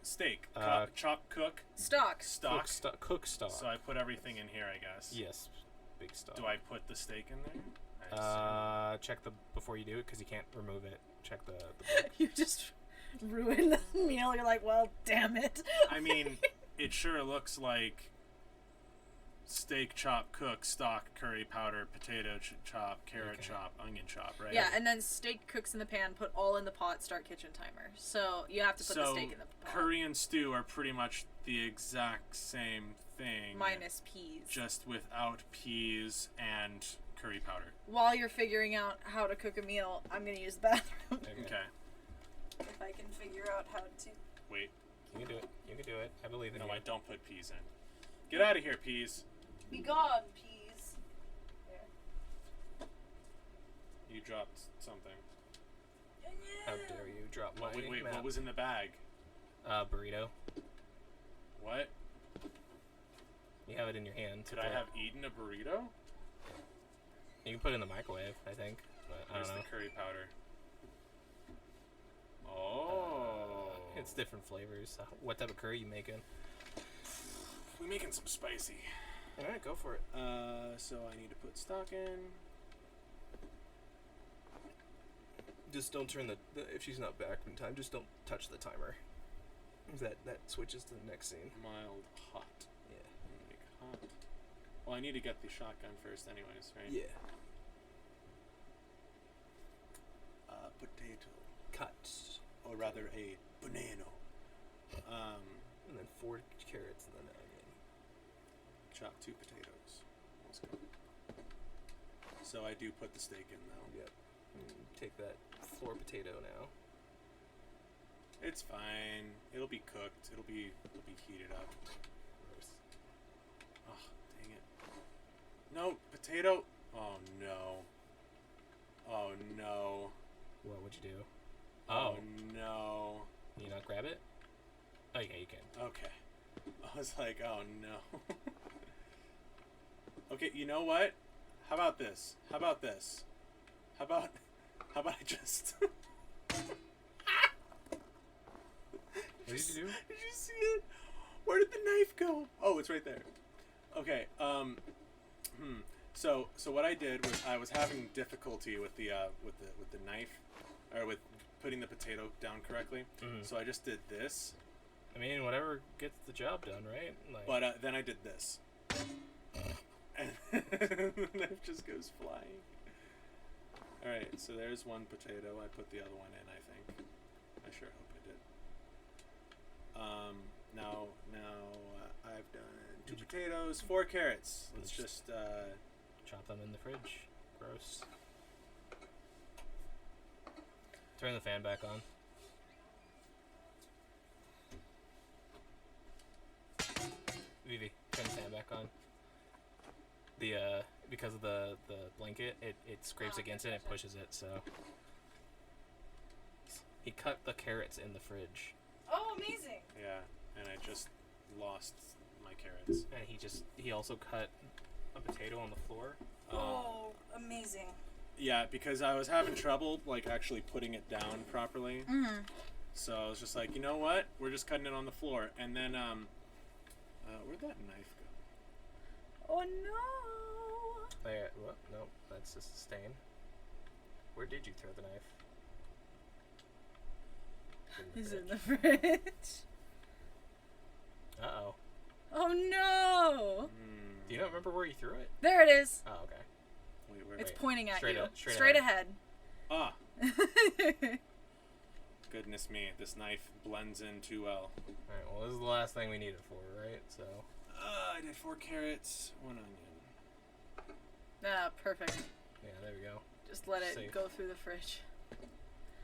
steak, chop, cook, Stock. stock. Cook stock. So I put everything in here, I guess. Yes, big stock. Do I put the steak in there? I Check before you do it, because you can't remove it. Check the book. You just ruined the meal. You're like, well, damn it. I mean, it sure looks like steak, chop, cook, stock, curry powder, potato chop, carrot Okay. chop, onion chop, right? Yeah, and then steak cooks in the pan, put all in the pot, start kitchen timer. So you have to put the So steak in the pot. curry and stew are pretty much the exact same thing. Minus peas. Just without peas and curry powder. While you're figuring out how to cook a meal, I'm going to use the bathroom. Okay. If I can figure out how to. Wait. You can do it. You can do it. I believe in No, you. I don't put peas in. Get out of here, peas. Be gone, peas. There. You dropped something. How dare you drop my Wait, map. what was in the bag? Burrito. What? You have it in your hand. Could I have eaten a burrito? You can put it in the microwave, I think. But I Where's don't know. the curry powder? Oh. It's different flavors. What type of curry you making? We're making some spicy. Alright, go for it. So I need to put stock in. Just don't turn the if she's not back in time, just don't touch the timer. That switches to the next scene. Mild hot. Yeah. Make hot. Well, I need to get the shotgun first anyways, right? Yeah. Potato. Cut. Or rather a banana. And then 4 carrots and then an onion. Chop 2 potatoes. Let's go. So I do put the steak in though. Yep. Take that floor potato now. It's fine. It'll be cooked. It'll be heated up. Gross. Oh, dang it. No, potato. Oh no. Oh no. What would you do? Oh no. Can you not grab it? Oh yeah, you can. Okay. I was like, oh no. Okay, you know what? How about this? How about I just What did you do? Did you see it? Where did the knife go? Oh, it's right there. Okay. So what I did was I was having difficulty with the knife, or with putting the potato down correctly. Mhm. So I just did this. I mean, whatever gets the job done, right? Like, But then I did this, and the knife just goes flying. All right. So there's one potato. I put the other one in. I think. I sure hope I did. Now I've done 2 potatoes, 4 carrots. Let's just chop them in the fridge. Gross. Turn the fan back on. Vivi, turn the fan back on. The because of the blanket, it scrapes against it and it pushes it, so he cut the carrots in the fridge. Oh, amazing. yeah, and I just lost my carrots. And he also cut a potato on the floor. Oh, amazing. Yeah, because I was having trouble like actually putting it down properly. Mm-hmm. So I was just like, you know what? We're just cutting it on the floor. And then where'd that knife go? Oh no. There, what? Nope, that's just a stain. Where did you throw the knife? Is it in the fridge? Uh-oh. Oh no! Do you not remember where you threw it? There it is. Oh, okay. Wait. It's pointing at Straight you. up- straight Straight ahead. Ah. Goodness me, this knife blends in too well. Alright, well, this is the last thing we need it for, right? So. I did 4 carrots, 1 onion. Ah, perfect. Yeah, there we go. Just let it Safe. go through the fridge.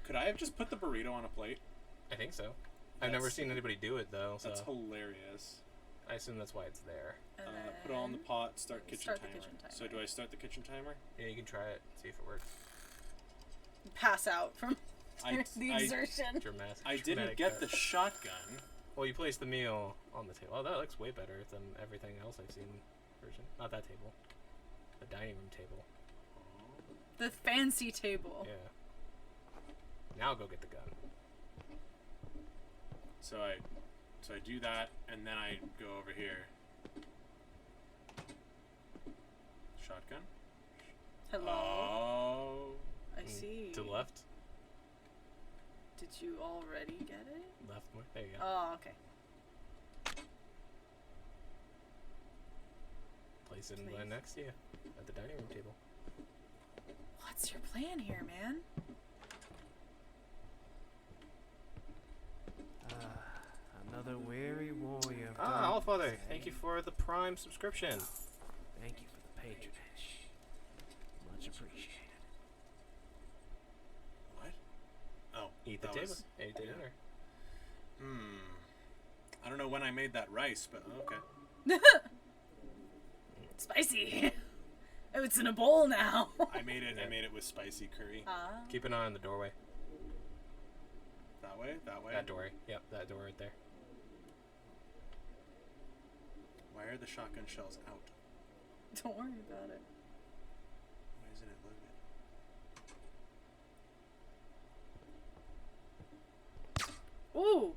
Could I have just put the burrito on a plate? I think so. I've never seen anybody do it, though, so. That's hilarious. I assume that's why it's there. And Put it all in the pot, start kitchen start the timer. kitchen timer. So do I start the kitchen timer? Yeah, you can try it, see if it works. Pass out from the exertion. Dramatic. I didn't get the shotgun. Well, you placed the meal on the table. Oh, that looks way better than everything else I've seen. Version. Not that table. The dining room table. The fancy table. Yeah. Now go get the gun. So I do that, and then I go over here. Shotgun. Hello. Oh. I see. To the left. Did you already get it? Left more. There you go. Oh, okay. Place it in the next to you at the dining room table. What's your plan here, man? Another weary warrior. Allfather, thank you for the Prime subscription. Thank you for the patronage. Much appreciated. What? Oh. Eat the that table. was- Eat the dinner. I don't know when I made that rice, but okay. Spicy. Oh, it's in a bowl now. I made it with spicy curry. Keep an eye on the doorway. That way? That way? That doorway. Yep, that door right there. Why are the shotgun shells out? Don't worry about it. Why isn't it loaded? Ooh.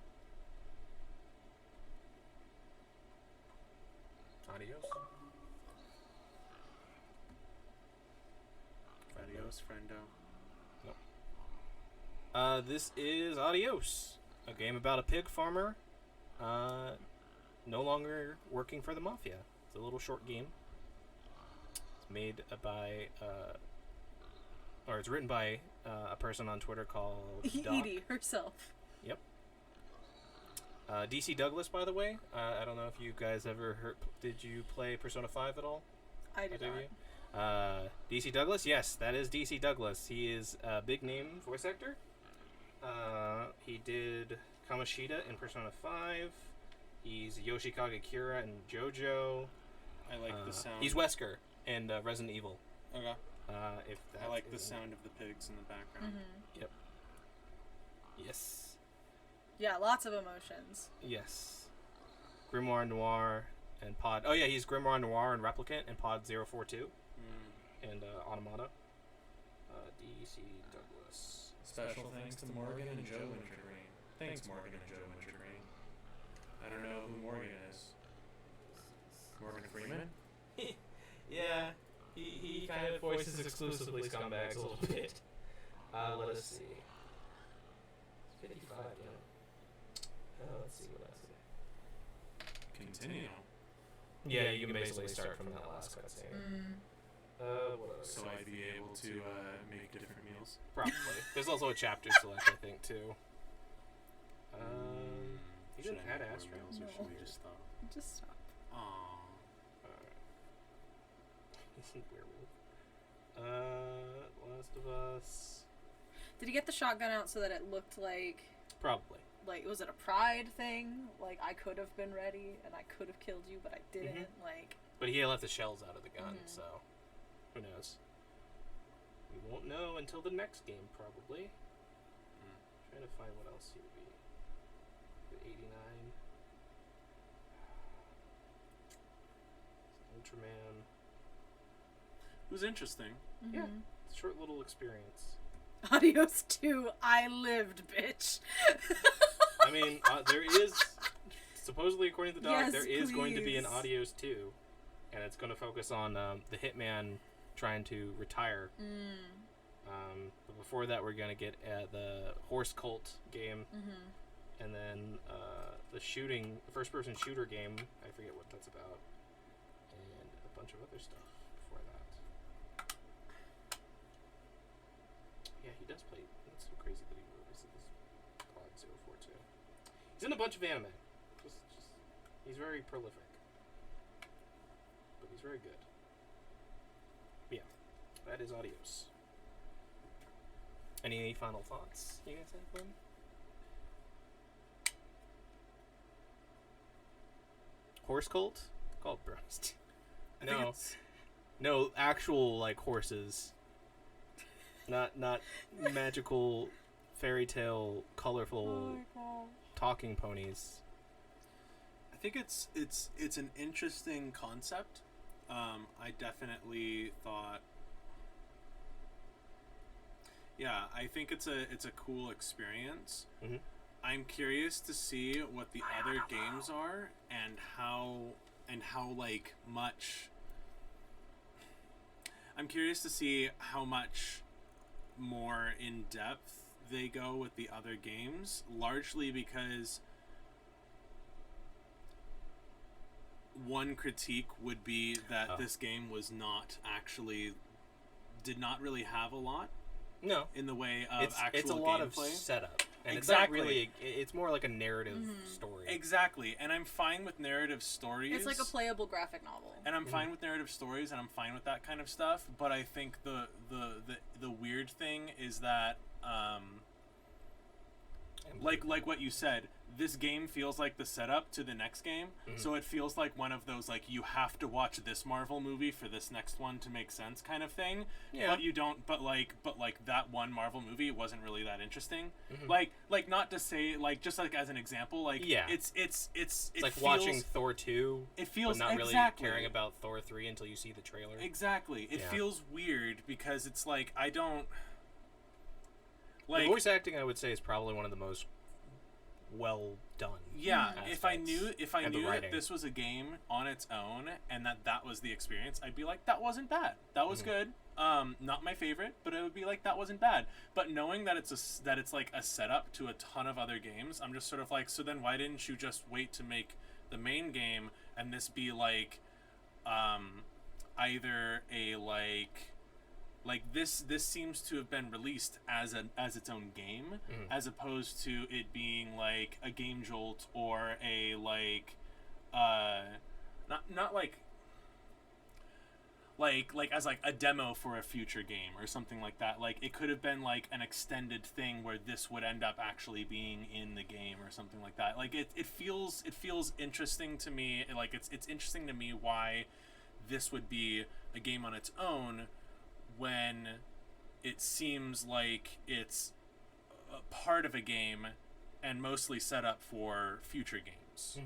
Adios. Adios, friendo. Nope. This is Adios, a game about a pig farmer, no longer working for the mafia. It's a little short game. It's made by, or it's written by a person on Twitter called Doc. Edie herself. Yep. DC Douglas, by the way. I don't know if you guys ever heard. Did you play Persona 5 at all? I did not. DC Douglas, yes, that is DC Douglas. He is a big name voice actor. He did Kamoshida in Persona 5. He's Yoshikage Kira in JoJo. I like the sound. He's Wesker in Resident Evil. Okay. If that I like the isn't- sound of the pigs in the background. Yep. Yes. Yeah, lots of emotions. Yes. Grimoire Noir and Pod. Oh yeah, he's Grimoire Noir and Replicant and Pod 042 and Automata. DC Douglas. Special thanks to Morgan and Joe Wintergreen. Thanks, Morgan and Joe Wintergreen. I don't know who Morgan is. Morgan Freeman? Yeah, he kind of voices exclusively scumbags a little bit. Let us see. 55, yeah. Let's see what else. Continue. Yeah, you can basically start from that last cutscene. What else? So I'd be able to make different meals? Probably. There's also a chapter select, I think, too. He didn't add Astro. Or should we just stop? Just stop. Aww. Werewolf. Last of Us. Did he get the shotgun out so that it looked like... Probably. Like, was it a pride thing? Like, I could have been ready and I could have killed you, but I didn't. Like... But he left the shells out of the gun, so who knows? We won't know until the next game, probably. Trying to find what else he would be. The 89. Ultraman. It was interesting. Yeah, short little experience. Adios 2, I lived, bitch. I mean, there is, supposedly according to the doc, Yes, there is going to be an please. Adios 2. And it's going to focus on the hitman trying to retire. But before that, we're going to get the horse cult game. And then the first-person shooter game. I forget what that's about, and a bunch of other stuff before that. Yeah, he does play. That's so crazy that he releases Pod 042. He's in a bunch of anime. He's very prolific, but he's very good. Yeah, that is Adios. Any final thoughts you guys have, Glenn? Horse cult? Called bros. No, actual like horses. Not magical fairy tale colorful talking ponies. I think it's an interesting concept. I definitely thought. Yeah, I think it's a cool experience. Mm-hmm. I'm curious to see what the other games are and how like much. I'm curious to see how much more in depth they go with the other games, largely because one critique would be that this game was not actually did not really have a lot. No, in the way of actual it's a lot gameplay. of setup, and exactly. It's not really. It's more like a narrative story. Exactly, and I'm fine with narrative stories. It's like a playable graphic novel. And I'm fine with narrative stories, and I'm fine with that kind of stuff. But I think the weird thing is that, like what you said, this game feels like the setup to the next game. So it feels like one of those like you have to watch this Marvel movie for this next one to make sense kind of thing. Yeah. But you don't. But like that one Marvel movie wasn't really that interesting. Like not to say like just like as an example like it's like feels, watching Thor 2. It feels but not really exactly. caring about Thor 3 until you see the trailer. Exactly. It feels weird because it's like I don't. Like, the voice acting, I would say, is probably one of the most well done. Yeah, aspects. if I knew that writing. this was a game on its own and that was the experience, I'd be like, that wasn't bad. That was good. Not my favorite, but it would be like that wasn't bad. But knowing that it's like a setup to a ton of other games, I'm just sort of like, so then why didn't you just wait to make the main game and this be like, either a like this seems to have been released as its own game, as opposed to it being like a game jolt or a like not like as like a demo for a future game or something like that. Like it could have been like an extended thing where this would end up actually being in the game or something like that. Like it feels interesting to me. Like it's interesting to me why this would be a game on its own when it seems like it's a part of a game and mostly set up for future games.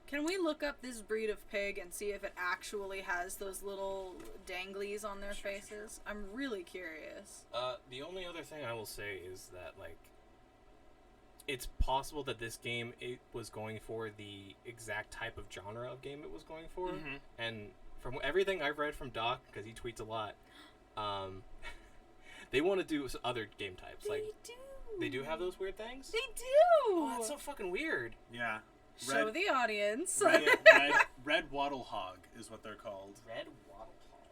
Can we look up this breed of pig and see if it actually has those little danglies on their faces? I'm really curious. The only other thing I will say is that, like, it's possible that this game it was going for the exact type of genre of game it was going for. And from everything I've read from Doc, because he tweets a lot, they want to do other game types. They do have those weird things? They do! Oh, that's so fucking weird. Yeah. Show the audience. Red wattle hog is what they're called. Red wattle hog.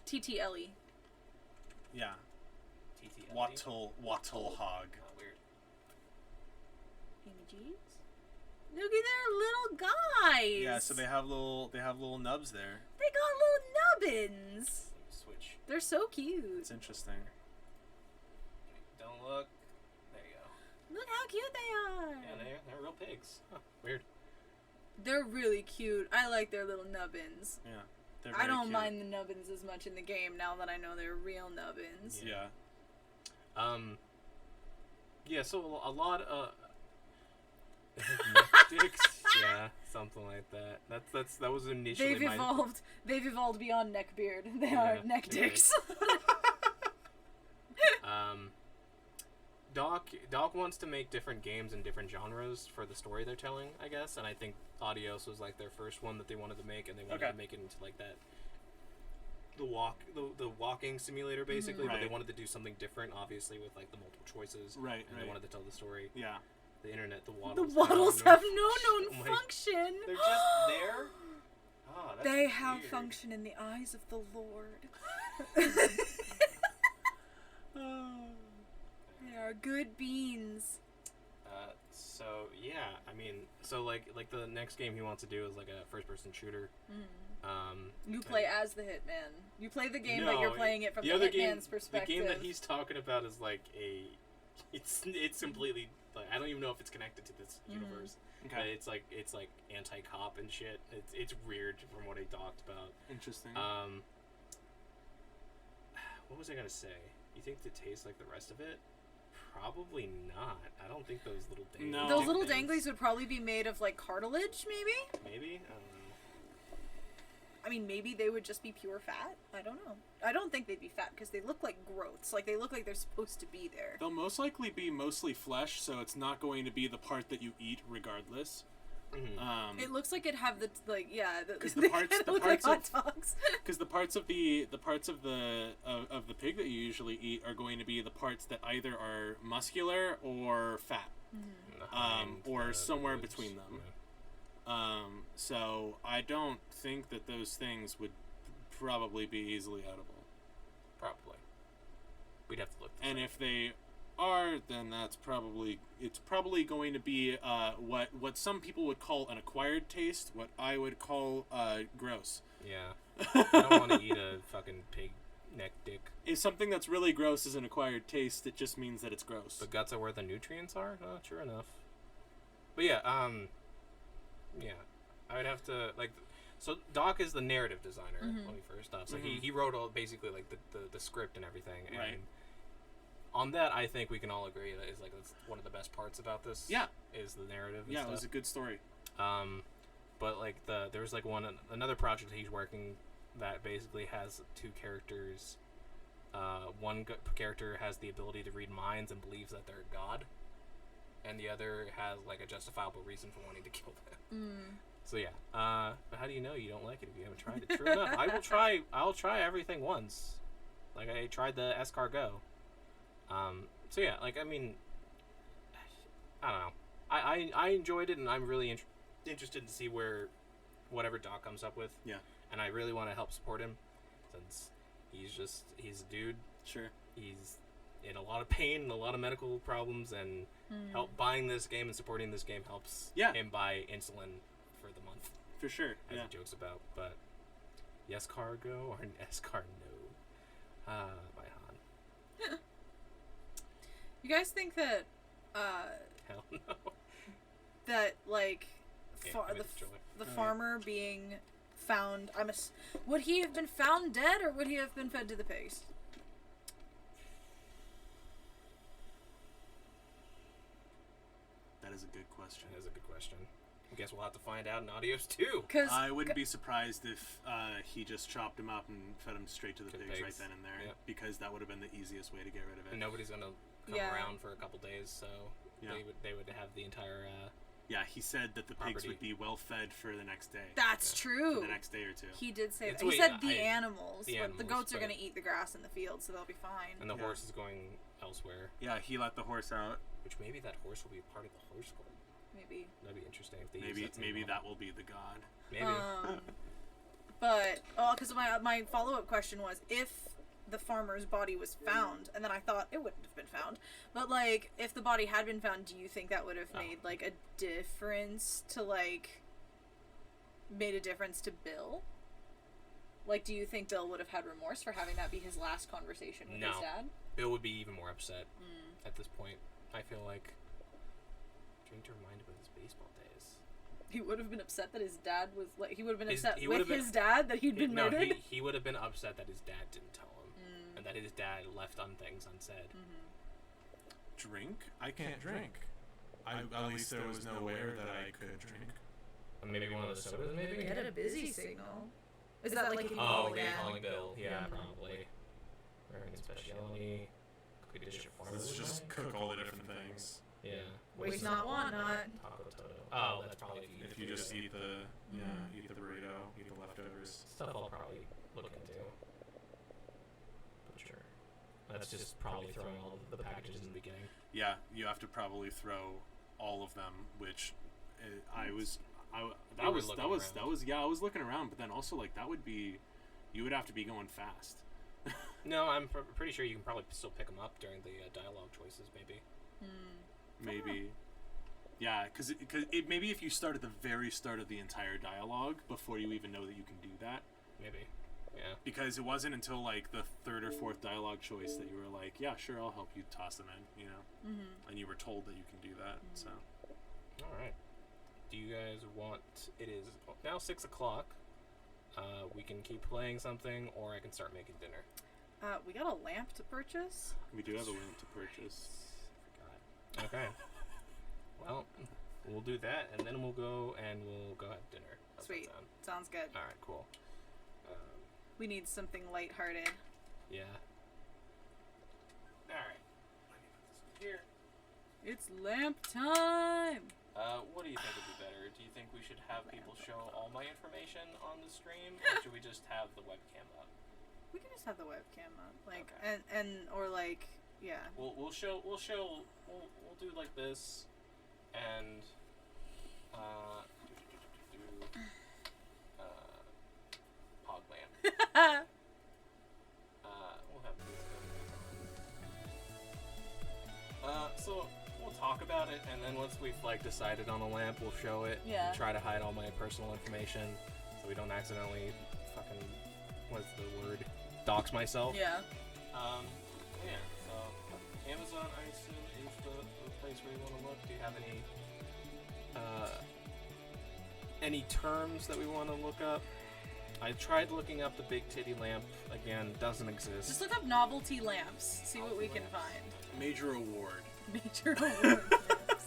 TTLE. Yeah. TTLE. Wattle hog. Oh, weird. Images? Look at their little guys. Yeah, so they have little nubs there. They got little nubbins. Switch. They're so cute. It's interesting. Don't look. There you go. Look how cute they are. Yeah, they're real pigs. Huh, weird. They're really cute. I like their little nubbins. Yeah. I don't mind the nubbins as much in the game now that I know they're real nubbins. Yeah. Yeah, so a lot of dicks. Yeah, something like that. That was initially They've evolved beyond neckbeard. They are neck dicks. Doc wants to make different games in different genres for the story they're telling, I guess, and I think Adios was like their first one that they wanted to make, and they wanted to make it into like that the walking simulator basically, but they wanted to do something different, obviously with like the multiple choices. Right. They wanted to tell the story. Yeah. The internet, the The waddles. waddles have no known function. They're just there. Oh, that's They have weird. function in the eyes of the Lord. They are good beans. So yeah, I mean, so like the next game he wants to do is like a first-person shooter. You play as the hitman. You play the game, but you're playing it from the other hitman's game, perspective. The game that he's talking about is like it's completely like I don't even know if it's connected to this universe. Okay. But it's like anti-cop and shit. It's weird from what he talked about. Interesting. What was I gonna say? You think it tastes like the rest of it? Probably not. I don't think those little danglies. No. Those little danglies would probably be made of like cartilage, maybe? Maybe? I don't know. I mean, maybe they would just be pure fat. I don't know. I don't think they'd be fat because they look like growths. Like, they look like they're supposed to be there. They'll most likely be mostly flesh, so it's not going to be the part that you eat regardless. Mm-hmm. It looks like it'd have the Because the the parts like hot dogs. because the parts of the pig that you usually eat are going to be the parts that either are muscular or fat, or somewhere between them. Yeah. So I don't think that those things would probably be easily edible. Probably. We'd have to look. And if they are, then it's probably going to be what some people would call an acquired taste, what I would call gross. Yeah. I don't want to eat a fucking pig neck dick. If something that's really gross is an acquired taste, it just means that it's gross. The guts are where the nutrients are? True enough. But yeah, yeah. I would have to, like, so Doc is the narrative designer when we first off. So he wrote all, basically, like, the script and everything. And right. On that, I think we can all agree that is, like, that's one of the best parts about this. Yeah. Is the narrative and yeah, stuff. it was a good story. But, like, there was, like, another project he's working that basically has two characters. One character has the ability to read minds and believes that they're God. And the other has, like, a justifiable reason for wanting to kill them. So yeah, but how do you know you don't like it if you haven't tried it? True enough, I'll try everything once. Like, I tried the escargot. So yeah, like, I mean, I don't know. I enjoyed it, and I'm really interested to see whatever Doc comes up with. Yeah. And I really want to help support him, since he's a dude. Sure. He's in a lot of pain and a lot of medical problems, and buying this game and supporting this game helps him buy insulin for the month. For sure. As he jokes about. But yes, cargo or escar no. By Han. You guys think that Hell no. that like Commit to joy. the farmer being found, would he have been found dead, or would he have been fed to the pigs? That is a good question. That is a good question. I guess we'll have to find out in Adios too. I wouldn't be surprised if he just chopped him up and fed him straight to the pigs right then and there, because that would have been the easiest way to get rid of it. And nobody's gonna come around for a couple days, so they would have the entire. Yeah, he said that the pigs property. would be well fed for the next day. That's true. For the next day or two. He did say that. It's He said the animals. But the goats are but- going to eat the grass in the field, so they'll be fine. And the horse is going elsewhere. Yeah, he let the horse out. Which maybe that horse will be part of the horse cult. Maybe. That'd be interesting if they Maybe use that same model. that will be the god. Maybe. But because my follow-up question was, if the farmer's body was found, and then I thought it wouldn't have been found, but like if the body had been found, do you think that would have made like a difference to made a difference to Bill? Like, do you think Bill would have had remorse for having that be his last conversation with his dad? Bill would be even more upset at this point. I feel like trying to remind him of his baseball days. He would have been upset that his dad was like. He would have been upset with his dad that he'd been murdered. He would have been upset that his dad didn't tell him, and that his dad left things unsaid. Drink? I can't drink. At least there was nowhere that I could drink. Maybe one of the sodas, maybe? Get a busy signal. Is that like if you Oh, call yeah, again? calling Bill. Yeah, probably. American speciality. Cook a dish of farm. Let's just cook all the different things. Yeah. Waste not, want not. Taco Toto. Oh, that's probably If you just eat the eat the burrito, eat the leftovers. Stuff I'll probably look into. But sure. That's just probably throwing all the packages in the beginning. Yeah, you have to probably throw all of them, which I was looking around, but then also like that would be, you would have to be going fast. No, I'm pretty sure you can probably still pick them up during the dialogue choices, maybe. Maybe. Yeah, because maybe if you start at the very start of the entire dialogue before you even know that you can do that. Maybe. Yeah. Because it wasn't until like the third or fourth dialogue choice that you were like, yeah, sure, I'll help you toss them in, you know? And you were told that you can do that, so. All right. Do you guys want... It is now 6 o'clock. We can keep playing something, or I can start making dinner. We got a lamp to purchase. We do have a lamp to purchase. Forgot. Okay. Well, we'll do that, and then we'll go have dinner. How's that Sweet. sound? Sounds good. All right, cool. We need something lighthearted. Yeah. All right. Let me put this here. It's lamp time. What do you think would be better? Do you think we should have people show all my information on the stream, or should we just have the webcam up? We can just have the webcam up, like, Okay. or like, yeah. We'll do like this, and pog lamp. We'll have this. So we'll talk about it, and then once we've like decided on a lamp, we'll show it. Yeah. Try to hide all my personal information, so we don't accidentally fucking, what's the word? Dox myself. Yeah. Yeah. So Amazon, I assume, is the place where you want to look. Do you have any terms that we want to look up? I tried looking up the big titty lamp. Again, doesn't exist. Just look up novelty lamps. See what we can find. Major award. Major award lamps.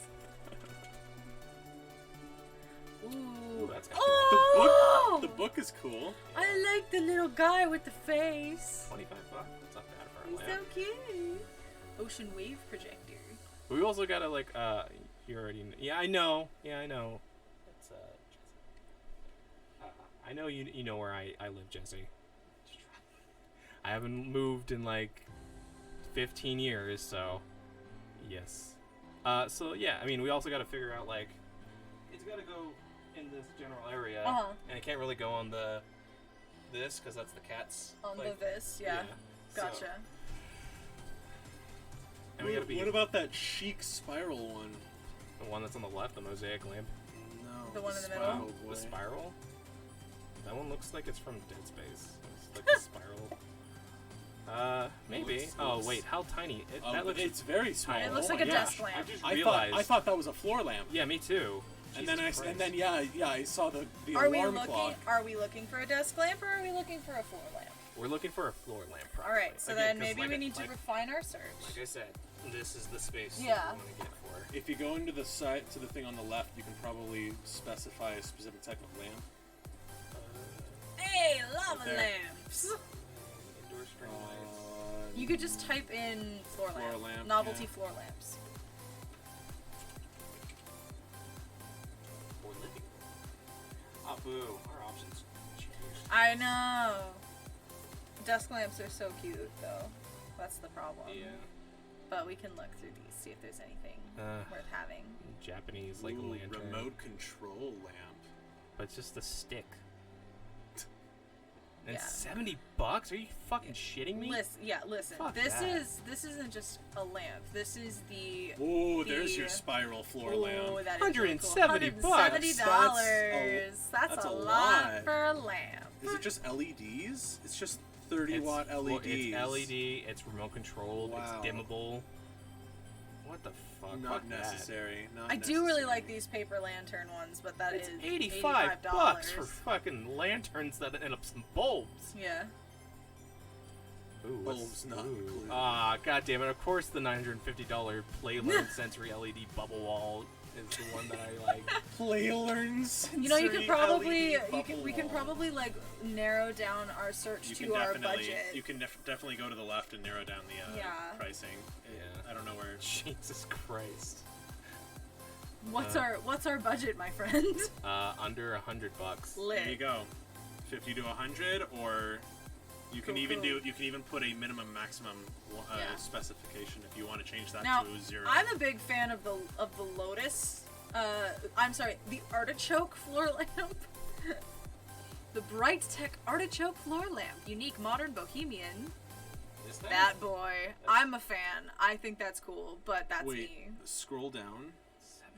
Ooh. That's Oh! The book is cool. I like the little guy with the face. $25. It's not bad for a He's lamp. so cute. Ocean wave projector. But we also gotta like you already yeah I know it's I know you know where I live, Jesse. I haven't moved in like 15 years, so yes. So yeah, I mean we also gotta figure out like it's gotta go in this general area, and it can't really go on this because that's the cat's On like, the this, yeah. Gotcha. So, and we gotta be What about that chic spiral one? the one that's on the left, the mosaic lamp. No. The one in the middle? spiral The boy. spiral? That one looks like it's from Dead Space. It's like a spiral. Maybe. Looks- Oh looks- wait, how tiny? That looks. It's very small. It looks Oh like my a gosh. desk lamp. I just I realized. thought that was a floor lamp. Yeah, me too. And then Jesus Christ. I saw the Are we alarm looking? clock. Are we looking for a desk lamp or are we looking for a floor lamp? We're looking for a floor lamp. Probably. All right, so Again, then 'cause maybe we need to refine our search. Like I said, this is the space Yeah. that we want to get for. If you go into the site to the thing on the left, you can probably specify a specific type of lamp. Hey, lava there. lamps. Indoor string lights. You could just type in floor Floor lamp. lamp, Novelty yeah. floor lamps. Or living. Ah, boo. Our options. I know. Desk lamps are so cute, though. That's the problem. Yeah. But we can look through these, see if there's anything worth having. Japanese like Ooh, lantern. remote control lamp. But it's just a stick. And Yeah. $70? Are you fucking shitting me? Listen. Fuck this that. isn't just a lamp. This is the. Oh, there's your spiral floor lamp. Oh, that is really cool. $170. $170. That's a lot lot. for a lamp. Is it just LEDs? It's just 30-watt Well, LEDs. it's LED. It's remote controlled. Wow. It's dimmable. What the fuck? Not Fuck that. necessary. Not I do really necessary. like these paper lantern ones, but that It's is $85 for fucking lanterns that end up some bulbs. Yeah. Ooh, Bulbs not included. Ah, god damn it! Of course, the $950 Playlearn sensory LED bubble wall is the one that I like. Playlearns. You know, you could probably we can wall. probably like narrow down our search You to can our definitely, budget. You can definitely go to the left and narrow down the Yeah. pricing. Yeah. I don't know where. Jesus Christ. What's our budget, my friend? Under $100. Lit. There you go. 50 to 100 or You can even put a minimum maximum specification if you want to change that Now, to 0. I'm a big fan of the Lotus. I'm sorry, the artichoke floor lamp. The Bright Tech artichoke floor lamp, unique, modern, bohemian. That boy, I'm a fan. I think that's cool, but that's me. Scroll down.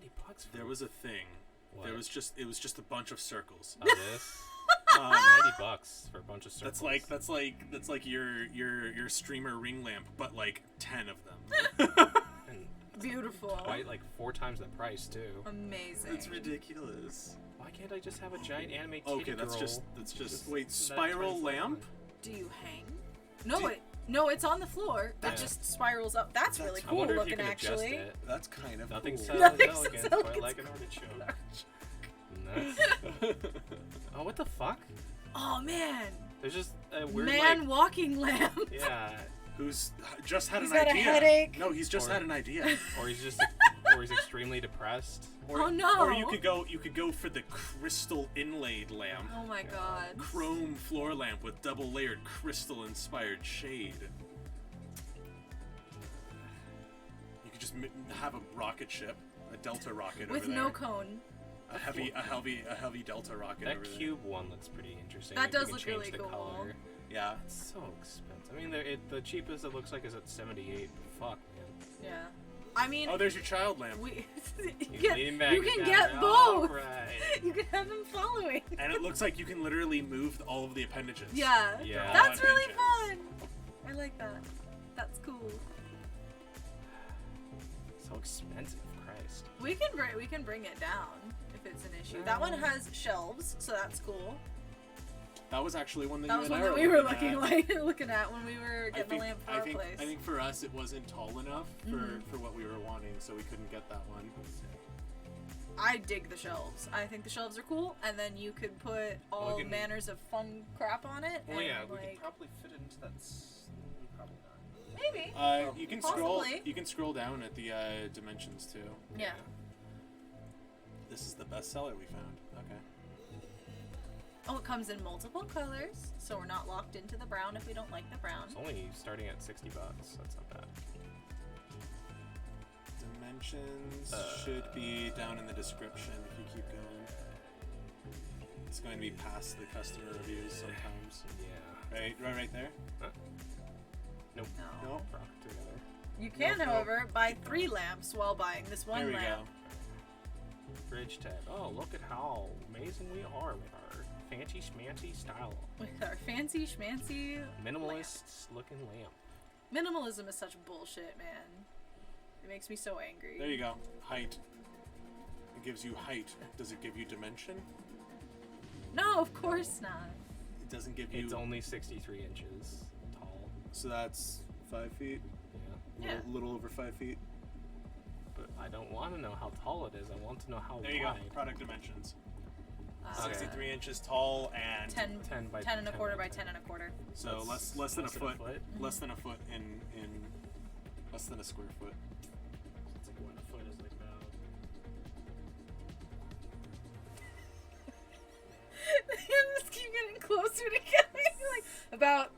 $70. There was a thing. What? It was just a bunch of circles. Oh, this. $90 for a bunch of circles. That's like your streamer ring lamp, but like 10 of them. And beautiful. Quite like 4 times the price too. Amazing. It's ridiculous. Why can't I just have a giant anime titty Okay, that's girl? just wait. Spiral lamp. Do you hang? No, it's on the floor. It just spirals up. That's really I cool wonder if looking, you can adjust actually. it. That's kind of Nothing cool. says Nothing elegant, says quite elegant. like an artichoke. Oh, what the fuck? Oh man. There's just a weird Man walking lamp. Yeah. Who's just had He's an got a idea? headache. No, he's just had an idea. Or he's extremely depressed. Oh no. Or you could go for the crystal inlaid lamp. Oh my god. Chrome floor lamp with double layered crystal inspired shade. You could just have a rocket ship, a Delta rocket with over there. no cone. A heavy Delta rocket That over there. cube one looks pretty interesting. That Like, you does can look change really the cool. color. Yeah. It's so expensive. I mean, the cheapest it looks like is at 78. Fuck, man. Yeah. I mean. Oh, there's your child lamp. He's leaning back, you he's can got get it. both. Alright. You can have them following. And it looks like you can literally move all of the appendages. Yeah. Yeah. That's All really appendages. fun. I like that. That's cool. So expensive, Christ. We can bring it down if it's an issue. That one has shelves, so that's cool. That was actually one that That you was and one I that were we were looking looking at when we were getting the lamp for our place. I think for us it wasn't tall enough for, Mhm. for what we were wanting, so we couldn't get that one. I dig the shelves. I think the shelves are cool, and then you could put all can- manners of fun crap on it. Well, and yeah, we like, could probably fit it into that. Probably not. maybe. You can Possibly. You can scroll down at the dimensions too. Yeah. This is the best seller we found. Okay. Oh, it comes in multiple colors, so we're not locked into the brown if we don't like the brown. It's only starting at $60. That's not bad. Dimensions should be down in the description if you keep going. It's going to be past the customer reviews sometimes. Yeah. Right there. Huh? Nope. No. No. Rock together. You can, Nope. however, buy 3 lamps while buying this one There we lamp. go. Fridge tab. Oh, look at how amazing we are with our fancy schmancy style. With our fancy schmancy Minimalist looking lamp. minimalism is such bullshit, man. It makes me so angry. There you go. Height. It gives you height. Does it give you dimension? No, of course not. It doesn't give you. It's only 63 inches tall. So that's 5 feet. Yeah. Little over 5 feet. But I don't want to know how tall it is. I want to know how There you wide. go. Product dimensions. Uh, 63 inches tall and 10 by 10 and a 10 quarter by by 10. 10 and a quarter. so That's less than a less foot. than a foot? Less than a foot in less than a square foot. It's like what a foot is like about. You just keep getting closer together. Like about.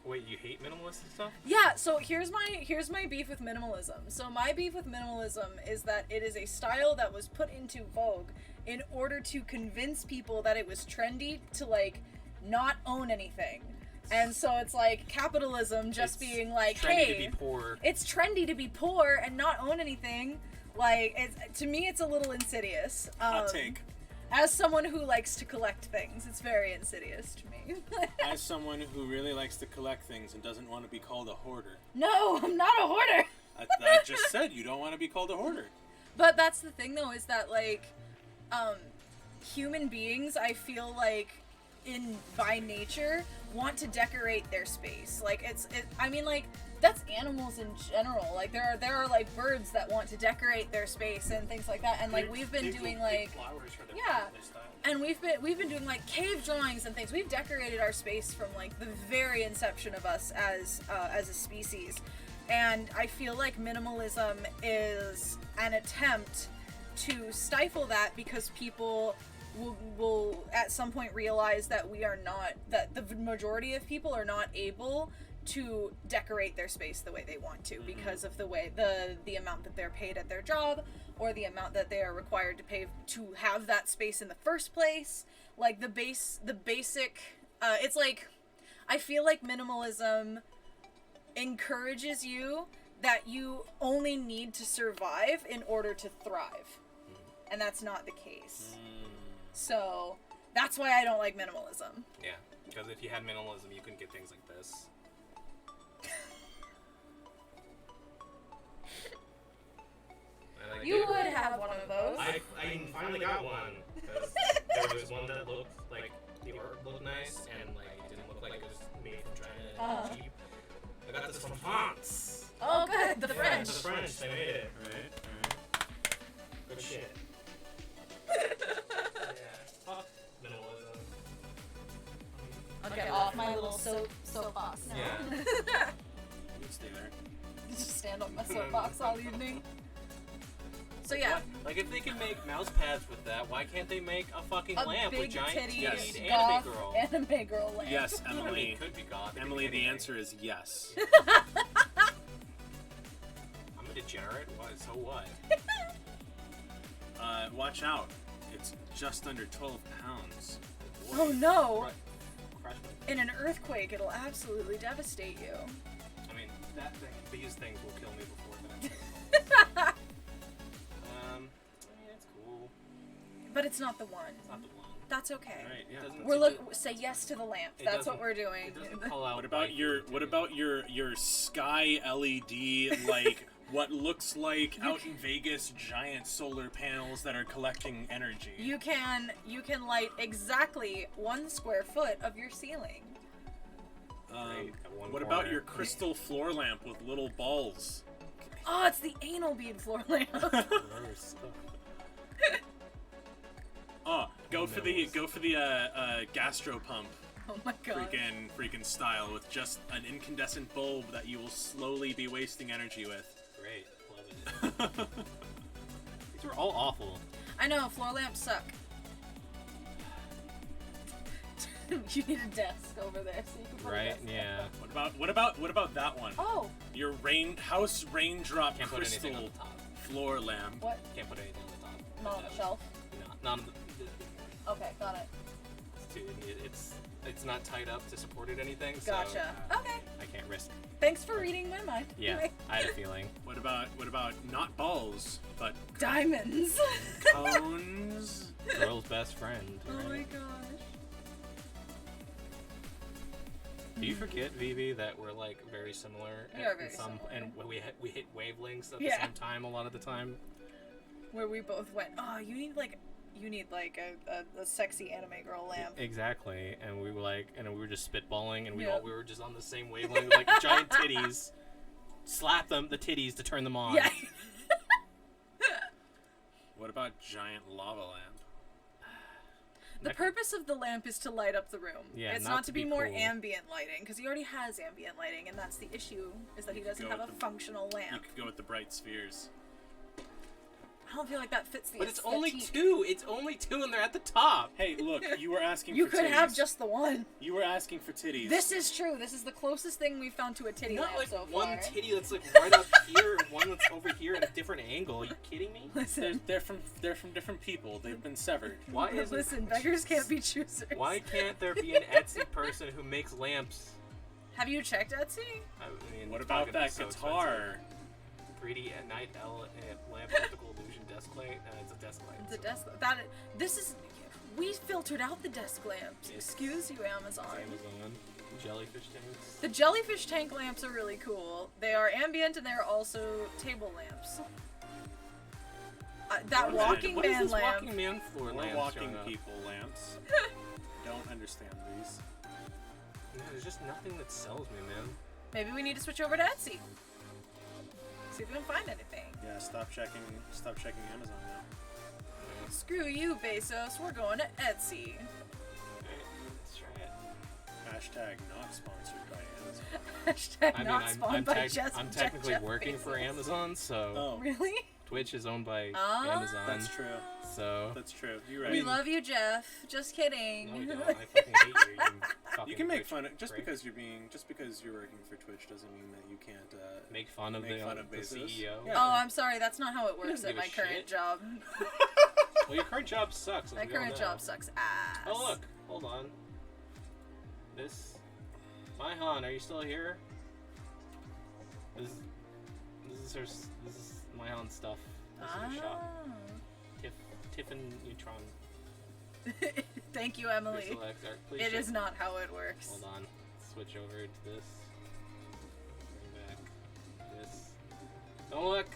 Wait, you hate minimalist and stuff? Yeah, so here's my beef with minimalism. So my beef with minimalism is that it is a style that was put into vogue in order to convince people that it was trendy to like not own anything. And so it's like capitalism just It's being like, trendy hey, to be poor. it's trendy to be poor and not own anything. Like, to me, it's a little insidious. Hot take. As someone who likes to collect things, it's very insidious to me. As someone who really likes to collect things and doesn't want to be called a hoarder. No, I'm not a hoarder. I just said you don't want to be called a hoarder. But that's the thing, though, is that, like, human beings, I feel like, by nature, want to decorate their space. Like, I mean, like, that's animals in general. Like, there are like, birds that want to decorate their space and things like that. And, like, we've been doing, like, flowers for their yeah. style. And we've been doing, like, cave drawings and things. We've decorated our space from, like, the very inception of us as a species. And I feel like minimalism is an attempt to stifle that because people will at some point realize that that the majority of people are not able to decorate their space the way they want to because of the way the amount that they're paid at their job or the amount that they are required to pay to have that space in the first place. Like the basic it's like I feel like minimalism encourages you that you only need to survive in order to thrive. And that's not the case. So that's why I don't like minimalism. Yeah, because if you had minimalism, you couldn't get things like this. You would have one of those. I finally got one because there was one that looked like the art looked nice and like it didn't look like it was made from China. Cheap. I got this from France. Oh, good. The French. The French. They made it. Right. Good shit. Fuck minimalism. I'll get off my little soapbox now. Yeah. You stay there. Just stand on my soapbox all evening. So yeah. Like if they can make mouse pads with that, why can't they make a fucking A lamp big with giant titty titties goth anime anime girl lamp. Yes, I mean, Emily. it could be goth. Emily, the answer is yes. I'm a degenerate. What? So what? Watch out. It's just under 12 pounds. Oh no! Crush me. In an earthquake, it'll absolutely devastate you. I mean, these things will kill me before that. It's cool. But it's not the one. It's not the one. That's okay. Right, yeah. Say yes to the lamp. It That's what doesn't- we're doing. It doesn't call out What about waifu your sky LED like what looks like out in Vegas giant solar panels that are collecting energy? You can light exactly 1 square foot of your ceiling. What about your crystal floor lamp with little balls? Oh, it's the anal bead floor lamp. Oh, go for the gastro pump. Oh my god. Freaking style with just an incandescent bulb that you will slowly be wasting energy with. Great, love it. These are all awful. I know, floor lamps suck. You need a desk over there so you can put a Right? desk Yeah. What about that one? Oh. Your house raindrop Can't put anything crystal on the top. floor lamp. What? Can't put anything on the top. Not on the shelf? No, not on the Okay, got it. it's not tied up to support it anything. So, Gotcha. Okay. I can't risk. Thanks for reading my mind. Yeah, I had a feeling. What about not balls, but Diamonds. cones? Girl's best friend. Oh Right? my gosh. Do you forget, Vivi, that we're like very similar? We are very similar. And we hit wavelengths at the Yeah. same time a lot of the time. Where we both went, oh, you need like a sexy anime girl lamp. Exactly, and we were just spitballing, and we Yep. were just on the same wavelength, like giant titties. Slap the titties to turn them on. Yeah. What about giant lava lamp? The purpose of the lamp is to light up the room. Yeah, it's not not to to be be more cool. ambient lighting, because he already has ambient lighting, and that's the issue, is that he doesn't go have a with the- functional You lamp. could go with the bright spheres. I don't feel like that fits the But it's only aesthetique. 2. It's only 2, and they're at the top. Hey, look, you were asking You for could titties. have just the one. You were asking for titties. This is true. This is the closest thing we've found to a titty Not lamp like so one far. titty that's like right up here, and one that's over here at a different angle. Are you kidding me? Listen, They're from different people. They've been severed. Why is listen, beggars can't be choosers. Why can't there be an Etsy person who makes lamps? Have you checked Etsy? I mean, What it's about probably gonna be that so guitar? expensive. 3D at night lamp optical illusion desk light. It's a desk light. The desk. We filtered out the desk lamps. Excuse you, Amazon. Amazon. Jellyfish tanks. The jellyfish tank lamps are really cool. They are ambient and they're also table lamps. That walking What is man this lamp. walking man floor We're lamps walking showing up? people lamps. Don't understand these. Man, there's just nothing that sells me, man. Maybe we need to switch over to Etsy. See if we can find anything. Yeah, stop checking Amazon now. Screw you, Bezos. We're going to Etsy. Let's try it. Hashtag not sponsored by Amazon. Hashtag I mean, not spawned by Jeff I'm technically Jeff working for Bezos. Amazon, so. Oh. Really? Twitch is owned by Ah. Amazon. That's true. So That's true. You're right. We love you, Jeff. Just kidding. no, we don't. I fucking hate you. You, You can make Twitch fun of just prick. because you're working for Twitch doesn't mean that you can't Make fun of make the, fun of the Bezos. CEO. Yeah. Oh, I'm sorry. That's not how it works doesn't at give my a current shit. job. Well, your current job sucks. as My we all current know. job sucks ass. Oh look, hold on. This, my Han, are you still here? This is my Han stuff. This is her shop. Tiffin Neutron. Thank you, Emily. Crystal Exarch. Please It check- is not how it works. Hold on. Switch over to this. Bring back this. Don't look.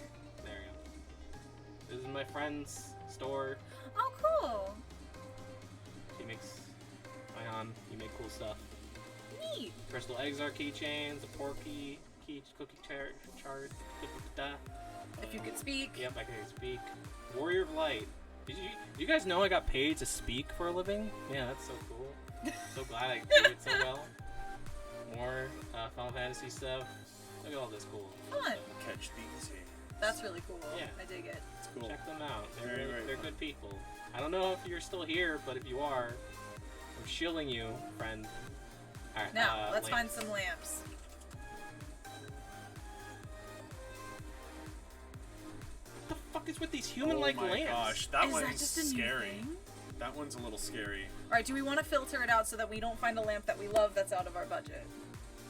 There we go. This is my friend's store. Oh, cool. She makes my Han. You make cool stuff. Neat. Crystal Exarch keychains, a porky cookie chart. If you could speak. Yep, I can speak. Warrior of Light. Do you guys know I got paid to speak for a living? Yeah, that's so cool. So glad I did it so well. More Final Fantasy stuff. Look at all this cool Fun. stuff. Catch these. That's really cool. Yeah. I dig it. It's cool. Check them out. They're Very, very they're fun. good people. I don't know if you're still here, but if you are, I'm shilling you, friend. All right. Now, let's lamp. find some lamps. What the fuck is with these human-like oh my lamps? gosh, that Is one's that just a new scary. thing? That one's a little scary. All right, do we want to filter it out so that we don't find a lamp that we love that's out of our budget?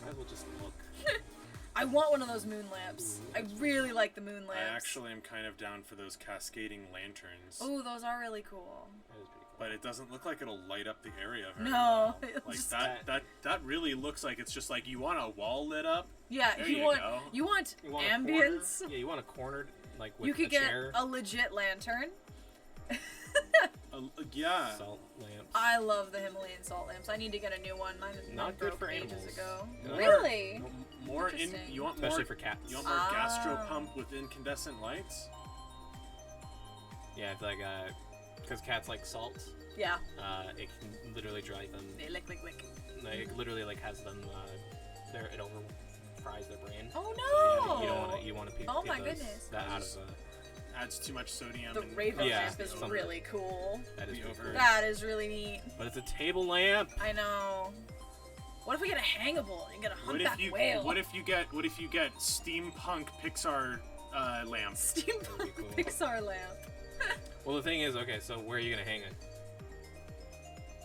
Might as well just look. I want one of those moon lamps. I really like the moon lamps. I actually am kind of down for those cascading lanterns. Oh, those are really cool. That is pretty cool. But it doesn't look like it'll light up the area very No, well. it'll Like just- that really looks like it's just like you want a wall lit up. Yeah, There you you want go. you want You want ambience. A corner? Yeah, you want a cornered, like with You could a get chair. a legit lantern. Yeah. Salt lamps. I love the Himalayan salt lamps. I need to get a new one. Mine Not good broke for ages animals. ago. No. Really? More in Interesting. you want Especially more for cats. You want more Ah. gastro pump with incandescent lights? Yeah, it's like because cats like salt. Yeah. It can literally drive them. They lick. Like, it literally like has them. It over fries their brain. Oh So, no! yeah, you want to Oh get my those, goodness. that out of Adds too much sodium. The and Raven Yeah, lamp is something. really cool. that is Be pretty over- cool. That is really neat. But it's a table lamp. I know. What if we get a hangable and get a What humpback if you whale? what if you get steampunk Pixar lamps? Steampunk That'd be cool. Pixar lamp. Well, the thing is, okay, so where are you gonna hang it?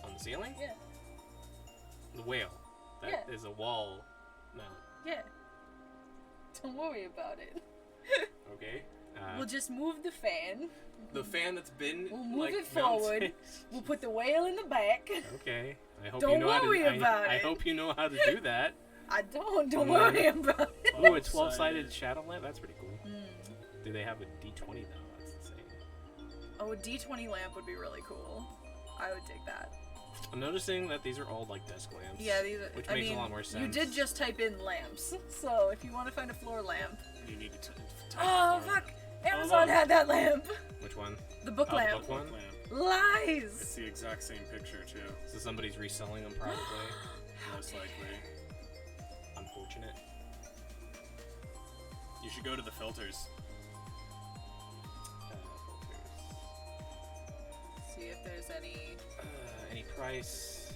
On the ceiling? Yeah. The whale. That is Yeah. a wall mount. Yeah. Don't worry about it. Okay. We'll just move the fan. The fan that's been We'll move like it forward. mounted. We'll put the whale in the back. Okay. I hope Don't you know worry how to. about I it. hope you know how to do that. I don't worry about it. Ooh, a 12-sided shadow lamp. That's pretty cool. Mm. Do they have a D20 though? That's insane. Oh, a D20 lamp would be really cool. I would dig that. I'm noticing that these are all like desk lamps. Yeah, these are. Which I makes mean, a lot more sense. You did just type in lamps, so if you want to find a floor lamp. You need to type Oh the floor. fuck! Amazon had that lamp. Which one? The book Oh, lamp. book one? It's Lies. the exact same picture too. So somebody's reselling them probably. Most likely. Unfortunate. You should go to the filters. See if there's Any price?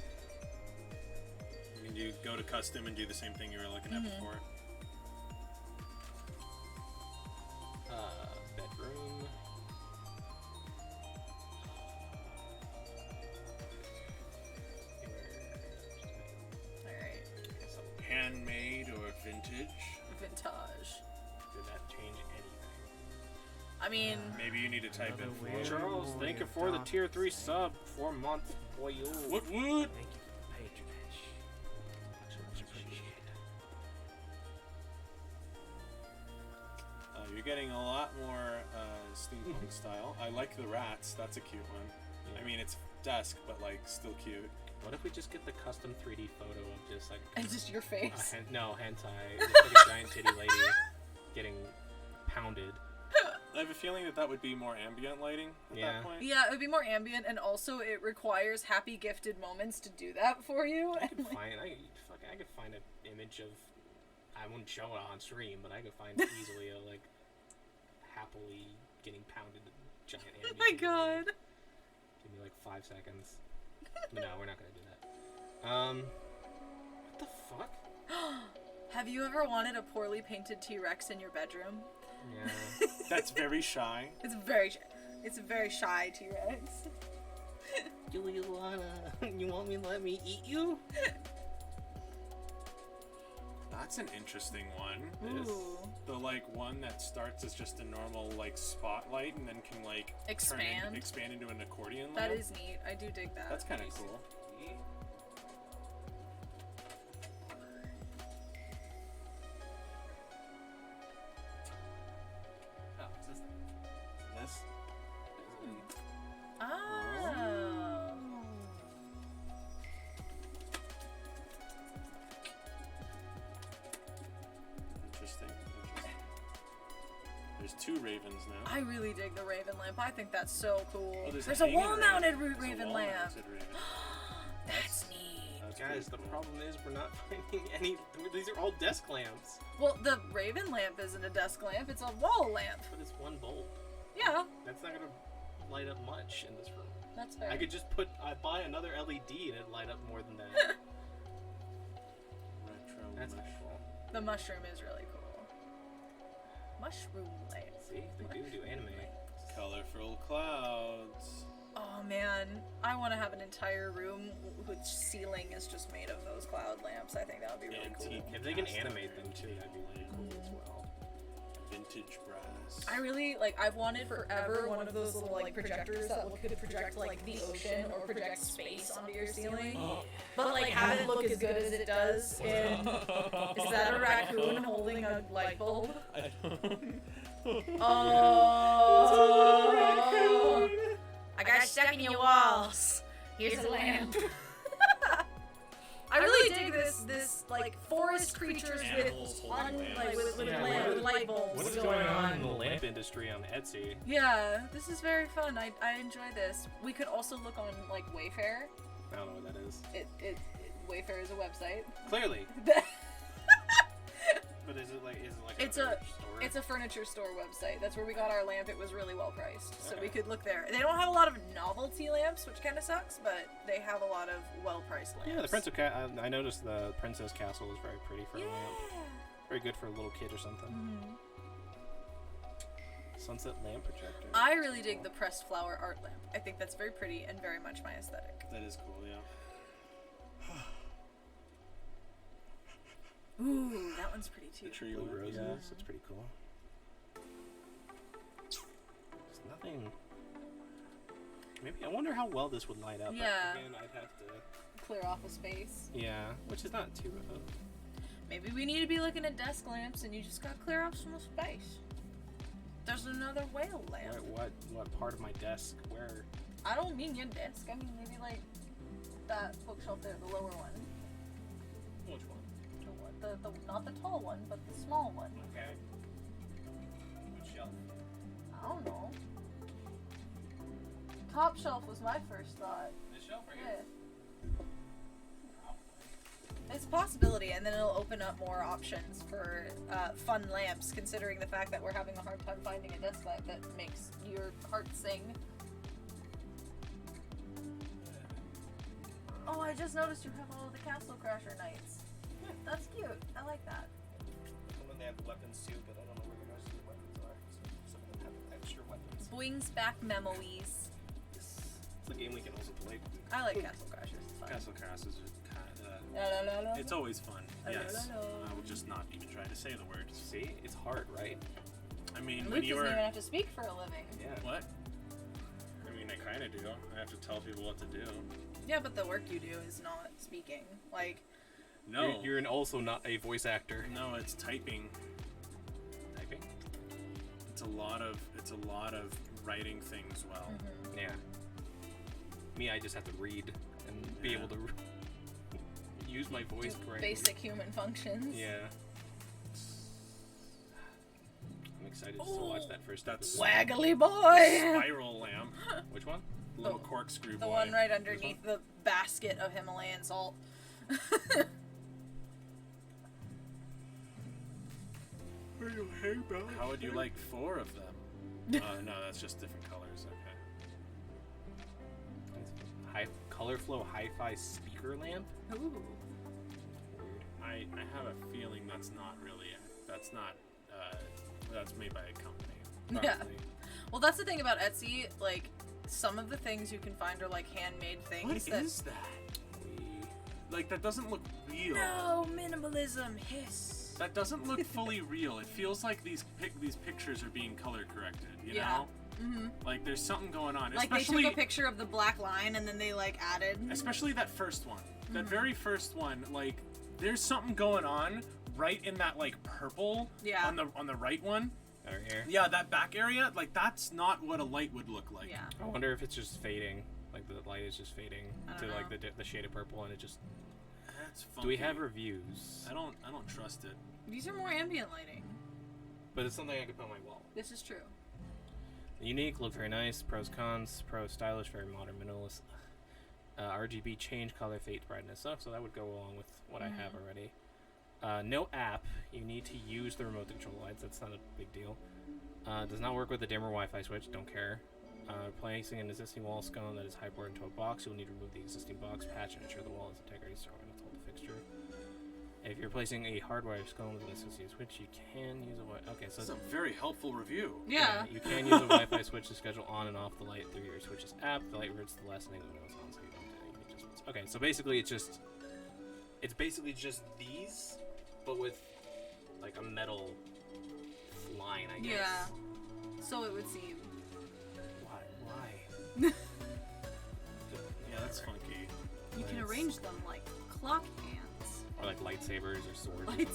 You can go to custom and do the same thing you were looking at before. Bedroom. Alright. Handmade or vintage? Vintage. Did that change anything? I mean, Maybe you need to type in Another floor. Charles, thank you for the tier 3 sub. 4 months for you. What would? Thank you for the patronage. Much appreciated. You're getting a lot more steampunk style. I like the rats. That's a cute one. Yeah. I mean, it's desk, but like still cute. What if we just get the custom 3D photo of just like and just your face. no hentai, just like a giant titty lady getting pounded. I have a feeling that would be more ambient lighting at Yeah. that point. Yeah, it would be more ambient, and also it requires happy gifted moments to do that for you. I And, could like, find I could find an image of, I wouldn't show it on stream, but I could find easily a like happily getting pounded to giant Oh enemies. my god. Give me like 5 seconds. But no, we're not gonna do that. What the fuck? Have you ever wanted a poorly painted T-Rex in your bedroom? Yeah. That's very shy. It's a very shy T-Rex. You want me to let me eat you? That's an interesting one. Ooh. The like one that starts as just a normal like spotlight and then can like expand into an accordion lamp. That is neat. I do dig that. That's kind of cool. Oh, what's this thing? This? Oh. Interesting. There's 2 ravens now. I really dig the Raven lamp. I think that's so cool. Oh, there's a hanging wall-mounted raven. There's a Raven lamp. wall-mounted raven. That's neat. That's Guys, pretty the cool. problem is we're not finding any. These are all desk lamps. Well, the Raven lamp isn't a desk lamp. It's a wall lamp. But it's 1 bulb. Yeah, That's not gonna light up much in this room. that's fair. I could just buy another LED and it'd light up more than that. Retro That's mush. not cool. The mushroom is really cool. Mushroom lamp. See, they do anime. Colorful clouds. Oh man, I want to have an entire room whose ceiling is just made of those cloud lamps. I think that would be really Antique. cool. If they can animate them too, that'd be really cool as well. Vintage brass. I really I've wanted forever one of those little like projectors that could project like the ocean or project space onto your ceiling, but like have it look as good as it does. In is that a raccoon holding a light bulb? I don't. Oh, I got stuck in your walls. Here's a lamp. I really dig this like forest creatures Animals holding lamps. with Yeah, light bulbs. What's going on in the lamp industry on Etsy? Yeah, this is very fun. I enjoy this. We could also look on like Wayfair. I don't know what that is. Wayfair is a website. Clearly. But is it like It's another a store? It's a furniture store website. That's where we got our lamp. It was really well priced, so we Okay. could look there. They don't have a lot of novelty lamps, which kind of sucks, but they have a lot of well priced lamps. Yeah, the Prince of I noticed the Princess Castle was very pretty for a lamp. Very good for a little kid or something. Mhm. Sunset lamp projector. I really dig the pressed flower art lamp. I think that's very pretty and very much my aesthetic. That is cool, yeah. Ooh, that one's pretty too. The tree Blue lamp. roses. Yeah. That's pretty cool. There's nothing. Maybe I wonder how well this would light up. but Yeah. Again, I'd have to. Clear off a space. Yeah, which is not too. Maybe we need to be looking at desk lamps and you just gotta clear off some space. There's another whale lamp. What part of my desk? Where? I don't mean your desk. I mean maybe like that bookshelf there, the lower one. Which one? The not the tall one, but the small one. Okay. Which shelf? I don't know. Top shelf was my first thought. This shelf right Yeah. It's a possibility, and then it'll open up more options for fun lamps, considering the fact that we're having a hard time finding a desk lamp that makes your heart sing. Oh, I just noticed you have all of the Castle Crasher knights. That's cute. I like that. Some of them have weapons too, but I don't know where the rest of the weapons are. So some of them have extra weapons. Boings back memories. It's a game we can also play. I like Castle Crashers. It's fun. Castle Crashers is La, la, la, la. it's always fun. La, la, Yes. la, la. I will just not even try to say the words. See, it's hard, right? I mean, Luke when you doesn't were even have to speak for a living. Yeah. what? I mean, I kind of do. I have to tell people what to do. Yeah, but the work you do is not speaking. Like, No, You're also not a voice actor. no, it's typing. Typing? It's a lot of writing things well. Mm-hmm. Yeah. Me, I just have to read and be able to use my voice do correctly. basic human functions. Yeah. I'm excited to still watch that first That's episode. Waggly boy! Spiral lamp. Which one? Little corkscrew The boy. one right underneath the basket of Himalayan salt. How would you like 4 of them? No, that's just different colors. Okay. Color flow hi-fi speaker lamp. Ooh. I have a feeling that's made by a company. Yeah. Probably. Well, that's the thing about Etsy. Like, some of the things you can find are like handmade things. What that... is that? Like, that doesn't look real. No, minimalism, hiss. That doesn't look fully real. It feels like these pictures are being color corrected, you Yeah. know? Mm-hmm. Like, there's something going on. Like, especially, they took a picture of the black line and then they, like, added. Especially that first one. That very first one, like, there's something going on right in that, like, purple Yeah. on the right one. Over here. Yeah, that back area, like, that's not what a light would look like. Yeah. I wonder if it's just fading. Like, the light is just fading I to, don't like, know. the shade of purple, and it just... That's funky. Do we have reviews? I don't trust it. These are more ambient lighting. But it's something I could put on my wall. This is true. Unique, look very nice. Pros, cons. Pro, stylish, very modern, minimalist. RGB, change color, fade, brightness. Oh, so that would go along with what I have already. No app. You need to use the remote to control lights. That's not a big deal. Does not work with the dimmer Wi-Fi switch. Don't care. Placing an existing wall scone that is high-board into a box. You'll need to remove the existing box, patch, and ensure the wall is integrity strong enough to hold the fixture. If you're placing a hardwired scone with an associated switch, you can use a okay. So That's a very helpful review. Yeah. you can use a Wi-Fi switch to schedule on and off the light through your switch's app. The light reverts to the last thing when it's on, so you don't do any adjustments. Okay, so basically it's basically just these, but with like a metal line, I guess. Yeah. So it would seem. Why? Yeah, that's funky. You can arrange them like clock hands. Or like lightsabers or swords. Or Lightsabers.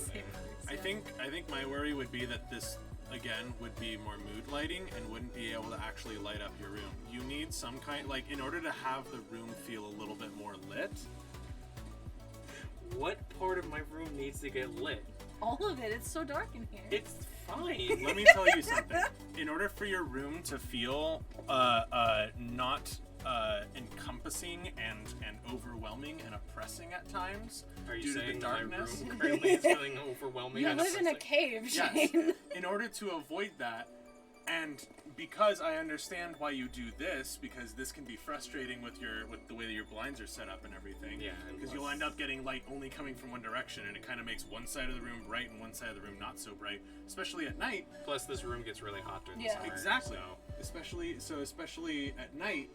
something. I think my worry would be that this again would be more mood lighting and wouldn't be able to actually light up your room. You need some kind, like, in order to have the room feel a little bit more lit. What part of my room needs to get lit? All of it. It's so dark in here. It's fine. Let me tell you something. In order for your room to feel not encompassing and overwhelming and oppressing at times Are you due to saying the darkness. my room currently is feeling overwhelming? You and live in a oppressing? cave, Shane. Yes. In order to avoid that, and because I understand why you do this, because this can be frustrating with the way that your blinds are set up and everything. Yeah, and Because you'll end up getting light only coming from one direction, and it kind of makes one side of the room bright and one side of the room not so bright, especially at night. Plus, this room gets really hot during the Yeah. summer. Exactly. So. Especially at night,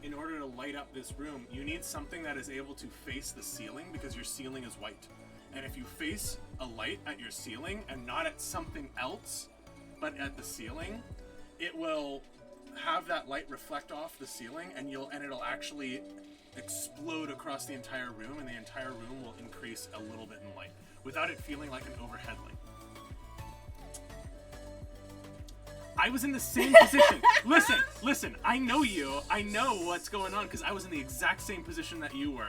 in order to light up this room, you need something that is able to face the ceiling because your ceiling is white. And if you face a light at your ceiling and not at something else, but at the ceiling, it will have that light reflect off the ceiling, and it'll actually explode across the entire room, and the entire room will increase a little bit in light without it feeling like an overhead light. I was in the same position. Listen, I know you. I know what's going on because I was in the exact same position that you were.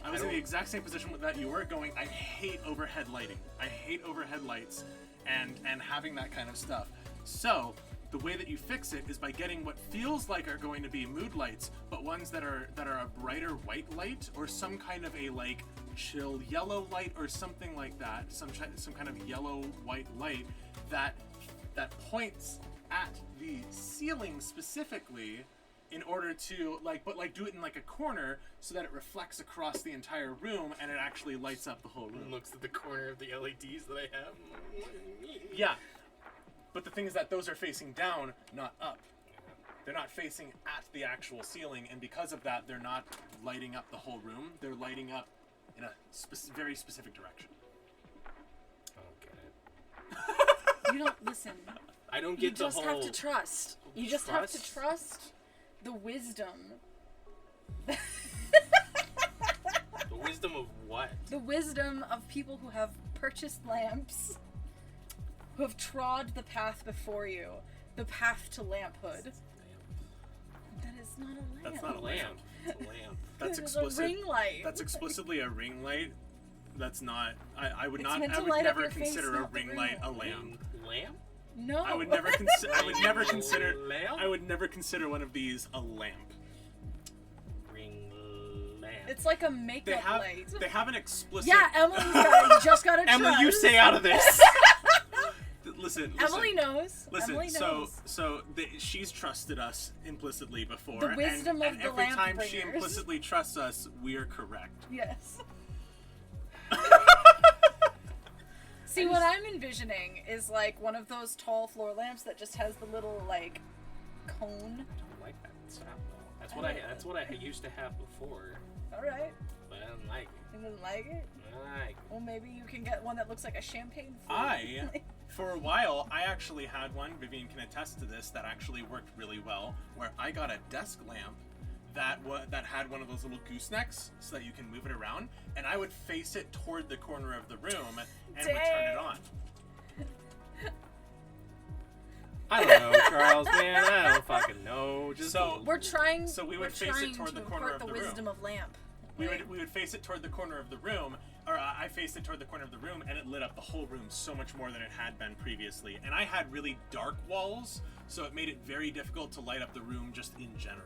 I was in the exact same position that you were going, I hate overhead lighting. I hate overhead lights and having that kind of stuff. So, the way that you fix it is by getting what feels like are going to be mood lights, but ones that are a brighter white light or some kind of a like chill yellow light or something like that, some kind of yellow white light that points at the ceiling specifically in order to do it in like a corner so that it reflects across the entire room and it actually lights up the whole room. Looks at the corner of the LEDs that I have. Yeah. But the thing is that those are facing down, not up. They're not facing at the actual ceiling, and because of that, they're not lighting up the whole room. They're lighting up in a very specific direction. I don't get it. You don't listen. I don't You get the just whole... have to trust. You just have to trust the wisdom. The wisdom of what? The wisdom of people who have purchased lamps, who have trod the path before you, the path to lamphood. That is not a lamp. That's not a lamp. It's a lamp. That's It is explicit. a ring light. That's explicitly a ring light. That's not. I would It's not. meant I to would light up never your face, consider a not the ring ring light a light. lamp. Lamp? No. I would never consider. I would never consider. Lamp? I would never consider one of these a lamp. Ring lamp. It's like a makeup They have. light. They have an explicit. Yeah, Emily's just got to trust. Emily, you stay out of this. Listen, Listen. Emily knows. Listen, Emily knows. She's trusted us implicitly before. The wisdom and of the every lamp time she bringers. implicitly trusts us, we are correct. Yes. See, what I'm envisioning is like one of those tall floor lamps that just has the little like cone. I don't like that setup though. That's what I used to have before. All right. But I don't like it. You didn't like it? I like it. Well, maybe you can get one that looks like a champagne flute. For a while, I actually had one, Vivian can attest to this, that actually worked really well, where I got a desk lamp that had one of those little goosenecks so that you can move it around, and I would face it toward the corner of the room and would turn it on. I don't know, Charles, man. I don't fucking know. Just we're trying. So we would face it toward the corner of the room. Wisdom of lamp. We would face it toward the corner of the room, or I faced it toward the corner of the room, and it lit up the whole room so much more than it had been previously. And I had really dark walls, so it made it very difficult to light up the room just in general.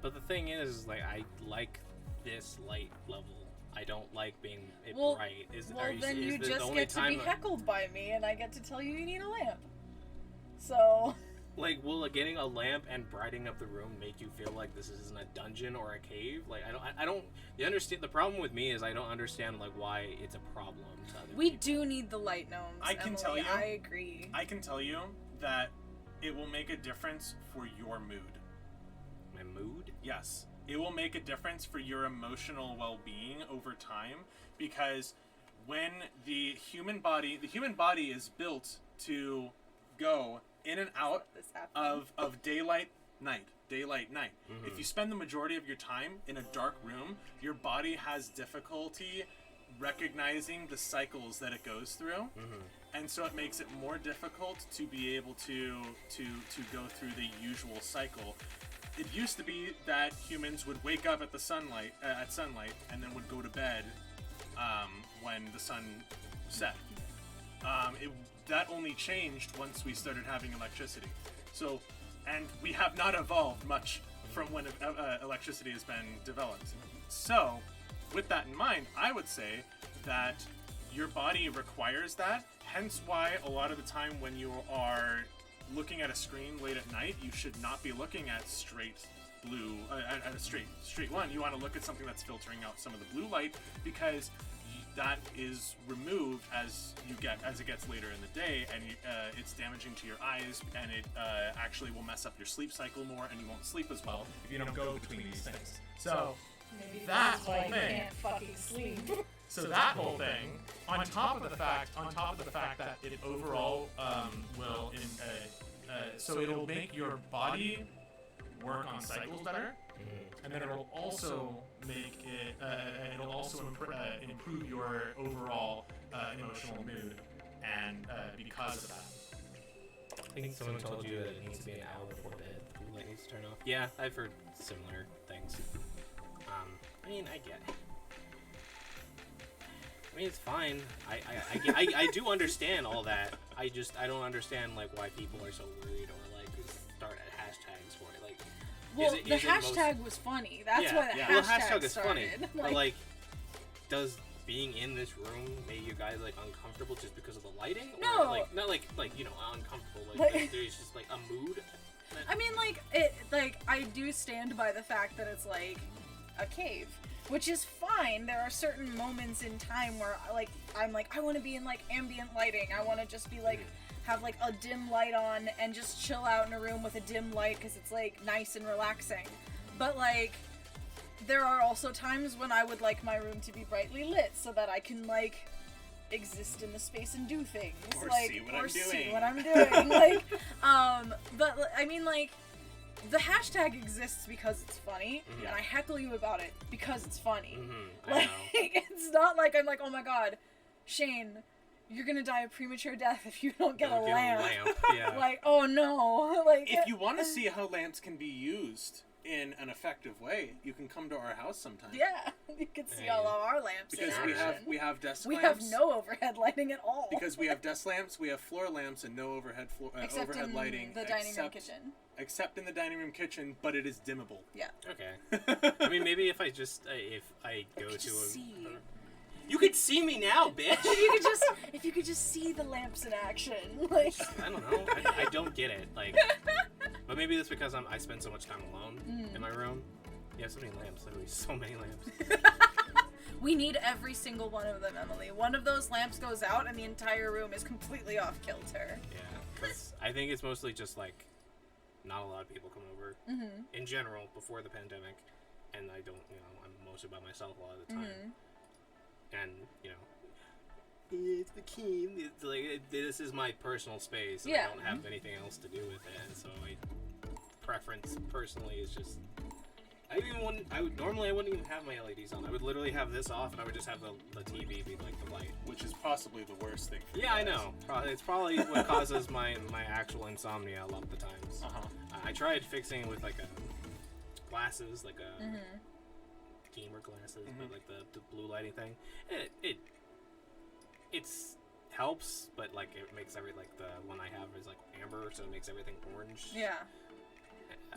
But the thing is, like, I like this light level. I don't like being bright. Then you just get to be heckled by me, and I get to tell you need a lamp. So. Like, will getting a lamp and brightening up the room make you feel like this isn't a dungeon or a cave? Like, I don't. You understand? The problem with me is I don't understand like why it's a problem to other We people. do need the light gnomes. I can Emily. tell you. I agree. I can tell you that it will make a difference for your mood. My mood? Yes. It will make a difference for your emotional well-being over time, because when the human body is built to go in and out of daylight, night. Mm-hmm. If you spend the majority of your time in a dark room, your body has difficulty recognizing the cycles that it goes through. Mm-hmm. And so it makes it more difficult to be able to go through the usual cycle. It used to be that humans would wake up at sunlight, and then would go to bed when the sun set. That only changed once we started having electricity. So, and we have not evolved much from when electricity has been developed. So, with that in mind, I would say that your body requires that. Hence why a lot of the time when you are looking at a screen late at night, you should not be looking at straight blue, at a straight one. You want to look at something that's filtering out some of the blue light, because that is removed as it gets later in the day, and it's damaging to your eyes, and it actually will mess up your sleep cycle more, and you won't sleep as well if you don't go between these things. So Maybe that that's why whole you thing. can't fucking sleep. So that whole thing, on top of the fact that it overall will, so it'll make your body work on cycles better, and then it'll also make it, improve your overall emotional mood, and because of that. I think someone told you that it needs to be an hour before bed. The light needs to turn off. Yeah, I've heard similar things. I mean, I get it. I mean, it's fine. I do understand all that. I don't understand like why people are so worried or like start at hashtags for it. Like, well, the hashtag was funny. That's why the hashtag is started. funny. But like, does being in this room make you guys like uncomfortable just because of the lighting? Or, No. like not like uncomfortable. Like there's just like a mood. I mean, like it. Like I do stand by the fact that it's like a cave, which is fine. There are certain moments in time where I'm like I want to be in like ambient lighting. I want to just be like have like a dim light on and just chill out in a room with a dim light because it's like nice and relaxing. But like there are also times when I would like my room to be brightly lit so that I can like exist in the space and do things or like see what I'm doing. Like but I mean like the hashtag exists because it's funny, and I heckle you about it because it's funny. Like, it's not like I'm like, oh my god, Shane, you're gonna die a premature death if you don't get a lamp. Yeah. Like, oh no. Like, if you want to see how lamps can be used in an effective way, you can come to our house sometime. Yeah, you can see all of our lamps. Because in action. we have desk we lamps. have no overhead lighting at all. Because we have desk lamps, we have floor lamps, and no overhead overhead in lighting. The dining room kitchen. Except in the dining room kitchen, but it is dimmable. Yeah. Okay. I mean, maybe if I go to see. You could see me now, bitch. If you could just see the lamps in action, like. I don't know. I don't get it. Like, but maybe that's because I spend so much time alone in my room. You have so many lamps. Literally, so many lamps. We need every single one of them, Emily. One of those lamps goes out, and the entire room is completely off kilter. Yeah, because I think it's mostly just like not a lot of people come over in general before the pandemic, and I don't. I'm mostly by myself a lot of the time. And, it's the king. It's like, this is my personal space. And I don't have anything else to do with it. And so my preference personally is just... I wouldn't even have my LEDs on. I would literally have this off, and I would just have the TV be like the light. Which is possibly the worst thing for I know. It's probably what causes my actual insomnia a lot of the times. I tried fixing it with like glasses, like a... gamer glasses, but like the blue lighting thing. It's helps, but like it makes the one I have is like amber, so it makes everything orange. Yeah.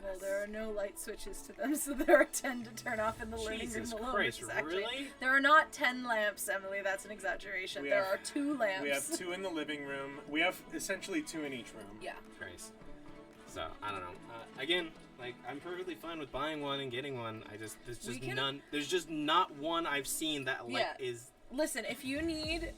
Well, there are no light switches to them, so there are 10 to turn off in the living room alone. Christ, really? There are not 10 lamps, Emily. That's an exaggeration. There are 2 lamps. We have 2 in the living room. We have essentially 2 in each room. Yeah. Christ. So I don't know. Again, like I'm perfectly fine with buying one and getting one. There's just not one I've seen that is. Listen, if you need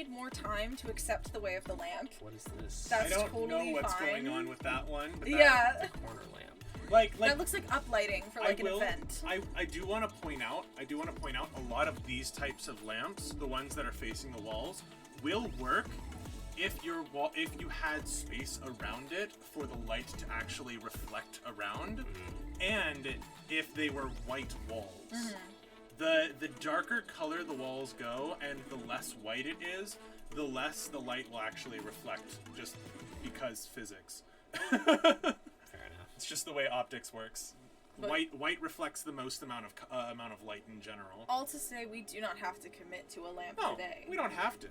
more time to accept the way of the lamp. What is this? That's I don't totally know what's fine. going on with that one. But Corner lamp. Like that looks like uplighting for like an event. I do want to point out a lot of these types of lamps, the ones that are facing the walls, will work if if you had space around it for the light to actually reflect around, and if they were white walls. The darker color the walls go and the less white it is, the less the light will actually reflect, just because physics. Fair enough. It's just the way optics works. But white reflects the most amount of light in general. All to say, we do not have to commit to a lamp today. We don't have to.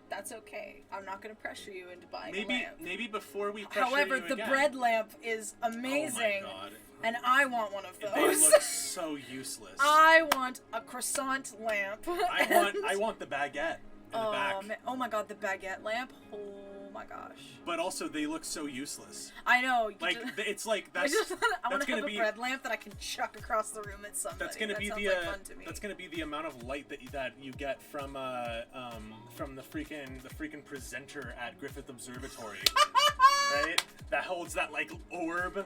That's okay. I'm not going to pressure you into buying a lamp. Maybe before we pressure However, you the again. Bread lamp is amazing. Oh my God. And I want one of those. They look so useless. I want a croissant lamp. I want the baguette in the back. Oh my God, the baguette lamp. Oh my gosh. But also, they look so useless. I know. It's like I want to have a bread lamp that I can chuck across the room at somebody. That's gonna be sounds the like fun to me. that's gonna be the amount of light that you get from the freaking presenter at Griffith Observatory, right? That holds that like orb.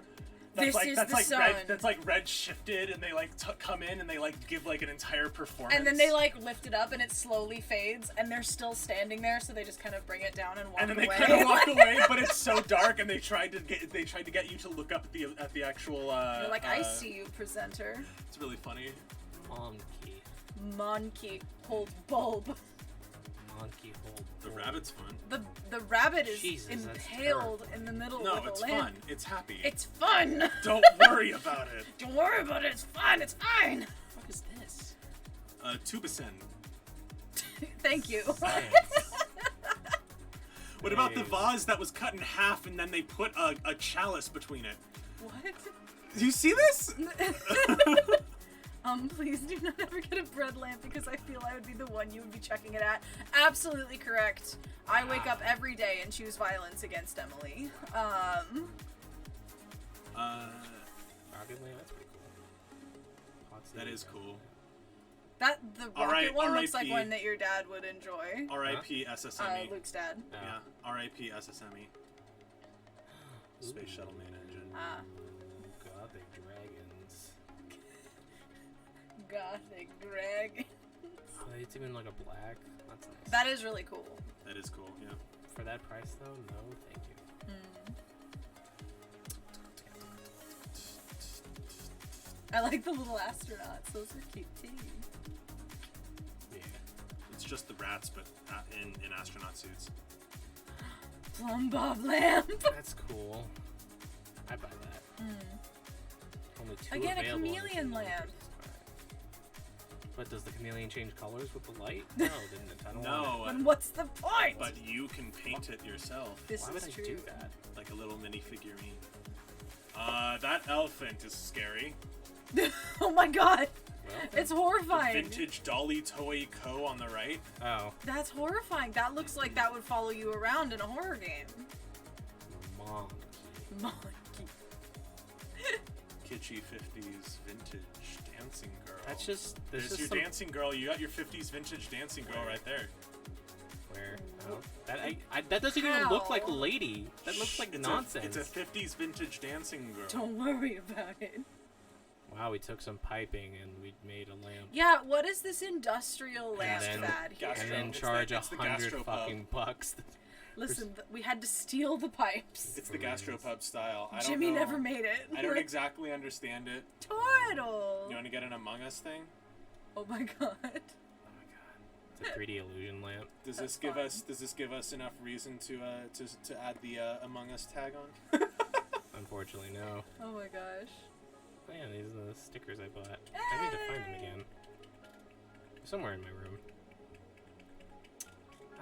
That's like red shifted, and they like come in and they like give like an entire performance. And then they like lift it up, and it slowly fades, and they're still standing there, so they just kind of bring it down and walk away. And then they kind of walk away, but it's so dark, and they tried to get you to look up at the actual. You're like, I see you, presenter. It's really funny. Monkey hold bulb. Monkey hold. The rabbit's fun. The rabbit is impaled in the middle with a lamp. No, it's fun. It's happy. It's fun. Don't worry about it. Don't worry about it. It's fun. It's fine. What is this? Tubicin. Thank you. What about the vase that was cut in half and then they put a chalice between it? What? Do you see this? Please do not ever get a bread lamp because I feel I would be the one you would be checking it at. Absolutely correct. I wake up every day and choose violence against Emily. Rocket lamp, that's pretty cool. That is cool. The rocket one looks like one that your dad would enjoy. R.I.P. SSME. Luke's dad. Yeah, R.I.P. SSME. Space Shuttle main engine. Gothic dragons. Gothic dragons. Oh, it's even like a black. That's nice. That is really cool. That is cool, yeah. For that price, though, no, thank you. I like the little astronauts. Those are cute too. Yeah. It's just the rats, but in astronaut suits. Plum bob lamp. That's cool. I buy that. Only 2 Again, a available. chameleon lamp. But does the chameleon change colors with the light? No, didn't it? I don't No. Then what's the point? But you can paint it yourself. Why would I do that? Like a little mini figurine. That elephant is scary. Oh my God. It's horrifying. The vintage Dolly Toy Co. on the right. Oh. That's horrifying. That looks like that would follow you around in a horror game. Monkey. Kitschy 50s vintage dancing girl. That's just... There's your dancing girl. You got your 50s vintage dancing girl right there. Where? Oh, that doesn't even look like a lady. That looks like nonsense. It's a 50s vintage dancing girl. Don't worry about it. Wow, we took some piping and we made a lamp. Yeah, what is this industrial lamp fad here? And then charge $100 fucking bucks. Listen, we had to steal the pipes. It's the gastropub style. I don't Jimmy know. never made it. I don't exactly understand it. Total. You want to get an Among Us thing? Oh my god. It's a 3D illusion lamp. Does this give us enough reason to add the Among Us tag on? Unfortunately, no. Oh my gosh. Oh, yeah, these are the stickers I bought. I need to find them again. They're somewhere in my room.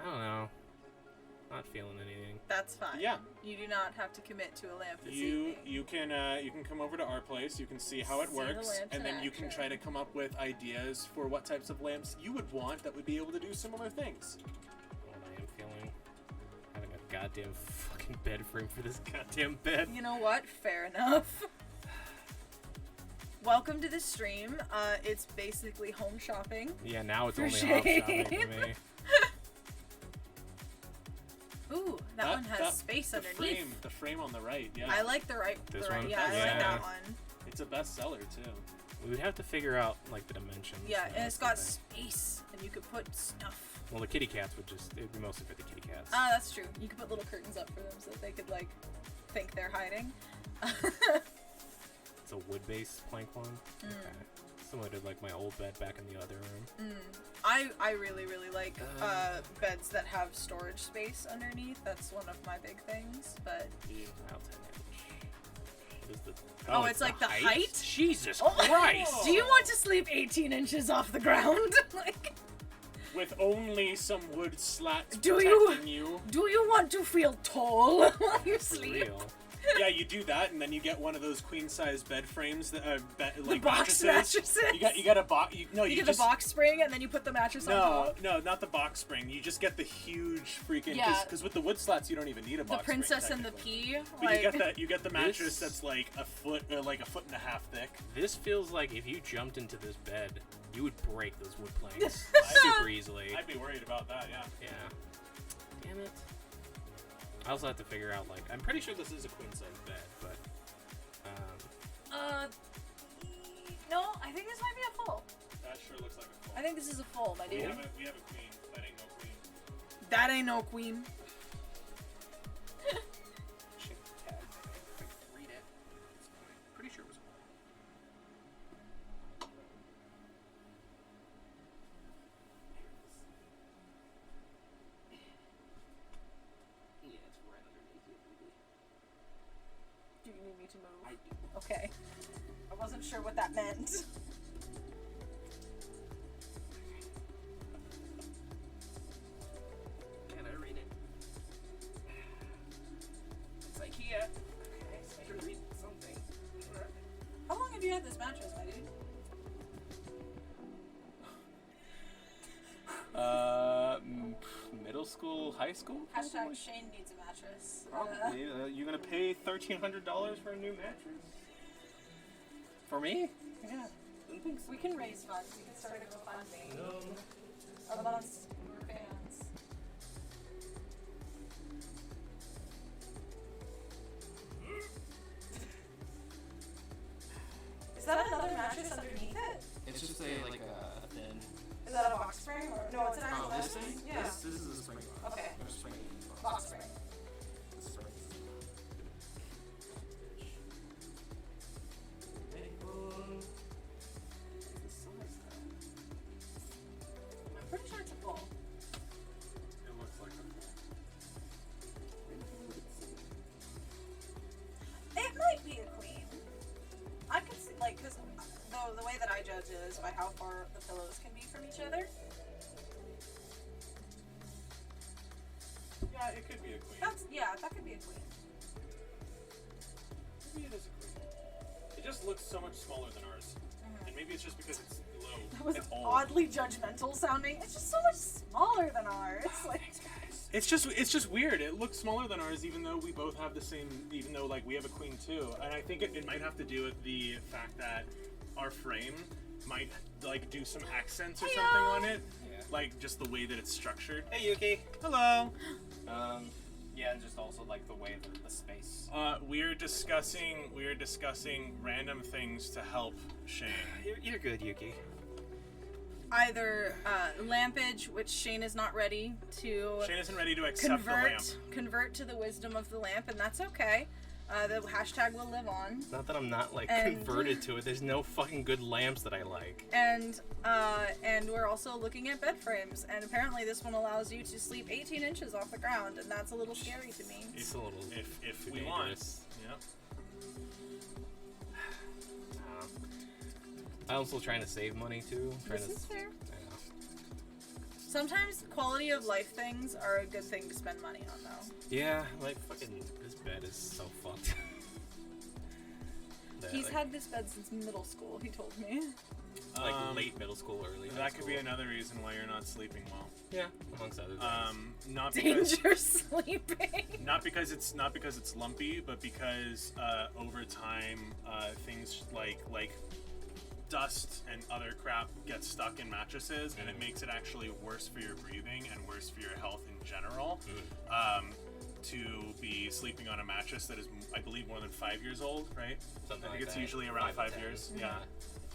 I don't know. Not feeling anything. That's fine. Yeah. You do not have to commit to a lamp this evening. You can come over to our place. You can see how it works, and then you can try to come up with ideas for what types of lamps you would want that would be able to do similar things. What I am feeling, having a goddamn fucking bed frame for this goddamn bed. You know what? Fair enough. Welcome to the stream. It's basically home shopping. Yeah, now it's only Shane. home shopping for me. Ooh, that one has space underneath. The frame on the right, yeah. I like the right. This the right one? yeah, I like that one. It's a bestseller too. We would have to figure out like the dimensions. Yeah, and it's got space, and you could put stuff. Well, the kitty cats would it'd be mostly for the kitty cats. Ah, that's true. You could put little curtains up for them so that they could like think they're hiding. It's a wood-based plank one. Okay. Similar to like my old bed back in the other room. I really like beds that have storage space underneath. That's one of my big things. But What is the... Oh, it's like the height? Jesus Christ! Do you want to sleep 18 inches off the ground? Like, with only some wood slats do protecting you. Do you want to feel tall while you sleep? Real. Yeah, you do that, and then you get one of those queen-size bed frames that like box mattresses. You get a box. You get the box spring, and then you put the mattress on top. No, not the box spring. You just get the huge freaking. Yeah. Because with the wood slats, you don't even need a box. The princess spring, and the pea. But you get the mattress that's like a foot and a half thick. This feels like if you jumped into this bed, you would break those wood planks super easily. I'd be worried about that. Yeah. Yeah. Damn it. I also have to figure out, like, I'm pretty sure this is a queen-size bed, but, no, I think this might be a full. That sure looks like a full. I think this is a full, my dude. We have a queen. That ain't no queen. That ain't no queen. Read it. Pretty sure it was a yeah, it's right underneath you, Vivi. Do you need me to move? I do. Okay. I wasn't sure what that meant. Can I read it? It's IKEA. Okay, so I can read something. How long have you had this mattress, my dude? Middle school, high school? Hashtag Shane needs a mattress. Probably. You're gonna pay $1,300 for a new mattress. For me? Yeah. We can raise funds. We can start a GoFundMe. Amongst your fans. Is that another mattress underneath it? It's just a thin. Is that a box spring? Or no, it's an actual This mattress? thing? Yeah. This is a spring box. Okay. There's a spring Box spring. I'm pretty sure it's a full. It looks like a full. It might be a queen. I could see, like, because the way that I judge it is by how far the pillows can be from each other. Yeah, it could be a queen. That could be a queen. Maybe it is a queen. It just looks so much smaller than ours. It Maybe it's just because it's low. That was and old. oddly judgmental sounding. It's just so much smaller than ours. Like, It's just weird. It looks smaller than ours, even though we both have the same. Even though like we have a queen too, and I think it might have to do with the fact that our frame might like do some accents or something on it, like just the way that it's structured. Hey Yuki. Hello. Yeah, and just also like the way of the space. We're discussing random things to help Shane. You're good, Yuki. either lampage, which Shane is not ready to. Shane isn't ready to accept the lamp. Convert to the wisdom of the lamp, and that's okay. The hashtag will live on. It's not that I'm not like And- converted to it. There's no fucking good lamps that I like. And we're also looking at bed frames, and apparently this one allows you to sleep 18 inches off the ground, and that's a little scary to me. It's a little if we dangerous. want. Yeah. I'm also trying to save money too. This is fair. Sometimes quality of life things are a good thing to spend money on, though. Yeah, like fucking this bed is so fucked. He's had this bed since middle school, he told me. Like late middle school, early high That could school. be another reason why you're not sleeping well. Yeah, amongst other things. Not because Danger sleeping. not because it's lumpy, but because over time things like dust and other crap gets stuck in mattresses, and it makes it actually worse for your breathing and worse for your health in general. To be sleeping on a mattress that is, I believe, more than 5 years old, right? Something I think like it's that. usually around 5 10. years. Yeah.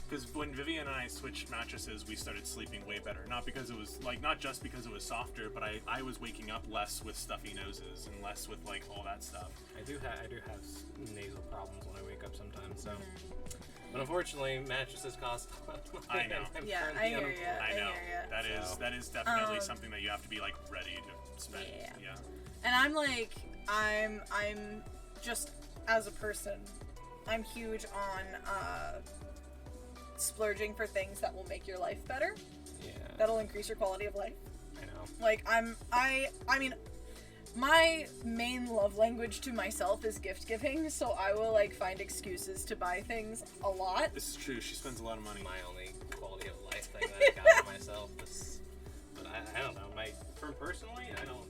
Because when Vivi and I switched mattresses, we started sleeping way better. Not because it was not just because it was softer, but I was waking up less with stuffy noses and less with like all that stuff. I do have nasal problems when I wake up sometimes. So, but unfortunately, mattresses cost a lot of money. I know. I'm Yeah, currently I hear unemployed. ya. I know. So. That is definitely something that you have to be like ready to spend. Yeah. And I'm like, I'm just, as a person, I'm huge on splurging for things that will make your life better. Yeah. That'll increase your quality of life. I know. Like, I mean, my main love language to myself is gift giving, so I will like find excuses to buy things a lot. This is true. She spends a lot of money. My only quality of life thing that I got for myself. But I don't know. Personally, I don't.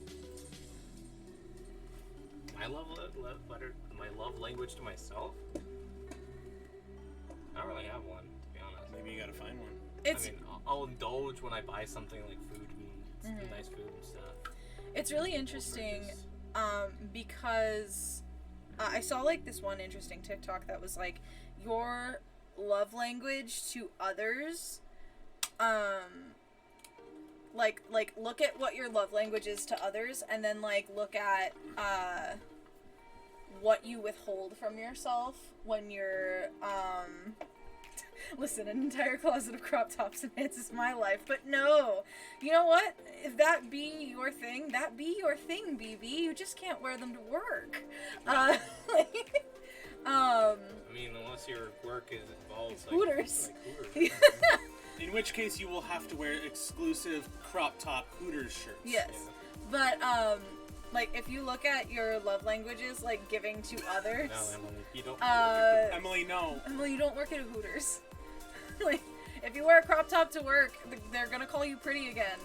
My love language to myself. I don't really have one, to be honest. Maybe you gotta find one. I mean, I'll indulge when I buy something like food and nice food and stuff. It's really interesting because I saw like this one interesting TikTok that was like your love language to others. Like look at what your love language is to others, and then like look at what you withhold from yourself when you're listen, an entire closet of crop tops enhances my life, but no, you know what, if that be your thing, that be your thing, BB. You just can't wear them to work. I mean, unless your work is involved Hooters. like Hooters. In which case, you will have to wear exclusive crop top Hooters shirts. Yes, but like if you look at your love languages, like giving to others. No, Emily, you don't. Emily, no. Emily, you don't work at a Hooters. Like, if you wear a crop top to work, they're gonna call you pretty again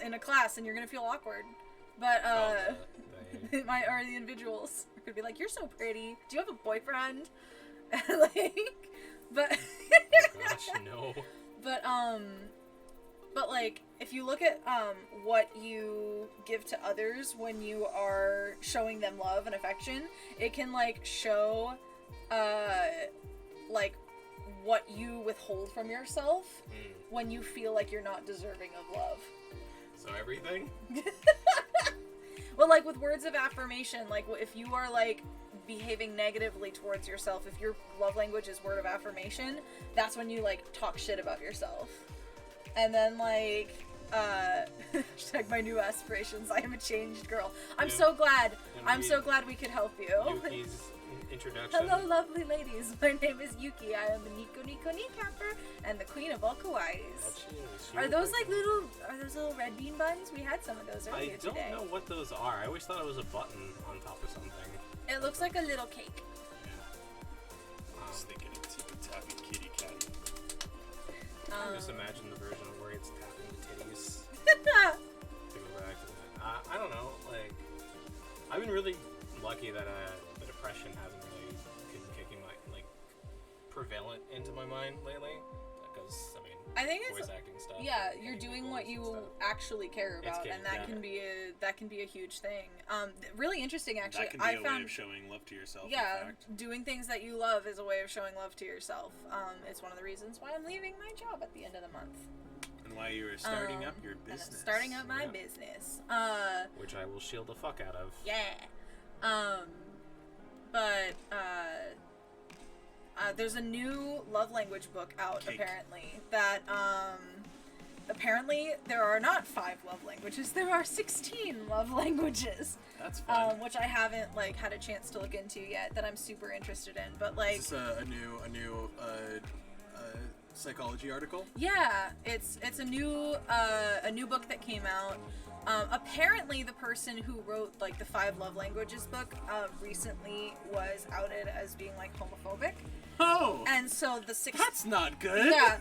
in a class, and you're gonna feel awkward. But or the individuals are gonna be like, "You're so pretty. Do you have a boyfriend?" Like, but. Oh gosh, no. But like, if you look at what you give to others when you are showing them love and affection, it can like show like what you withhold from yourself when you feel like you're not deserving of love. So everything? Well, like with words of affirmation, like if you are like behaving negatively towards yourself, if your love language is word of affirmation, that's when you like talk shit about yourself. And then like hashtag my new aspirations, I am a changed girl. I'm so glad we could help you. Yuki's introduction. Hello lovely ladies, my name is Yuki. I am the Nico kneecapper and the queen of all kawaiis. Are those little red bean buns? We had some of those earlier today. I don't know what those are. I always thought it was a button on top of something. It looks like a little cake. I was thinking of Tippy Tappy Kitty Cat. Just imagine the version of where it's tapping the titties. To go back to that. I don't know. Like, I've been really lucky that the depression hasn't really been kicking like prevalent into my mind lately. Because I think voice acting stuff. Yeah, you're doing what you actually care about, and that can be a huge thing. Really interesting, actually. That can be a way of showing love to yourself. Yeah, in fact. doing things that you love is a way of showing love to yourself. It's one of the reasons why I'm leaving my job at the end of the month. And why you were starting up your business. And I'm starting up my business. Which I will shield the fuck out of. Yeah. There's a new love language book out, apparently, that, apparently there are not 5 love languages, there are 16 love languages. That's fun. Which I haven't, had a chance to look into yet, that I'm super interested in, but, Is this a new psychology article? Yeah, it's a new book that came out. Apparently the person who wrote, the 5 love languages book, recently was outed as being, homophobic. Oh! And so That's not good! Yeah.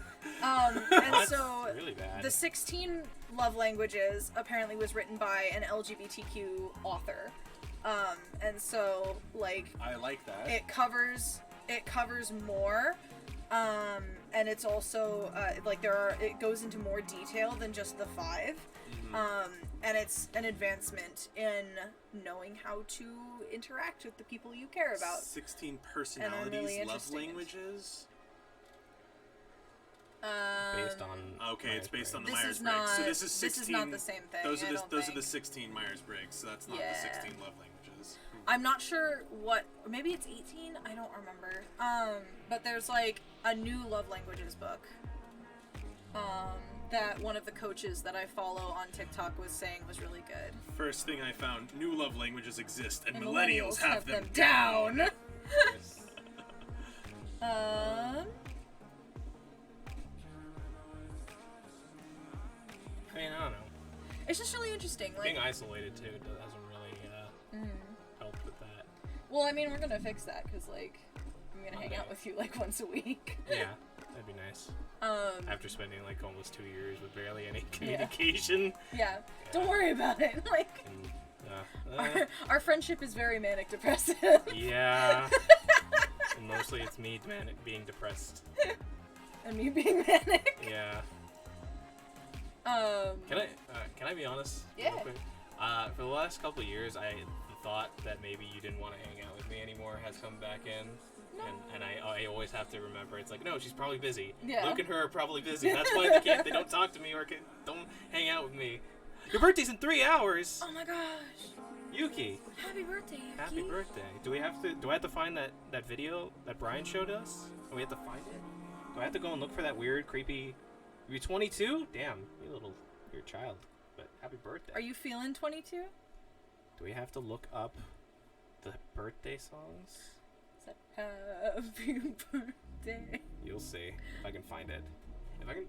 That's so really bad. the 16 love languages apparently was written by an LGBTQ author. And so, I like that. It covers more. And it's also, it goes into more detail than just the 5. And it's an advancement in knowing how to interact with the people you care about. 16 personalities, really love languages? Based on Okay, it's based on the This is Myers-Briggs. not- So this is 16. this is not the same thing, Those are I the, don't those are think. the 16 Myers-Briggs, so that's not the 16 love languages. I'm not sure maybe it's 18? I don't remember. But there's a new love languages book. That one of the coaches that I follow on TikTok was saying was really good. First thing I found, new love languages exist, and And millennials have them down. down. I mean, I don't know. It's just really interesting. Being isolated too doesn't really help with that. Well, I mean, we're gonna fix that because I'm gonna hang out with you once a week. Yeah, that'd be nice. After spending almost 2 years with barely any Yeah. communication. Yeah. Don't worry about it. Our friendship is very manic depressive. Yeah. And mostly it's me being depressed. And me being manic. Yeah. Can I be honest? Yeah. Real quick? For the last couple of years, the thought that maybe you didn't want to hang out with me anymore has come back in. No. And I always have to remember, it's no, she's probably busy. Yeah. Luke and her are probably busy. That's why they don't talk to me or don't hang out with me. Your birthday's in 3 hours. Oh my gosh. Yuki. Happy birthday, Yuki. Happy birthday. Do I have to find that video that Brian showed us? Do we have to find it? Do I have to go and look for that weird, creepy... You're 22? Damn, you're a child. But happy birthday. Are you feeling 22? Do we have to look up the birthday songs? Happy birthday. You'll see if I can find it. If I can...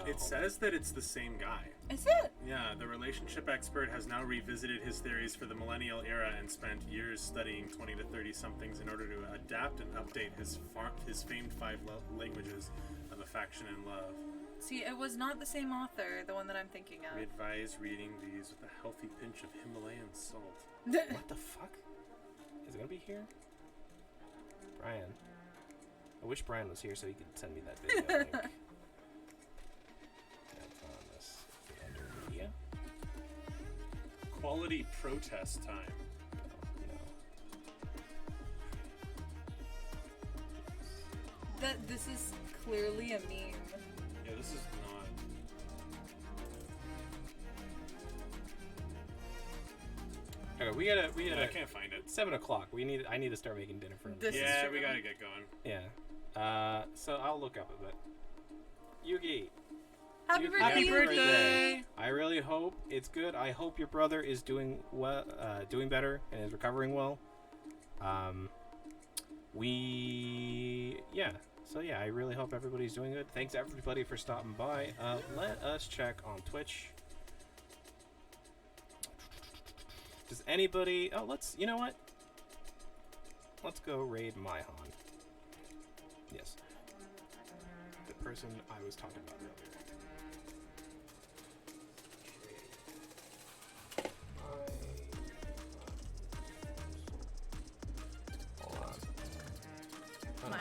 It says that it's the same guy. Is it? Yeah, the relationship expert has now revisited his theories for the millennial era and spent years studying 20 to 30-somethings in order to adapt and update his famed 5 languages of affection and love. See, it was not the same author, the one that I'm thinking of. We advise reading these with a healthy pinch of Himalayan salt. What the fuck? Is it gonna be here? Brian. I wish Brian was here so he could send me that video link. Under media. Quality protest time. This is clearly a meme. Yeah, this is not. Okay, we gotta. I can't find it. 7 o'clock. I need to start making dinner for him. Yeah, we gotta get going. Yeah. So I'll look up a bit. Yuki. Happy birthday! I really hope it's good. I hope your brother is doing well, doing better, and is recovering well. So yeah, I really hope everybody's doing good. Thanks everybody for stopping by. Let us check on Twitch. Does anybody? Oh, you know what? Let's go raid Myhon. Yes. person I was talking about earlier. Hold on.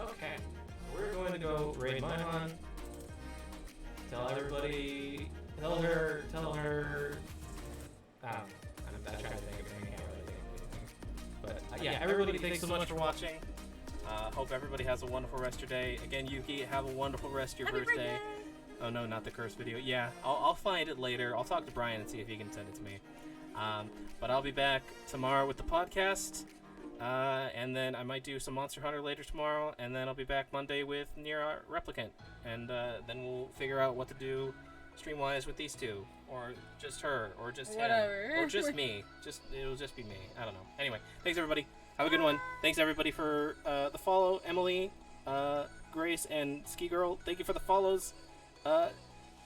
Okay, we're going to go raid Mahan. Tell everybody, tell her. I don't know. I'm trying to think of anything. I can't really think of anything. But yeah, everybody, thanks so much for watching. Hope everybody has a wonderful rest of your day. Again, Yuki, have a wonderful rest of your birthday. Oh no, not the curse video. Yeah, I'll find it later. I'll talk to Brian and see if he can send it to me. But I'll be back tomorrow with the podcast. And then I might do some Monster Hunter later tomorrow. And then I'll be back Monday with Nier Replicant. And then we'll figure out what to do stream-wise with these two. Or just her. Or just him. Or just me. It'll just be me. I don't know. Anyway, thanks everybody. Have a good one. Thanks everybody for the follow. Emily, Grace, and Ski Girl, thank you for the follows.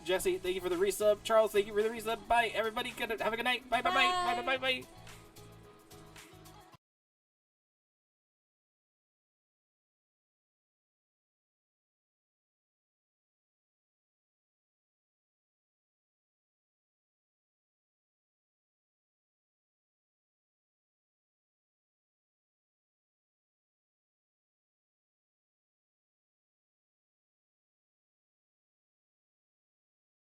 Jesse, thank you for the resub. Charles, thank you for the resub. Bye, everybody. Have a good night. Bye, bye, bye, bye, bye, bye, bye.